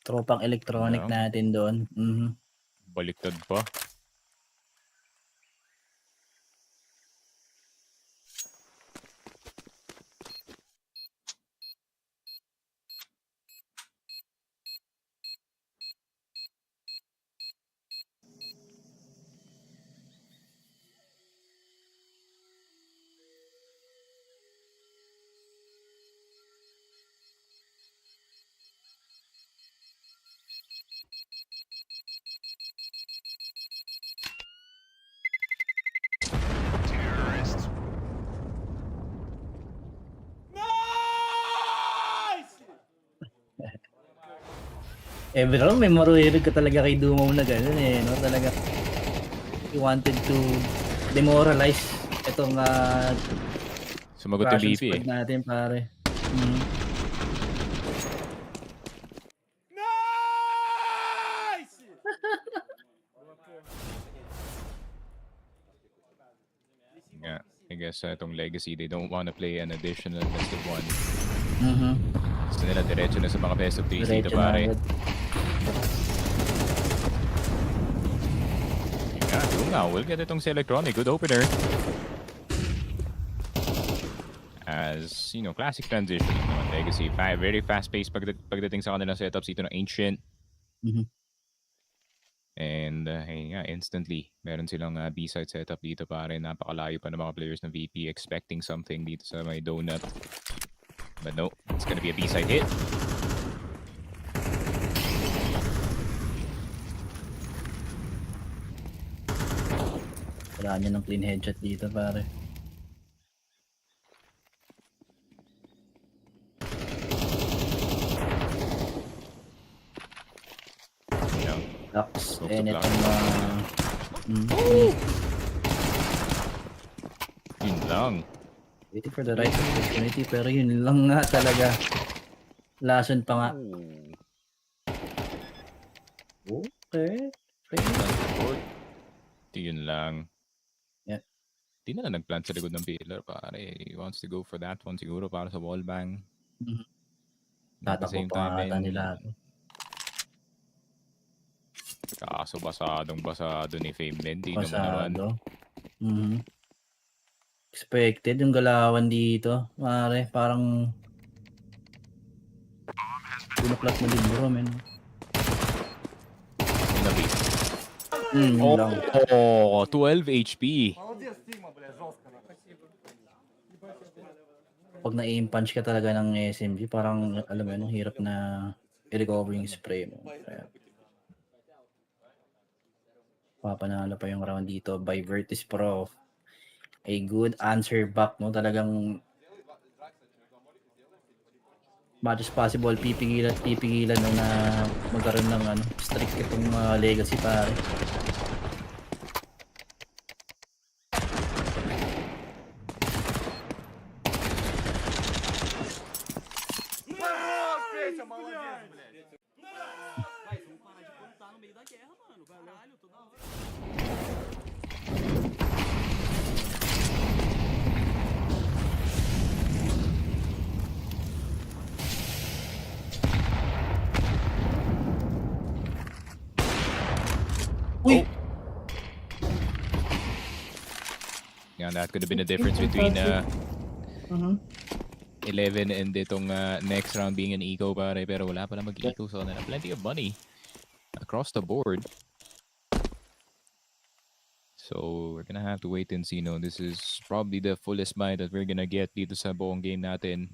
tropang electronic natin doon. Baliktad pa. Bro, may maruhirig ka talaga kay Dumo na gano'n no? Talaga, he wanted to demoralize itong sumagot yung BP natin, pare. Yeah, I guess itong Legacy, they don't want to play an additional best of 1. Gusto nila diretso na sa mga best of 3 dito pare. We'll get itong si Electronic. Good opener. As, you know, classic transition naman Legacy. Very fast-paced pagdating sa kanilang setups dito ng Ancient. And, hey nga, instantly, meron silang B-side setup dito pare. Napakalayo pa ng mga players ng VP expecting something dito sa may donut. But no, it's gonna be a B-side hit. Wala niya ng clean headshot dito, pare. Lux. And itong yun lang. Waiting for the right opportunity, pero yun lang nga talaga. Lason pa nga. Okay. Yun lang. Yeah. Di na nagplant sa likod ng pillar pare. He wants to go for that one siguro para sa wallbang. At the same time nila. Kaso basado ni Fame Lynn. Di naman. Expected yung galawan dito. Pare, parang binuklat mo din bro, men. Oh, 12 HP. Pag na-aim punch ka talaga ng SMG, parang alam mo yun, hirap na i-recover yung spray mo. Kaya, papanalo pa yung round dito by Virtus.pro. A good answer back, no? Talagang much as possible pipigilan na magkaroon ng streak itong Legacy pare. Yeah, that could have been the difference between 11 and itong next round being an eco pare, pero wala pa na mag-eco, so na plenty of money across the board. So we're gonna have to wait and see. No, this is probably the fullest buy that we're gonna get dito sa buong game natin.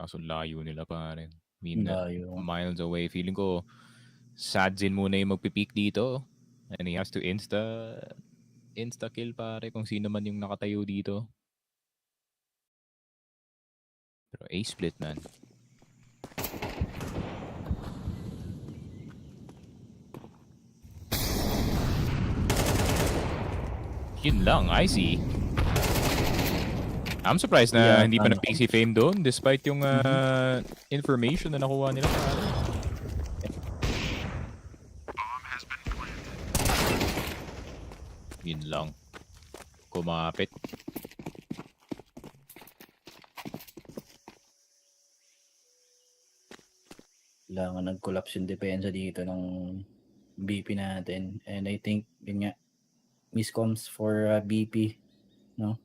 Kaso layo nila pare. I mean, Layo. miles away. Feeling ko, Sadzin muna yung magpipick dito. And he has to insta-kill pare kung sino man yung nakatayo dito. Pero A-split man. Yun lang, I see. I'm surprised na hindi pa nag-PC fame doon despite yung information na nakuha nila. Yun lang. Kumapit. Kailangan nag-collapse yung depensa dito ng BP natin. And I think, yun nga, miscoms for BP, no?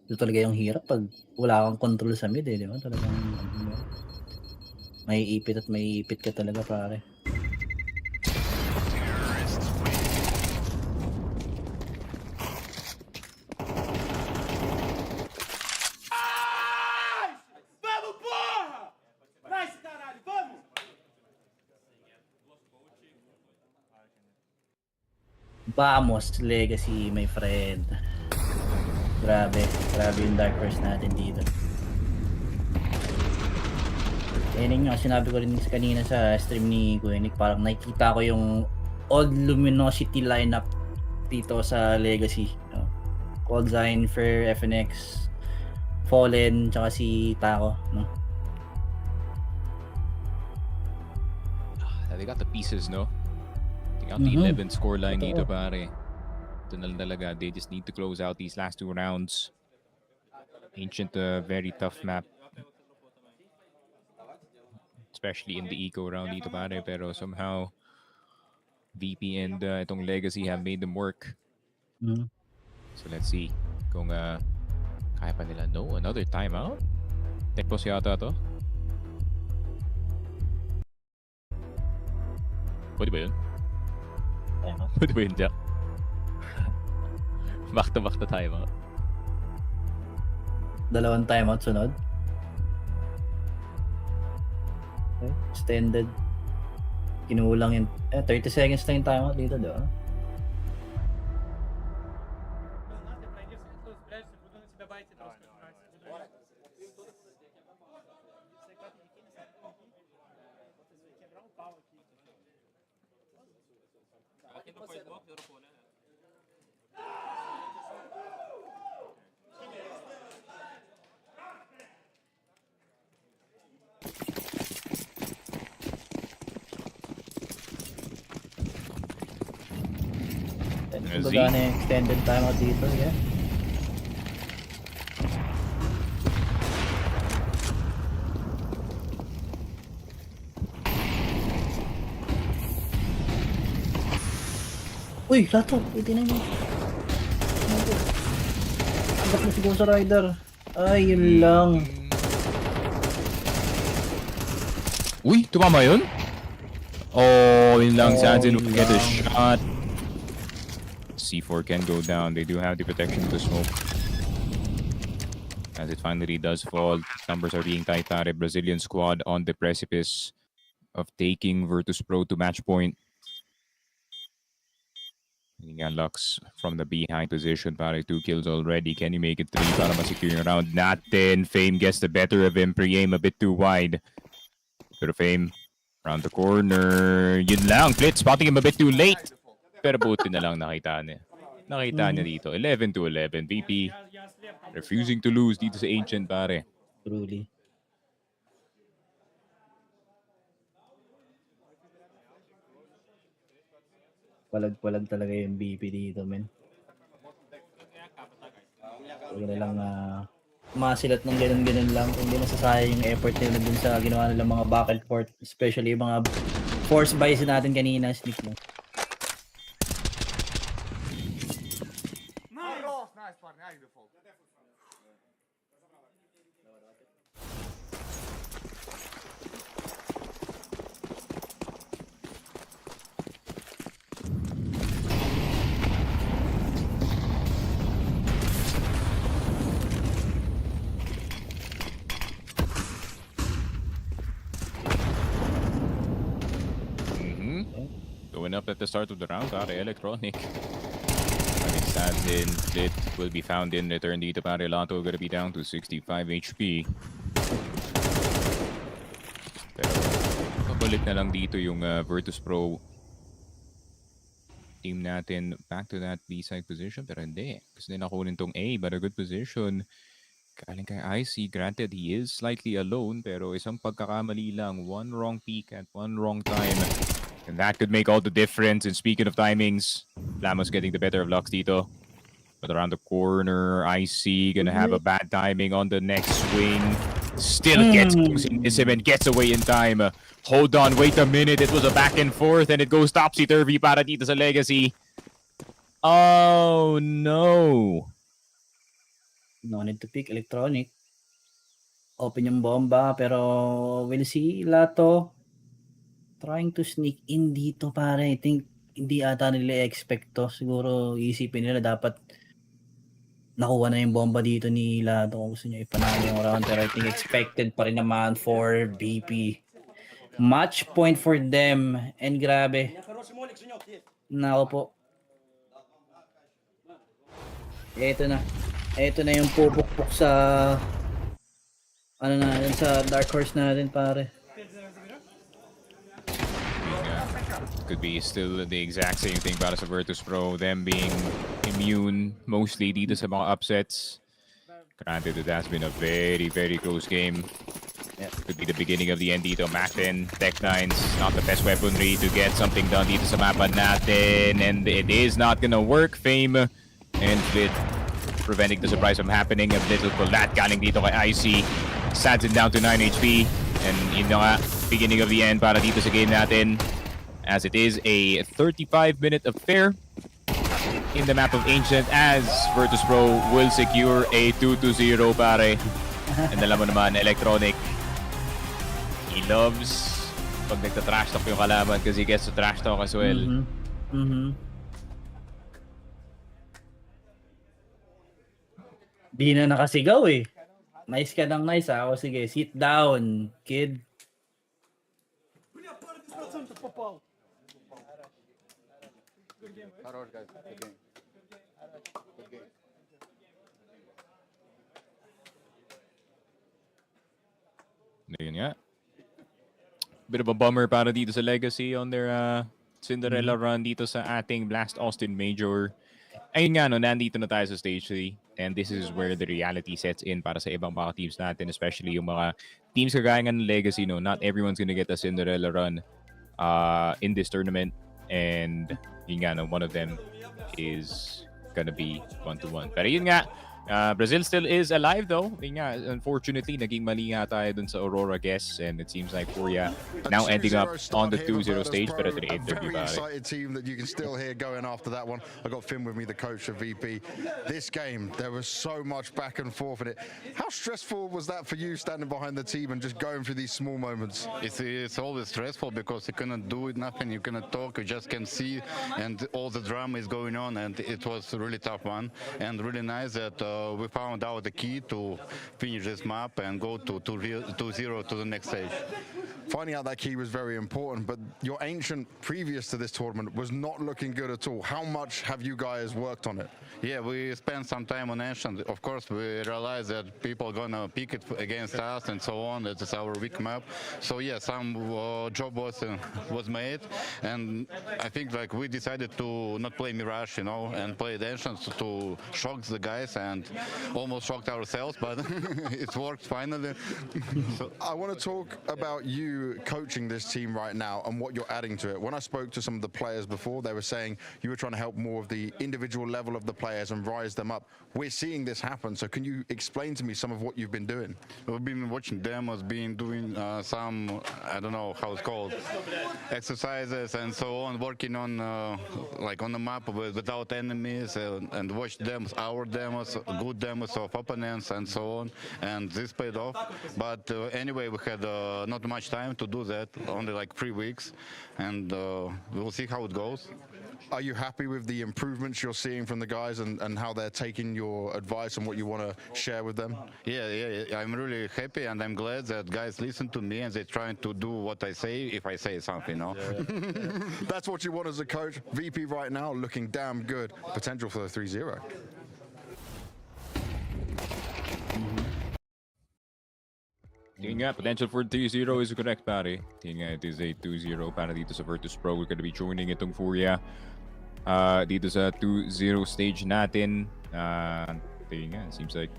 Ito talaga yung hirap pag wala kang control sa mid, di ba? Talagang may ipit ka talaga, pare. Vamos, porra! Nice, caralho, vamos! Vamos, Legacy, my friend. Grabe yung dark horse natin dito. Yan nga, sinabi ko rin kanina sa stream ni Gwenik, parang nakikita ko yung old luminosity lineup dito sa Legacy. Cold Zine, Fair, FNX, Fallen, tsaka si Taco, no? They got the pieces, no? They got the 11 scoreline dito, pare. Ito na lang talaga. They just need to close out these last 2 rounds. Ancient, very tough map. Especially in the eco round dito, pare. Pero somehow, VP and itong Legacy have made them work. So let's see kung kaya pa nila. No, another timeout? Tekpos yata to. Pwede ba yun? Pwede ba yun, Jack? Back to timeout. Dalawang timeout sunod. Okay, extended. Kinulang yung 30 seconds lang yung timeout dito, di ba? Kumbaga na yung extended timeout dito, yeah. Uy, lato! 89 mo. Agap na siguro sa rider. Ay, yun lang. Uy, tumama yun? Oh, yun lang. Sadzin will get a shot. C4 can go down. They do have the protection to smoke. As it finally does fall, numbers are being tight. Brazilian squad on the precipice of taking Virtus.pro to match point. Lux from the behind position. 2 kills already. Can he make it 3 para ma-secure yung round? Natin. Fame gets the better of him. Pre-aim a bit too wide. Pero Fame around the corner. Yun lang. Flit spotting him a bit too late. Pero buti na lang nakita niya. Nakita niya dito. 11-11. VP refusing to lose dito sa Ancient, pare. Truly. Palag-palag talaga yung BP dito, men. Huwag na lang masilat ng ganun-ganun lang. Hindi nasasayang yung effort nila dun sa ginawa nila mga back and forth. Especially yung mga force buys natin kanina. Sneak lang. Going up at the start of the round, pare, Electronic. Having stands in, Split will be found in return dito, pare. Lato gonna be down to 65 HP. Pero, pabalik na lang dito yung Virtus.pro team natin back to that B-side position. Pero hindi. Gusto nila nakunin tong A, but a good position. Galing kay IC, granted he is slightly alone, pero isang pagkakamali lang. One wrong peek at one wrong time. And that could make all the difference. And speaking of timings, Lamos getting the better of Lux dito. But around the corner, IC gonna have a bad timing on the next swing. Still gets him and gets away in time. Hold on, wait a minute. It was a back and forth and it goes topsy-turvy para dito sa Legacy. Oh no. No need to pick Electronic. Open yung bomba pero we'll see. Lato trying to sneak in dito, pare. I think hindi ata nila expect to. Siguro isipin nila dapat nakuha na yung bomba dito ni Lato kung gusto niya ipanalo yung round. Pero I think expected pa rin naman for BP. Match point for them. And grabe. Nako po. Ito na. Ito na yung pupukpok sa ano natin, sa Dark Horse natin, pare. Could be still the exact same thing para sa Virtus.pro, them being immune mostly dito sa mga upsets. Granted, it has been a very, very close game. Could be the beginning of the end dito. Mactin, Tech9's not the best weaponry to get something done dito sa mapa natin. And it is not gonna work. Fame and Fit preventing the surprise from happening. A little collat galing dito kay IC. Sads it down to 9 HP. And yun na nga, beginning of the end para dito sa game natin. As it is a 35-minute affair in the map of Ancient as Virtus.pro will secure a 2-0 pare. And alam mo naman, Electronic, he loves pag nagta-trash talk yung kalaban kasi he gets to trash talk as well. Di na nakasigaw eh. Nice ka ng nice ha. O sige, sit down, kid. Yun nga. Bit of a bummer para dito sa Legacy on their Cinderella run dito sa ating Blast Austin Major. Ayun nga, no, nandito na tayo sa Stage 3. And this is where the reality sets in para sa ibang mga teams natin, especially yung mga teams kagaya ng Legacy. No? Not everyone's gonna get a Cinderella run in this tournament. And yun nga, no, one of them is gonna be 1-1. Pero yun nga, Brazil still is alive though. Yun nga, unfortunately, naging mali nga tayo dun sa Aurora guess. And it seems like Korea now ending up on the 2-0 stage. Pero the interview very excited team that you can still hear going after that one. I got Finn with me, the coach of VP. This game, there was so much back and forth in it. How stressful was that for you standing behind the team and just going through these small moments? It's always stressful because you cannot do nothing, you cannot talk, you just can see, and all the drama is going on, and it was a really tough one, and really nice that we found out the key to finish this map and go to 2-0 to the next stage. Finding out that key was very important, but your Ancient previous to this tournament was not looking good at all. How much have you guys worked on it? Yeah, we spent some time on Ancient. Of course, we realized that people gonna pick it against us and so on. That is our weak map. So yeah, some job was made, and I think like we decided to not play Mirage, you know, and play the Ancient to shock the guys, and almost shocked ourselves, but it worked finally. So I want to talk about you coaching this team right now and what you're adding to it. When I spoke to some of the players before, they were saying you were trying to help more of the individual level of the players and rise them up. We're seeing this happen, so can you explain to me some of what you've been doing? We've been watching demos, been doing some, I don't know how it's called, exercises and so on, working on like on the map without enemies, and watch demos, our demos, good demos of opponents and so on, and this paid off. But anyway, we had not much time time to do that, only like 3 weeks, and we'll see how it goes. Are you happy with the improvements you're seeing from the guys and how they're taking your advice and what you want to share with them? Yeah, I'm really happy, and I'm glad that guys listen to me and they're trying to do what I say if I say something, you know? That's what you want as a coach. VP right now looking damn good. Potential for the 3-0. Yun nga, potential for 3-0 is correct, pare. Yun nga, it is a 2-0 para dito sa Virtus.pro. We're gonna be joining itong Furia dito sa 2-0 stage natin. Yun nga, seems like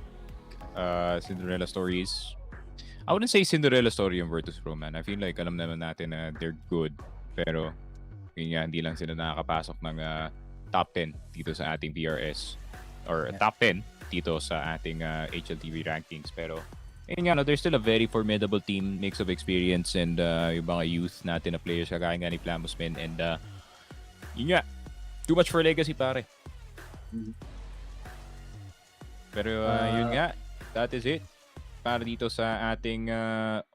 Cinderella stories. I wouldn't say Cinderella story yung Virtus.pro, man. I feel like alam naman natin na they're good. Pero, yun nga, hindi lang sila nakakapasok ng top 10 dito sa ating PRS. Or top 10 dito sa ating HLTV rankings. Pero, yun nga, no, they're still a very formidable team, mix of experience and yung mga youth natin na players kagaya nga ni Plamusman and yun nga, too much for legacy, pare. Pero yun nga, that is it para dito sa ating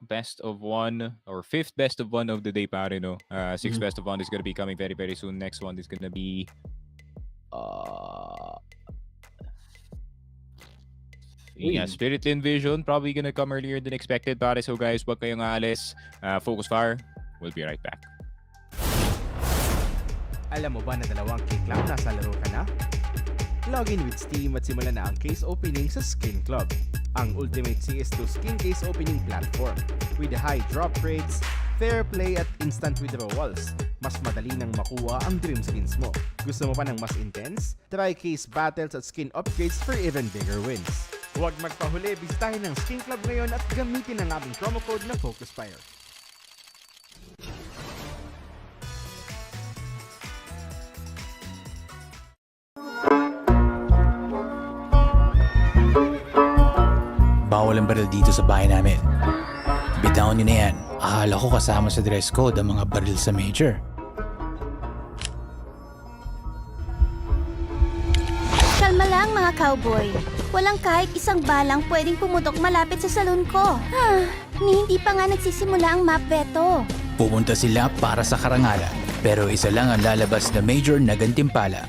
best of one or fifth best of one of the day, pare, no? Sixth best of one is gonna be coming very very soon. Next one is gonna be yeah, Spirit Invasion probably gonna come earlier than expected, pare. So guys, wag kayong aalis. FocusFire, we'll be right back. Alam mo ba na 2 click lang nasa laro ka na? Login with Steam at simulan na ang case opening sa Skin Club, ang ultimate CS2 skin case opening platform with high drop rates, fair play at instant withdrawals. Mas madali nang makuha ang dream skins mo. Gusto mo pa ng mas intense? Try case battles at skin upgrades for even bigger wins. Huwag magpahuli, bisitahin ng Skin Club ngayon at gamitin ang aming promo code na FocusFire. Bawal ang baril dito sa bahay namin. Bitawan nyo na yan. Akala ko kasama sa dress code ang mga baril sa major. Kalma lang mga cowboy. Walang kahit isang balang pwedeng pumutok malapit sa salon ko. Hindi pa nga nagsisimula ang map veto. Pumunta sila para sa karangalan. Pero isa lang ang lalabas na major na gantimpala.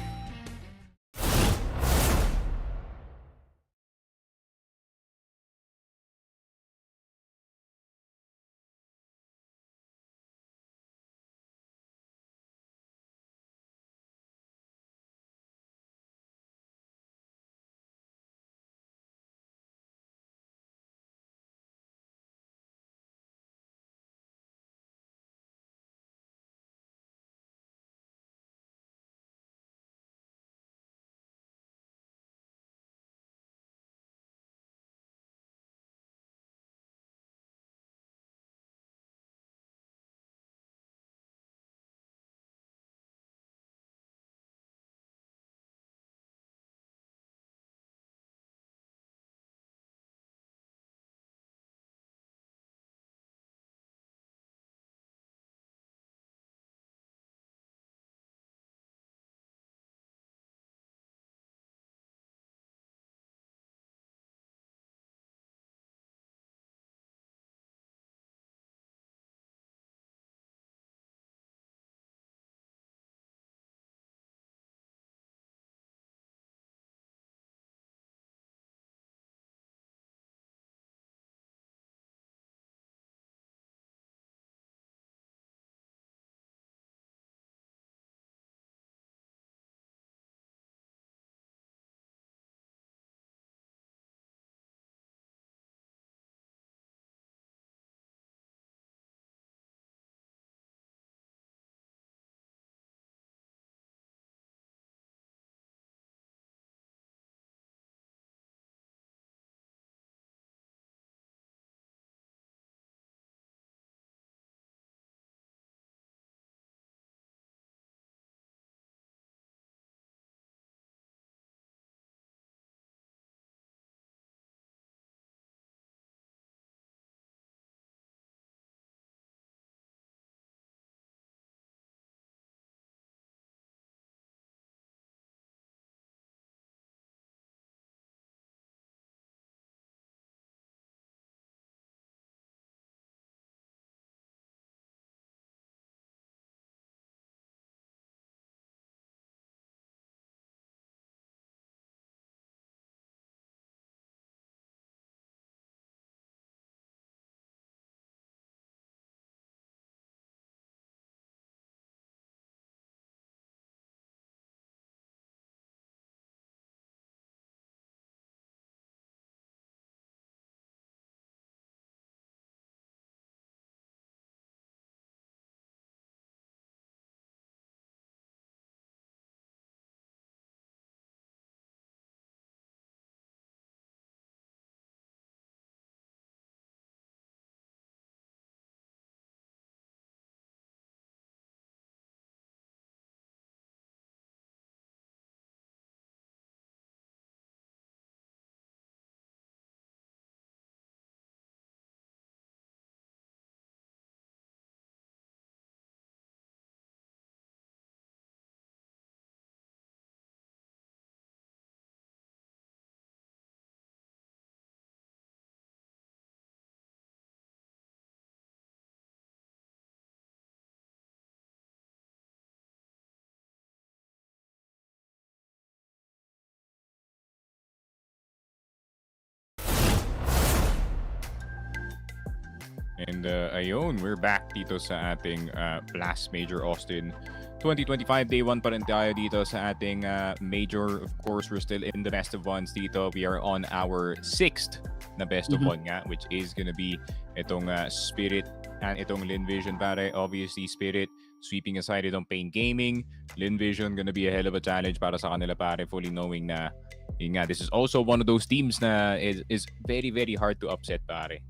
And ayun, we're back dito sa ating Blast Major Austin 2025. Day 1 pa rin tayo dito sa ating Major. Of course, we're still in the best of ones dito. We are on our 6th na best of one nga, which is gonna be itong Spirit and itong Lynn Vision, pare. Obviously, Spirit sweeping aside itong Pain Gaming. Lynn Vision gonna be a hell of a challenge para sa kanila, pare, fully knowing na yun nga, this is also one of those teams na is very, very hard to upset, pare.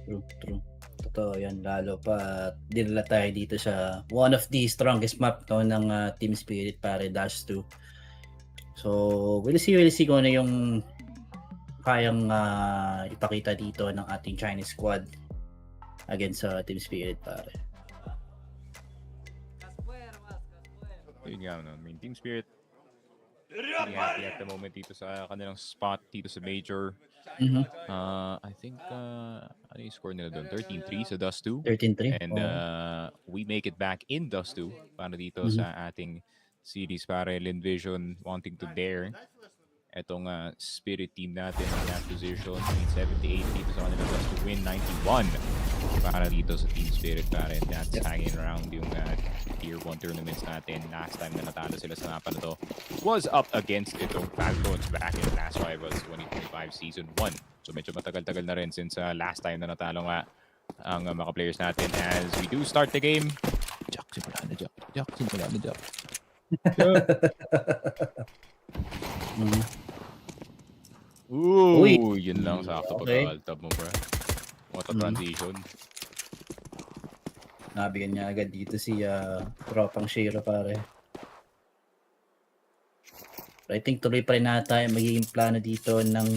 True. Totoo yan, lalo pa dinala tayo dito sa one of the strongest map no, ng Team Spirit, pare, Dash 2. So, we'll see kung ano yung kayang ipakita dito ng ating Chinese squad against sa Team Spirit, pare. Yun nga, no? I mean, Team Spirit pretty happy at the moment dito sa kanilang spot dito sa Major. I think ano yung score nila doon? 13-3 sa Dust 2. 13-3. And we make it back in Dust 2 para dito sa ating series, pare. Lynn Vision wanting to dare etong Spirit team natin in that position. 78 dito sa kanila Dust to win 91 para dito sa Team Spirit, pare. And that's hanging around yung Tier 1 tournaments natin. Last time na natalo sila sa mapa na to was up against itong Falcons back in last rivals 2025 Season 1. So medyo matagal-tagal na rin since last time na natalo nga ang mga players natin. As we do start the game. Jack, simula na Jack. Ooh, yun lang sakto pag-altab mo, bro. What a transition. Nabigyan niya agad dito si tropang Shiro, pare. I think tuloy pa rin nata yung magiging plano dito ng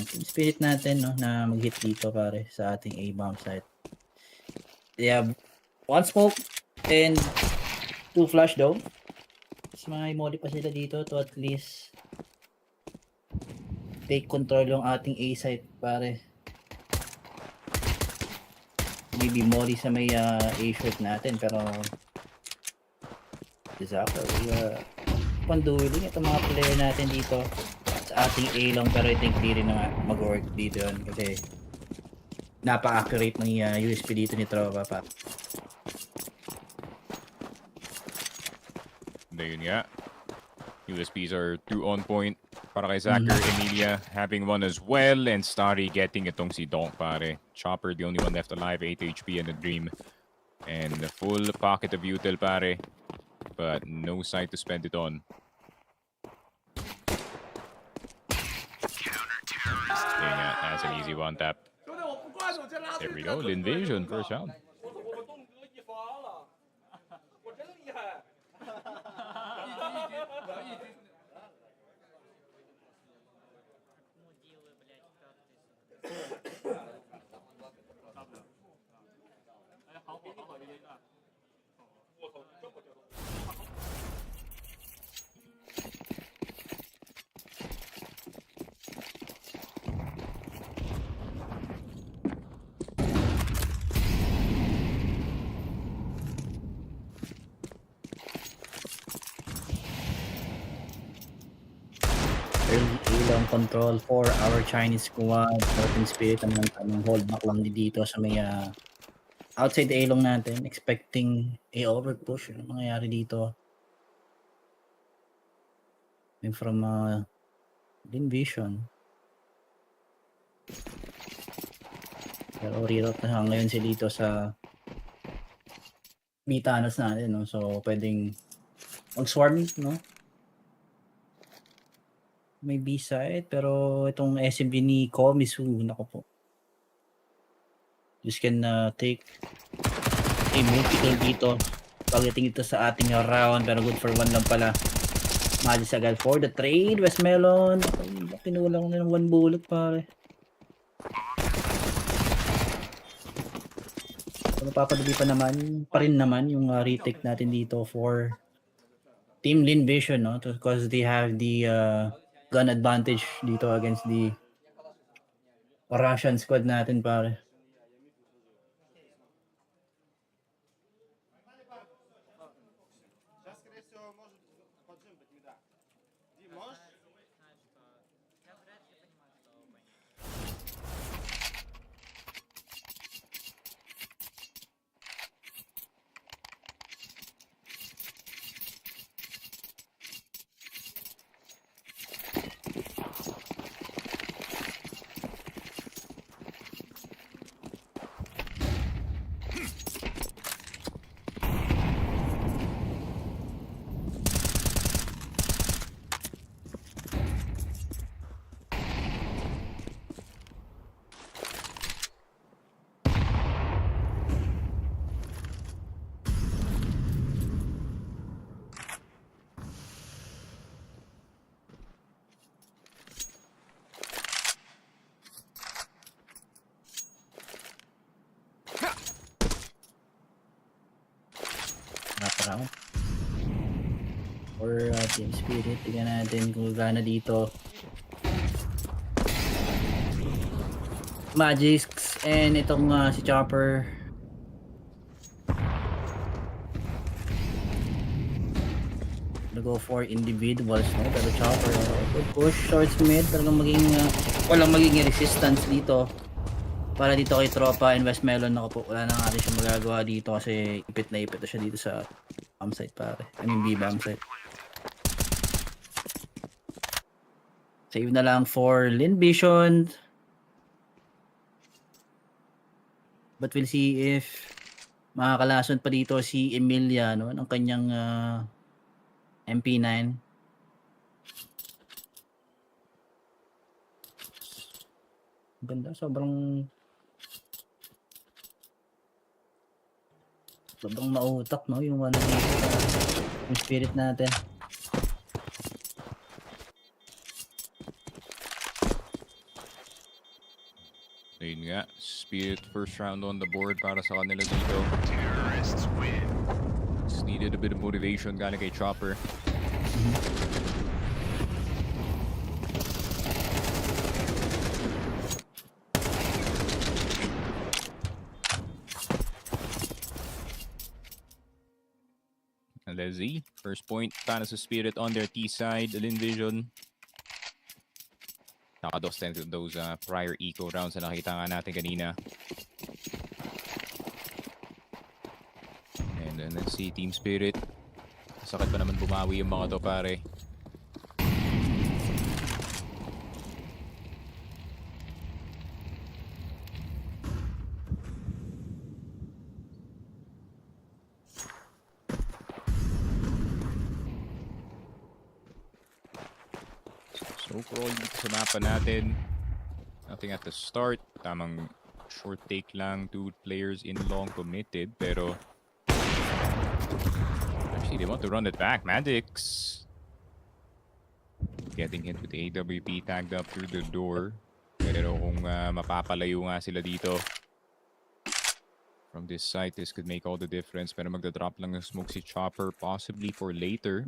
Team Spirit natin, no, na mag-hit dito, pare, sa ating A-bomb site. They have 1 smoke and 2 flash though. Mas may pa sila dito to at least take control yung ating A site, pare. Maybe molly sa may A short natin, pero disaster. Panduling itong mga player natin dito sa ating A lang, pero I think di rin na mag-work dito yun kasi napaka-accurate ng USP dito ni Tropa, pa. Yun nga. USPs are 2 on point para kay Zacher. Emilia having one as well, and Starry getting itong si Donk, pare. Chopper the only one left alive, 8 HP and a Dream. And the full pocket of util, pare. But no site to spend it on. Yun nga, that's an easy one tap. There we go, Lynn Vision, first round. Ilang control for our Chinese squad. Team Spirit naman tamang hold back lang dito sa may outside the A-long natin, expecting a overpush. Ano mangyayari dito? From Lynn Vision. Pero reroute na ngayon sila dito sa Bitanos natin, no? So pwedeng mag-swarm, no? May B-side, pero itong SMB ni Komisu, nako po. Just can take a multi-kill dito. Pagdating ito sa ating round, pero good for 1 lang pala. Magis agad for the trade. West Melon. Pinulang na ng 1 bullet, pare. So, napapadali pa rin naman yung retake natin dito for Team Lynn Vision, no? Because they have the gun advantage dito against the Russian squad natin, pare. round. Or Team Spirit. Tingnan natin kung gana dito. Magix and itong si Chopper. Go for individuals, no? Pero Chopper, good push, short mid, talagang walang magiging resistance dito. Para dito kay Tropa and West Melon, wala na nga rin siya magagawa dito kasi ipit na siya dito sa bomb site pare. I mean B-bomb site. Save na lang for Lynn Vision. But we'll see if makakalason pa dito si Emilia, no, ng kanyang MP9. Ganda, sobrang mautak, no, yung yung spirit natin. Ayun nga, Spirit first round on the board para sa kanila dito. Just needed a bit of motivation galing kay Chopper. Lezzy, first point para sa Spirit on their T side. Lynn Vision. Nakados din those prior eco rounds na nakita nga natin kanina. And then let's see Team Spirit. Sakit pa naman bumawi yung mga to pare. So overall dito sa mapa natin, nothing at the start. Tamang short take lang, 2 players in long committed, pero actually they want to run it back. Madix getting hit with the AWP tagged up through the door. Pero kung mapapalayo nga sila dito from this site, this could make all the difference. Pero magda-drop lang ng smoke si Chopper, possibly for later.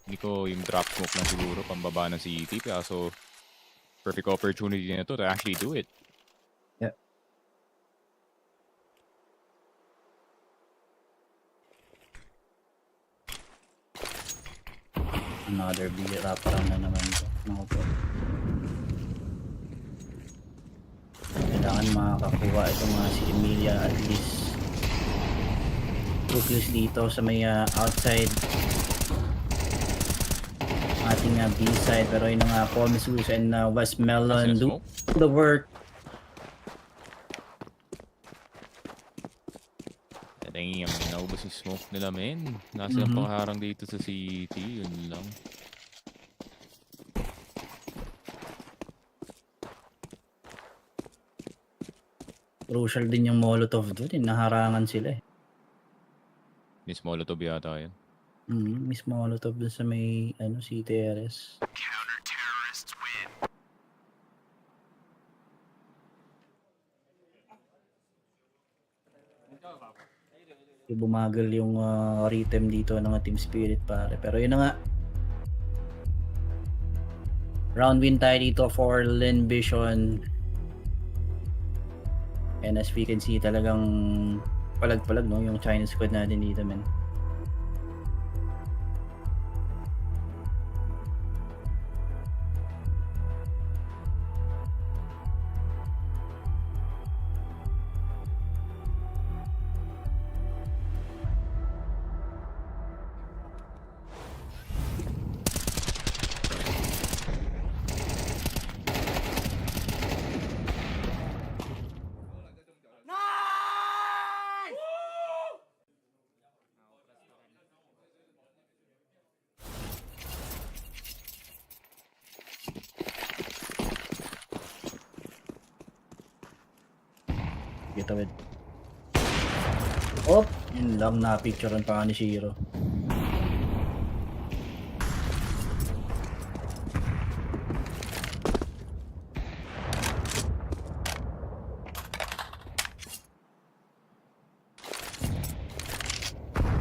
Hindi ko yung drop smoke lang siguro pambaba ng CET, so perfect opportunity na to actually do it. Yeah. Another bira parang na naman ito. Kailangan makakakuha itong si Emilia at least focus dito sa may outside ating B-side, pero yun nga po, MOUZ and West Melon do the work. Tatangi yung naubos yung smoke nila, men. Nasa lang pangharang dito sa CT, yun lang. Crucial din yung Molotov doon, naharangan sila eh. Miss Molotov yata yun. Miss Molotov dun sa may CTRS. Bumagal yung rhythm dito ng Team Spirit pare. Pero yun na nga. Round win tayo dito for Lynn Vision. And as we can see, talagang palag-palag, no, yung Chinese squad natin dito, men. Tawid. Oh, yun lang, na-picturean pa ni Shiro.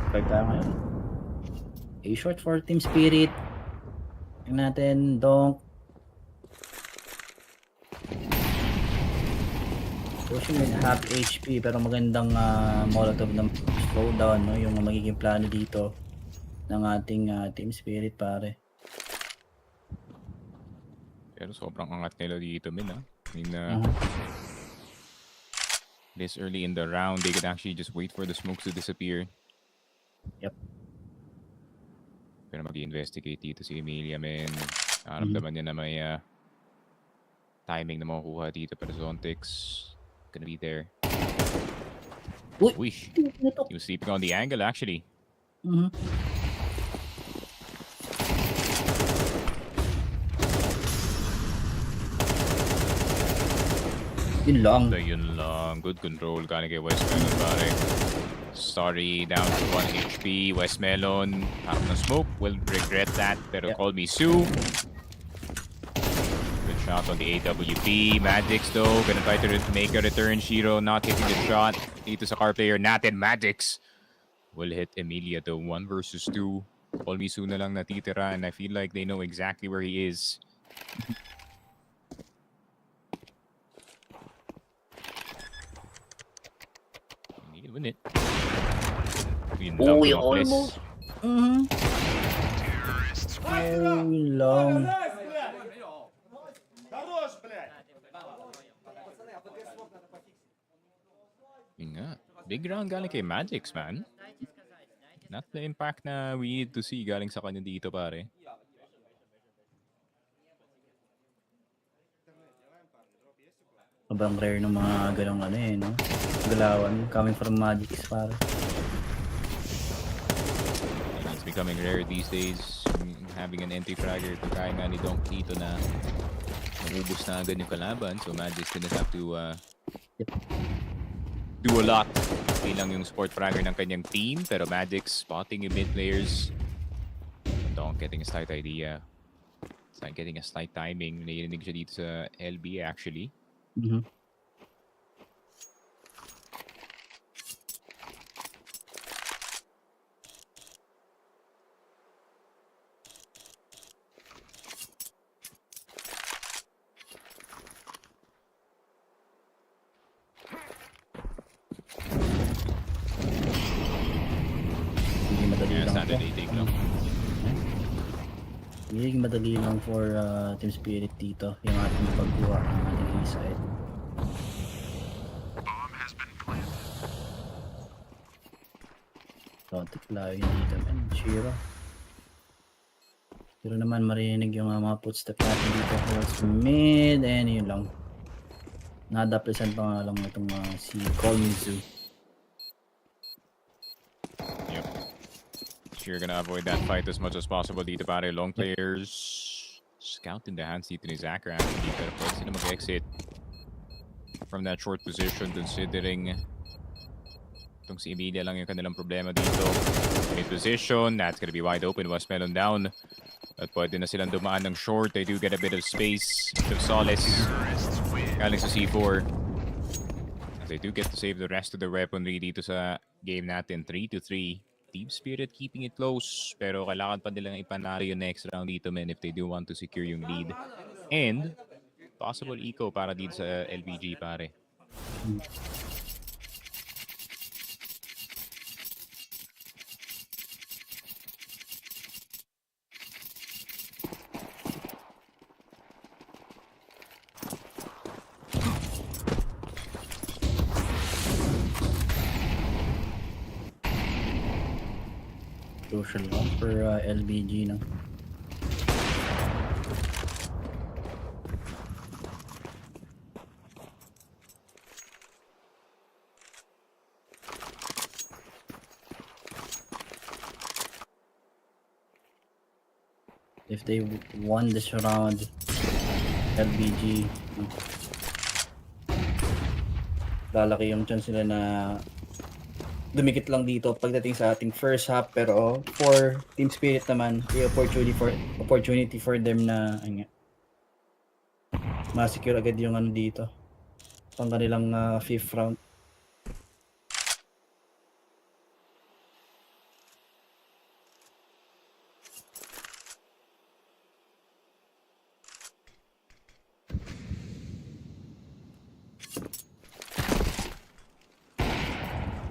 Start tayo ngayon. A short for Team Spirit. Tingnan natin, Donk. Potion with half HP pero magandang molotov na slowdown, no? Yung magiging plano dito ng ating Team Spirit, pare. Pero sobrang angat nila dito, min, ha? I mean, this early in the round, they could actually just wait for the smokes to disappear. Yep. Pero mag-investigate dito si Emilia, men. Naramdaman niya na may timing na makukuha dito para Zontix. Gonna be there. Uy! He was sleeping on the angle, actually. Yun lang. Yun lang. Good control. Galing kay West Melon, pare. Sorry, down to 1 HP. West Melon, harap ng smoke. Will regret that, pero call me Sue. Good shot on the AWP. Magix, though, gonna try to make a return. Shiro not hitting the shot. Dito sa car player natin, Magix will hit Emilia, though. 1 versus 2. Call me Sue na lang natitira, and I feel like they know exactly where he is. Win it. Oh, you almost. Long. Yun nga. Big round galing kay Magix, man. Not the impact na we need to see galing sa kanya dito, pare. Sobrang rare ng mga ganong no? Galawan coming from Magix, pare. It's becoming rare these days. Having an entry fragger kaya nga ni Donk dito na maubos na agad yung kalaban. So Magix didn't have to do a lot. Hindi lang yung support fragger ng kanyang team. Pero Magix spotting yung mid players. Donk getting a slight idea. It's like getting a slight timing. Naiinig siya dito sa LB actually. Hindi madali lang for Team Spirit dito yung ating pagkuha ng ating A-side. Tontik layo dito, man. Shiro. Pero naman marinig yung mga footstep natin dito towards mid, and yun lang. Nadaplisan pa nga lang itong si MOUZ. You're gonna avoid that fight as much as possible dito, pare. Long players scouting the hands dito ni Zachar actually, pero pwede sila mag-exit from that short position considering itong si Emilia lang yung kanilang problema dito. Mid position, that's gonna be wide open. West Melon down. At pwede na silang dumaan ng short. They do get a bit of space, a bit of solace galing sa C4. They do get to save the rest of the weaponry dito sa game natin. 3-3. Team Spirit keeping it close, pero kailangan pa nilang ipanalo yung next round dito, men, if they do want to secure yung lead. And possible eco para dito sa LBG, pare. Crucial lang for LBG, no? If they won this round, LBG, lalaki yung chance nila na dumikit lang dito pagdating sa ating first half, pero for Team Spirit naman, may opportunity for them na ma-secure agad yung dito pang kanilang 5th round.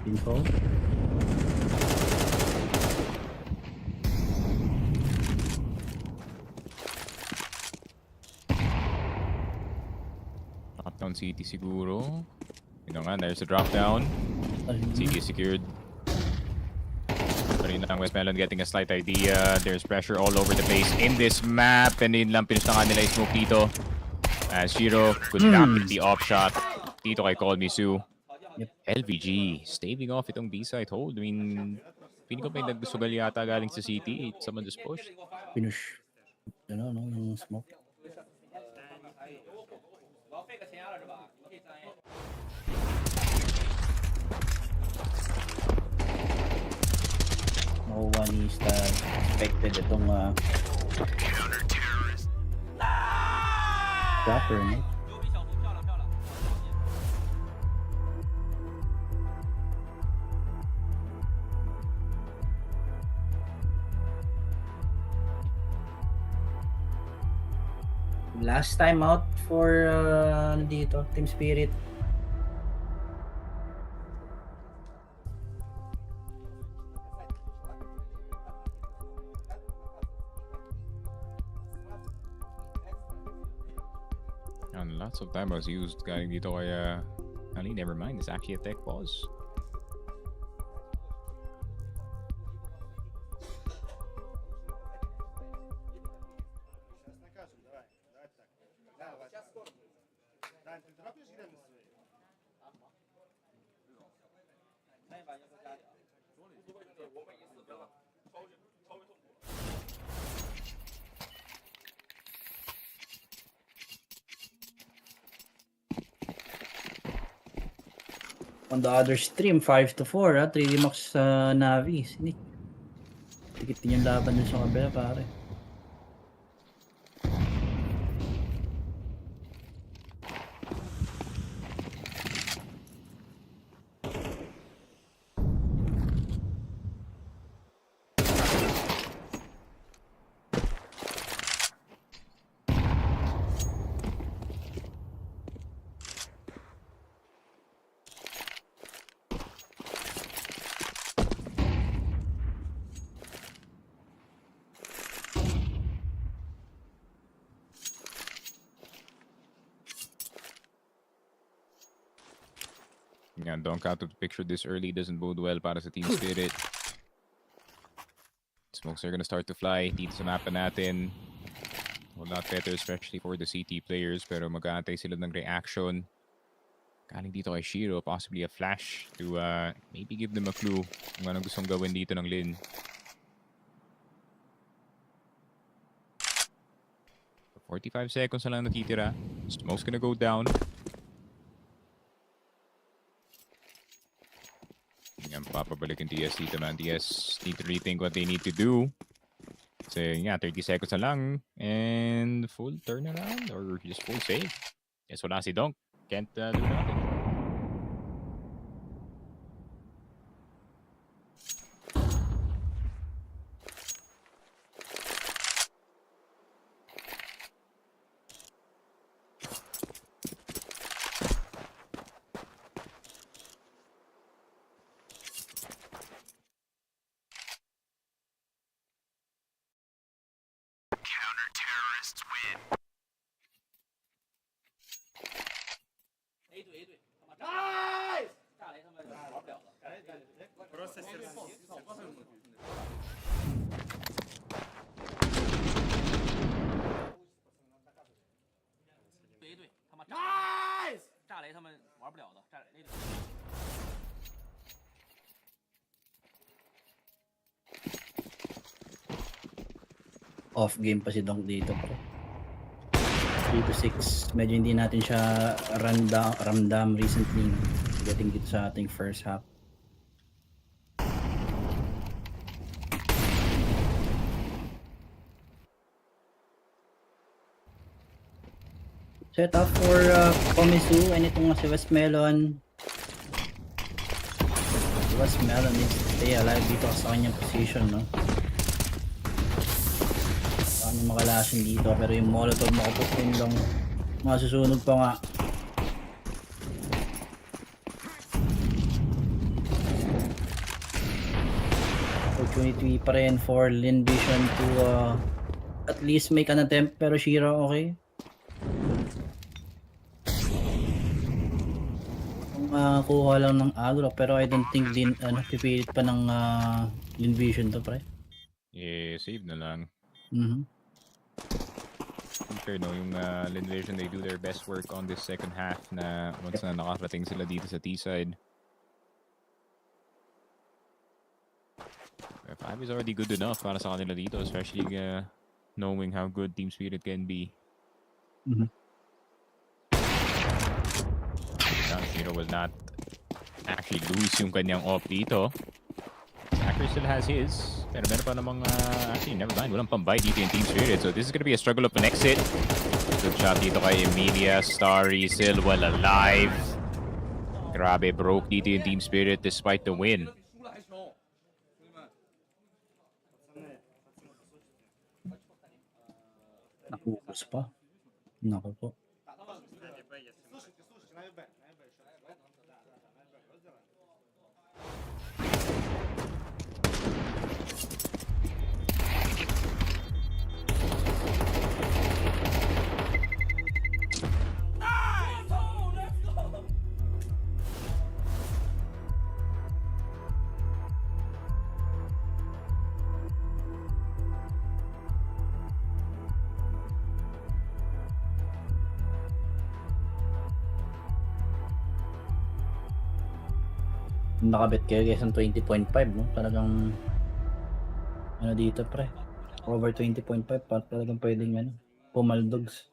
Info. Drop down CT siguro. Yun nga, there's a drop down. CT secured. Pero yun lang, West Melon getting a slight idea. There's pressure all over the place in this map. And yun lang, pinush na nga nila yung smoke dito. As Shiro could not hit the off shot. Dito kay Call Me Sue. LVG staving off itong B-side hold. I mean, piling ko pa yung nagsugal yata galing sa CT. Someone just pushed. Pinush. Ano, no, yung smoke. No one is expected itong dropper, no? Last time out for ano dito, Team Spirit. And lots of time was used galing dito kaya Ali, never mind, it's actually a tech pause. On the other stream, 5-4, 3 max sa NAVI. Sinik. Tikit din yung laban dun sa kabila, pare. Yan, don't count to the picture this early doesn't bode well para sa Team Spirit. Smokes are gonna start to fly. Dito sa mapa natin. Well, not better, especially for the CT players, pero mag-aantay sila ng reaction. Galing dito kay Shiro, possibly a flash to maybe give them a clue kung anong gustong gawin dito ng Lynn. 45 seconds na lang natitira. Smoke's gonna go down. Yan, papabalik yung TS dito, man. TS need to rethink what they need to do. So, yeah, 30 seconds na lang. And full turnaround or just full save. Yes, wala si Donk. Can't do nothing. Off game pa si Donk dito, pre. 3-6. Medyo hindi natin siya ramdam recently. Getting dito sa ating first half. Set up for Komisu and itong si West Melon. West Melon needs to stay alive dito sa kanyang position, no? Paano makalasin dito, pero yung Molotov makapupin lang. Masusunog pa nga. opportunity pa rin for Lynn Vision to at least make an attempt, pero Shira okay. Kuha lang ng agro, pero I don't think Lynn, pipilit pa ng Lynn Vision to, pre. Yeah, save na lang. Inferno, yung Lynn Vision, they do their best work on this second half na once na nakarating sila dito sa T-side. 5 is already good enough para sa kanila dito, especially knowing how good Team Spirit can be. Zero will not actually lose yung kanyang off dito. Hacker still has his. Pero meron pa namang, actually, never mind. Walang pambay dito yung Team Spirit. So this is gonna be a struggle of an exit. Good shot dito kay Emilia. Starry still well alive. Grabe, broke dito yung Team Spirit despite the win. Nakukus pa. Naku po. Nakabet kayo guys ng 20.5, no? Talagang ano dito pre, over 20.5 pa talagang pwedeng pumaldogs.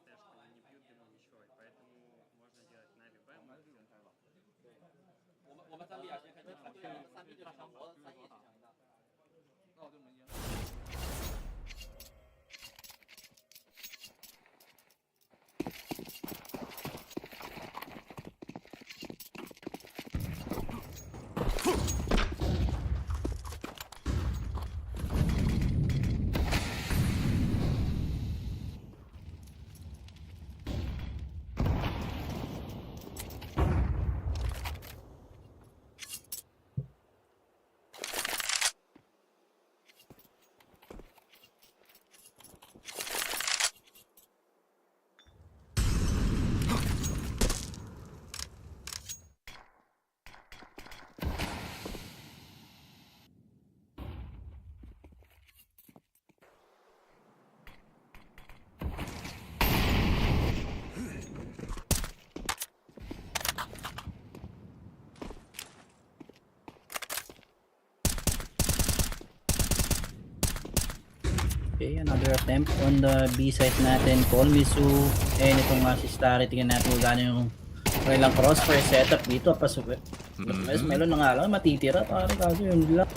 Okay, another attempt on the B site natin. Call MOUZ. And itong si Starry, tingnan natin kung gano'n yung kailang crossfire setup dito. Mas meron na nga lang matitira. Parang kaso yun lang.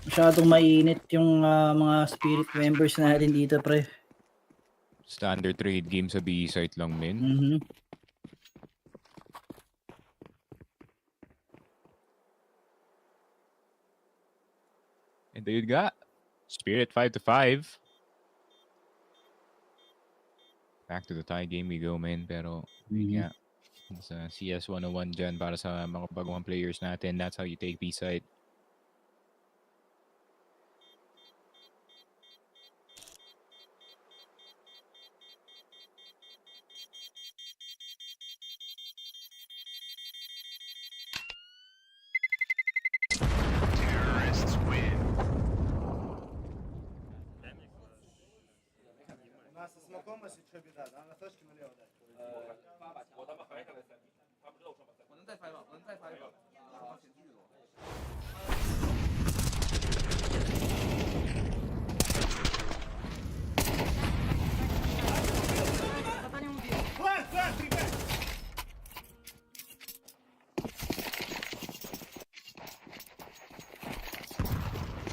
Masyadong mainit yung mga spirit members natin dito, pre. Standard trade game sa B site lang, men. And there you got Spirit 5-5. Back to the tie game we go, man. Pero yun nga, sa CS 101 dyan para sa mga bagong players natin. That's how you take B-side.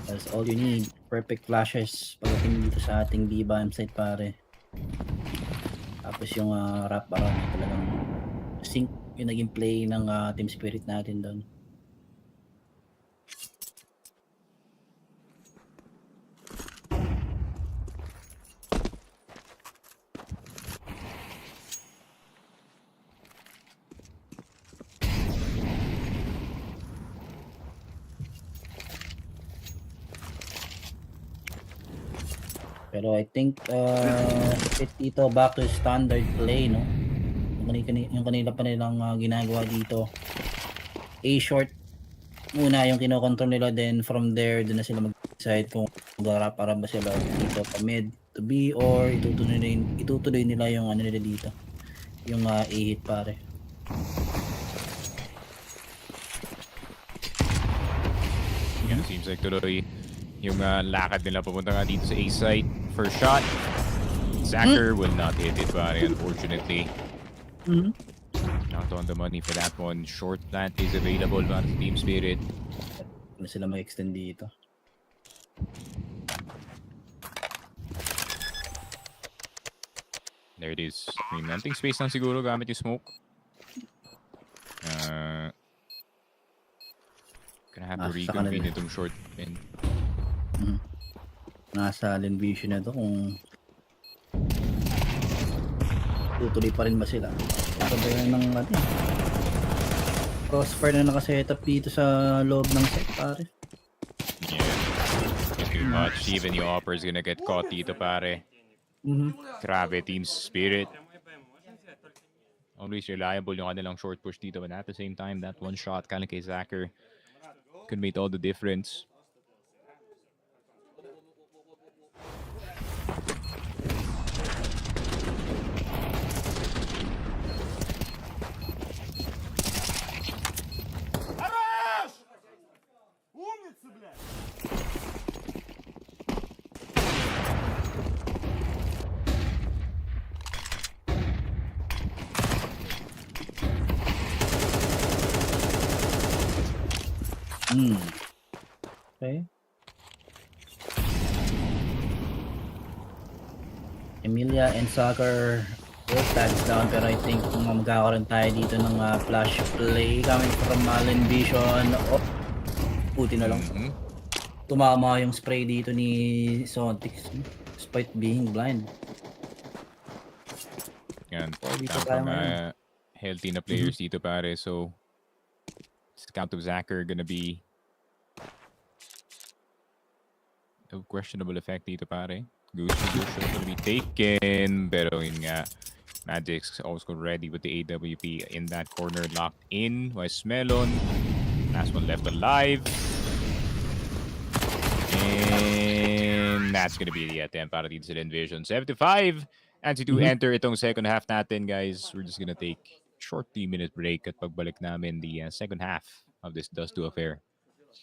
That's all you need. Perfect flashes pagdating dito sa ating B-bomb site, pare. Tapos yung wrap around talagang sync yung naging play ng Team Spirit natin doon. Pero I think fit dito back to standard play, no? Yung kanila pa nilang ginagawa dito. A short muna yung kinokontrol nila, then from there doon na sila mag-decide kung mag-wrap-up ba sila dito pa mid to B or itutuloy nila yung ano nila dito. Yung A-hit pare. Yan, seems like tuloy yung lakad nila papunta nga dito sa A site. First shot. Zacker will not hit it, pare, unfortunately. Not on the money for that one. Short plant is available para sa Team Spirit. Ano sila mag-extend dito? There it is. I mean, nanting space lang siguro gamit yung smoke. Gonna have to reconvene itong short pin. Nasa Lynn vision na to kung tutuloy pa rin ba sila. Sabayan ng crossfire na nakasetup dito sa loob ng set, pare. Yeah. Too much. Even yung Hopper is gonna get caught dito, pare. Grabe, Team Spirit. Always reliable yung kanilang short push dito, but at the same time, that one shot kind of kay Zacker could make all the difference. Okay. Emilia and Soccer both tags down, pero I think magkakaroon tayo dito ng flash play coming from Lynn vision. Oh, puti na lang. Tumama yung spray dito ni Sontix despite being blind. Yan, tampang healthy na players dito, pare. So, count of Zacker gonna be a questionable effect dito, pare. Goose gonna be taken, pero yun nga, Magic's also ready with the AWP in that corner, locked in. West Melon, last one left alive. And that's gonna be the attempt para dito sa Invasion. 75 and to enter itong second half natin, guys. We're just gonna take a short 3-minute break at pagbalik namin the second half of this Dust 2 affair.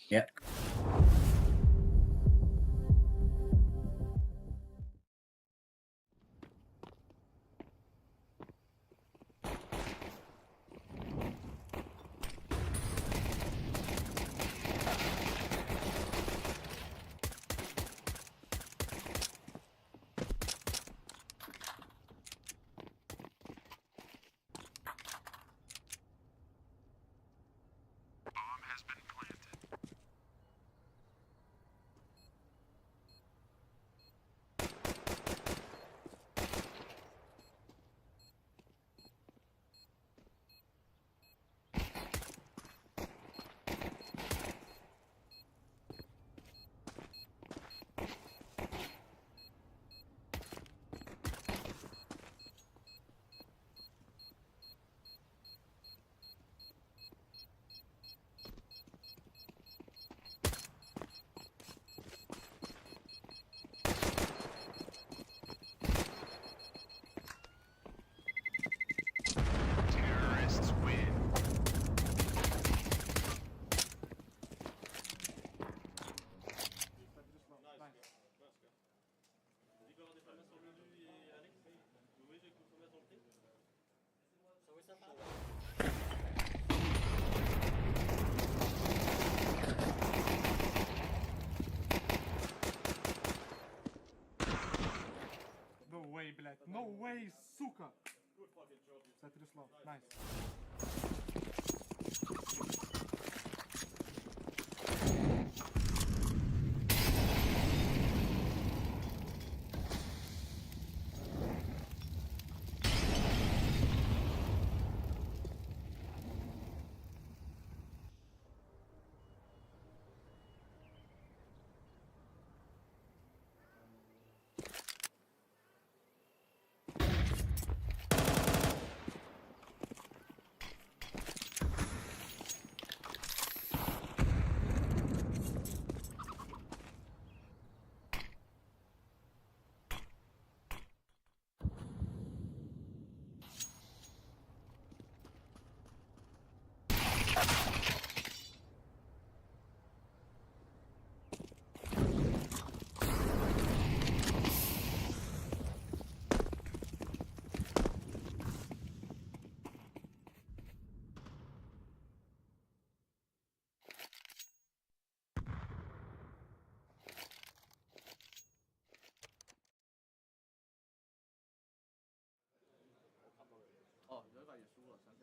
Yeah.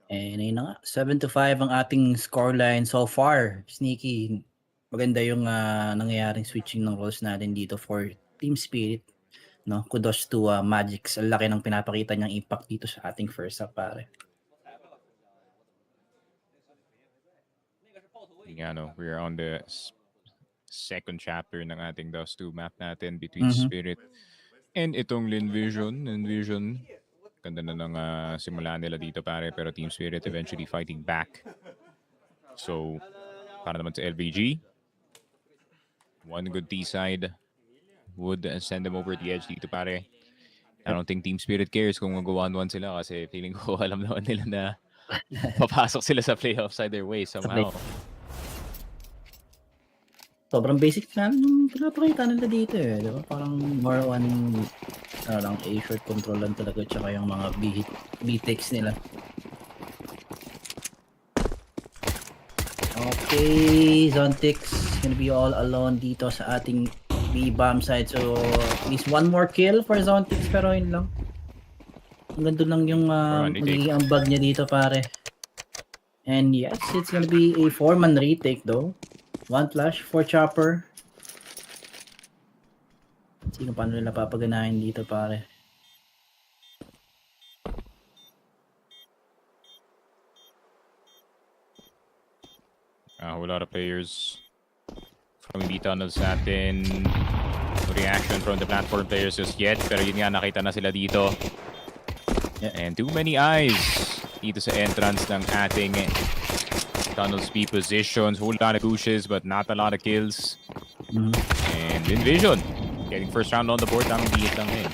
And ayun na nga, 7-5 ang ating scoreline so far. Sneaky, maganda yung nangyayaring switching ng roles natin dito for Team Spirit. No, kudos to Magix. Ang laki ng pinapakita niyang impact dito sa ating first half, pare. Yeah, no, we're on the second chapter ng ating Dust 2 map natin between Spirit and itong Lynn Vision. Ganda na ng simula nila dito, pare, pero Team Spirit eventually fighting back. So, para naman sa LVG, one good T side would send them over the edge dito, pare. I don't think Team Spirit cares kung mag-1-1 sila kasi feeling ko alam naman nila na papasok sila sa playoffs either way somehow. Sobrang basic na yung pinapakita nila dito eh. Diba? Parang more on A-short control lang talaga tsaka yung mga B-takes nila. Okay, Zontix gonna be all alone dito sa ating B-bomb side. So, at least one more kill for Zontix pero yun lang. Hanggang doon lang yung magiging ambag niya dito, pare. And yes, it's gonna be a 4-man retake though. 1 flash, 4 chopper. Sino paano nila papaganahin dito, pare? A whole lot of players from B tunnels natin. No reaction from the platform players just yet. Pero yun nga, nakita na sila dito. And too many eyes dito sa entrance ng ating tunnels B positions. Whole lot of pushes but not a lot of kills. And Invision getting first round on the board. Tamang bihit lang eh.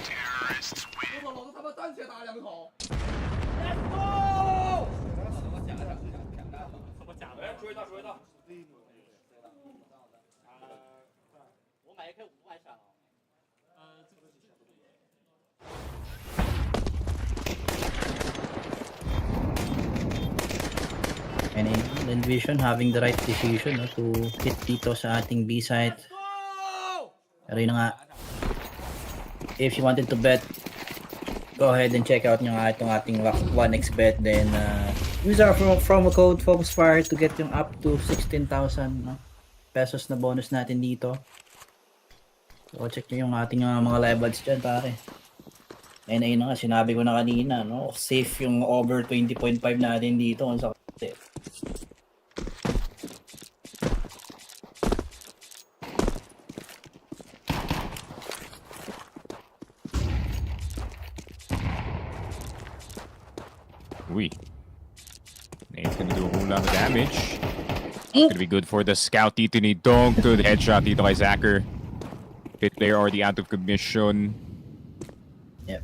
And Envision having the right decision to hit dito sa ating B side. Pero yun nga, if you wanted to bet, go ahead and check out nyo nga itong ating 1xbet. Then use our promo code FocusFire to get yung up to 16,000 pesos na bonus natin dito. So check nyo yung ating mga live odds dyan, pare. And ayun na nga, sinabi ko na kanina, no? Safe yung over 20.5 natin dito kung sa kasi. Uy. Nate's gonna do a whole lot of damage. Gonna be good for the scout dito ni Dong. Good headshot dito kay Zacher. Pit player already out of commission. Yep.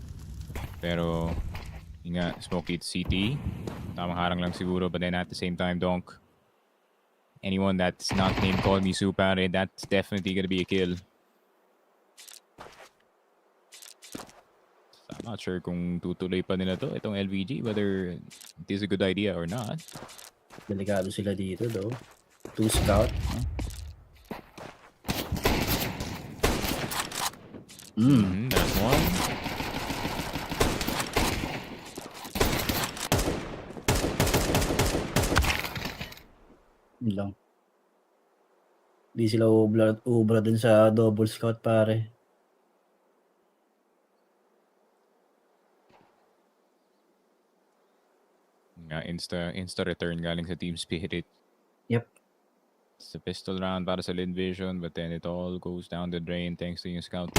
Pero, yun nga, Smokey to CT. Tamang harang lang siguro, but then at the same time, Donk. Anyone that's not named Call Me Super, that's definitely gonna be a kill. I'm not sure kung tutuloy pa nila to, itong LVG, whether it is a good idea or not. Delikado sila dito, though. 2 scout. That's one. Yun lang. Di sila ubra dun sa double scout, pare. Insta return galing sa Team Spirit. Yep. It's a pistol round para sa Lynn Vision, but then it all goes down the drain thanks to yung scout.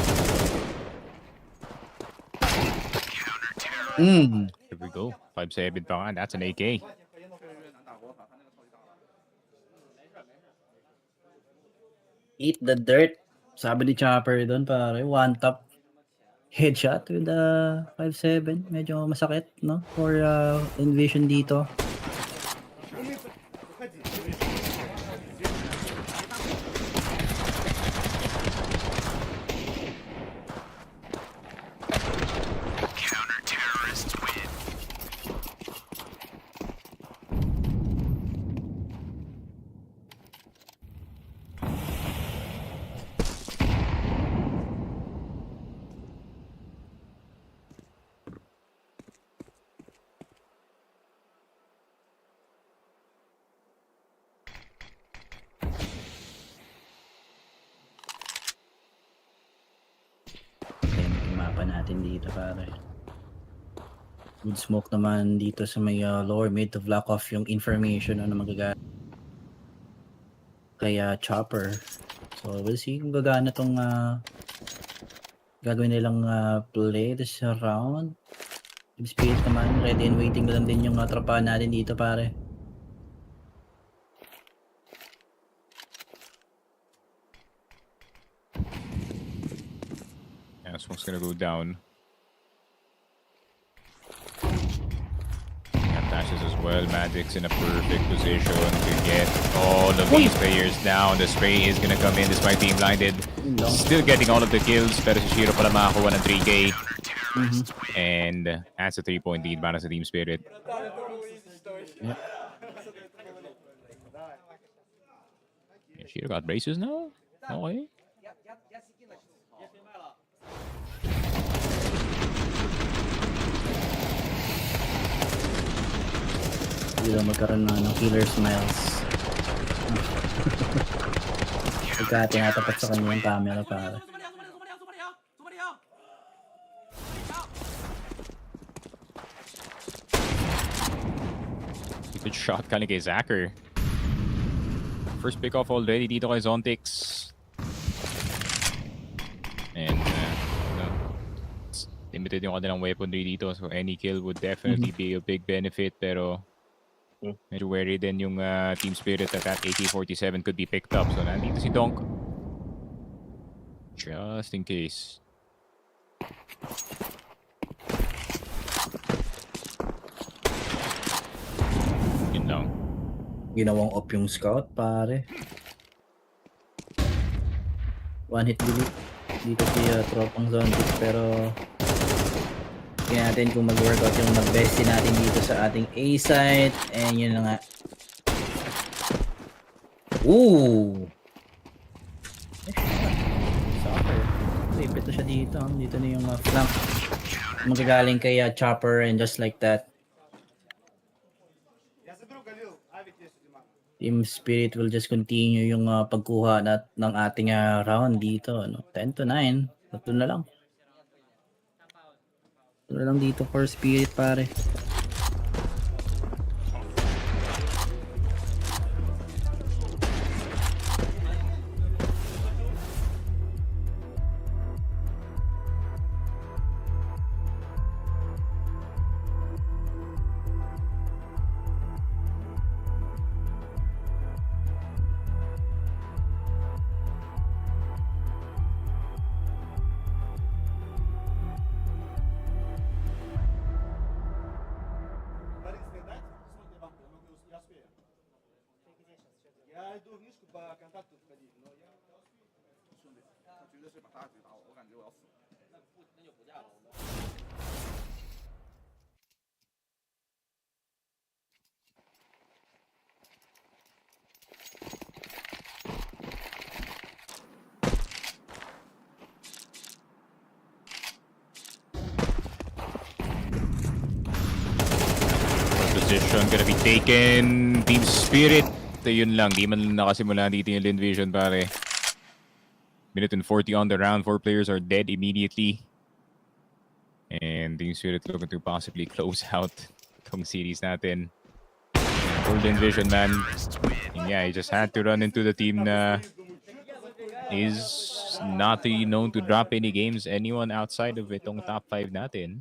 Here we go. 5-7 pa nga. That's an AK. Eat the dirt. Sabi ni Chopper doon, pare. One tap headshot with 5-7. Medyo masakit, no? For Invision dito. natin dito pare. Good smoke naman dito sa may lower mid to block off yung information na magagamit kay Chopper. So we'll see kung gagana tong gagawin nilang play this round. Team Spirit naman, ready and waiting na lang din yung tropahan natin dito pare. Yeah, smoke's gonna go down. Dashes as well. Magic's in a perfect position to get all of these players down. The spray is gonna come in despite being blinded. Still getting all of the kills, pero si Shiro pala makakuha ng 3K. And that's a 3-point lead para sa Team Spirit. Yep. Yeah, Shiro got braces now? Okay. Hindi lang magkaroon ng killer smiles. Pagka tinatapat sa kanya yung camera para. Good shot kali kay Zacher. First pick off already dito kay Zontix. And limited yung kanilang weaponry dito, so any kill would definitely be a big benefit, pero medyo wary din yung Team Spirit that AK-47 could be picked up. So nandito si Donk. Just in case. Yun lang. Ginawang op yung scout pare. One hit delete dito si tropang Zontic, pero tingnan natin kung mag-workout yung mag-bestie natin dito sa ating A site. And yun na nga. Ooh! Soccer. Ipito siya dito. Dito na yung flank. Magagaling kay Chopper, and just like that. Team Spirit will just continue yung pagkuha ng ating round dito. No? 10-9. Ito na lang. Ito na lang dito for Spirit pare. Position gonna be taken. Team Spirit. So yun lang. Di man nakasimula dito yung Lynn Vision pare. Minute and 40 on the round. 4 players are dead immediately. And Team Spirit looking to possibly close out tong series natin. Golden Vision man. And yeah, he just had to run into the team na is not really known to drop any games anyone outside of itong top 5 natin.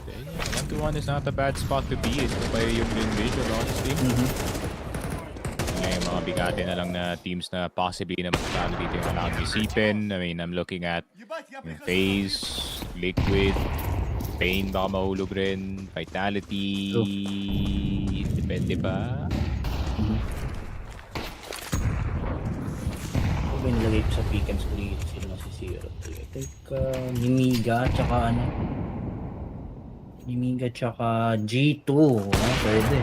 But 1-1 is not a bad spot to be. Ito pa yung Invasion, honestly. Ngayon, mga bigate na lang na teams na possibly na matalo dito yung allowed isipin. I mean, I'm looking at FaZe, Liquid, Pain baka mahulog rin, Vitality, depende pa. Ano ba yung nilagay ko sa pick and split? Sino na si Zero? I think Nemiga, tsaka ano? Nemiga, tsaka G2. Pwede.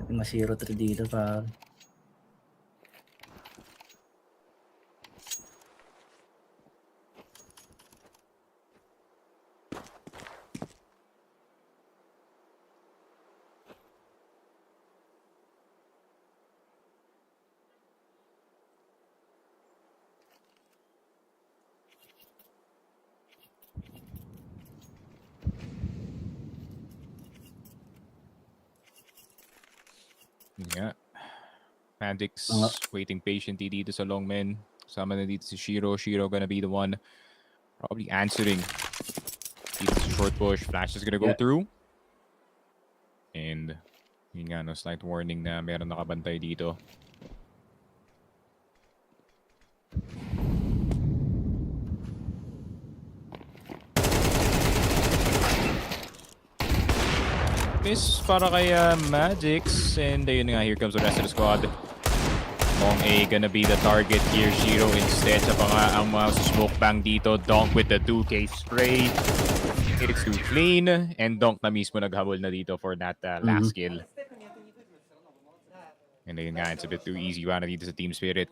Mas 0-3 dito pa. Yeah. Magic's waiting patiently dito sa long men. Kasama na dito si Shiro. Shiro gonna be the one probably answering. Dito sa short push. Flash is gonna go through. And yun nga, no, slight warning na meron nakabantay dito. Miss para kay Magix. And ayun nga, here comes the rest of the squad. Mong A gonna be the target here. Shiro instead. Sa pa nga ang mga smoke bang dito. Donk with the 2K spray. It's too clean. And Donk na mismo naghabol na dito for that last kill. And ayun nga, it's a bit too easy para dito sa Team Spirit.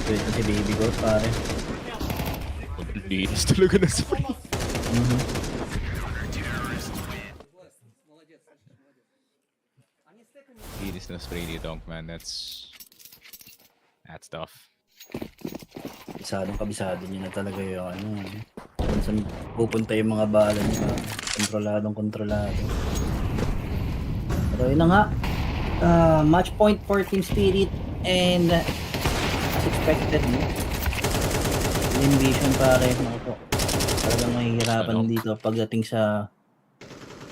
Wait na si Baby Goat, pare. Linis talaga na spray. Linis na spray ni Donk, man. That's tough. Kabisado niya na talaga yung ano. Kung saan pupunta yung mga bala niya. Kontrolado. Pero yun na nga. Match point for Team Spirit and as expected, no? Win vision pare. Naku po. Talagang mahihirapan dito pagdating sa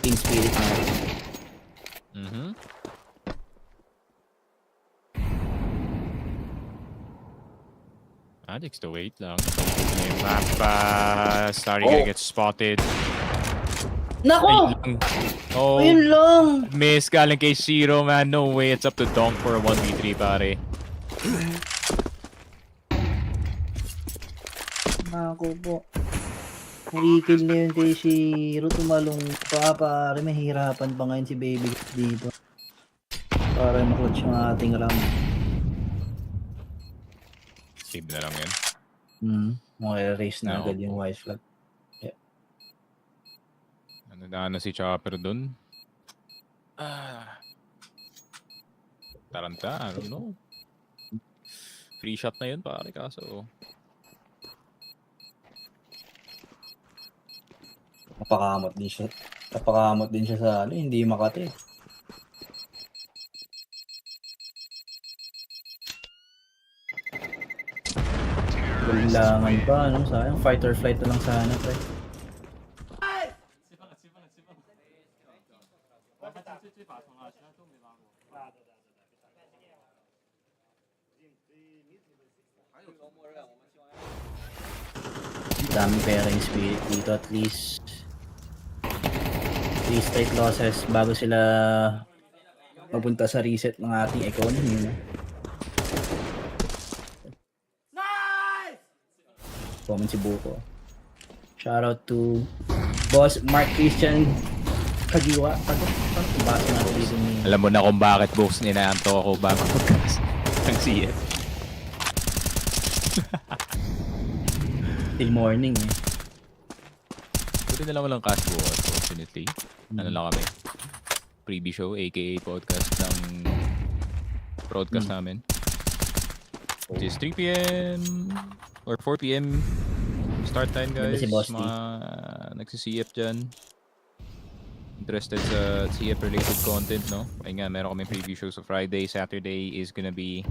Team Spirit natin. Magic's to wait lang. Yung map starting to get spotted. Nako! Oh, ayun lang! Miss galing kay Shiro, man. No way. It's up to Donk for a 1v3, pare. Nako po. Nakikil na yun kay Shiro. Tumalong pa, pare. Mahirapan pa ngayon si Baby dito. Para maklatch yung ating round. Save na lang yan. Mga-erase na agad yung white flag. Ano si Chopper dun? Taranta, I don't know. Free shot na yun, pare, kaso. Napakamot din siya sa ano, hindi makati. Kailangan pa, ano, sayang. Fight or flight na lang sana, pre. Daming pera yung Spirit dito, at least 3 straight losses bago sila mapunta sa reset ng ating economy. Comment si Buko. Shoutout to Boss Mark Christian Kagiwa. Basa na dito ni... Alam mo na kung bakit box ninaanto ako bago magkas ng CF. Till morning eh. Pwede na lang walang cash bukas, fortunately. Ano lang kami? Preview show, aka podcast ng broadcast namin. Which is 3 PM or 4 PM start time, guys. Si mga nagsi-CF dyan. Interested sa CF related content, no? Ay nga, meron kami preview show sa Friday. Saturday is gonna be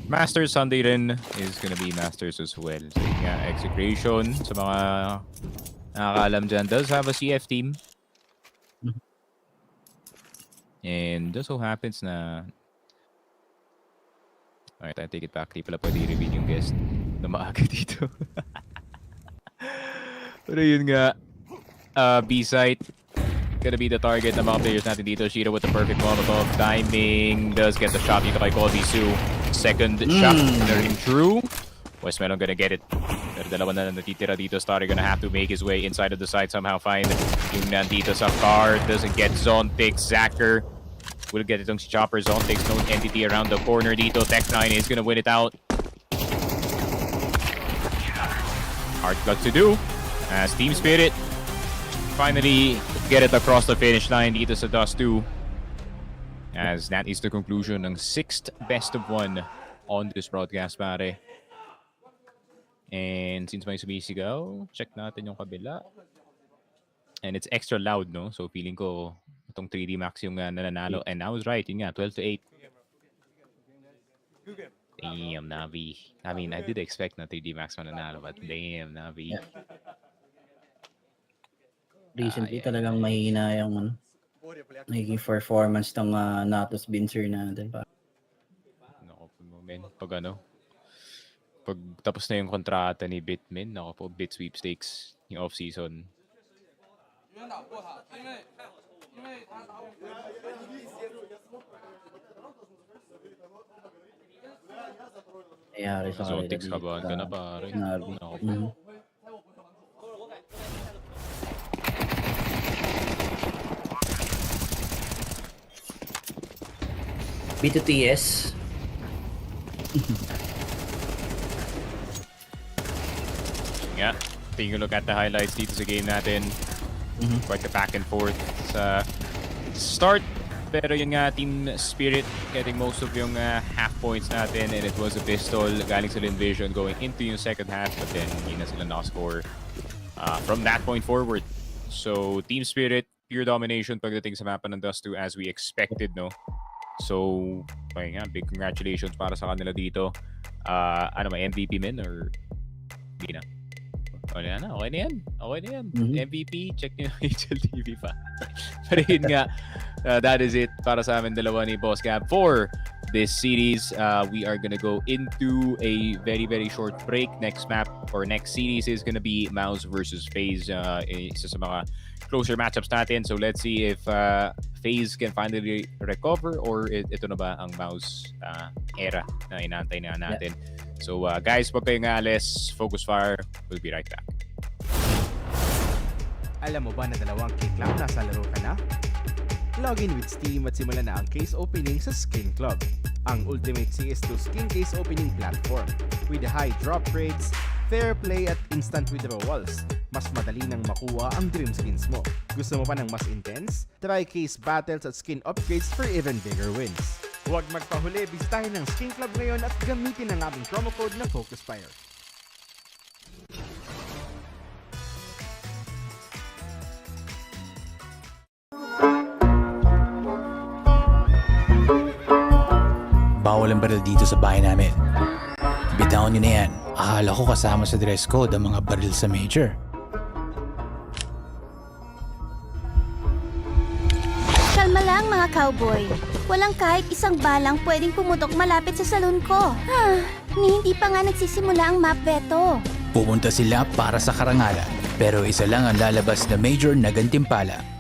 Masters. Sunday rin is gonna be Masters as well. So yun nga, Execration sa mga nakakaalam dyan does have a CF team. And just so happens na alright, I take it back. Di pala pwede i-reveal yung guest na maaga dito. Pero yun nga, B-site gonna be the target ng mga players natin dito. Shiro with the perfect Molotov. Timing does get the shot dito kay Colby Sue. Second shot, ring true. Westmelon gonna get it. Pero dalawa na natitira dito. Starry gonna have to make his way inside of the site. Somehow find yung nandito sa car. Doesn't get zone pick. Zacker will get itong si Chopper. Zone takes no entity around the corner dito. Tech9 is gonna win it out. Hard got to do as Team Spirit finally get it across the finish line dito sa Dust 2. As that is the conclusion ng 6th best of 1 on this broadcast, pare. And since may sumisigaw, check natin yung kabila. And it's extra loud, no? So feeling ko itong 3D Max yung nananalo. And I was right, yun nga, 12-8. Damn, NAVI. I mean, I did expect na 3D Max mananalo, but damn, NAVI. Yeah. Recently talagang mahina yung naging performance ng Natos Binser natin. Nako po, men. Pag tapos na yung kontrata ni Bitmin, nako po, Bit Sweepstakes, yung off-season. Nangyari sa kanila Exotics dito. kabahan ka na, pare. NAVI. Nako po. Mhm. B2TS. Yeah, taking a look at the highlights dito sa game natin. Quite the back and forth sa start. Pero yun nga, Team Spirit getting most of yung half points natin, and it was a pistol galing sa Lynn Vision going into yung second half, but then hindi na sila nakascore from that point forward. So Team Spirit, pure domination pagdating sa mapa ng Dust 2 as we expected, no? So, ayun nga, big congratulations para sa kanila dito. Ano ba, MVP min or hindi na? Okay na yan. MVP, check nyo yung HLTV pa. Pero yun nga, that is it para sa amin dalawa ni Boss Gab for this series. We are gonna go into a very, very short break. Next map or next series is gonna be MOUZ versus FaZe. Isa sa mga closer matchups natin. So let's see if FaZe can finally recover or ito na ba ang MOUZ era na inaantay na natin. Yeah. So guys, wag kayong alis. FocusFire. We'll be right back. Alam mo ba na dalawang kick lang nasa laro ka na? Login with Steam at simulan na ang case opening sa Skin Club, ang ultimate CS2 skin case opening platform. With high drop rates, fair play at instant withdrawals, mas madali nang makuha ang dream skins mo. Gusto mo pa ng mas intense? Try case battles at skin upgrades for even bigger wins. Huwag magpahuli, bisitahin ng Skin Club ngayon at gamitin ang aming promo code na FocusFire. Bawal ang baril dito sa bahay namin. Bitawan nyo na yan. Akala ko kasama sa dress code ang mga baril sa major. Kalma lang mga cowboy. Walang kahit isang balang pwedeng pumutok malapit sa salon ko. Hindi pa nga nagsisimula ang map veto. Pumunta sila para sa karangalan. Pero isa lang ang lalabas na major na gantimpala.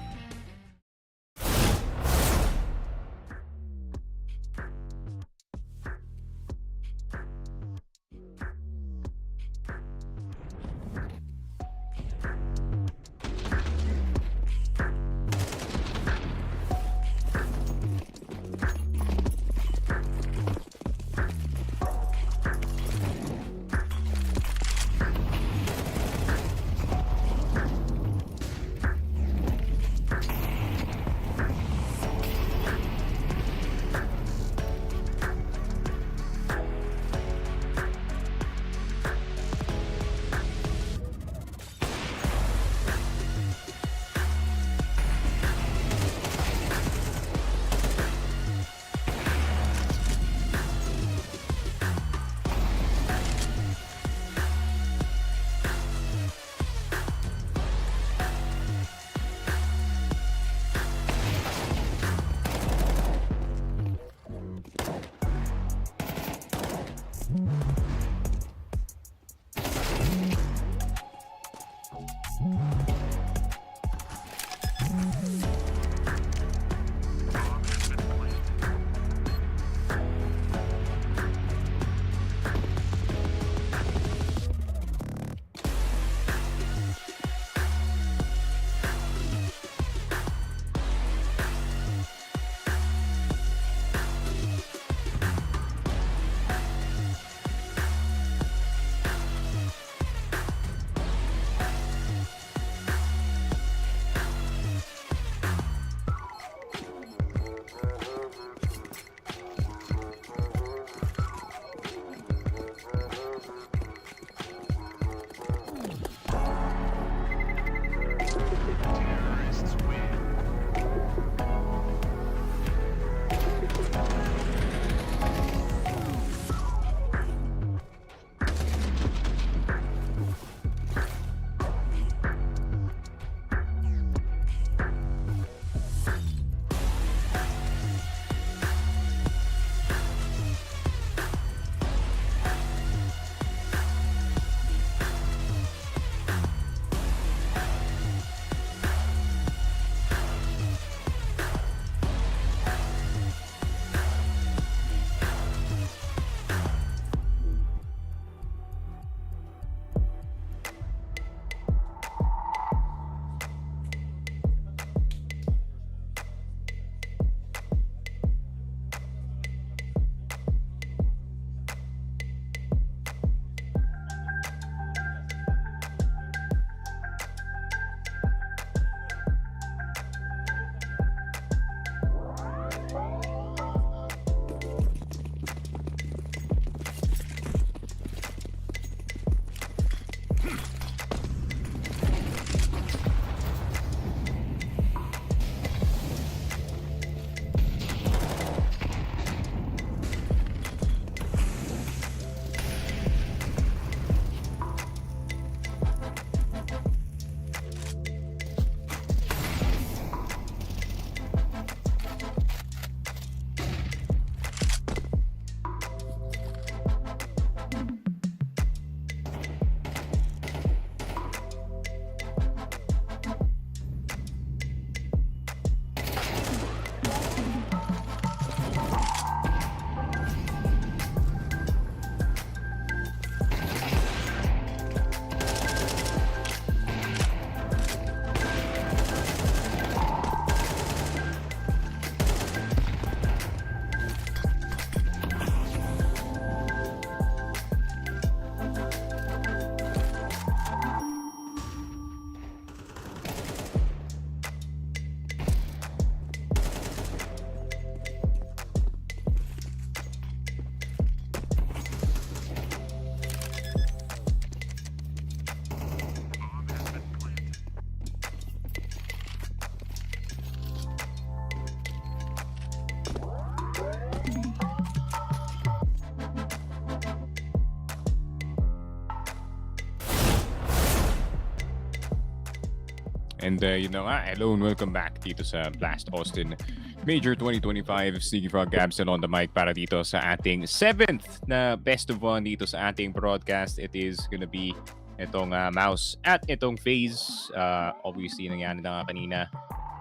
And hello and welcome back dito sa Blast Austin Major 2025. Sneaky Frog Gabson on the mic para dito sa ating 7th na best of 1 dito sa ating broadcast. It is gonna be itong MOUZ at itong FaZe. Obviously, nangyari na nga kanina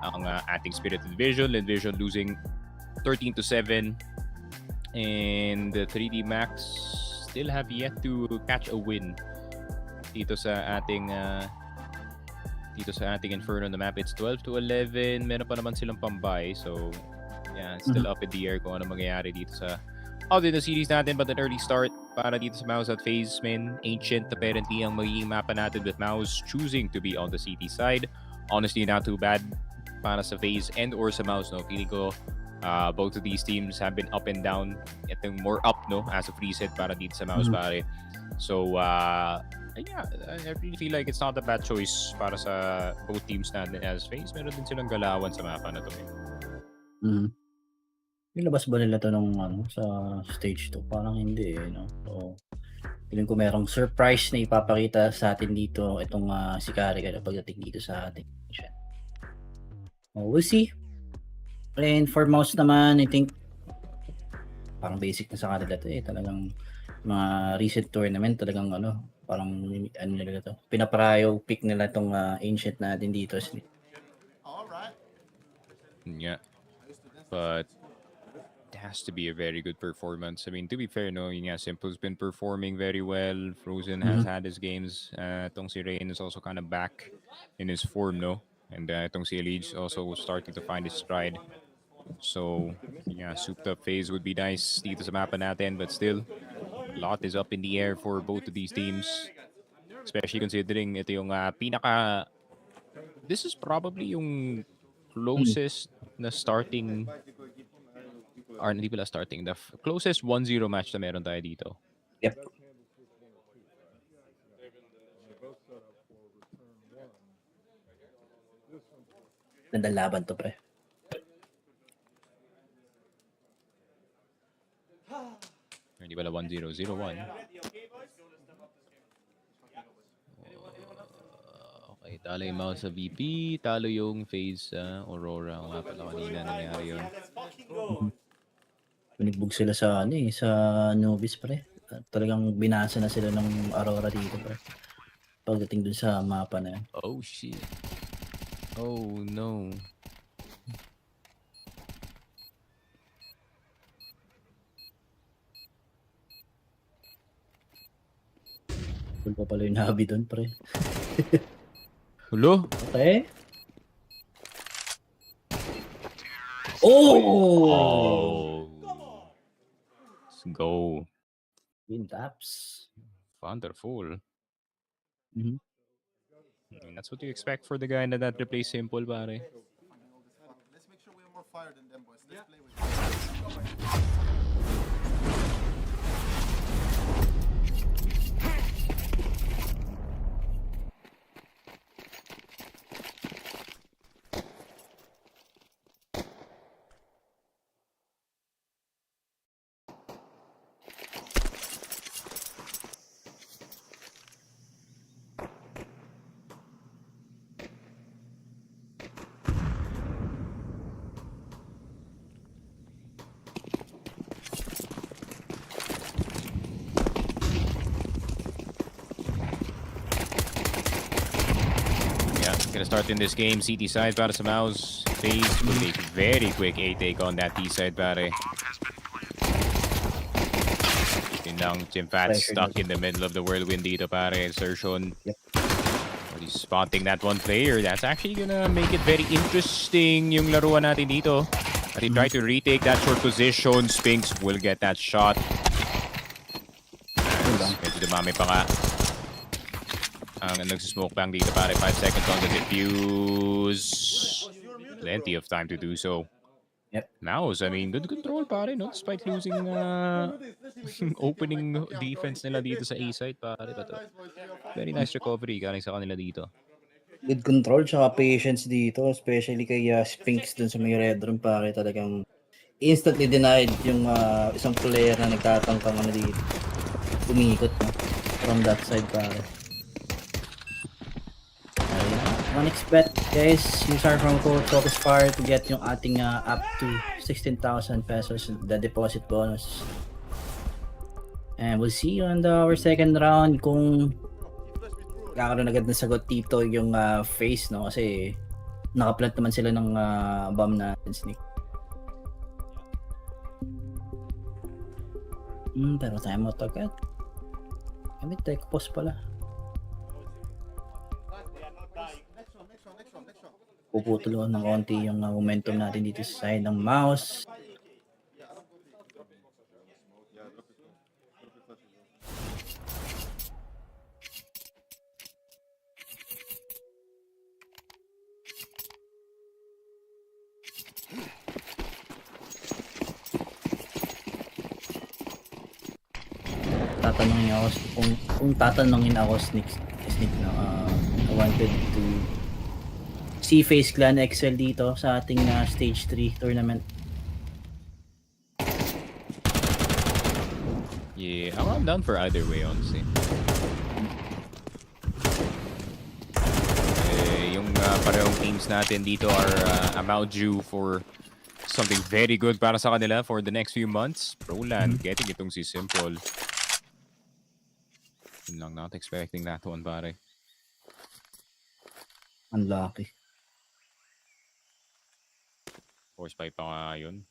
ang ating Spirited Vision. Lynn Vision losing 13-7. And the 3D Max still have yet to catch a win dito sa ating Inferno na map. It's 12-11. Meron pa naman silang pambay. So, yeah, it's still up in the air kung ano mangyayari dito sa other the series natin. But an early start para dito sa MOUZ at FaZe, man. Ancient apparently ang magiging mapa natin with MOUZ choosing to be on the CT side. Honestly, not too bad para sa FaZe and or sa MOUZ, no? Feeling ko both of these teams have been up and down. Itong more up, no? As of reset para dito sa MOUZ, pare. So, yeah, I really feel like it's not a bad choice para sa both teams natin as FaZe. Meron din silang galawan sa mapa na to. Nilabas ba nila to nung sa stage 2? Parang hindi no? So, feeling ko merong surprise na ipapakita sa atin dito itong si Karika pagdating dito sa ating mission. We'll see. And for MOUZ naman, I think parang basic na sa kanila to talagang mga recent tournament talagang parang nila to. Pinaprayo pick nila tong Ancient natin dito. Yeah. But it has to be a very good performance. I mean, to be fair, no, Simple's been performing very well. Frozen has had his games. Itong si Rain is also kind of back in his form, no? And itong si Elige also starting to find his stride. So, yeah, souped up FaZe would be nice dito sa mapa natin, but still, a lot is up in the air for both of these teams. Especially considering ito yung this is probably yung closest na starting, or hindi pala starting, the closest 1-0 match na meron tayo dito. Yep. Gandang laban to, pre. Hindi pala 1-0, 0-1. Okay, talo yung MOUZ sa VP, talo yung FaZe sa Aurora. Nga pala kanina nangyari yun. Pinigbog sila sa sa Nubis, pre. Talagang binasa na sila ng Aurora dito, pre. Pagdating dun sa mapa na yun. Oh shit. Oh no. Full pa pala yung NAVI dun, pre. Hulo? Okay. Oh! Let's go. In taps. Wonderful. Mhm. I mean, that's what you expect for the guy that replays Simple, pare. Let's make sure we're more fire than them, boys. Let's play with them. Gonna start in this game, CT side para sa MOUZ. FaZe will take very quick A-take on that T side, pare. Yun lang, Jimfat stuck in the middle of the whirlwind dito, pare. Insertion. But he's spotting that one player. That's actually gonna make it very interesting yung laruan natin dito. But he tried to retake that short position. Spinks will get that shot. Medyo dumami pa nga. Ang nagsismoke bang dito, pare. 5 seconds on the defuse. Plenty of time to do so. Yep. MOUZ, I mean, good control, pare, no? Despite losing opening defense nila dito sa A side, pare. But very nice recovery galing sa kanila dito. Good control tsaka patience dito, especially kay Spinks dun sa may red room, pare. Talagang instantly denied yung isang player na nagtatangkang dito. Umikot, no? From that side, pare. One expect Guys, use our promo code FocusFire to get yung ating up to 16,000 pesos the deposit bonus. And we'll see you on our second round kung kakaroon agad ng sagot dito yung FaZe, no? Kasi nakaplant naman sila ng bomb natin, Sneak. Pero time out agad. Kami tech pause pala. Puputulungan ng konti yung momentum natin dito sa side ng MOUZ. Tatanungin ako Sneak na I wanted to see FaZe Clan excel dito sa ating stage 3 tournament. Yeah, I'm down for either way, honestly. Yung parehong teams natin dito are MOUZ for something very good para sa kanila for the next few months. Proland getting itong si Simple. Yun lang, not expecting that one, pare. Unlucky. Force pipe pa nga yun.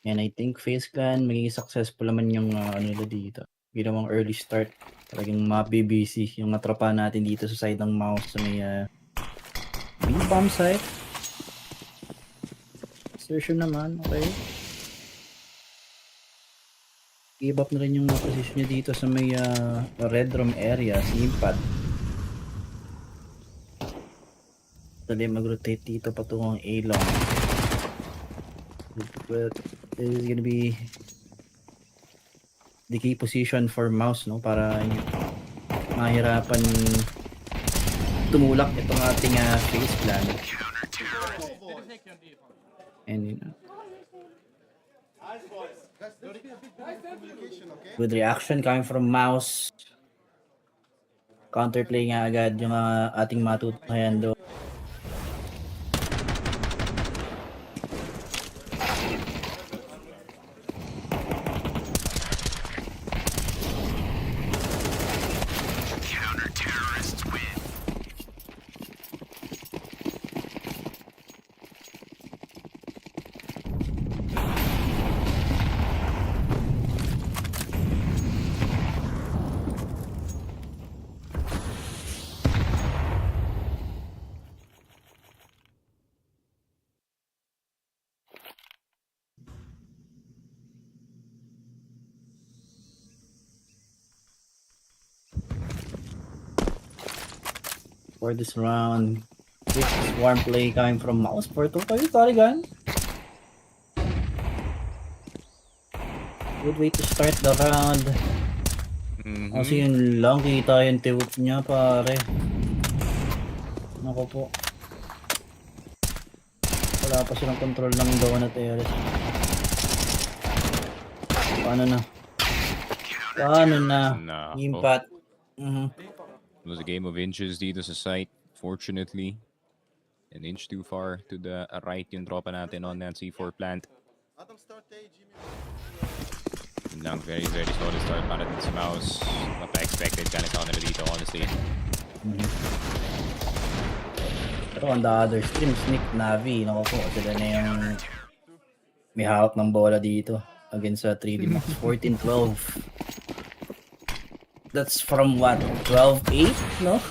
And I think FaZe Clan magiging successful naman yung nila dito. Ginawang early start. Talagang mabibisi yung natrapa natin dito sa side ng MOUZ sa may bomb site. Assertion naman, okay. Give up na rin yung position niya dito sa may red room area, si Impad. Dali mag-rotate dito patungong A-long. But this is gonna be the key position for MOUZ, no? Para mahirapan tumulak itong ating FaZe Clan. And good reaction coming from MOUZ. Counterplay nga agad yung ating matutuhayan doon. For this round, this swarm play coming from MOUZ. Porto kayo, Taligan. Good way to start the round. Kasi yun lang, kita yung tiwip niya, pare. Nako po. Wala pa silang control ng donut areas. Paano na? Impact. It was a game of inches dito sa site, fortunately. An inch too far to the right yung tropa natin on that C4 plant. Yun lang, very, very solid start para din si MOUZ. Mapa-expected ganito nila dito, honestly. Pero on the other stream, Sneak, NAVI, naku po, sila na yung may hawak ng bola dito against sa 3D Max 14-12. That's from what? 12-8, no?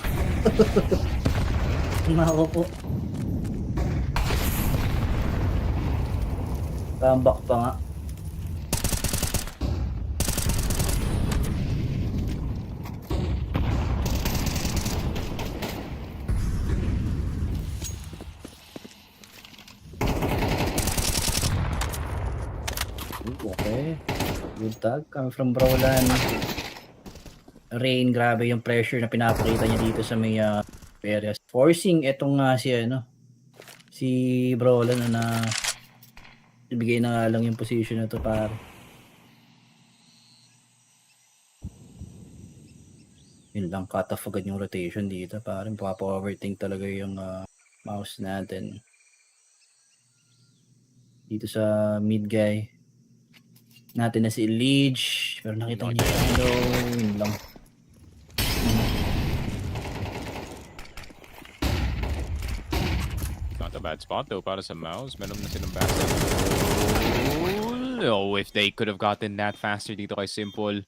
Nako po. Comeback pa nga. Okay. Good tag coming from Brolan. Rain, grabe yung pressure na pinapakita niya dito sa may areas. Forcing itong si Brolan na Ibigay na nga lang yung position na to pare. Yun lang, cut off agad yung rotation dito. Parang papa-overthink talaga yung mouse natin. Dito sa mid guy natin na si Leech. Pero nakita niya yun lang. Not a bad spot though para sa MOUZ. Meron na silang backside. Oh, if they could have gotten that faster dito kay Simple.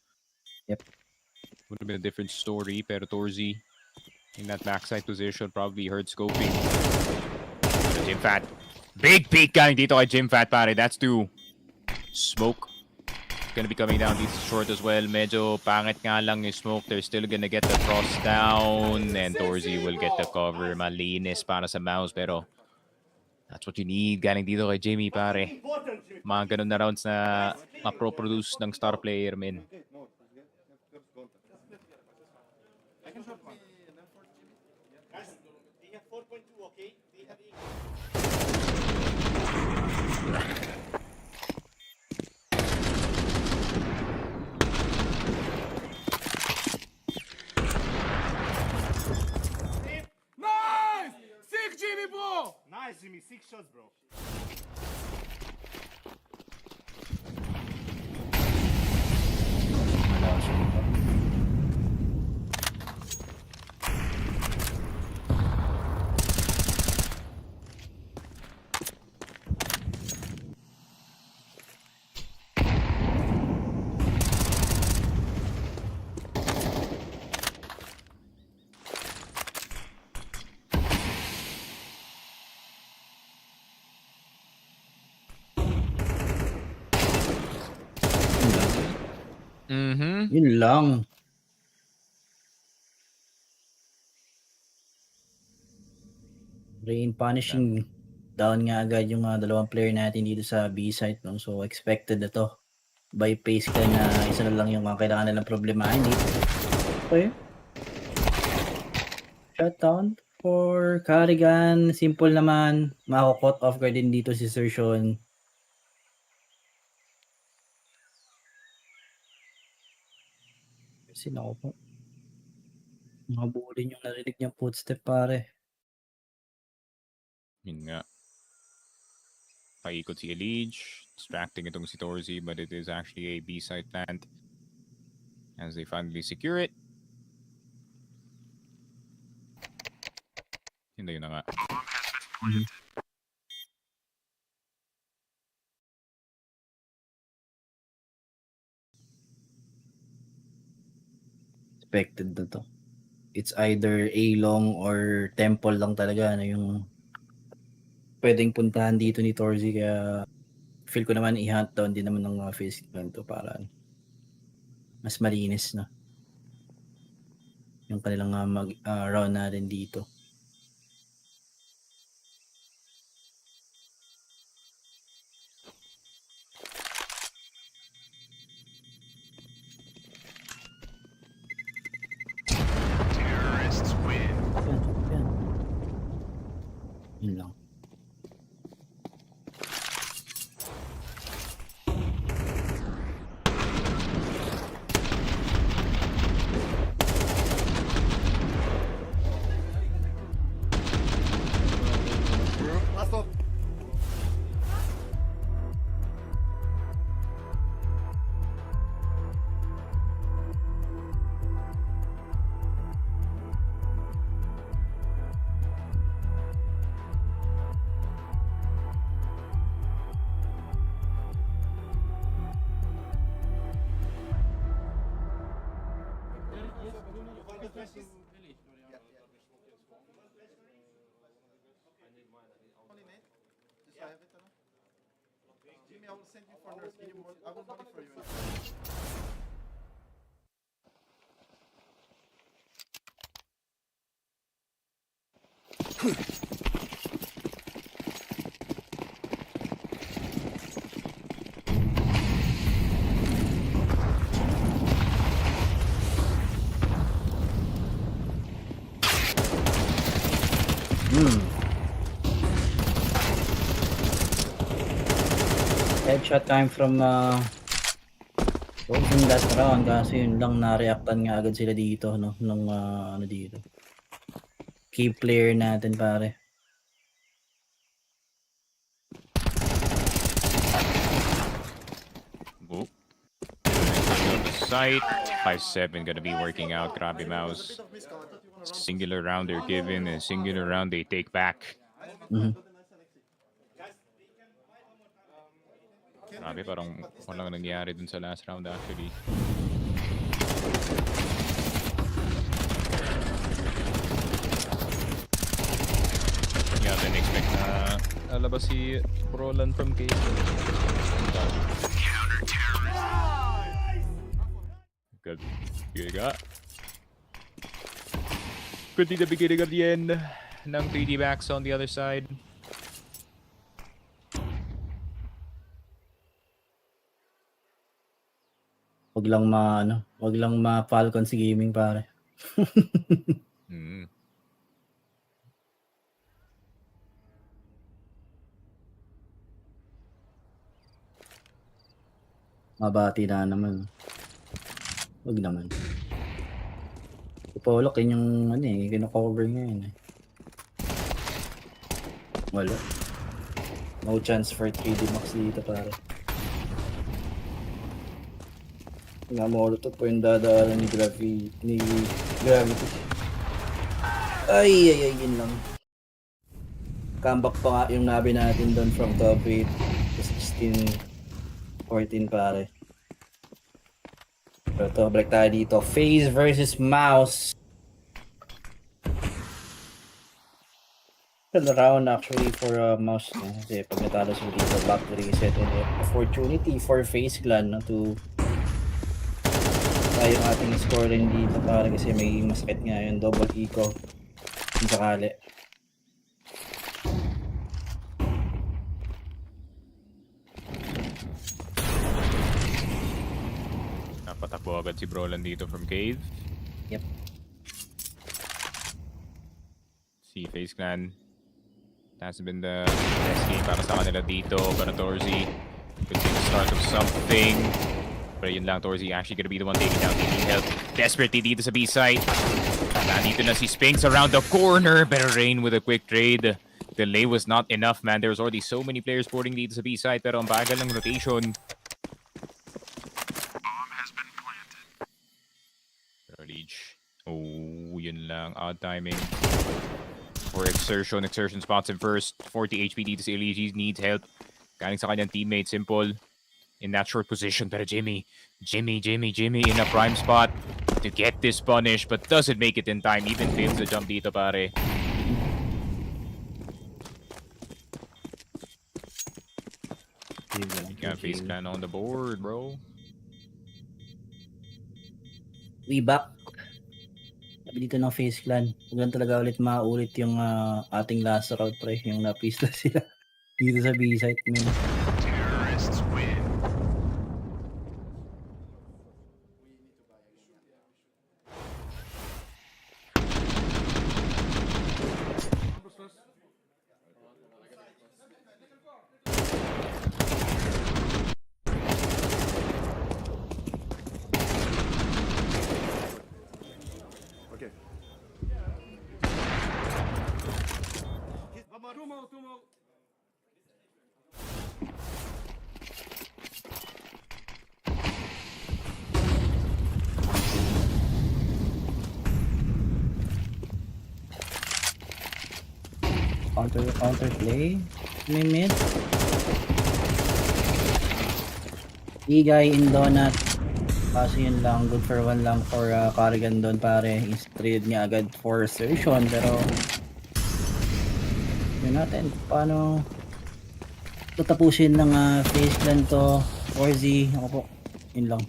Yep. Would have been a different story. Pero Torzy in that backside position probably heard scoping. Pero Jimfat. Big peek galing dito kay Jimfat pare. That's two. Smoke. Gonna be coming down this short as well. Medyo pangit nga lang yung smoke. They're still gonna get the frost down. And Torzy will get the cover. Malinis para sa MOUZ. Pero that's what you need. Galing dito kay Jimmy pare. Mga ganun na rounds na ma-pro-produce ng star player men. Nice! Sick, Jimmy, bro! Nice, Jimmy. 6 shots, bro. Yun lang. Rain punishing down nga agad yung dalawang player natin dito sa B site, no? So expected na to. By pace ka na isa na lang yung kailangan nilang problemahin dito. Okay. Shutdown for Carrigan. Simple naman. Mako-cut off guard din dito si Sir Sean. Sino po? Mabulin yung narinig niyang footstep pare. Yun nga. Paikot si Elige. Distracting itong si Torzy, but it is actually a B-side plant. As they finally secure it. Hindi yun na nga. Expected na to. It's either A-long or temple lang talaga na yung pwedeng puntahan dito ni Torzy, kaya feel ko naman i-hunt down din naman ng mga FaZe to para mas malinis na yung kanilang round natin dito. Yun lang. Last one. Jimmy, I will send you for nurse. I will money for you. shot time from yung last round kasi yun lang na-reactan nga agad sila dito no nung ano dito. Key player natin pare. Oh. Sight 5-7 gonna be working out. Grabe MOUZ. Singular round they're given and singular round they take back. Grabe, parang walang nangyari dun sa last round actually. Yeah, then expect na lalabas si Roland from case. Good. Good. Could be the beginning of the end ng 3D Max on the other side. Wag lang ma Falcon si gaming pare. Mabati na naman. Wag naman. Polok yun yung kino-cover niya yun eh. Wala. No chance for 3D Max dito pare. Namolotov po yung dadaanan ni Gravity. Ay, yun lang. Comeback pa nga yung Navi natin doon from top 8 to 16-14 pare. Pero to, break tayo dito. FaZe versus MOUZ. Round actually for MOUZ. Kasi pag natalo sila dito, back to reset. And opportunity for FaZe clan to yung ating scoring dito para kasi may masakit nga yung double eco kung sakali. Napatakbo agad si Roland dito from cave. Yep. Si FaZe Clan. That has been the best game para sa kanila dito. Pero Torzy could be the start of something. Pero yun lang, Torzy actually gonna be the one taking down. They need help desperately dito sa B-side. Nandito na si Spinks around the corner. Pero Rain with a quick trade. Delay was not enough, man. There's already so many players boarding dito sa B-side. Pero ang bagal ng rotation. Pero Leech. Oh, yun lang. Odd timing. For Exertion. Exertion spots him first. 40 HP dito si Leech. He needs help. Galing sa kanyang teammate. Simple. In that short position, pero Jimmy in a prime spot to get this punish, but doesn't make it in time. Even fails the jump dito, pare. You can't FaZe Clan on the board, bro. We back. Sabi dito ng FaZe Clan. Huwag lang talaga ulit maulit yung ating last round, pre. Yung napista sila dito sa B-site. Terrorists win. Counter play. May mid. Igay in donut. Kaso yun lang. Good for one lang for Carrigan doon pare. Is trade niya agad for Sertion. Pero yun natin. Paano tatapusin ng FaZe Clan to 4Z. Ako po. Yun lang.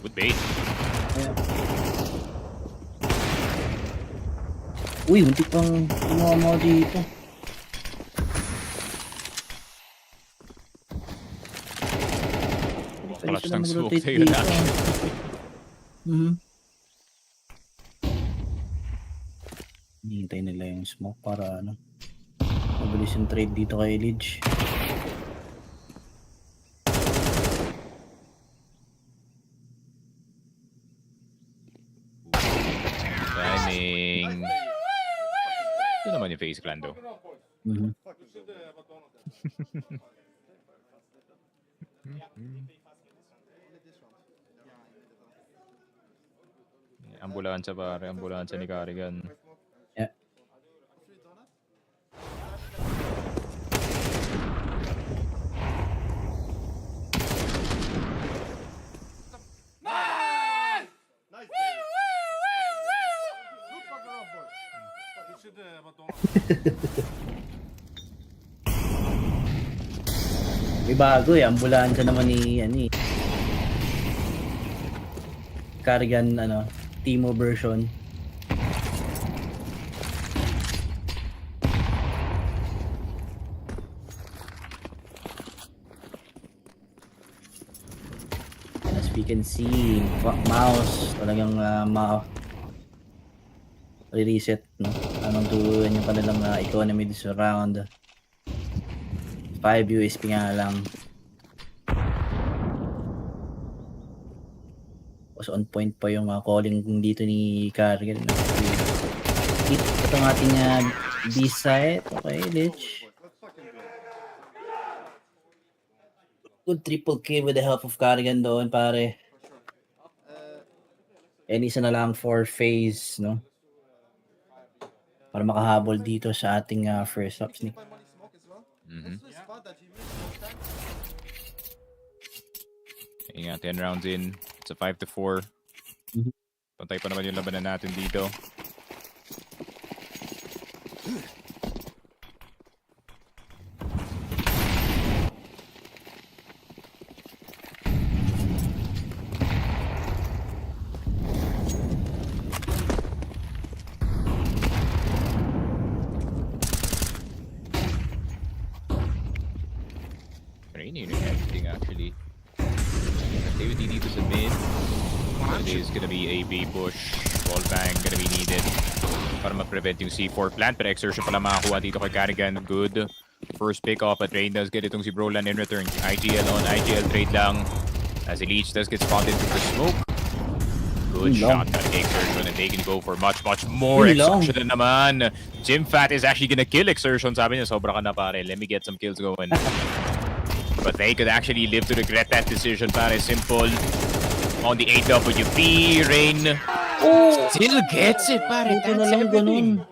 Good bait. Yeah. Uy, muntik pang kinuha mo dito. Clutch ng smoke sa'yo na. Hihintay nila yung smoke para mabilis yung trade dito kay Lidge. Timing. Ito naman yung FaZe clan though. Ambulansya pare, ambulansya ni Carrigan. Yeah. May bago eh, ambulansya naman ni Carrigan Timo version. As we can see, MOUZ talagang reset, no? Anong tuluyan yung kanilang economy this round. 5 USP nga lang. Was on point pa yung calling dito ni Carrigan. Ito ang ating B-side. Okay, Lich. Good triple kill with the help of Carrigan doon, pare. And isa na lang for FaZe, no? Para makahabol dito sa ating first up sneak. Ingat, 10 rounds in. It's a 5-4. Pantay pa naman yung labanan natin dito. Training and everything actually. Activity dito sa mid. It is gonna be a B push. Ball bang gonna be needed para ma-prevent yung C4 plant. Pero exertion pala makakuha dito kay Carrigan. Good first pick off at Rain does get itong si Brolan in return. IGL on IGL trade lang. As Elite does get spotted with the smoke. Good shot at Exertion and they can go for much more. Exertion na naman. Jim Fat is actually gonna kill Exertion. Sabi niya, sobra ka na pare. Let me get some kills going. But they could actually live to regret that decision, pare. Simple. On the AWP, Rain still gets it, pare. That's everything.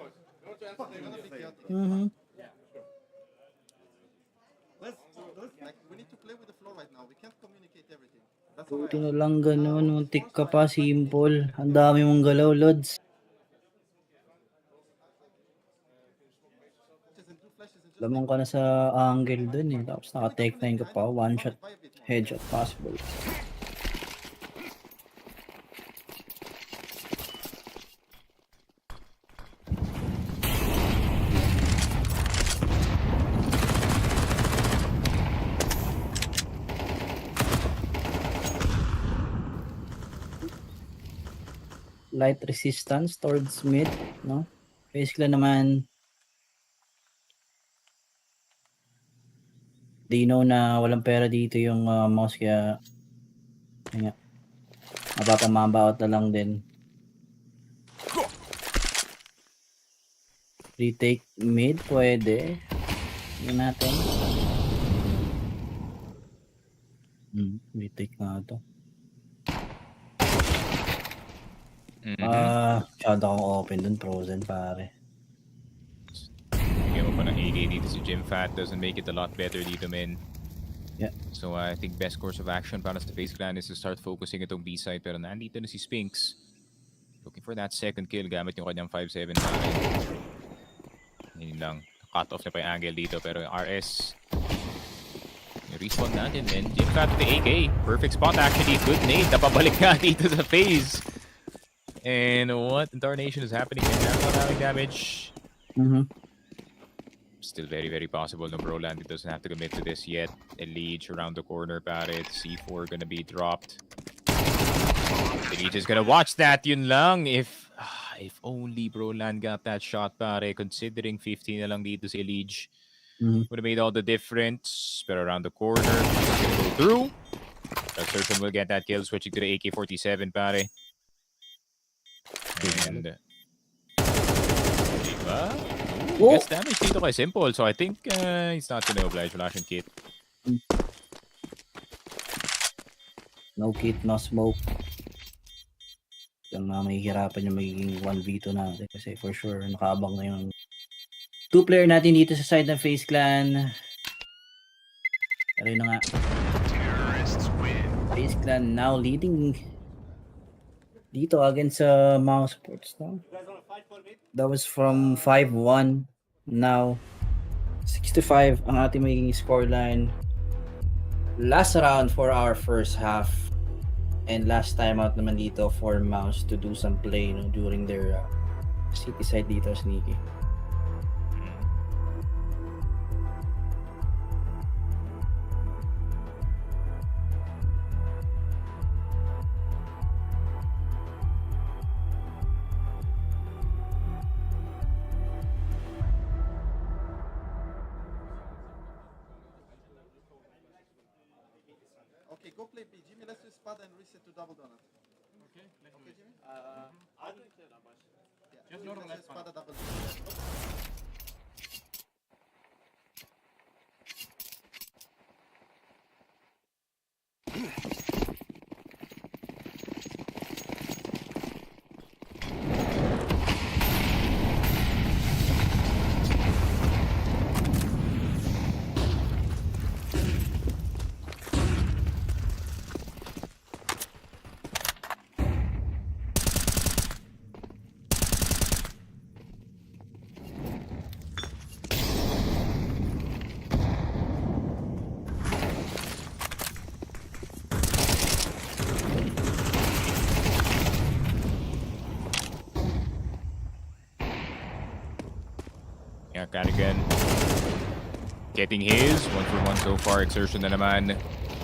Buti na lang ganun. Muntik ka pa, simple. Ang dami mong galaw, Lods. Lamang ka na sa angle dun eh. Tapos naka-take 9 ka pa. One shot, headshot possible. Light resistance towards mid, no? Basically naman, they know na walang pera dito yung MOUZ, kaya mapapamambaot na lang din. Retake mid, pwede. Tingnan natin. Retake nga ito. Masyado akong open dun, frozen pare. Bigyan mo pa ng AK dito si Jim Fat. Doesn't make it a lot better dito, men. Yeah. So I think best course of action para sa FaZe Clan is to start focusing itong B-side. Pero nandito na si Spinks. Looking for that second kill gamit yung kanyang 5-7 namin. Yun lang. Cut off na pa yung angle dito. Pero yung RS, yung respawn natin, men. Jim Fat with the AK. Perfect spot actually. Good nade. Napabalik nga dito sa FaZe. And what in tarnation is happening? Not having damage. Still very possible. No, Broland doesn't have to commit to this yet. Elite around the corner, pare. C4 gonna be dropped. Elite is gonna watch that. Yun lang. If only Broland got that shot, pare. Considering 15 na lang dito si Elite. would have made all the difference. But around the corner, go through. Assertion will get that kill, switching to the AK-47, pare. And gets damage dito kay Simple, so I think he's not gonna oblige flash and kit. No kit, no smoke. Yung mahihirapan yung magiging 1v2 natin kasi for sure nakaabang na yung 2-player natin dito sa side ng FaZe Clan. Pero yun na nga. FaZe Clan now leading dito against MOUZ Sports now. That was from 5-1. Now 65 ang ating magiging scoreline. Last round for our first half. And last time out naman dito for MOUZ to do some play during their city side dito, sneaky. Okay, go play B. Jimmy, let's do spot and reset to double donut. Okay, Jimmy? I don't care that much. Yeah, just normal spot double donut. Yeah, Carrigan getting his 1-for-1 so far. Exertion na naman.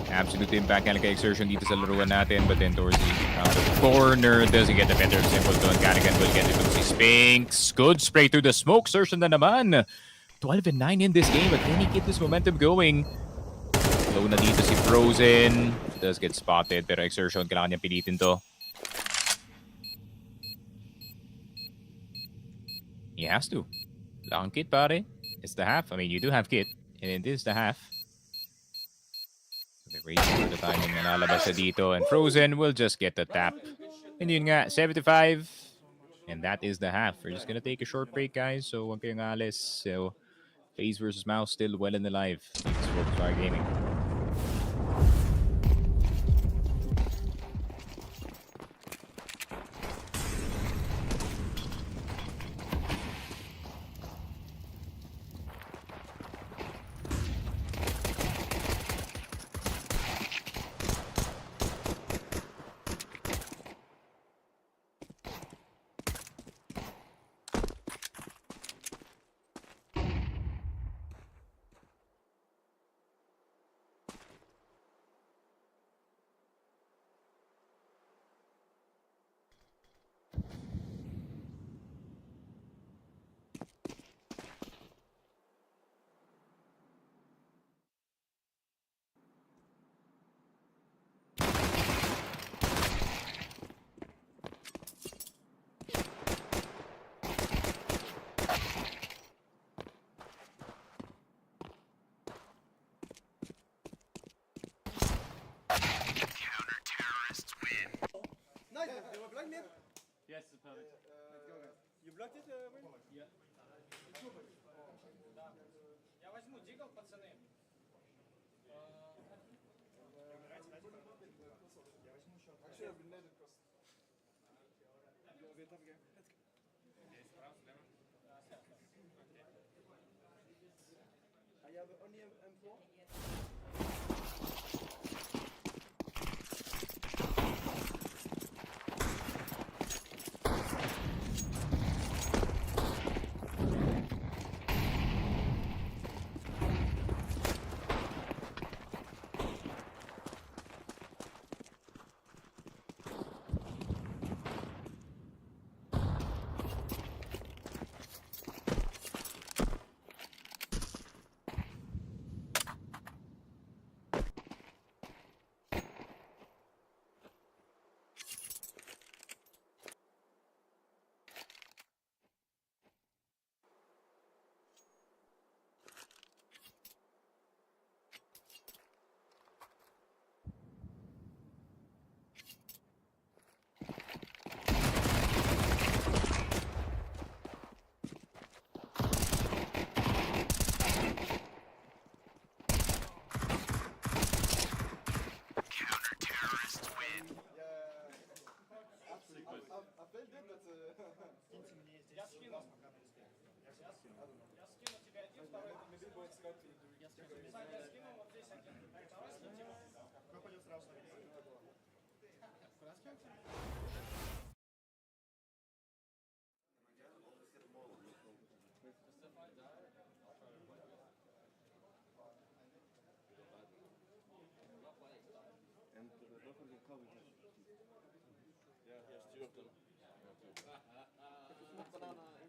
Absolute impact nga kay Exertion dito sa laruan natin. But then towards the corner, does he get the better simple doon? Carrigan will get it to si Spinks. Good spray through the smoke. Exertion na naman. 12-9 in this game. But can he keep this momentum going? Low na dito si Frozen. Does get spotted. Pero Exertion, kailangan niyang pilitin to. He has to. Long kit, pare. It's the half. I mean, you do have kit. And it is the half. The race for the timing na lalabas sa dito. And Frozen will just get the tap. And yun nga, 75. And that is the half. We're just gonna take a short break, guys. So, huwag kayong alis. So, FaZe versus MOUZ still well and alive. It's FocusFire Gaming. Yes, it's perfect. Let's go, guys. You blocked it, Wayne? Yeah. Я возьму дигл, пацаны. I have only M4.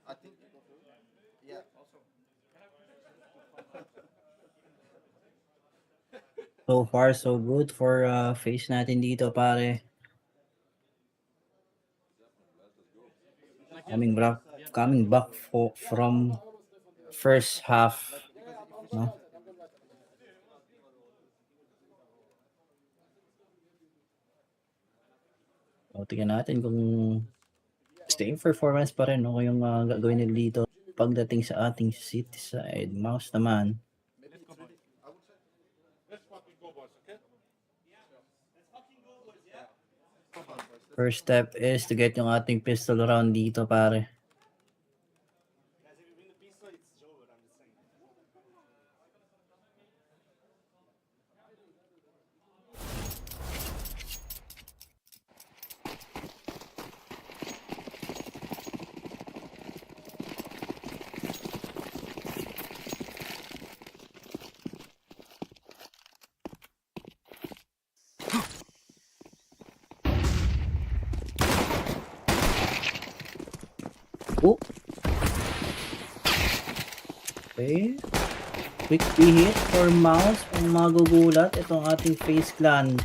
I think. Yeah. Also. So far, so good for FaZe natin dito, pare. Coming back from first half, no? O, tingnan natin kung same performance pa rin, no? Kung yung gagawin nila dito pagdating sa ating city side. MOUZ naman. First step is to get yung ating pistol round dito, pare. Oh. Okay. Quick hit for MOUZ. Ang magugulat, itong ating FaZe clan.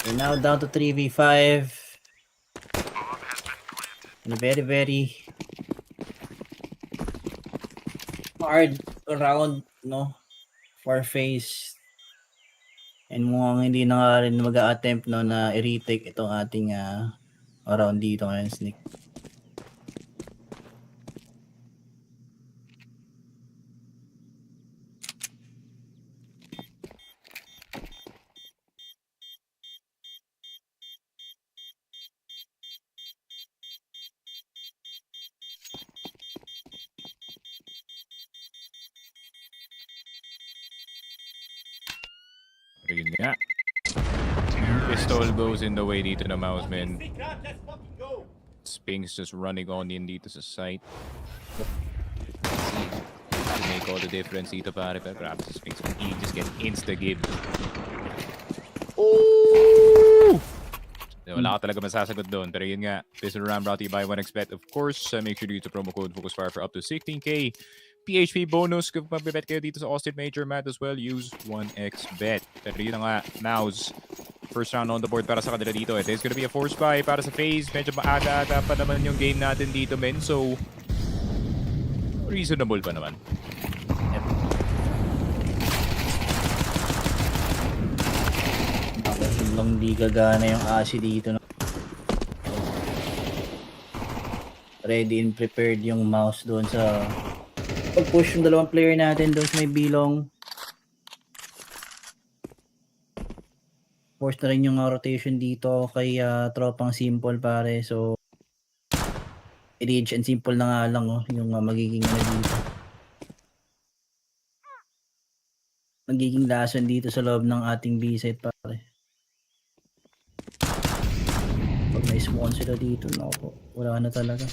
We're now down to 3v5. And very, very hard round, no? For FaZe. And mukhang hindi na nga rin mag-a-attempt, no, na i-retake itong ating round dito ngayon, Sneak. Pero yun nga. Pistol goes in the way dito na MOUZ, man. Spinks just running on in dito sa site. To make all the difference dito, pare. Pero grabe sa Spinks. He just get insta-give. Oh! Wala ka talaga masasagot doon. Pero yun nga, pistol round brought to you by 1xBet. Of course, make sure to use the promo code FocusFire for up to 16k PHP bonus. Kung magbibet kayo dito sa Austin Major Mat as well, use 1xBet. Pero yun na nga, MOUZ. First round on the board para sa kanila dito. It is gonna be a force buy para sa FaZe. Medyo maaga-aga pa naman yung game natin dito, men. So, reasonable pa naman. Lang di gagana yung Asi dito. No? Ready and prepared yung MOUZ doon sa pag-push yung dalawang player natin doon sa may bilong. Force na rin yung rotation dito kay tropang simple, pare. So, rage and simple na nga lang yung magiging dito. Magiging lason dito sa loob ng ating B-site, pare. Pag na-spawn sila dito, naku, wala na talaga.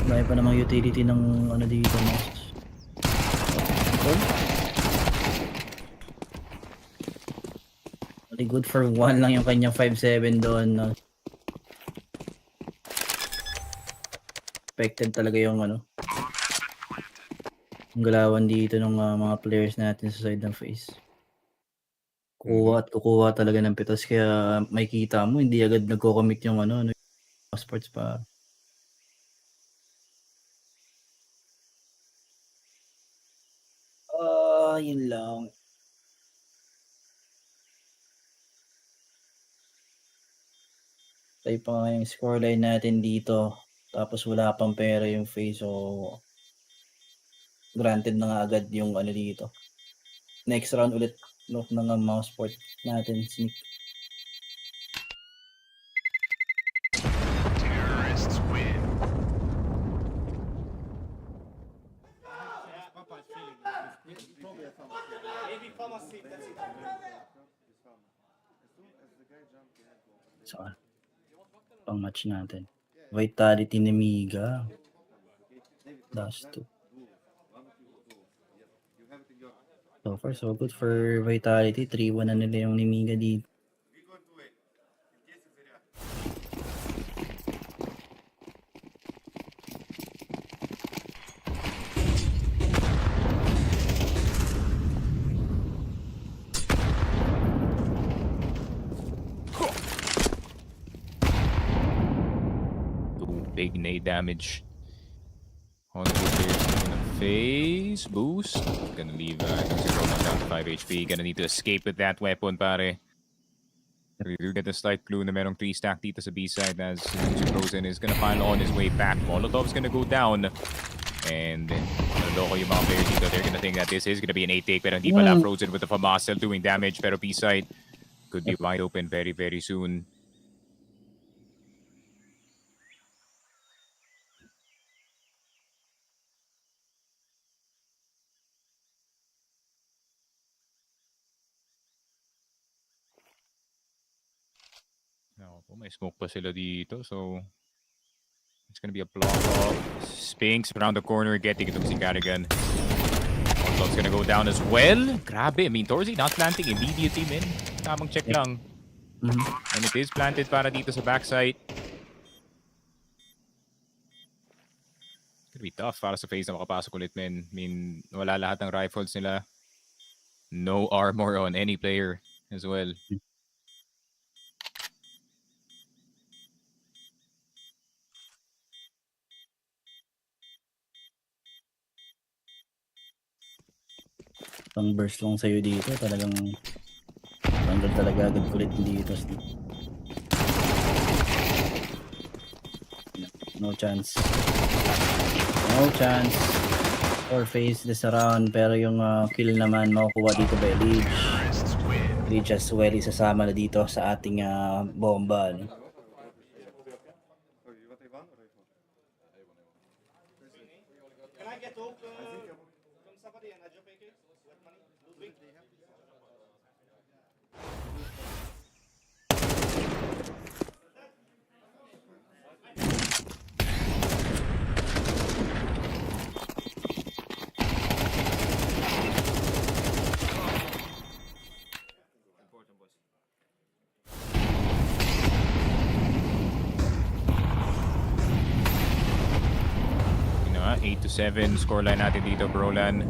May pa namang utility ng dito, MOUZ. Only good for 1 lang yung kanyang 5-7 doon. No? Expected talaga yung ang galawan dito ng mga players natin sa side ng FaZe. Kuha at kukuha talaga ng pitos, kaya may kita mo hindi agad nagko-commit yung sports pa. Yun lang. Tayo pa nga yung scoreline natin dito. Tapos wala pang pera yung FaZe, so granted na nga agad yung dito. Next round ulit ng MOUZ sport natin, Sneak. Terrorists win. So, pang match natin. Vitality Nemiga. Last 2. So far, so good for Vitality. 3-1 na nila yung Nemiga dito. Big nade damage on the players in the FaZe. Boost. Gonna leave Aurora down to 5 HP. Gonna need to escape with that weapon, pare. We do get a slight clue na merong 3 stack dito sa B side as Frozen is gonna find on his way back. Molotov's gonna go down. And naloko yung mga players dito. They're gonna think that this is gonna be an 8-take. Pero hindi pala. Frozen with the FAMAS still doing damage. Pero B side could be wide open very, very soon. No, may smoke pa sila dito, so it's gonna be a block off. Spinks around the corner, getting itong si Carrigan. Mongols gonna go down as well. Grabe, I mean, Torzy not planting immediately, man. Tamang check lang. And it is planted para dito sa backside. It's gonna be tough para sa FaZe na makapasok ulit, man. I mean, wala lahat ng rifles nila. No armor on any player as well. Pang burst lang sa'yo dito, talagang tanggal talaga agad kulit dito. No chance. No chance for FaZe this round, pero yung kill naman makukuha dito by Leech. Leech as well, isasama na dito sa ating bomba. No? You know, 8-7 scoreline natin dito, Brolan.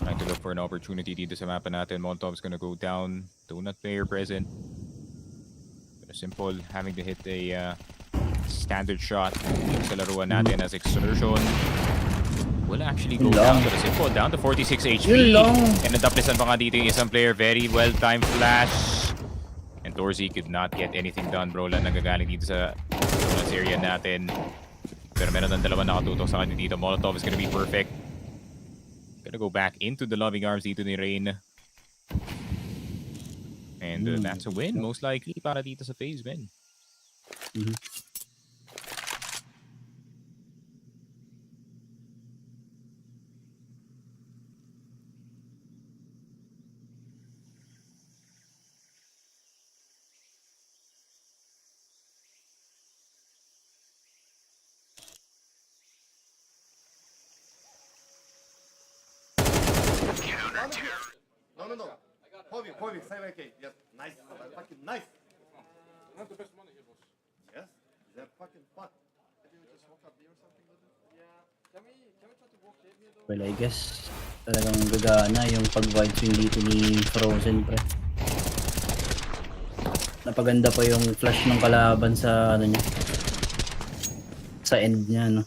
Trying to look for an opportunity dito sa mapa natin. Molotov's gonna go down. Donut player present. Pero simple, having to hit a standard shot dito sa laruan natin as exertion. Will actually go down, pero simple, down to 46 HP. And nadaplisan pa nga dito yung isang player. Very well-timed flash. And Torzy could not get anything done, Brolan. Nagagaling dito sa area natin. Pero meron ng dalawa nakatutok sa kanya dito. Molotov is gonna be perfect. Gonna go back into the loving arms dito ni Rain. And that's a win, most likely, para dito sa FaZe, man. No. Povik, side AK. Yes, nice. Fucking nice. Not the best money here, boss. Yes, they're fucking fun. Can you just walk up here or something? Yeah. Can we try to walk here though? Well, I guess talagang gagana yung pag-wide swing dito ni Frozen, pre. Napaganda pa yung flash ng kalaban sa ano niya. Sa end niya, no.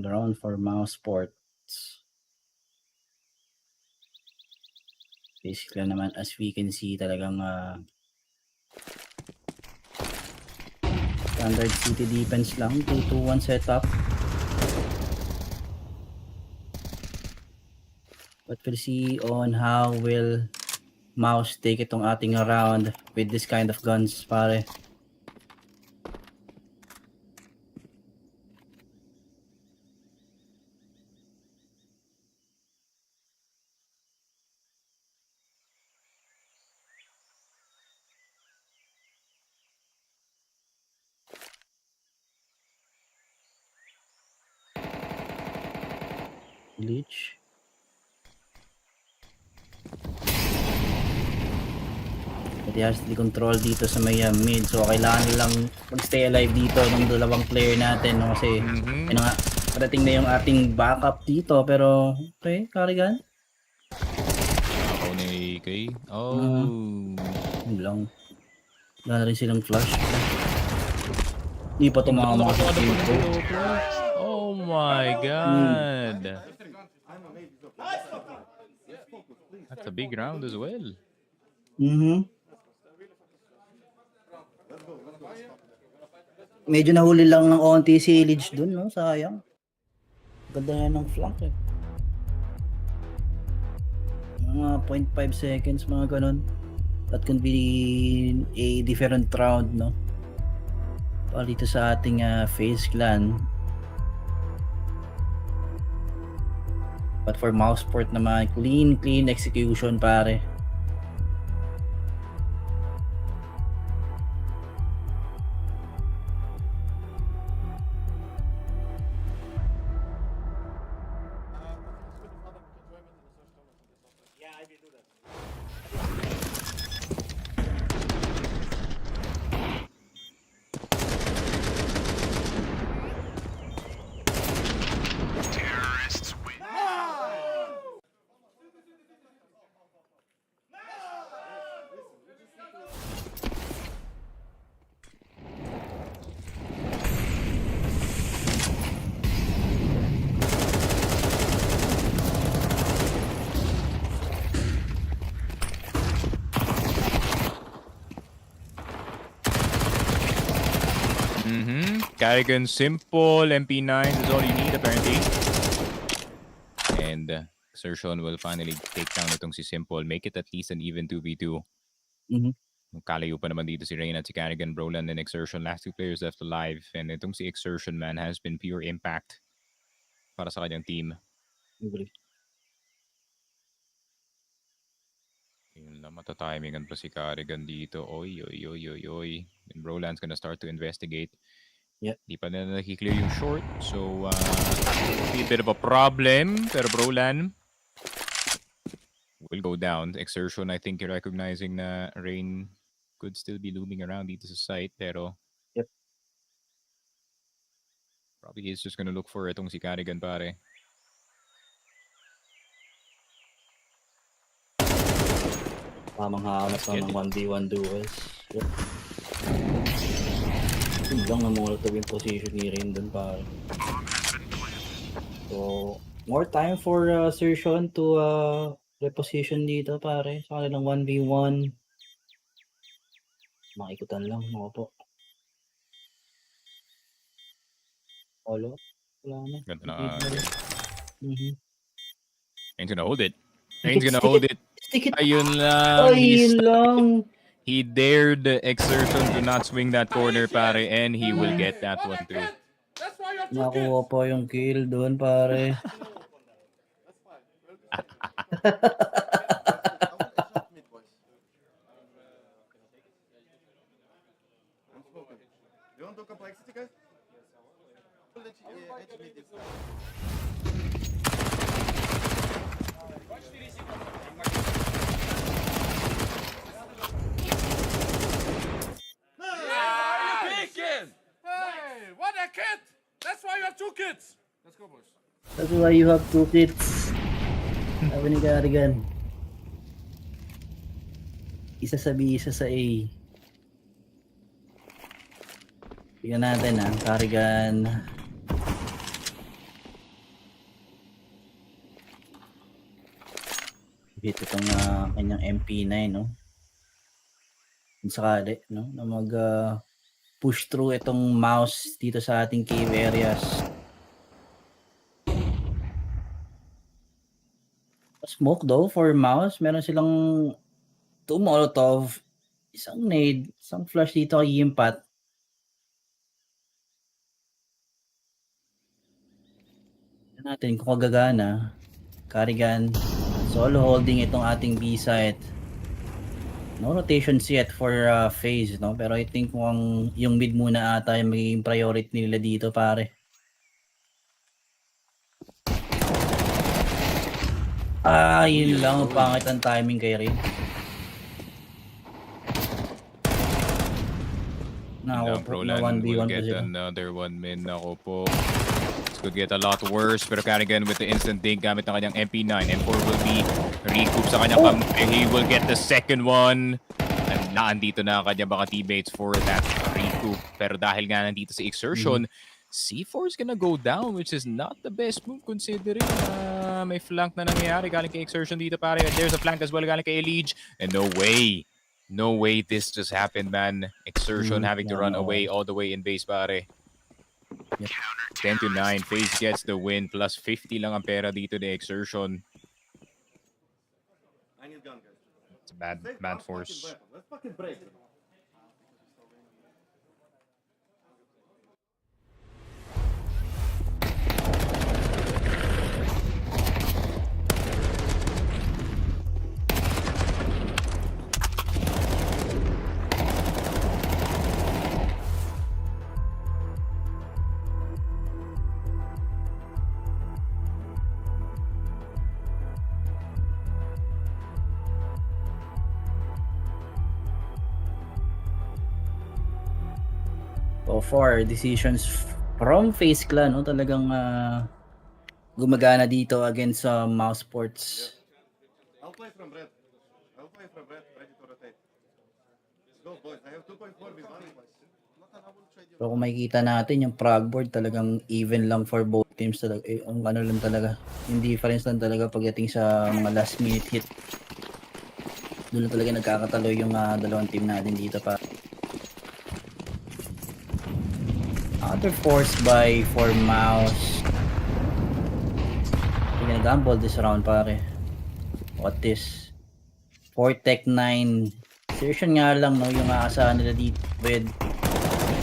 Around for MOUZ Sports. Basically naman, as we can see, talagang standard city defense lang, 2-2-1 setup. But we'll see on how will MOUZ take itong ating round with this kind of guns, pare. Glitch. But he has the control dito sa may mid, so kailangan lang mag-stay alive dito ng dalawang player natin, no? Kasi ano nga, parating na yung ating backup dito, pero okay, Karigan. Ako ni Kay. Oh. Yun lang. Wala na rin silang flash. Hindi pa tumama sa dito. Oh my god. That's a big round as well. Medyo nahuli lang ng onti si Lidge dun, no? Sayang. Ganda na ng flank eh. Mga 0.5 seconds, mga ganun. That can be a different round, no? Para dito sa ating FaZe clan. But for MousePort naman, clean execution, pare. Carrigan simple, MP9 is all you need apparently. And Exertion will finally take down itong si Simple, make it at least an even 2v2. Kalayo pa naman dito si Rain at si Carrigan, Broland and Exertion, last two players left alive. And itong si Exertion man has been pure impact para sa kanyang team. Yun lang, matatimingan pa si Carrigan dito. Oy. And Broland's gonna start to investigate. Di pa na nakiklear yung short. So, be a bit of a problem. Pero Broland will go down. Exertion, I think, recognizing na Rain could still be looming around dito sa site. Pero probably he's just gonna look for itong si Carrigan, pare. Tamang hamas na ng 1v1 duels. Yun lang na molotov yung position ni Rain dun, pare. So, more time for Sertion to reposition dito, pare. Sa kanilang 1v1. Makikutan lang, mga po. Olo? Wala na. Ganda na. Rain's gonna hold it. Rain's gonna hold it. Ayun lang. He dared Exertion to not swing that corner, pare, and he will get that one too. Nakuha pa yung kill doon, pare. You want to complexity, guys? Hey, what a kid! That's why you have two kids! Let's go, boys. That's why you have two kids. Sabi ni Carrigan. Isa sa B, isa sa A. Tingnan natin Carrigan. hit itong kanyang MP9, no? Kung sakali, no? Na mag push through itong MOUZ dito sa ating cave areas. Smoke though for MOUZ, meron silang 2 Molotov, isang nade, isang flash dito kay Yimpat. Tignan natin kung kagagana. Carrigan, solo holding itong ating B site. No rotations yet for FaZe, no? Pero I think yung mid muna ata yung magiging priority nila dito, pare. Yun lang. Pangit ang timing kay Rin. Now, Roland will get another 1 min. Nako po. This could get a lot worse. Pero Carrigan with the instant dig gamit ng kanyang MP9. M4 will be recoup sa kanyang kamay. He will get the second one. And naandito na ang kanyang mga teammates for that recoup. Pero dahil nga nandito si Exertion, C4 is gonna go down, which is not the best move considering may flank na nangyayari galing kay Exertion dito, pare. There's a flank as well galing kay Elige. And no way this just happened, man. Exertion having to run away all the way in base, pare. Yep. 10-9, FaZe gets the win. Plus 50 lang ang pera dito ni Exertion. It's a bad force. Let's fucking break. So far, decisions from FaZe Clan, no? Talagang gumagana dito against MOUZ Sports. I'll play from red. Ready to rotate. Let's go, boys. I have 2.4 with money. So kung makikita natin yung frag board, talagang even lang for both teams talaga. Ang ano lang talaga, yung difference lang talaga pagdating sa mga last minute hit. Doon lang talaga nagkakatalo yung dalawang team natin dito pa. Other force by for MOUZ. We're gonna gamble this round, pare. What this? Vortec 9. Sertion nga lang, no, yung aasahan nila dito with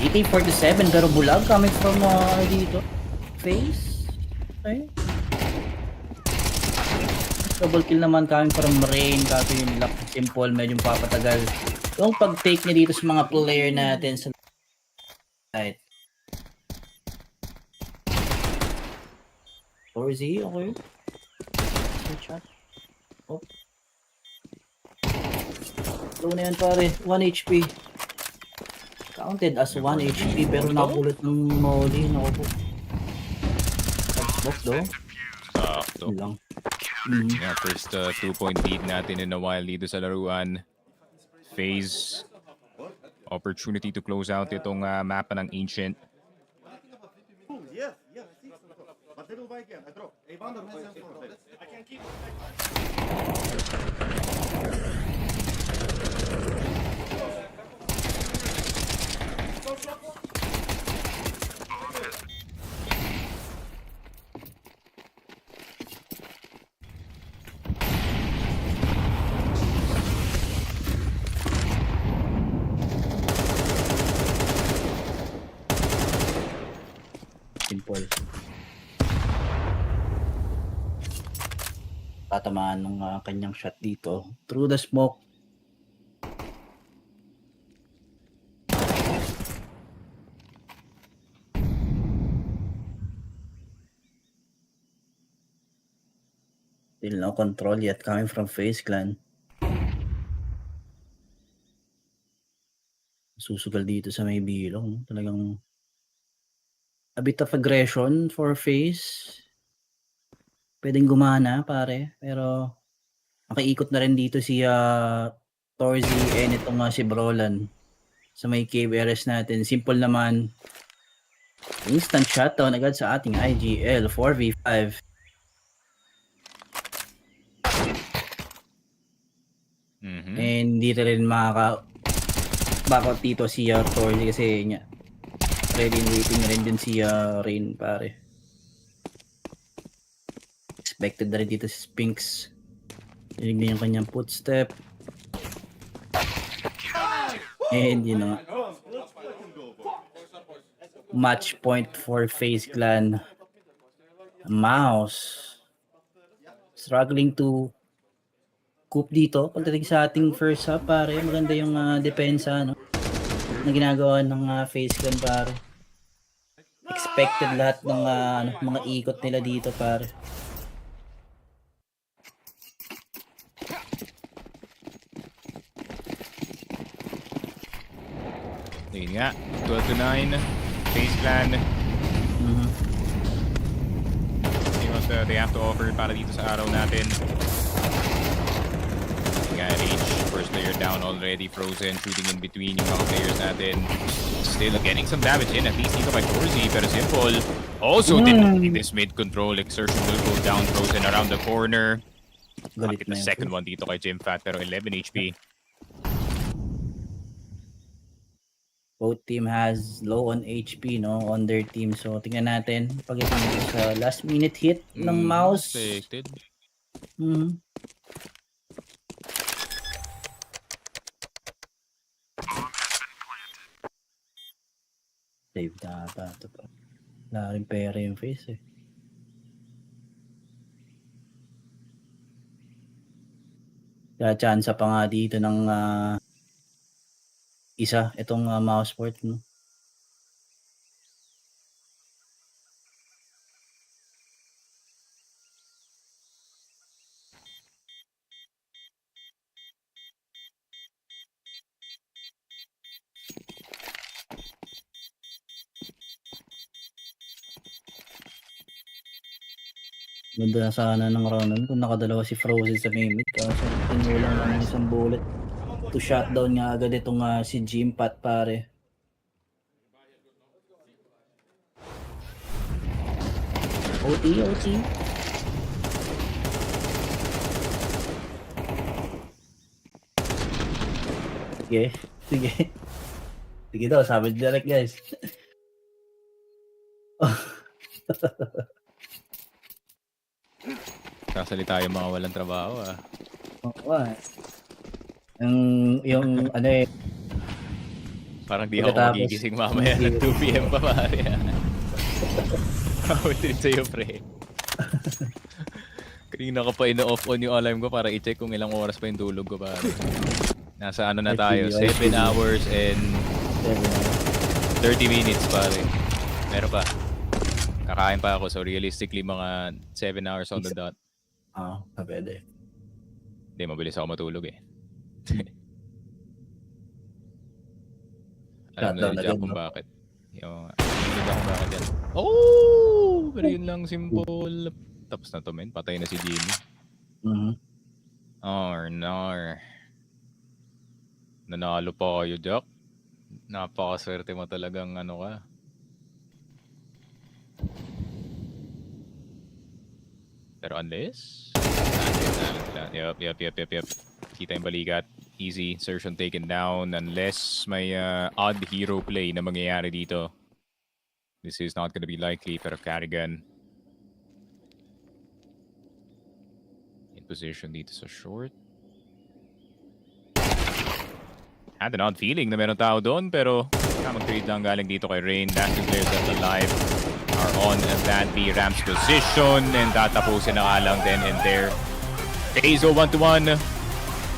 GT47, pero bulag coming from dito. FaZe. Okay. Double kill naman coming from Rain. Kaso yung lock simple, medyo papatagal. Yung pag-take niya dito sa mga player natin sa site. Or is he okay? Shot. Oh. Low na yan, pare. 1 HP. Counted as 1 HP pero napulot ng molly. Naku po. Smoke do. Sakto. Lang. Yeah, first 2-point lead natin in a while dito sa laruan. FaZe. Opportunity to close out itong mapa ng Ancient. Yes, I think so. But they will buy again. I drop. A bundle has M4. I can keep Simple. Tatamaan ng kanyang shot dito through the smoke. Still no control yet coming from FaZe Clan. Susugal dito sa may bilong. Talagang a bit of aggression for FaZe. Pwedeng gumana, pare. Pero makiikot na rin dito si Torzi and itong si Brolan sa may cave areas natin. Simple naman. Instant shutdown agad sa ating IGL 4v5. And hindi rin back out dito si Torzi kasi niya. Ready and waiting na rin din si Rain, pare. Expected na rin dito si Spinks. Dinig na yung kanyang footstep. And you know, match point for FaZe Clan. MOUZ struggling to coop dito pagdating sa ating first half, pare. Maganda yung depensa, no, na ginagawa ng FaZe Clan, pare. Expected lahat ng mga ikot nila dito, pare. Yun nga, 12-9, FaZe Clan. See what they have to offer para dito sa araw natin. Reach, first player down already, Frozen, shooting in between yung mga players natin. Still getting some damage in, at least dito kay Torzi, pero Simple also didn't need this mid control. Exertion will go down, Frozen around the corner. Bakit the second one dito kay Jimfat, pero 11 HP. Both team has low on HP, no, on their team. So tingnan natin pagdating sa last minute hit ng MOUZ. Expected. Save na ata ito pa. Wala rin pera yung FaZe, eh. Kaya chance pa nga dito ng isa itong MOUZ port, no. Ganda na sana ng round nun kung nakadalawa si Frozen sa main mid. Kaso pinulang lang ng isang bullet to shutdown nga agad itong si Jimpat, pare. OT. Sige daw, sabi direct, guys. Kasalita yung mga walang trabaho, Oo, yung ano eh. Parang di ako magigising mamaya ng 2 PM pa, pare. Awit rin sa'yo, pre. Kanina ko pa ina-off on yung alarm ko para i-check kung ilang oras pa yung tulog ko, pare. Nasa ano na tayo, 7 hours and 30 minutes, pare. Meron pa. Kakain pa ako, so realistically mga 7 hours on the dot. Pwede. Hindi, mabilis ako matulog eh. Alam na rin kung bakit. Yung, kung bakit yan. Oh! Pero yun lang, simple. Tapos na to, men. Patay na si Jimmy. No. Nanalo pa kayo, Jack. Napakaswerte mo talagang ano ka. Pero unless... Yep. Kita yung balikat. Easy. Insertion taken down. Unless may odd hero play na mangyayari dito. This is not gonna be likely. Pero Carrigan. In position dito sa short. Had an odd feeling na meron tao doon. Pero tamang trade lang galing dito kay Rain. Dancing players left alive. Are on that B Ram's position and tatapusin na nga lang then and there. FaZe 1-1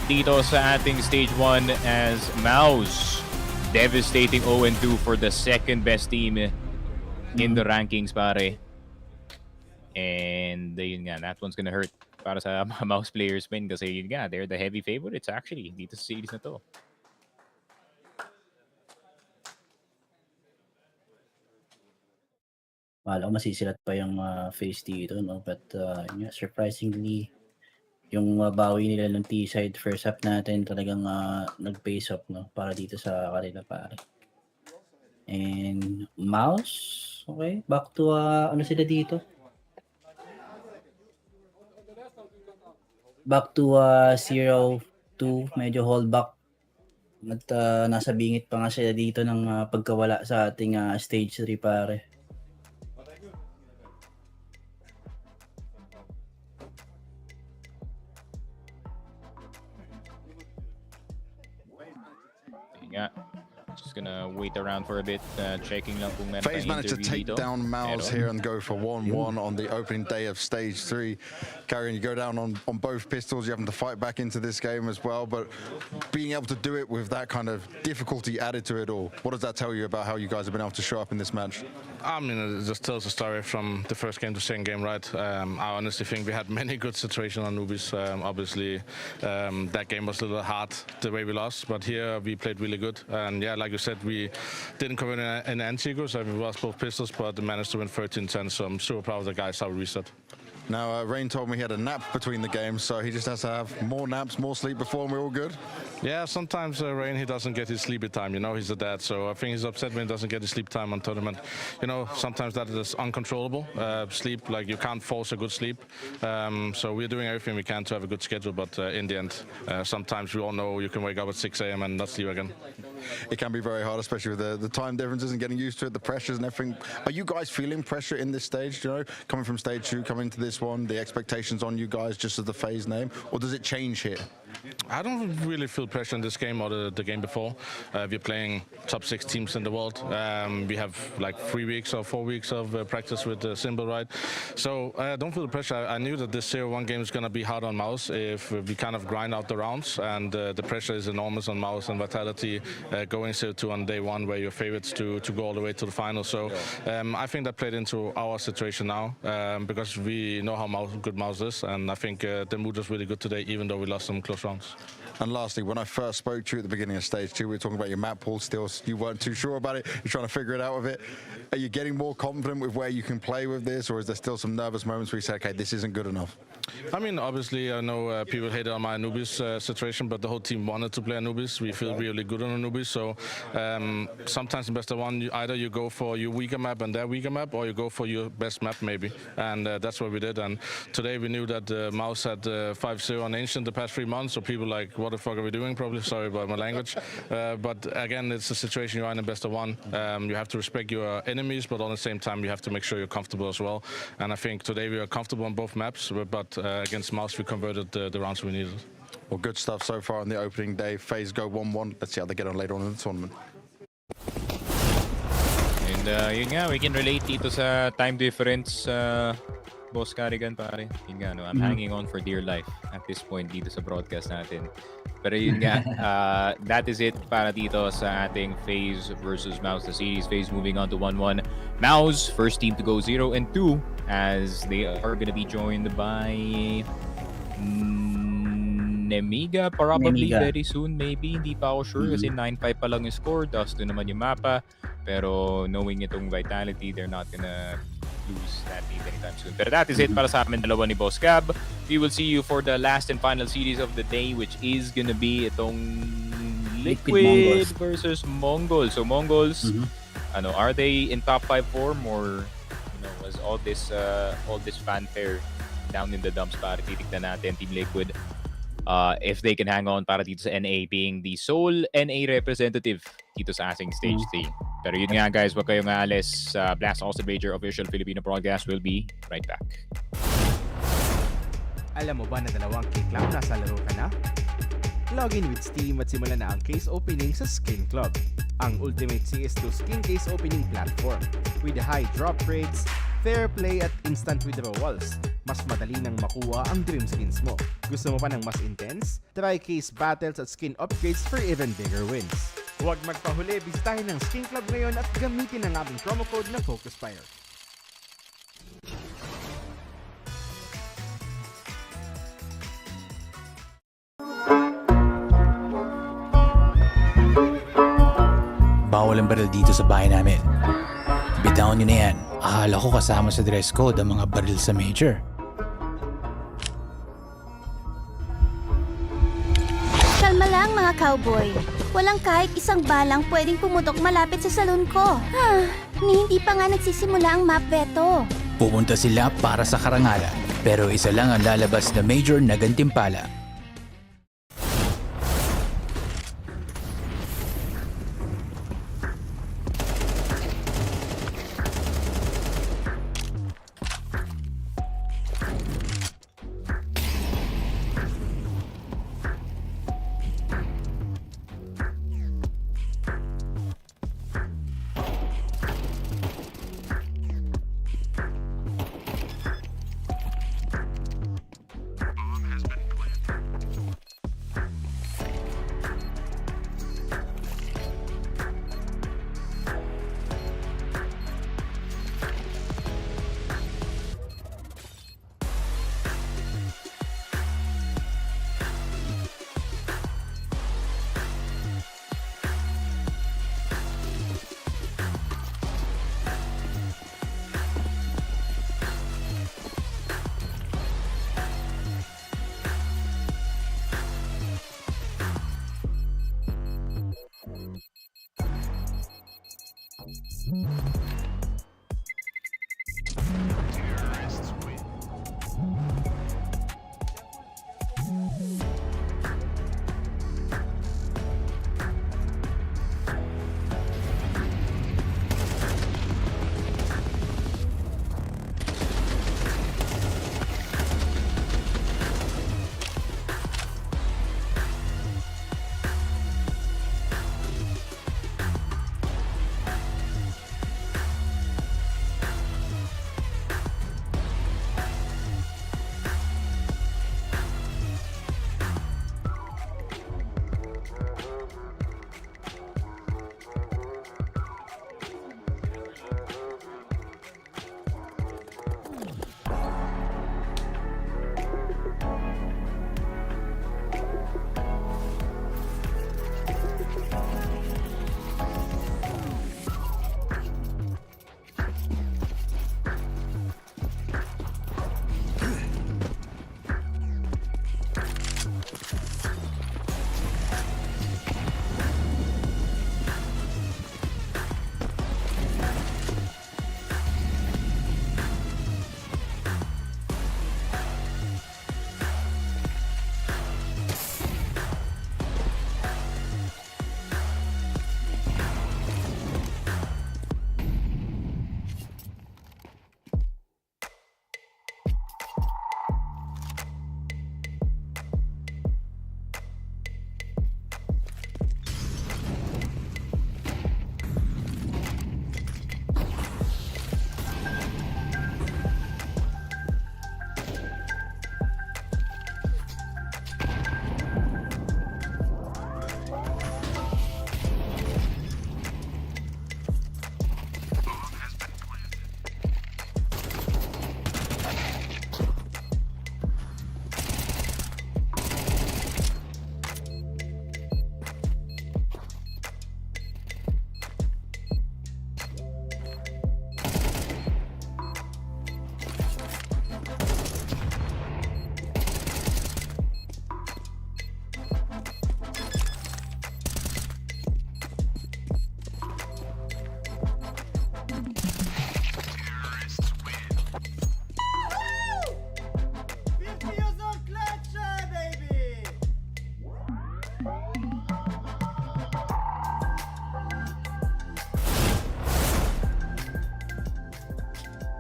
dito sa ating stage 1 as MOUZ devastating 0-2 for the second best team in the rankings, pare. And yun nga, that one's gonna hurt para sa MOUZ players, men, kasi yun nga, they're the heavy favorites actually dito sa series na to. Wala ko masisilat pa yung FaZe dito, no? But surprisingly, yung bawi nila ng T-side first half natin talagang nag-pace up, no? Para dito sa kanila, pare. And MOUZ, okay, back to ano sila dito? Back to 0 2, medyo hold back. At nasa bingit pa nga sila dito ng pagkawala sa ating stage 3 pare. Yeah. Just gonna wait around for a bit, checking lang kung meron FaZe tayong managed to interview take dito. down MOUZ here and go for 1-1 on the opening day of stage 3. Karrion, you go down on both pistols, you're having to fight back into this game as well, but being able to do it with that kind of difficulty added to it all, what does that tell you about how you guys have been able to show up in this match? I mean, it just tells a story from the first game to second game, right? I honestly think we had many good situations on Nubis. Obviously, that game was a little hard the way we lost, but here we played really good. And yeah, like you said, we didn't convert an Antigua, so we lost both pistols, but managed to win 13-10, so I'm super proud of the guys how we reset. Now, Rain told me he had a nap between the games, so he just has to have more naps, more sleep before, and we're all good? Yeah, sometimes Rain, he doesn't get his sleepy time, you know, he's a dad, so I think he's upset when he doesn't get his sleep time on tournament. You know, sometimes that is uncontrollable, sleep, like you can't force a good sleep. So we're doing everything we can to have a good schedule, but in the end, sometimes we all know you can wake up at 6 a.m. and not sleep again. It can be very hard, especially with the time differences and getting used to it, the pressures and everything. Are you guys feeling pressure in this stage, you know, coming from stage 2, coming to this one, the expectations on you guys just as the FaZe name, or does it change here? I don't really feel pressure in this game or the game before. We're playing top 6 teams in the world. We have like 3 weeks or 4 weeks of practice with the Symbol, right? So I don't feel the pressure. I knew that this 0-1 game is going to be hard on MOUZ if we kind of grind out the rounds, and the pressure is enormous on MOUZ and Vitality going 0-2 on day 1 where you're favorites to go all the way to the final. So I think that played into our situation now because we know how good MOUZ is, and I think the mood was really good today, even though we lost some close rounds. And lastly, when I first spoke to you at the beginning of stage 2, we were talking about your map pool still. You weren't too sure about it. You're trying to figure it out with it. Are you getting more confident with where you can play with this, or is there still some nervous moments where you say, okay, this isn't good enough? I mean, obviously, I know people hated on my Anubis situation, but the whole team wanted to play Anubis. We feel really good on Anubis, so sometimes in best of one, either you go for your weaker map and their weaker map, or you go for your best map maybe, and that's what we did. And today we knew that MOUZ had 5-0 on Ancient the past 3 months, so people like, what the fuck are we doing? Probably, sorry about my language. But again, it's a situation you are in a best of one. You have to respect your enemies, but at the same time, you have to make sure you're comfortable as well. And I think today we are comfortable on both maps, but against MOUZ, we converted the rounds we needed. Well, good stuff so far on the opening day. FaZe go 1-1. Let's see how they get on later on in the tournament. And yun nga, we can relate dito sa time difference, Boss Carrigan, pare. Yun nga, no, I'm hanging on for dear life at this point dito sa broadcast natin. Pero yun nga, that is it para dito sa ating FaZe versus MOUZ, the series. FaZe moving on to 1-1. MOUZ, first team to go 0-2, as they are going to be joined by Nemiga, probably very soon, maybe. Hindi pa ako sure kasi 9-5 pa lang yung score. Dust naman yung mapa. Pero knowing itong Vitality, they're not gonna lose that lead anytime soon. Pero that is it para sa amin dalawa ni Boss Gab. We will see you for the last and final series of the day, which is gonna be itong Liquid versus MongolZ. So MongolZ, are they in top 5 form, or was all this fanfare down in the dumps? Para titignan natin Team Liquid if they can hang on para dito sa NA, being the sole NA representative dito sa ating stage 3. Pero yun nga guys, wag kayong aalis. Blast Austin Major official Filipino broadcast will be right back. Alam mo ba na 2 kick lang nasa laro ka na? Login with Steam at simulan na ang case opening sa Skin Club, ang ultimate CS2 skin case opening platform with high drop rates, fair play at instant withdrawals. Mas madali nang makuha ang dream skins mo. Gusto mo pa ng mas intense? Try case battles at skin upgrades for even bigger wins. Huwag magpahuli, bisitahin ang Skin Club ngayon at gamitin ang aming promo code na FocusFire. Bawal ang baril dito sa bahay namin. Bitawan nyo na yan. Akala ko kasama sa dress code ang mga baril sa major. Kalma lang mga cowboy. Walang kahit isang balang pwedeng pumutok malapit sa salon ko. Hindi pa nga nagsisimula ang map veto. Pupunta sila para sa karangalan, pero isa lang ang lalabas na major na gantimpala.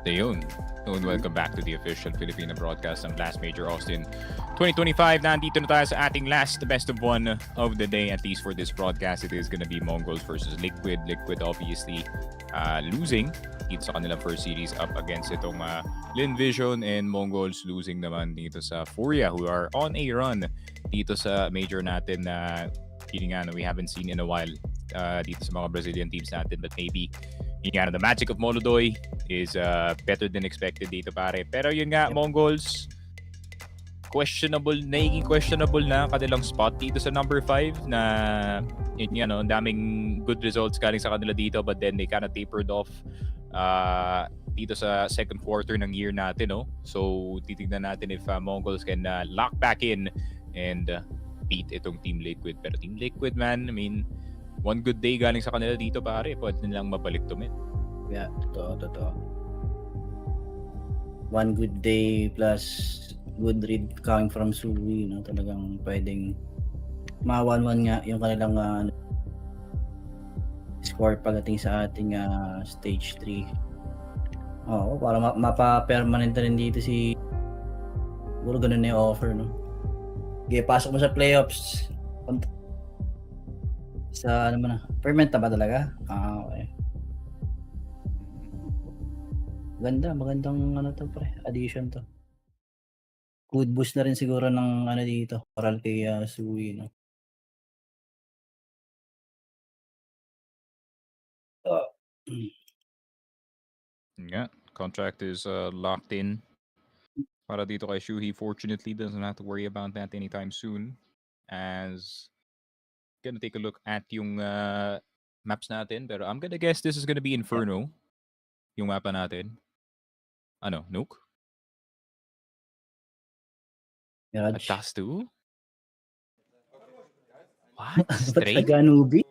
Ayun. And welcome back to the official Filipino broadcast ng Blast Major Austin 2025. Nandito na tayo sa ating last best of one of the day, at least for this broadcast. It is gonna be MongolZ versus Liquid. Liquid obviously losing dito sa kanilang first series up against itong Lynn Vision, and MongolZ losing naman dito sa Furia, who are on a run dito sa major natin na we haven't seen in a while dito sa mga Brazilian teams natin, but maybe the magic of Molodoy is better than expected dito, pare. Pero yun nga, MongolZ, naging questionable na kanilang spot dito sa number 5 na ang daming good results galing sa kanila dito, but then they kind of tapered off dito sa second quarter ng year natin, no? So titignan natin if MongolZ can lock back in and beat itong Team Liquid. Pero Team Liquid, man, I mean, one good day galing sa kanila dito, pare, pwede nilang mabalik to, man. Yeah, totoo. One good day plus good read coming from Sui, no? Talagang pwedeng ma-1-1 nga yung kanilang score pagdating sa ating stage 3. Oo, para mapa-permanent rin dito si siguro ganun na yung offer, no? Okay, pasok mo sa playoffs. Sa permanent ba talaga? Okay. Magandang to pre, addition to. Good boost na rin siguro ng dito, para kay Sui, no. Yeah, contract is locked in para dito kay Shuhi. Fortunately, doesn't have to worry about that anytime soon, as gonna take a look at yung maps natin, pero I'm gonna guess this is gonna be Inferno, yung mapa natin. Ano, Nuke? Mirage. Task 2? What? Straight? Taga-Nubi?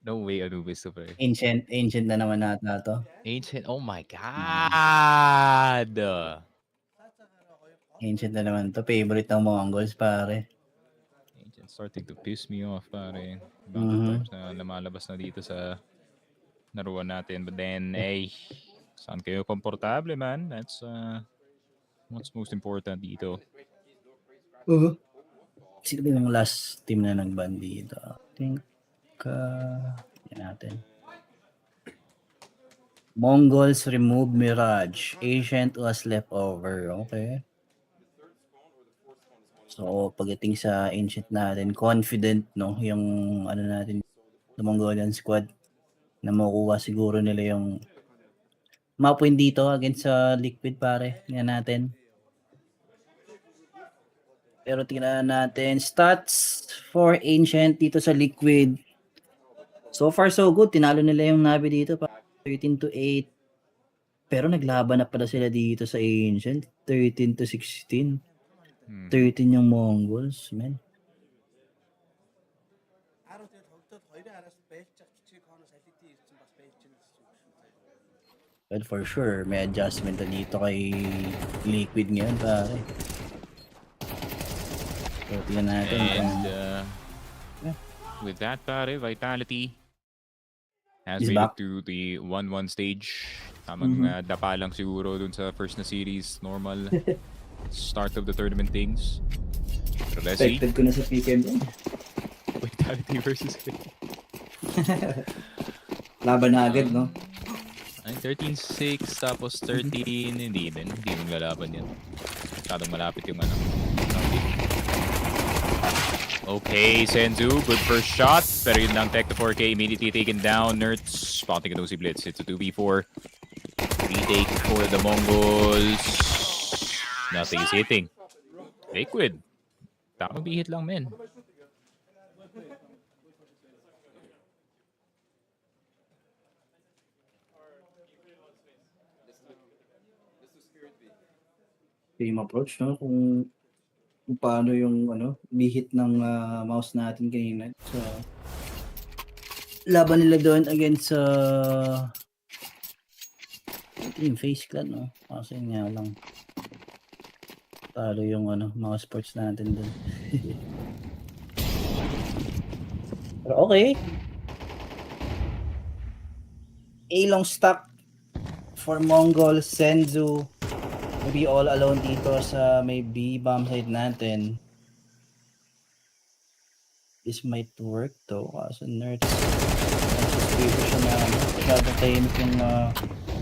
No way, Anubis to pre. Ancient na naman nata to. Ancient, oh my god! Ancient na naman to. Favorite ng MongolZ, pare. Ancient starting to piss me off, pare. Ibang times na lumalabas na dito sa naruan natin. But then, saan kayo komportable, man? That's what's most important dito. Sino ba yung last team na nag-ban dito? I think, yan natin. MongolZ remove Mirage. Ancient was left over. Okay. So, pagdating sa Ancient natin, confident, no? Yung natin, the Mongolian squad, na makukuha siguro nila yung map-win dito against sa Liquid, pare. Yan natin. Pero tingnan natin stats for Ancient dito sa Liquid. So far so good. Tinalo nila yung NAVI dito, 13-8. Pero naglaban na pala sila dito sa Ancient, 13-16. 13 yung MongolZ, man. Well, for sure, may adjustment na dito kay Liquid ngayon, pare. So, tingnan natin. And with that, pare, Vitality has He's made back it to the 1-1 stage. Tamang dapa lang siguro dun sa first na series. Normal start of the tournament things. Pero let's see. Expected ko na sa PKM yan. Vitality versus Laban na agad, no? 13-6 tapos 13, hindi mo lalaban yan. Masyadong malapit yung Okay, Senzu, good first shot. Pero yun lang, Tech to 4K immediately taken down. Nerds spotting itong si Blitz. It's a 2v4. Retake for the MongolZ. Nothing is hitting. Liquid. Tamang bihit lang, men. Game approach, no? Kung paano yung bihit ng mouse natin kanina. So, laban nila doon against yung FaZe clan, no? Kasi nga lang talo yung mga sports natin doon. Pero okay. A-long stock for Mongol, Senzu. Maybe all alone dito sa may B-bomb side natin. This might work though, kaso nerds. Suspicious siya na masyadong tahimik yung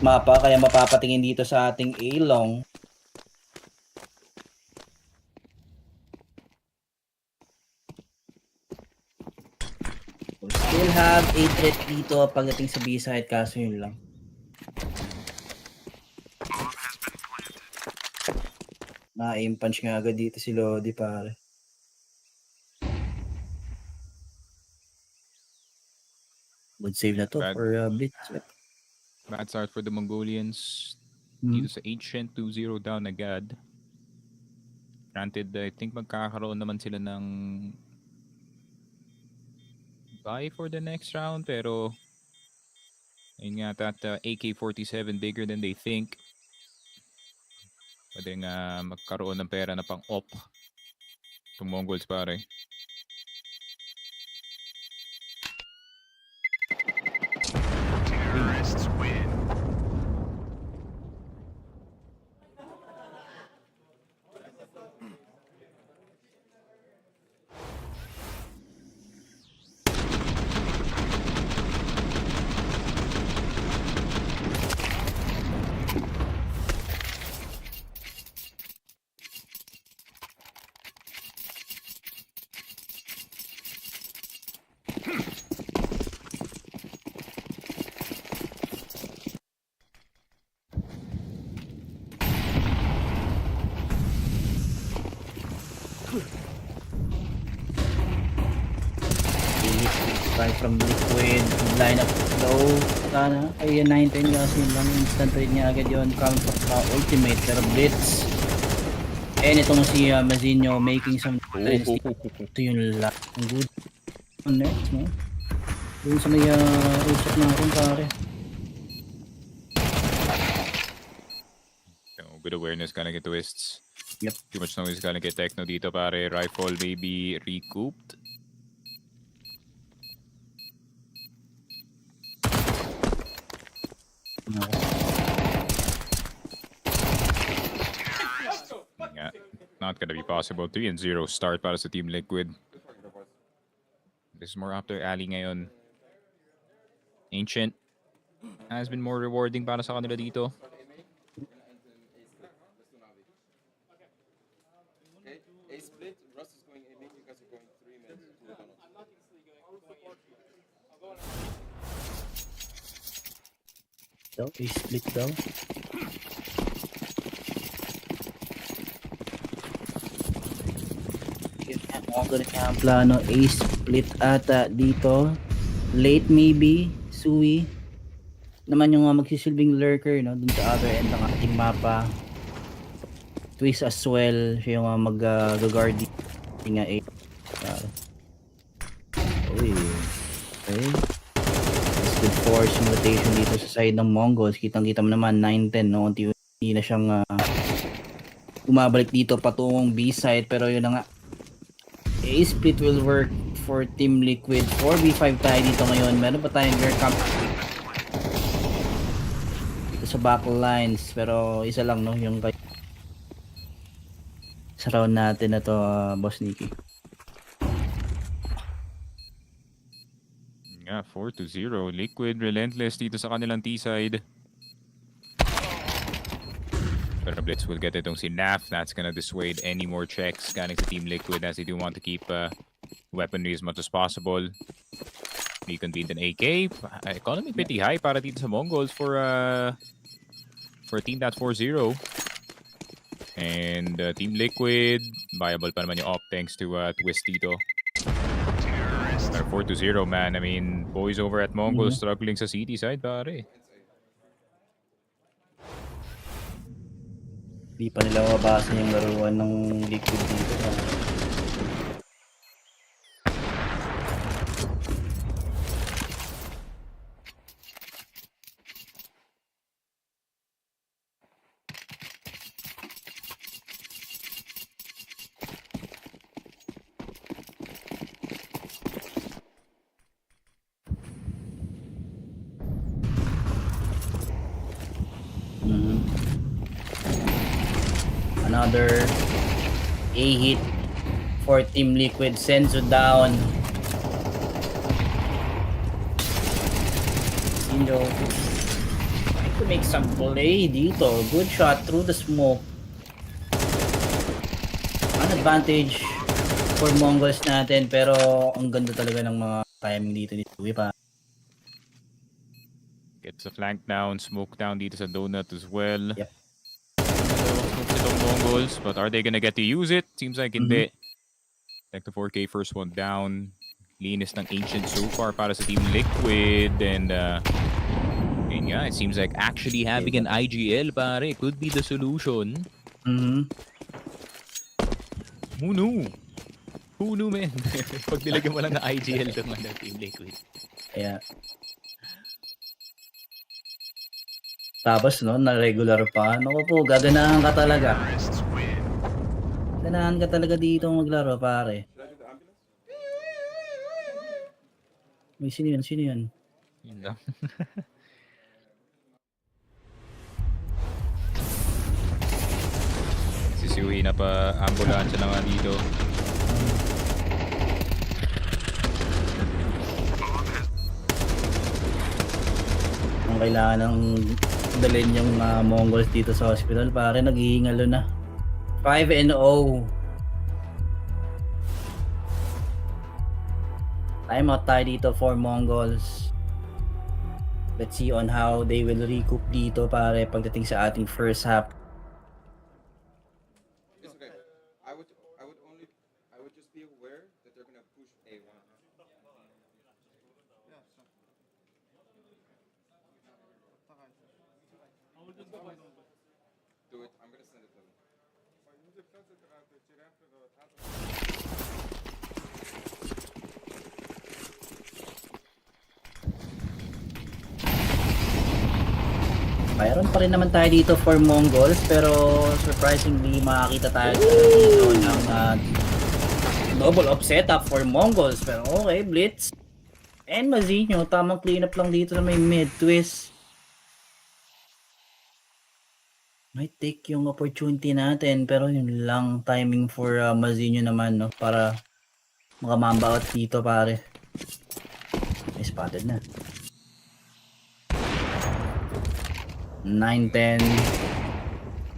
mapa, kaya mapapatingin dito sa ating A-long. We'll still have a threat dito pagdating sa B-side, kaso yun lang. Na-aim punch nga agad dito si Lodi, pare. Good save na to for Blitz. Bad start for the Mongolians. Dito sa Ancient, 2-0 down agad. Granted, I think magkakaroon naman sila ng bye for the next round, pero ayun nga, that AK-47 bigger than they think. Pwede nga magkaroon ng pera na pang-op itong Mongols, pare. Terrorists win. From Liquid, line up low, sana, ay 9-10 kasi yun lang, instant trade niya agad yun, coming from ultimate, pero Blitz. And itong si Mazinho making some ito yun lang, good on next, no? Doon sa may usap natin, pare. Good awareness, gonna get twists. Yep. Too much noise, gonna get techno dito, pare. Rifle maybe recouped. No. Yeah, not gonna be possible. 3-0 start para sa Team Liquid. This is more up their alley ngayon. Ancient has been more rewarding para sa kanila dito. A split, Russ is going A, you guys are going 3 minutes. So, split daw. Ganun nga ang plano, A-split ata dito. Late maybe, Sui. Naman yung magsisilbing lurker, no? Dun sa other end ng ating mapa. Twist as well, siya yung mag-guard nga A. Uy. Okay. Good force yung rotation dito sa side ng Mongols. Kitang-kita mo naman, 9-10, no? Unti-unti na siyang umabalik dito patungong B-side, pero yun na nga. A-split will work for Team Liquid. 4v5 tayo dito ngayon. Meron pa tayong air camp dito sa back lines, pero isa lang, no? Yung sa round natin na to, Boss Nicky. Yeah, 4-0. Liquid relentless dito sa kanilang T-side. Pero Blitz will get itong si Naf. That's gonna dissuade any more checks galing sa Team Liquid as they do want to keep weaponry as much as possible. Reconvened an AK. Economy pretty high para dito sa Mongols for a team that's 4-0. And Team Liquid, viable pa naman yung op thanks to Twist dito. 4-0, man. I mean, boys over at Mongol struggling sa city side, pare. Di pa nila mabasa yung laruan ng Liquid dito. Another A hit for Team Liquid. Senzu down. Sinjo trying to make some play dito. Good shot through the smoke. An advantage for MongolZ natin, pero ang ganda talaga ng mga timing dito ni Chewy pa. Gets a flank down, smoke down dito sa donut as well. Yep. Smoke itong MongolZ, but are they gonna get to use it? Seems like hindi. Like the 4K first one down. Linis ng Ancient so far para sa Team Liquid, and yeah, it seems like actually having an IGL pare could be the solution. Who knew? Who knew, man? Pag nilagyan mo lang na IGL naman ng Team Liquid. Yeah. Tapos no, na regular pa. Naku po, gaganahan ka talaga. Ganahan ka talaga dito maglaro, pare. May sino yun? Sino yun? Yun lang. Sisiwi na pa ambulansya na nga dito. Ang kailangan ng dalhin yung MongolZ dito sa hospital, pare naghihingalo na. 5-0. Timeout tayo dito for MongolZ. Let's see on how they will recoup dito pare pagdating sa ating first half. It's okay. I would just be aware that they're gonna push A1. Do it. I'm gonna send it to them. Mayroon pa rin naman tayo dito for MongolZ, pero surprisingly makakita tayo dito ng double up setup for MongolZ. Pero okay, Blitz and Mazinho, tamang cleanup lang dito sa may mid twist. Might take yung opportunity natin, pero yun lang timing for Mazinho naman, no, para makamamba out dito pare. May spotted na. 9-10.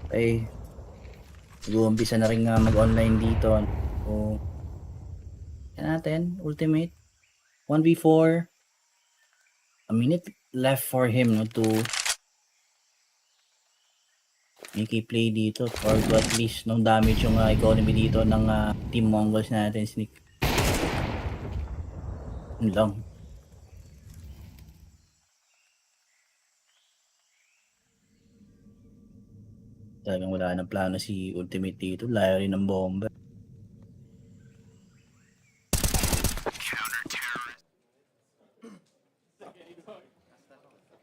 Okay. Mag-uumpisa na rin mag-online dito. So, yan natin. Ultimate. 1v4. A minute left for him, no, to make a play dito or to at least no damage yung economy dito ng Team MongolZ natin. Sneak. Yun lang. Talagang wala ng plano si Ultimate dito. Layo rin ng bomba.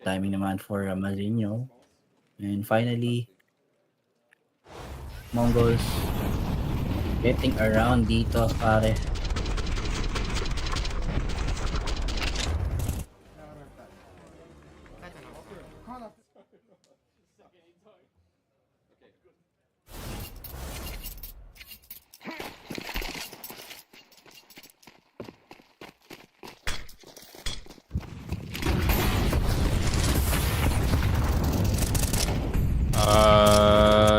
Timing naman for Mazinho. And finally, MongolZ getting around dito, pare.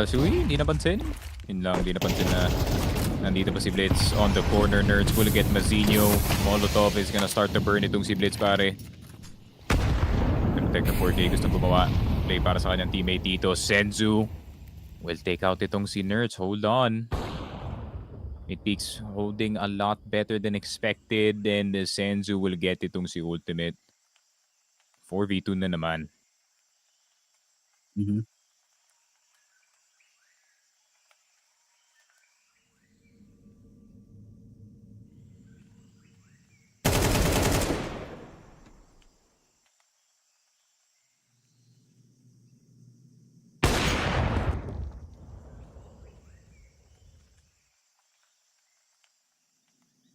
Sui, hindi napansin. Yun lang, hindi napansin na nandito pa si Blitz on the corner. Nerds will get Mazinho. Molotov is gonna start to burn itong si Blitz, pare. Gonna take the 4K, gusto gumawa. Play para sa kanyang teammate dito. Senzu will take out itong si Nerds. Hold on. Midpeaks holding a lot better than expected, and Senzu will get itong si Ultimate. 4v2 na naman.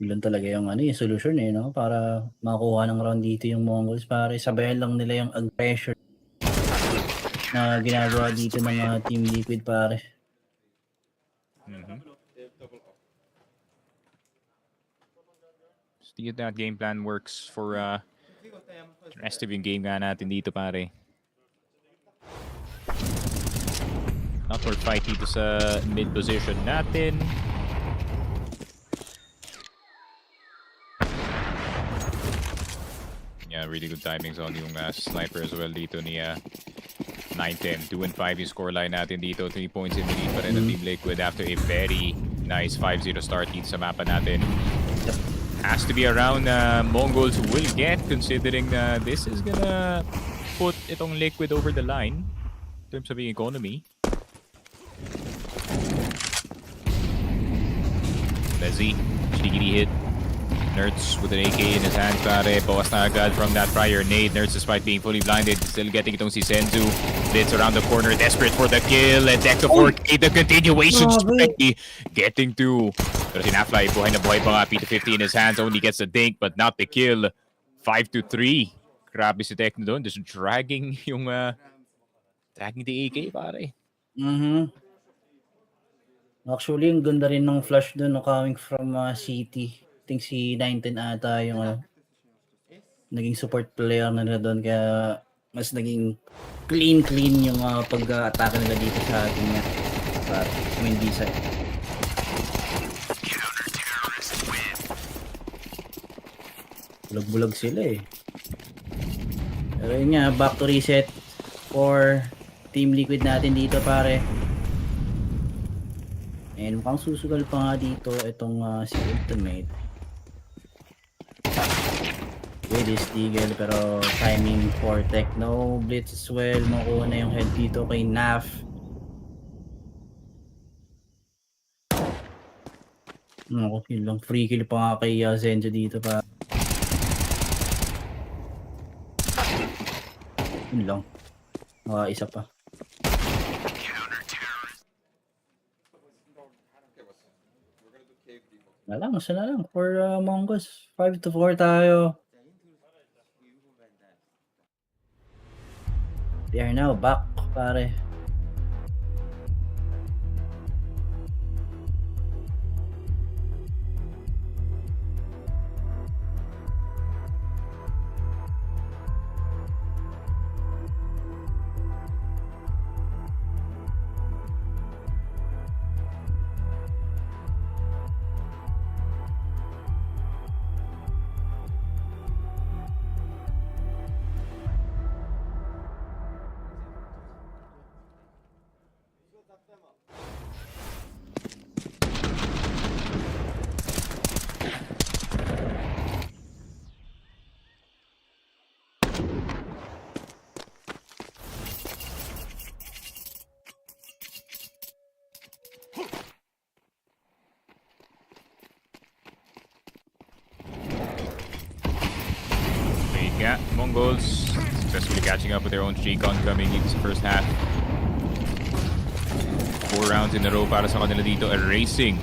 Yun talaga yung yung solution no, para makuha ng round dito yung MongolZ, pare. Sabayan lang nila yung aggression na ginagawa dito ng Team Liquid, pare. See if that game plan works for the rest of yung game nga natin dito, pare. Not more fight dito sa mid position natin. Yeah, really good timings on yung sniper as well dito ni 9-10. 2-5 yung scoreline natin dito. 3 points in the lead pa rin ng Team Liquid after a very nice 5-0 start dito sa mapa natin. Has to be around MongolZ will get, considering this is gonna put itong Liquid over the line in terms of the economy. Bezzy, cheeky hit. Nerds with an AK in his hands, pare. Bawas na agad from that prior nade. Nerds, despite being fully blinded, still getting itong si Senzu. Blitz around the corner, desperate for the kill. And Dex of 4K, the continuation strike. Getting to. Pero si Nafly, buhay na buhay pa nga. P250 in his hands, only gets the dink, but not the kill. 5-3. Grabe si Tecno doon. Just dragging yung dragging the AK, pare. Actually, ang ganda rin ng flash doon coming from City. I think si 910 ata yung naging support player na nila doon, kaya mas naging clean yung pag-atake nila dito sa ating main B side. Bulag-bulag sila eh. Pero yun nga, back to reset for Team Liquid natin dito, pare. And mukhang susugal pa nga dito itong si Ultimate. With his Deagle, pero timing for Tecno. Blitz as well. Makuha na yung head dito kay Naf. Yun lang. Free kill pa nga kay Zenjo dito pa. Yun lang. Isa pa. Isa na lang for MongolZ. 5-4 tayo. They are now back, pare. Yeah, MongolZ successfully catching up with their own streak oncoming into the first half. 4 rounds in a row para sa kanila dito, erasing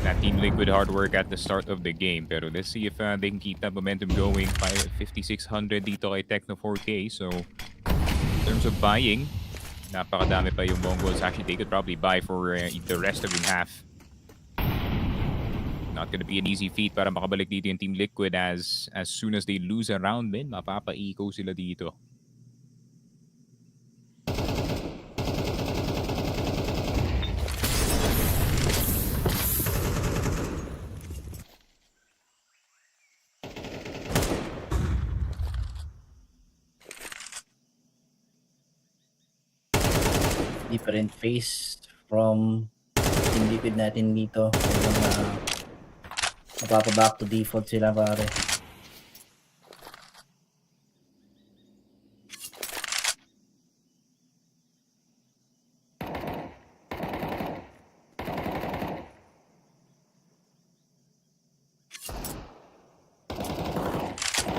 that Team Liquid hard work at the start of the game. Pero let's see if they can keep that momentum going. 5,600 dito kay Tecno 4K. So in terms of buying, napakadami pa yung MongolZ. Actually, they could probably buy for the rest of the half. Not gonna be an easy feat para makabalik dito yung Team Liquid as soon as they lose a round, men, mapapa-eco sila dito. Different phase from Team Liquid natin dito. Mapapa-back to default sila, pare.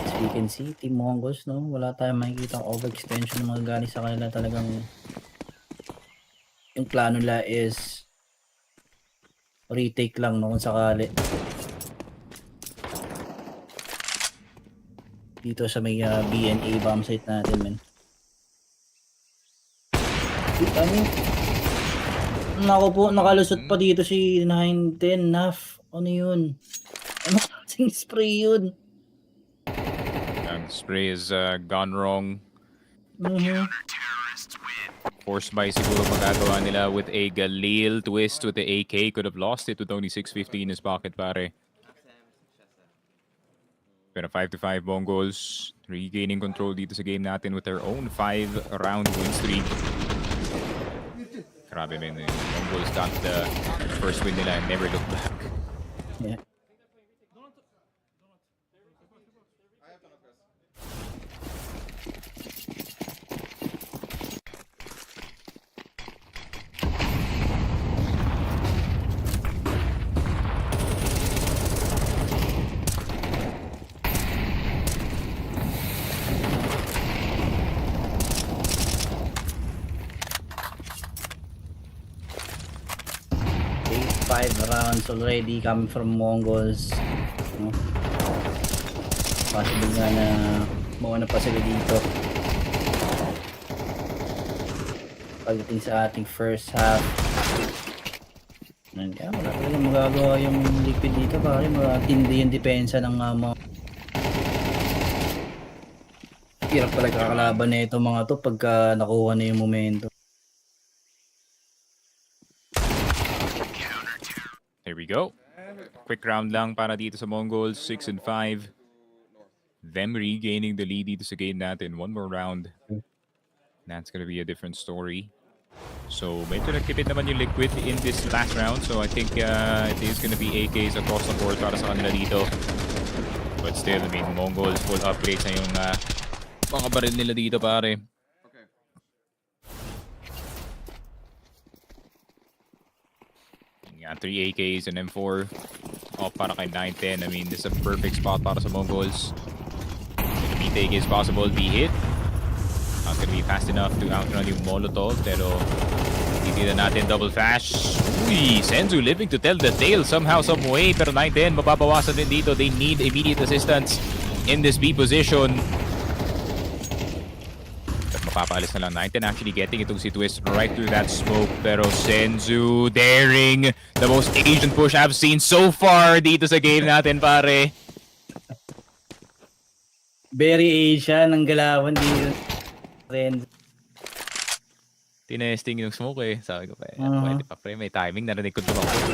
As we can see, Team MongolZ, no? Wala tayong makikita overextension ng mga galing sa kanila. Talagang yung plano nila is retake lang, no, kung sakali. Dito sa may BNA bomb site natin, men. Naku po, nakalusot pa dito si 910 NAF. Ano yun? Ano kasing spray yun? Ang spray is gone wrong. Force buy siguro magagawa nila with a Galil twist with the AK. Could have lost it with only 650 in his pocket, pare. Pero 5-5 MongolZ regaining control dito sa game natin with their own 5-round win streak. Grabe man, MongolZ got the first win nila and never looked back. Yeah. Five rounds already coming from MongolZ. No? Possible nga na mauna pa sila dito. Pagdating sa ating first half. Kaya wala talagang magagawa yung Liquid dito. Pare matindi yung depensa ng mga hirap talaga kakalaban na itong mga to pagka nakuha na yung momento. Here we go. Quick round lang para dito sa MongolZ, 6-5. Them regaining the lead dito sa game natin. One more round. That's gonna be a different story. So, medyo nagtipid naman yung Liquid in this last round. So, I think it is gonna be AKs across the board para sa kanila dito. But still, I mean, MongolZ full upgrades na yung mga baril nila dito, pare. Yeah, 3 AKs and M4 off para kay 910. I mean, this is a perfect spot para sa MongolZ. If take is possible, be hit. Not gonna be fast enough to outrun yung Molotov, pero titinan natin double flash. Uy, Senzu living to tell the tale somehow, some way. Pero 910, mababawasan din dito. They need immediate assistance in this B position. Papaalis na lang 910 actually getting itong si Twist right through that smoke. Pero Senzu daring the most Asian push I've seen so far dito sa game natin, pare. Very Asian ang galawan dito. Tinesting yung smoke eh. Sabi ko pa pwede pa pre, may timing. Narinig ko tumakbo.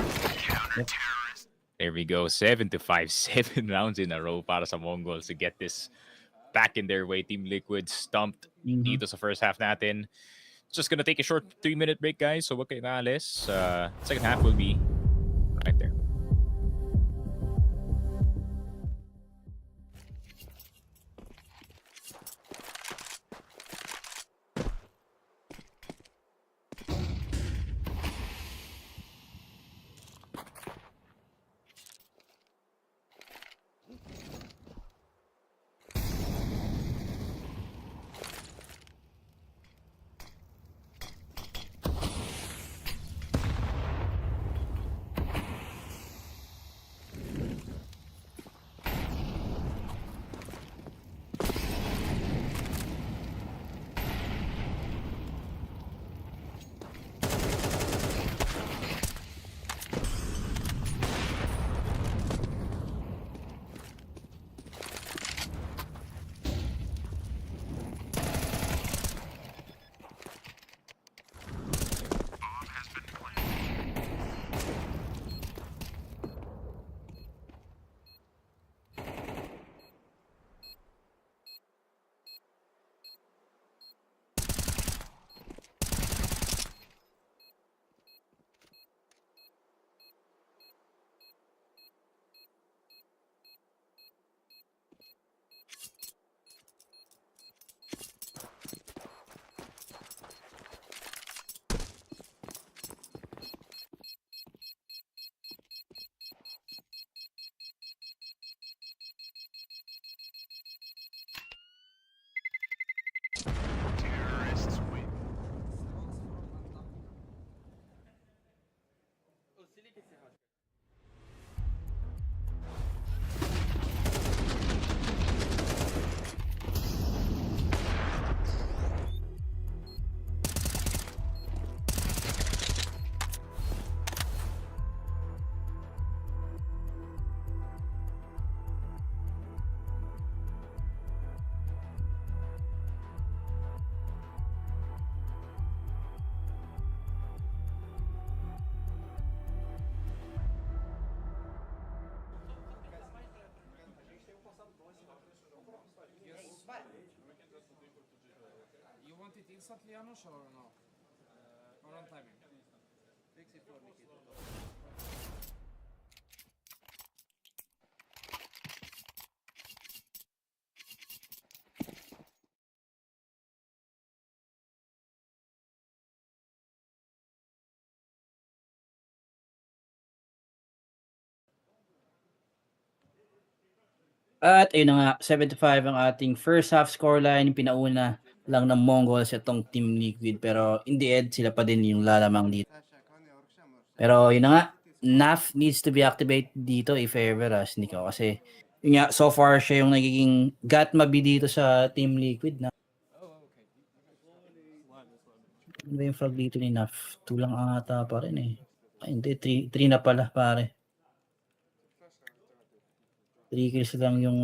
There we go. 7-5. 7 rounds in a row para sa MongolZ to get this back in their way. Team Liquid stumped dito sa first half natin. Just gonna take a short 3-minute break, guys. So wag kayo naalis. Second half will be right there. it instantly, Janusz, or no? Or on timing? At ayun na nga, 75 ang ating first half scoreline. Pinauna lang ng MongolZ itong Team Liquid. Pero in the end, sila pa din yung lalamang dito. Pero yun na nga, NAF needs to be activated dito if ever, Nico. Kasi yun nga, so far siya yung nagiging Gatmabi dito sa Team Liquid na. Ano ba yung frag dito ni NAF? 2 lang ata pa rin eh. Ay, hindi, 3 na pala pare. 3 kills lang yung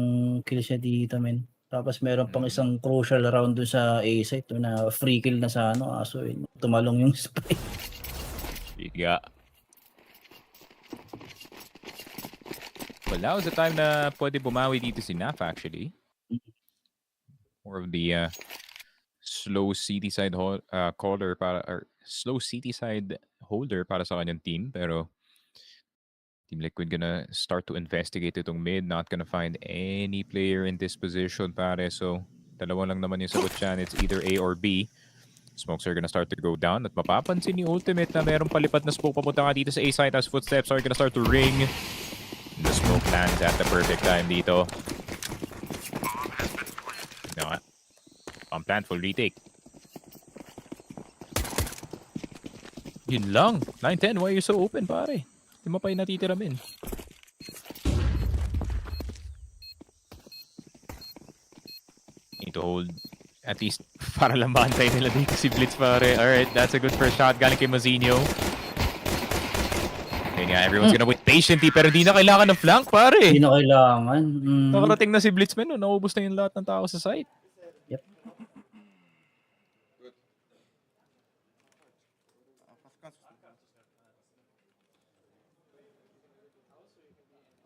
kills niya dito, men. Tapos meron pang isang crucial round dun sa A site na free kill na sa ano, aso tumalong yung spy. Nemiga. Well, now is the time na pwede bumawi dito si NAF actually. More of the slow city side caller para or slow city side holder para sa kanyang team, pero Team Liquid gonna start to investigate itong mid. Not gonna find any player in this position, pare. So, dalawa lang naman yung sagot dyan. It's either A or B. Smokes are gonna start to go down. At mapapansin ni Ultimate na merong palipat na smoke papunta nga dito sa A side as footsteps are gonna start to ring. And the smoke lands at the perfect time dito. No, on plan, full retake. Yun lang. 9-10, why are you so open, pare? Lima pa yung natitira, men. Need to hold at least para lang bantay nila dito si Blitz, pare. Alright, that's a good first shot galing kay Mazinho. Okay nga, everyone's gonna wait patiently pero di na kailangan ng flank, pare. Di na kailangan. Nakarating na si Blitz, men. Naubos na yung lahat ng tao sa site. Yep.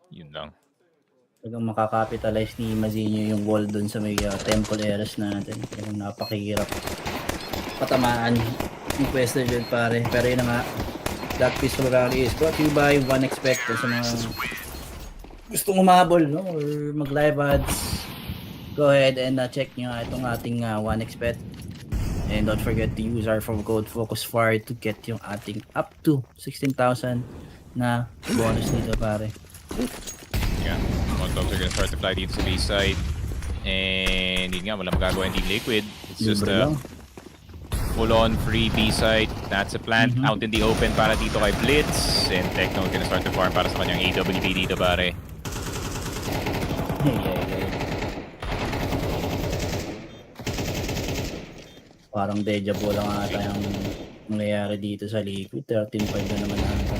Yun lang. Talagang makakapitalize ni Mazinho yung wall dun sa may temple areas natin. Talagang napakahirap patamaan yung pwesto dyan, pare. Pero yun na nga, Black Pistol Rally is brought to you by One Expect. Sa mga gustong umabol, no? Or mag-live ads, go ahead and check nyo itong ating One Expect. And don't forget to use our code FocusFire to get yung ating up to 16,000 na bonus nito, pare. Yeah, MongolZ are gonna start to fly dito sa B side. And yun nga, wala magagawa yung Team Liquid. It's just a full-on free B side. That's a plant out in the open para dito kay Blitz. And Techno gonna start to farm para sa kanyang AWP dito, pare. Parang deja vu lang ata yung nangyayari dito sa Liquid. 13-5 na naman ata.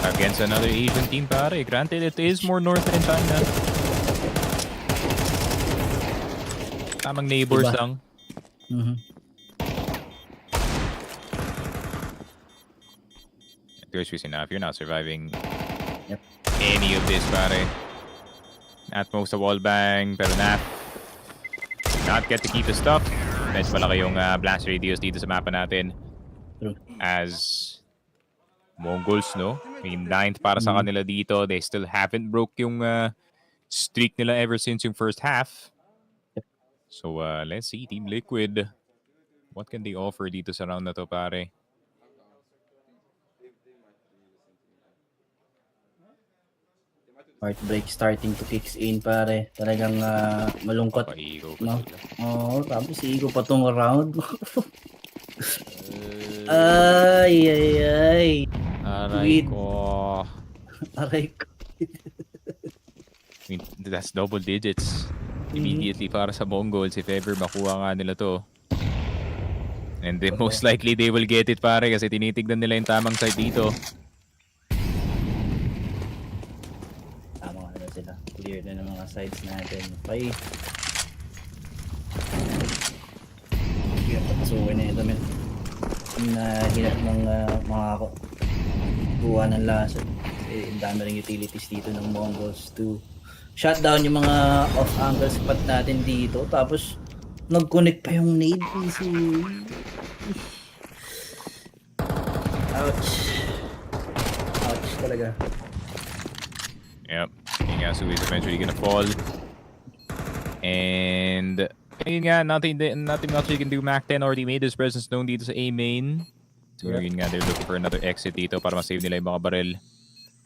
Against another Asian team, pare. Granted, it is more north in China. Tamang neighbors lang. There's reason if you're not surviving any of this, pare. At most a wall bang, pero not get to keep the stuff. Medyo malaki yung blast radius dito sa mapa natin. As MongolZ, no? May 9th para sa kanila dito. They still haven't broke yung streak nila ever since yung first half. So, let's see. Team Liquid. What can they offer dito sa round na to, pare? Heartbreak starting to kick in, pare. Talagang malungkot. No? Oo, tapos iigo pa tong round. Ay. Aray ko. Aray ko. I mean, that's double digits immediately para sa MongolZ if ever makuha nga nila to. And then most likely they will get it, pare, kasi tinitignan nila yung tamang side dito. Tama na sila. Clear na ng mga sides natin. Okay. Kaya papasukin na ito, men. Hinap ng mga kuha ng lasa. Ang dami rin utilities dito ng MongolZ to shut down yung mga off-angle spot natin dito. Tapos Nag-connect pa yung nade, easy. Ouch. Ouch talaga. Yep. Ingasu is eventually gonna fall. And ayun nga, nothing much you can do. Mac 10 already made his presence known dito sa A main. So yun nga, they're looking for another exit dito para ma-save nila yung mga barrel.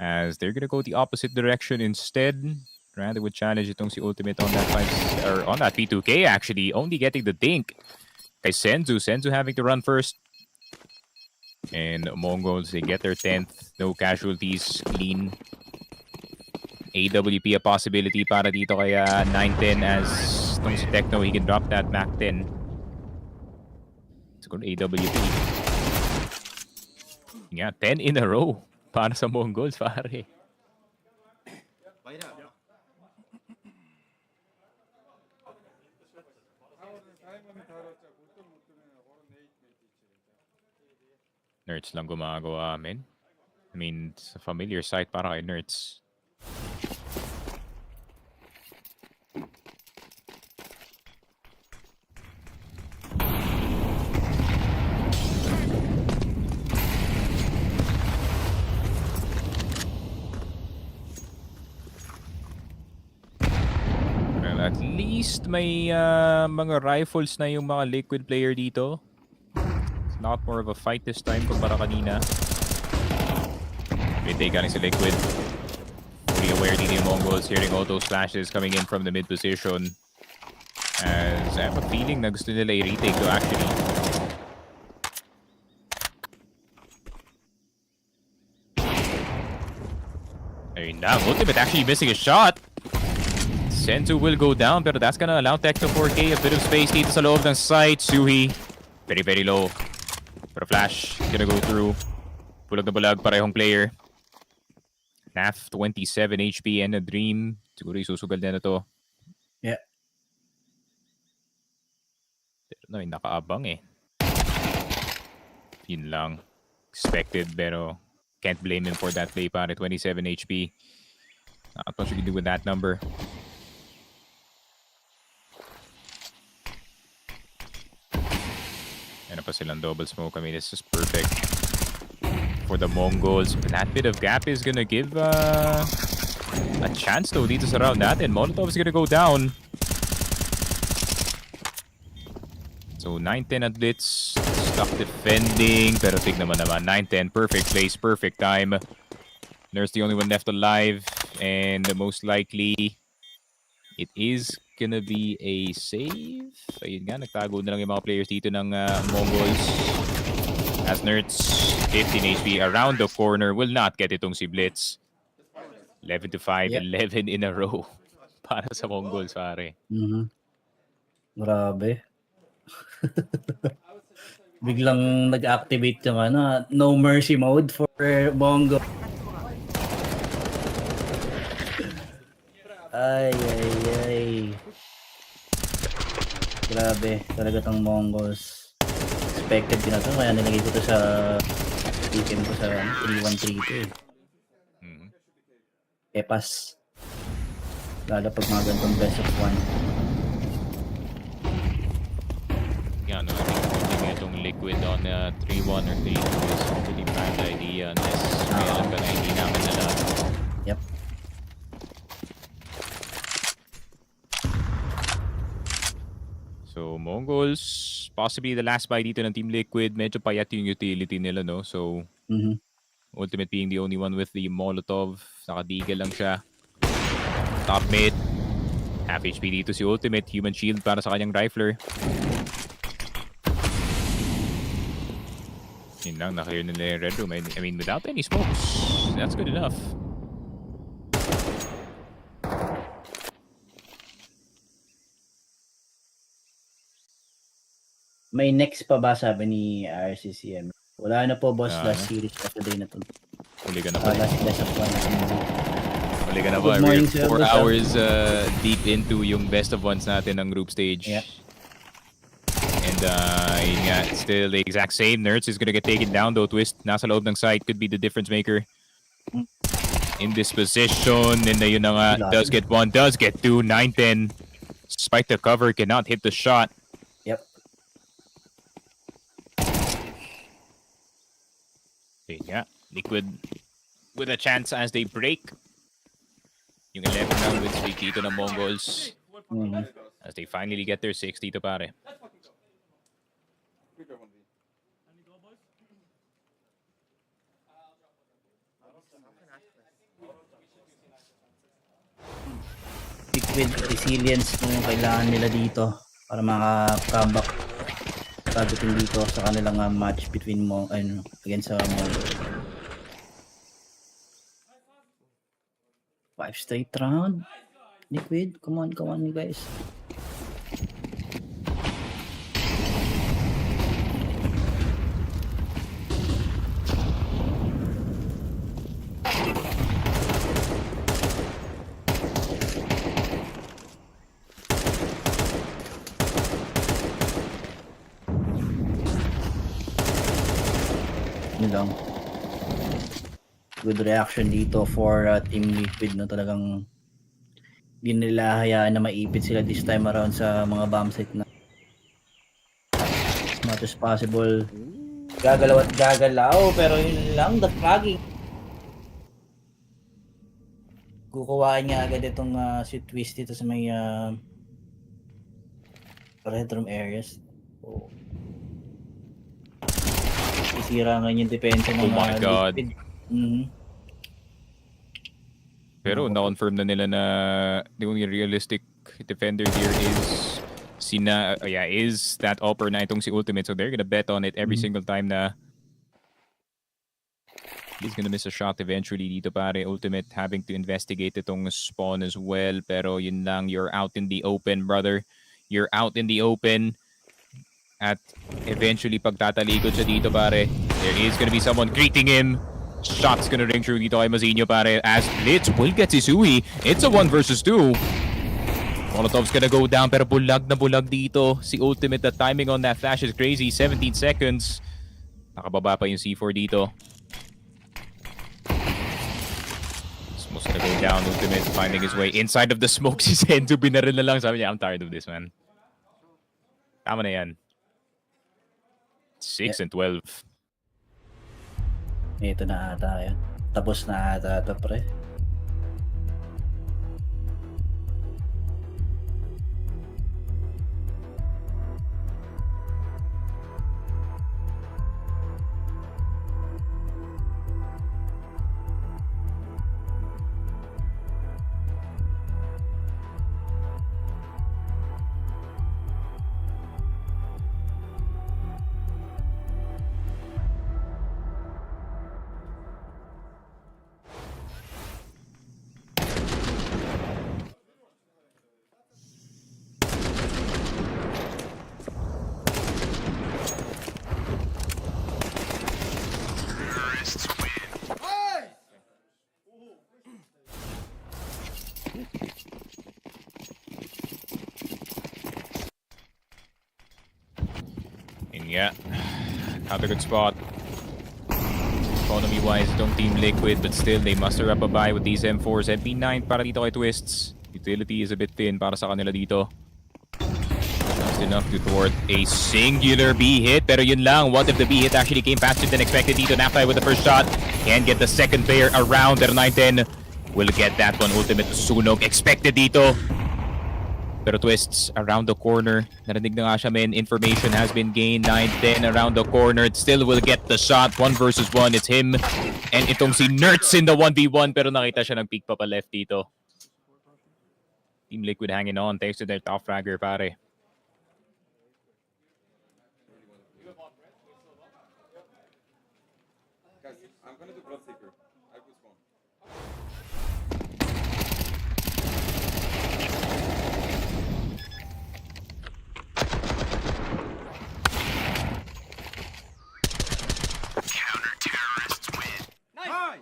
As they're gonna go the opposite direction instead. Rather would challenge itong si Ultimate on that on that P2K actually, only getting the dink. Kay Senzu having to run first. And MongolZ, they get their 10th. No casualties, clean. AWP a possibility para dito kaya 9-10 as itong si Techno, he can drop that Mac 10. Siguro AWP. Yeah, 10 in a row para sa MongolZ, pare. Nerds lang gumagawa, men. I mean, it's a familiar sight para kay Nerds. Well, at least may mga rifles na yung mga Liquid player dito. Not more of a fight this time kumpara kanina. Mid-take galing si Liquid. Fully aware dito yung MongolZ, hearing all those flashes coming in from the mid position. As I have a feeling na gusto nila i-retake to actually. Ayun na, Ultimate actually missing a shot. Senzu will go down pero that's gonna allow Tech to 4K a bit of space dito sa loob ng site. Suhi, very very low. Pero Flash, gonna go through. Bulag na bulag, parehong player. NAF, 27 HP and a Dream. Siguro isusugal na to. Yeah. Pero no, nakaabang eh. Yun lang. Expected, pero can't blame him for that play, pare. 27 HP. Not much you can do with that number. Ano pa silang double smoke. I mean, this is perfect for the MongolZ. That bit of gap is gonna give a chance though dito sa round natin. Molotov is gonna go down. So 9-10 at Blitz. Stuck defending. Pero tignan mo naman. 9-10. Perfect place. Perfect time. There's the only one left alive. And most likely, it is gonna be a save. Ayun nga, nagtago na lang yung mga players dito ng MongolZ. As Nerds, 15 HP around the corner. Will not get itong si Blitz. 11-5, yep. 11 in a row para sa MongolZ, pare. Grabe. Biglang nag-activate yung no mercy mode for Mongo. Ay. Grabe, talaga tong MongolZ. Expected din na to, kaya nilagay ko to sa weekend ko sa 3-1-3-2 eh. Epas. Lalo pag mga ganitong best of 1. Yeah, no, I think putting itong Liquid on 3-1 or 3-2 is a pretty bad idea unless may alam ka na hindi namin alam. Yep. So, MongolZ, possibly the last buy dito ng Team Liquid. Medyo payat yung utility nila, no? So, Ultimate being the only one with the Molotov. Nakadigil lang siya. Top mid. Half HP dito si Ultimate. Human Shield para sa kanyang Rifler. Yun lang, naklear nila yung Red Room. I mean, without any smokes, that's good enough. May next pa ba, sabi ni RCCM? Wala na po, boss. Last series of the day na to. Huli ka na ba? Last best of 1. Huli ka na ba? We're 4 hours deep into yung best of ones natin ng group stage. Yeah. And yun nga, still the exact same. Nerds is gonna get taken down though. Twist, nasa loob ng site. Could be the difference maker. In this position. And yun na nga, does get 1, does get 2. 9-10. Despite the cover, cannot hit the shot. Yeah, Liquid with a chance as they break. Yung 11 round win streak dito ng MongolZ. As they finally get their 6 dito pare. Liquid resilience yung kailangan nila dito para maka-comeback pagdating dito sa kanilang match between against MongolZ. 5 straight round. Liquid, come on you guys. Yun lang. Good reaction dito for Team Liquid, no? Talagang hindi nila hayaan na maipit sila this time around sa mga bomb site na as much as possible. Gagalaw at gagalaw, pero yun lang, the fragging. Kukuhaan niya agad itong si Twist dito sa may red room areas. So, isira nga yung depensa ng Oh my God. Liquid. Pero na-confirm na nila na the only realistic defender here is that upper na itong si Ultimate. So they're gonna bet on it every single time na he's gonna miss a shot eventually dito pare. Ultimate having to investigate itong spawn as well. Pero yun lang, you're out in the open, brother. You're out in the open. At eventually pagtatalikod siya dito pare, there is gonna be someone greeting him. Shot's gonna ring true dito kay Mazinho pare as Blitz will get si Sui. It's a 1 versus 2. Molotov's gonna go down pero bulag na bulag dito. Si Ultimate, the timing on that flash is crazy. 17 seconds. Nakababa pa yung C4 dito. Smoke's gonna go down. Ultimate finding his way inside of the smoke. Si Sendu binaril na lang. Sabi niya, I'm tired of this, man. Tama na yan. 6 and 12. Ito na ata yan. Tapos na ata ito, pre. Yeah, not a good spot. Economy-wise, don't team Liquid, but still, they muster up a buy with these M4s. MP9 para dito kay Twists. Utility is a bit thin para sa kanila dito. Just enough to thwart a singular B hit. Pero yun lang, what if the B hit actually came faster than expected dito? NAVI with the first shot. Can't get the second player around. Pero 9-10 will get that one. Ultimate sunog expected dito. Pero Twists around the corner. Narinig na nga siya, men. Information has been gained. 9-10 around the corner. It still will get the shot. 1 versus 1. It's him. And itong si Nerds in the 1v1. Pero nakita siya nag-peek pa left dito. Team Liquid hanging on thanks to their top fragger, pare. Guys, I'm gonna do Blood Seeker. I will spawn. Counter-terrorists win. Nice!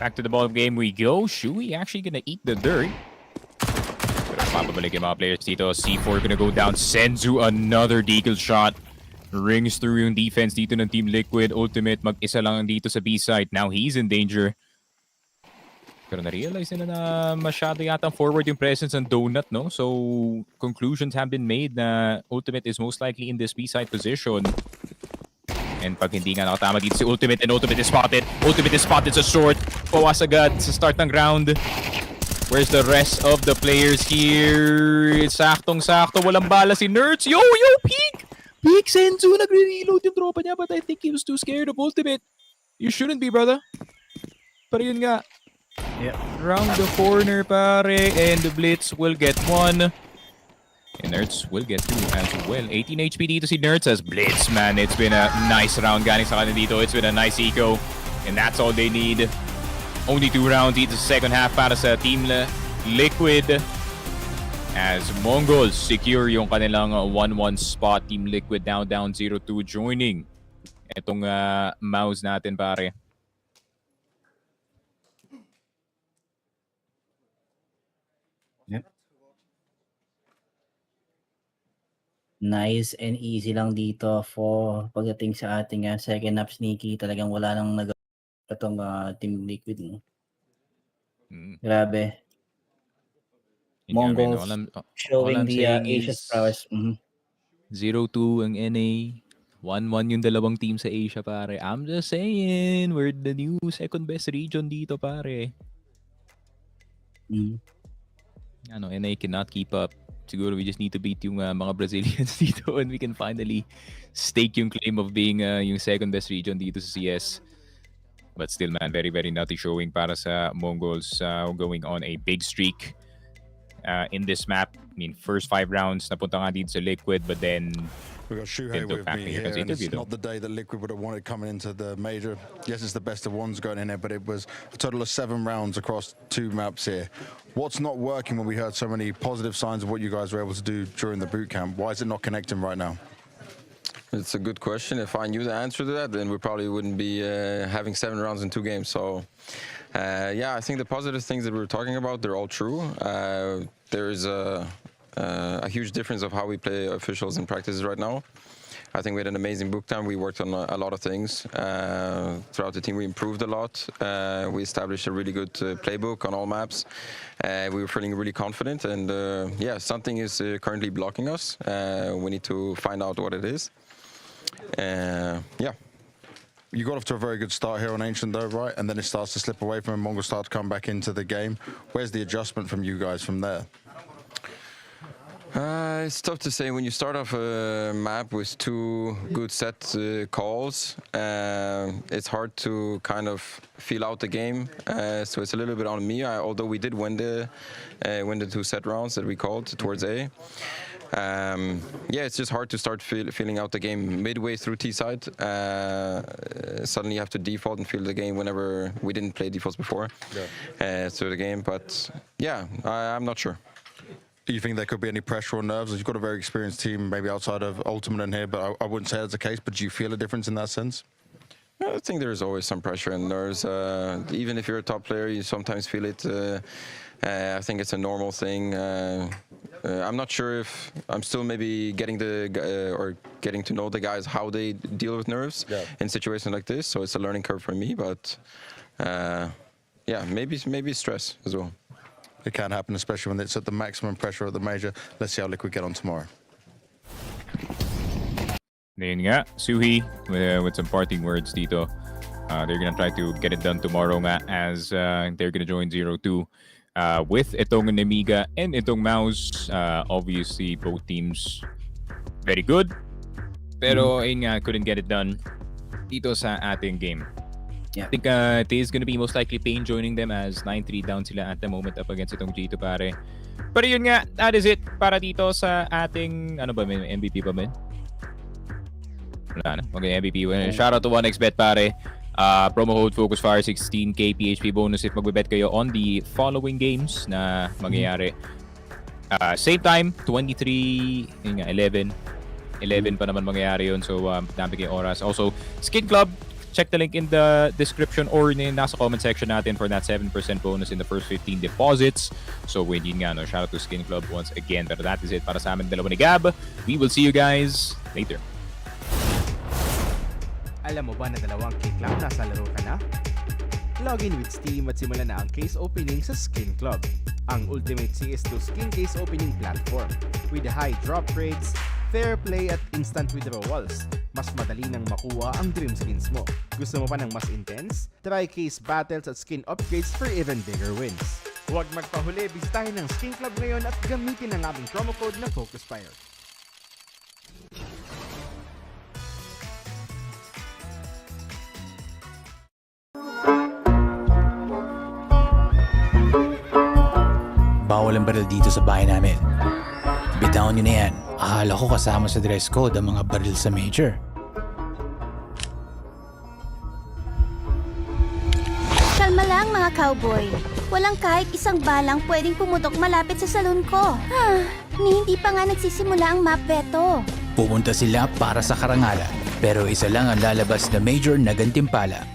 Back to the ball game we go. Shui actually gonna eat the dirt. Pero mapabalik yung mga players dito. C4 gonna go down. Senzu, another deagle shot. Rings through yung defense dito ng Team Liquid. Ultimate, mag-isa lang dito sa B site. Now he's in danger. Pero na-realize nila na masyado yata forward yung presence ng Donut, no? So, conclusions have been made na Ultimate is most likely in this B-side position. And pag hindi nga nakatama dito si Ultimate, and Ultimate is spotted. Ultimate is spotted sa short. Pawas agad sa start ng round. Where's the rest of the players here? Saktong-sakto, walang bala si Nerds. Yo, peek! Peek, Senzu, nagre-reload yung tropa niya, but I think he was too scared of Ultimate. You shouldn't be, brother. Pero yun nga, round the corner, pare, and the Blitz will get one. And Nerds will get two as well. 18 HP dito si Nerds as Blitz, man. It's been a nice round galing sa kanila dito. It's been a nice eco. And that's all they need. Only 2 rounds dito sa second half para sa Team Liquid. As MongolZ secure yung kanilang 1-1 spot. Team Liquid down 0-2 joining itong MOUZ natin, pare. Nice and easy lang dito for pagdating sa ating second half sneaky. Talagang wala nang itong Team Liquid. No? Grabe. MongolZ showing the Asia's prowess. 0-2 ang NA. 1-1 yung dalawang team sa Asia, pare. I'm just saying, we're the new second best region dito, pare. NA cannot keep up. Siguro we just need to beat yung mga Brazilians dito and we can finally stake yung claim of being yung second best region dito sa CS. But still, man, very, very nutty showing para sa MongolZ going on a big streak in this map. I mean, first 5 rounds, napunta nga dito sa Liquid, but then we've got Shuhei with me here, and it's not the day that Liquid would have wanted coming into the major. Yes, it's the best of ones going in there, but it was a total of 7 rounds across 2 maps here. What's not working when we heard so many positive signs of what you guys were able to do during the boot camp? Why is it not connecting right now? It's a good question. If I knew the answer to that, then we probably wouldn't be having 7 rounds in 2 games. So, yeah, I think the positive things that we were talking about, they're all true. There's a huge difference of how we play officials in practices right now. I think we had an amazing boot camp. We worked on a lot of things. Throughout the team, we improved a lot. We established a really good playbook on all maps. We were feeling really confident. And yeah, something is currently blocking us. We need to find out what it is. Yeah. You got off to a very good start here on Ancient though, right? And then it starts to slip away from him. MongolZ start to come back into the game. Where's the adjustment from you guys from there? It's tough to say. When you start off a map with 2 good set calls, it's hard to kind of feel out the game. So it's a little bit on me. Although we did win the 2 set rounds that we called towards A. Yeah, it's just hard to start feeling out the game midway through T-side. Suddenly you have to default and feel the game whenever we didn't play defaults before. Through the game, but yeah, I'm not sure. Do you think there could be any pressure or nerves? You've got a very experienced team, maybe outside of Ultimate in here, but I wouldn't say that's the case. But do you feel a difference in that sense? I think there's always some pressure and nerves. Even if you're a top player, you sometimes feel it. I think it's a normal thing. I'm not sure if I'm still maybe getting to know the guys how they deal with nerves in situations like this. So it's a learning curve for me, but yeah, maybe stress as well. It can happen, especially when it's at the maximum pressure at the major. Let's see how Liquid get on tomorrow. Then nga, Suhi with some parting words dito. They're gonna try to get it done tomorrow nga as they're gonna join 0-2 with itong Nemiga and itong MOUZ. Obviously, both teams very good. Pero yun nga, couldn't get it done dito sa ating game. I think it is gonna be most likely Pain joining them as 9-3 down sila at the moment up against itong G2, pare. Pero yun nga, that is it para dito sa ating, ano ba, may MVP pa ba? Wala na. Okay, MVP. Shout out to 1xBet, pare. Promo code FocusFire 16k PHP bonus if magbebet kayo on the following games na mangyayari. Same time, 23, yun nga, 11 pa naman mangyayari yun. So, dami kayong oras. Also, Skin Club, check the link in the description or nasa comment section natin for that 7% bonus in the first 15 deposits. So yun nga, no, shout out to Skin Club once again. Pero that is it para sa amin dalawa ni Gab. We will see you guys later. Alam mo ba na dalawang kick lang nasa laro ka na? Login with Steam at simulan na ang case opening sa Skin Club, ang ultimate CS2 skin case opening platform with high drop rates, fair play at instant withdrawals. Mas madali nang makuha ang dream skins mo. Gusto mo pa ng mas intense? Try case battles at skin upgrades for even bigger wins. Huwag magpahuli, bisitahin ng Skin Club ngayon at gamitin ang aming promo code na FocusFire. Bawal ang baril dito sa bahay namin. Bitawan nyo na yan. Akala ko kasama sa dress code ang mga baril sa major. Kalma lang mga cowboy. Walang kahit isang balang pwedeng pumutok malapit sa salon ko. Hindi pa nga nagsisimula ang map veto. Pupunta sila para sa karangalan. Pero isa lang ang lalabas na major na gantimpala.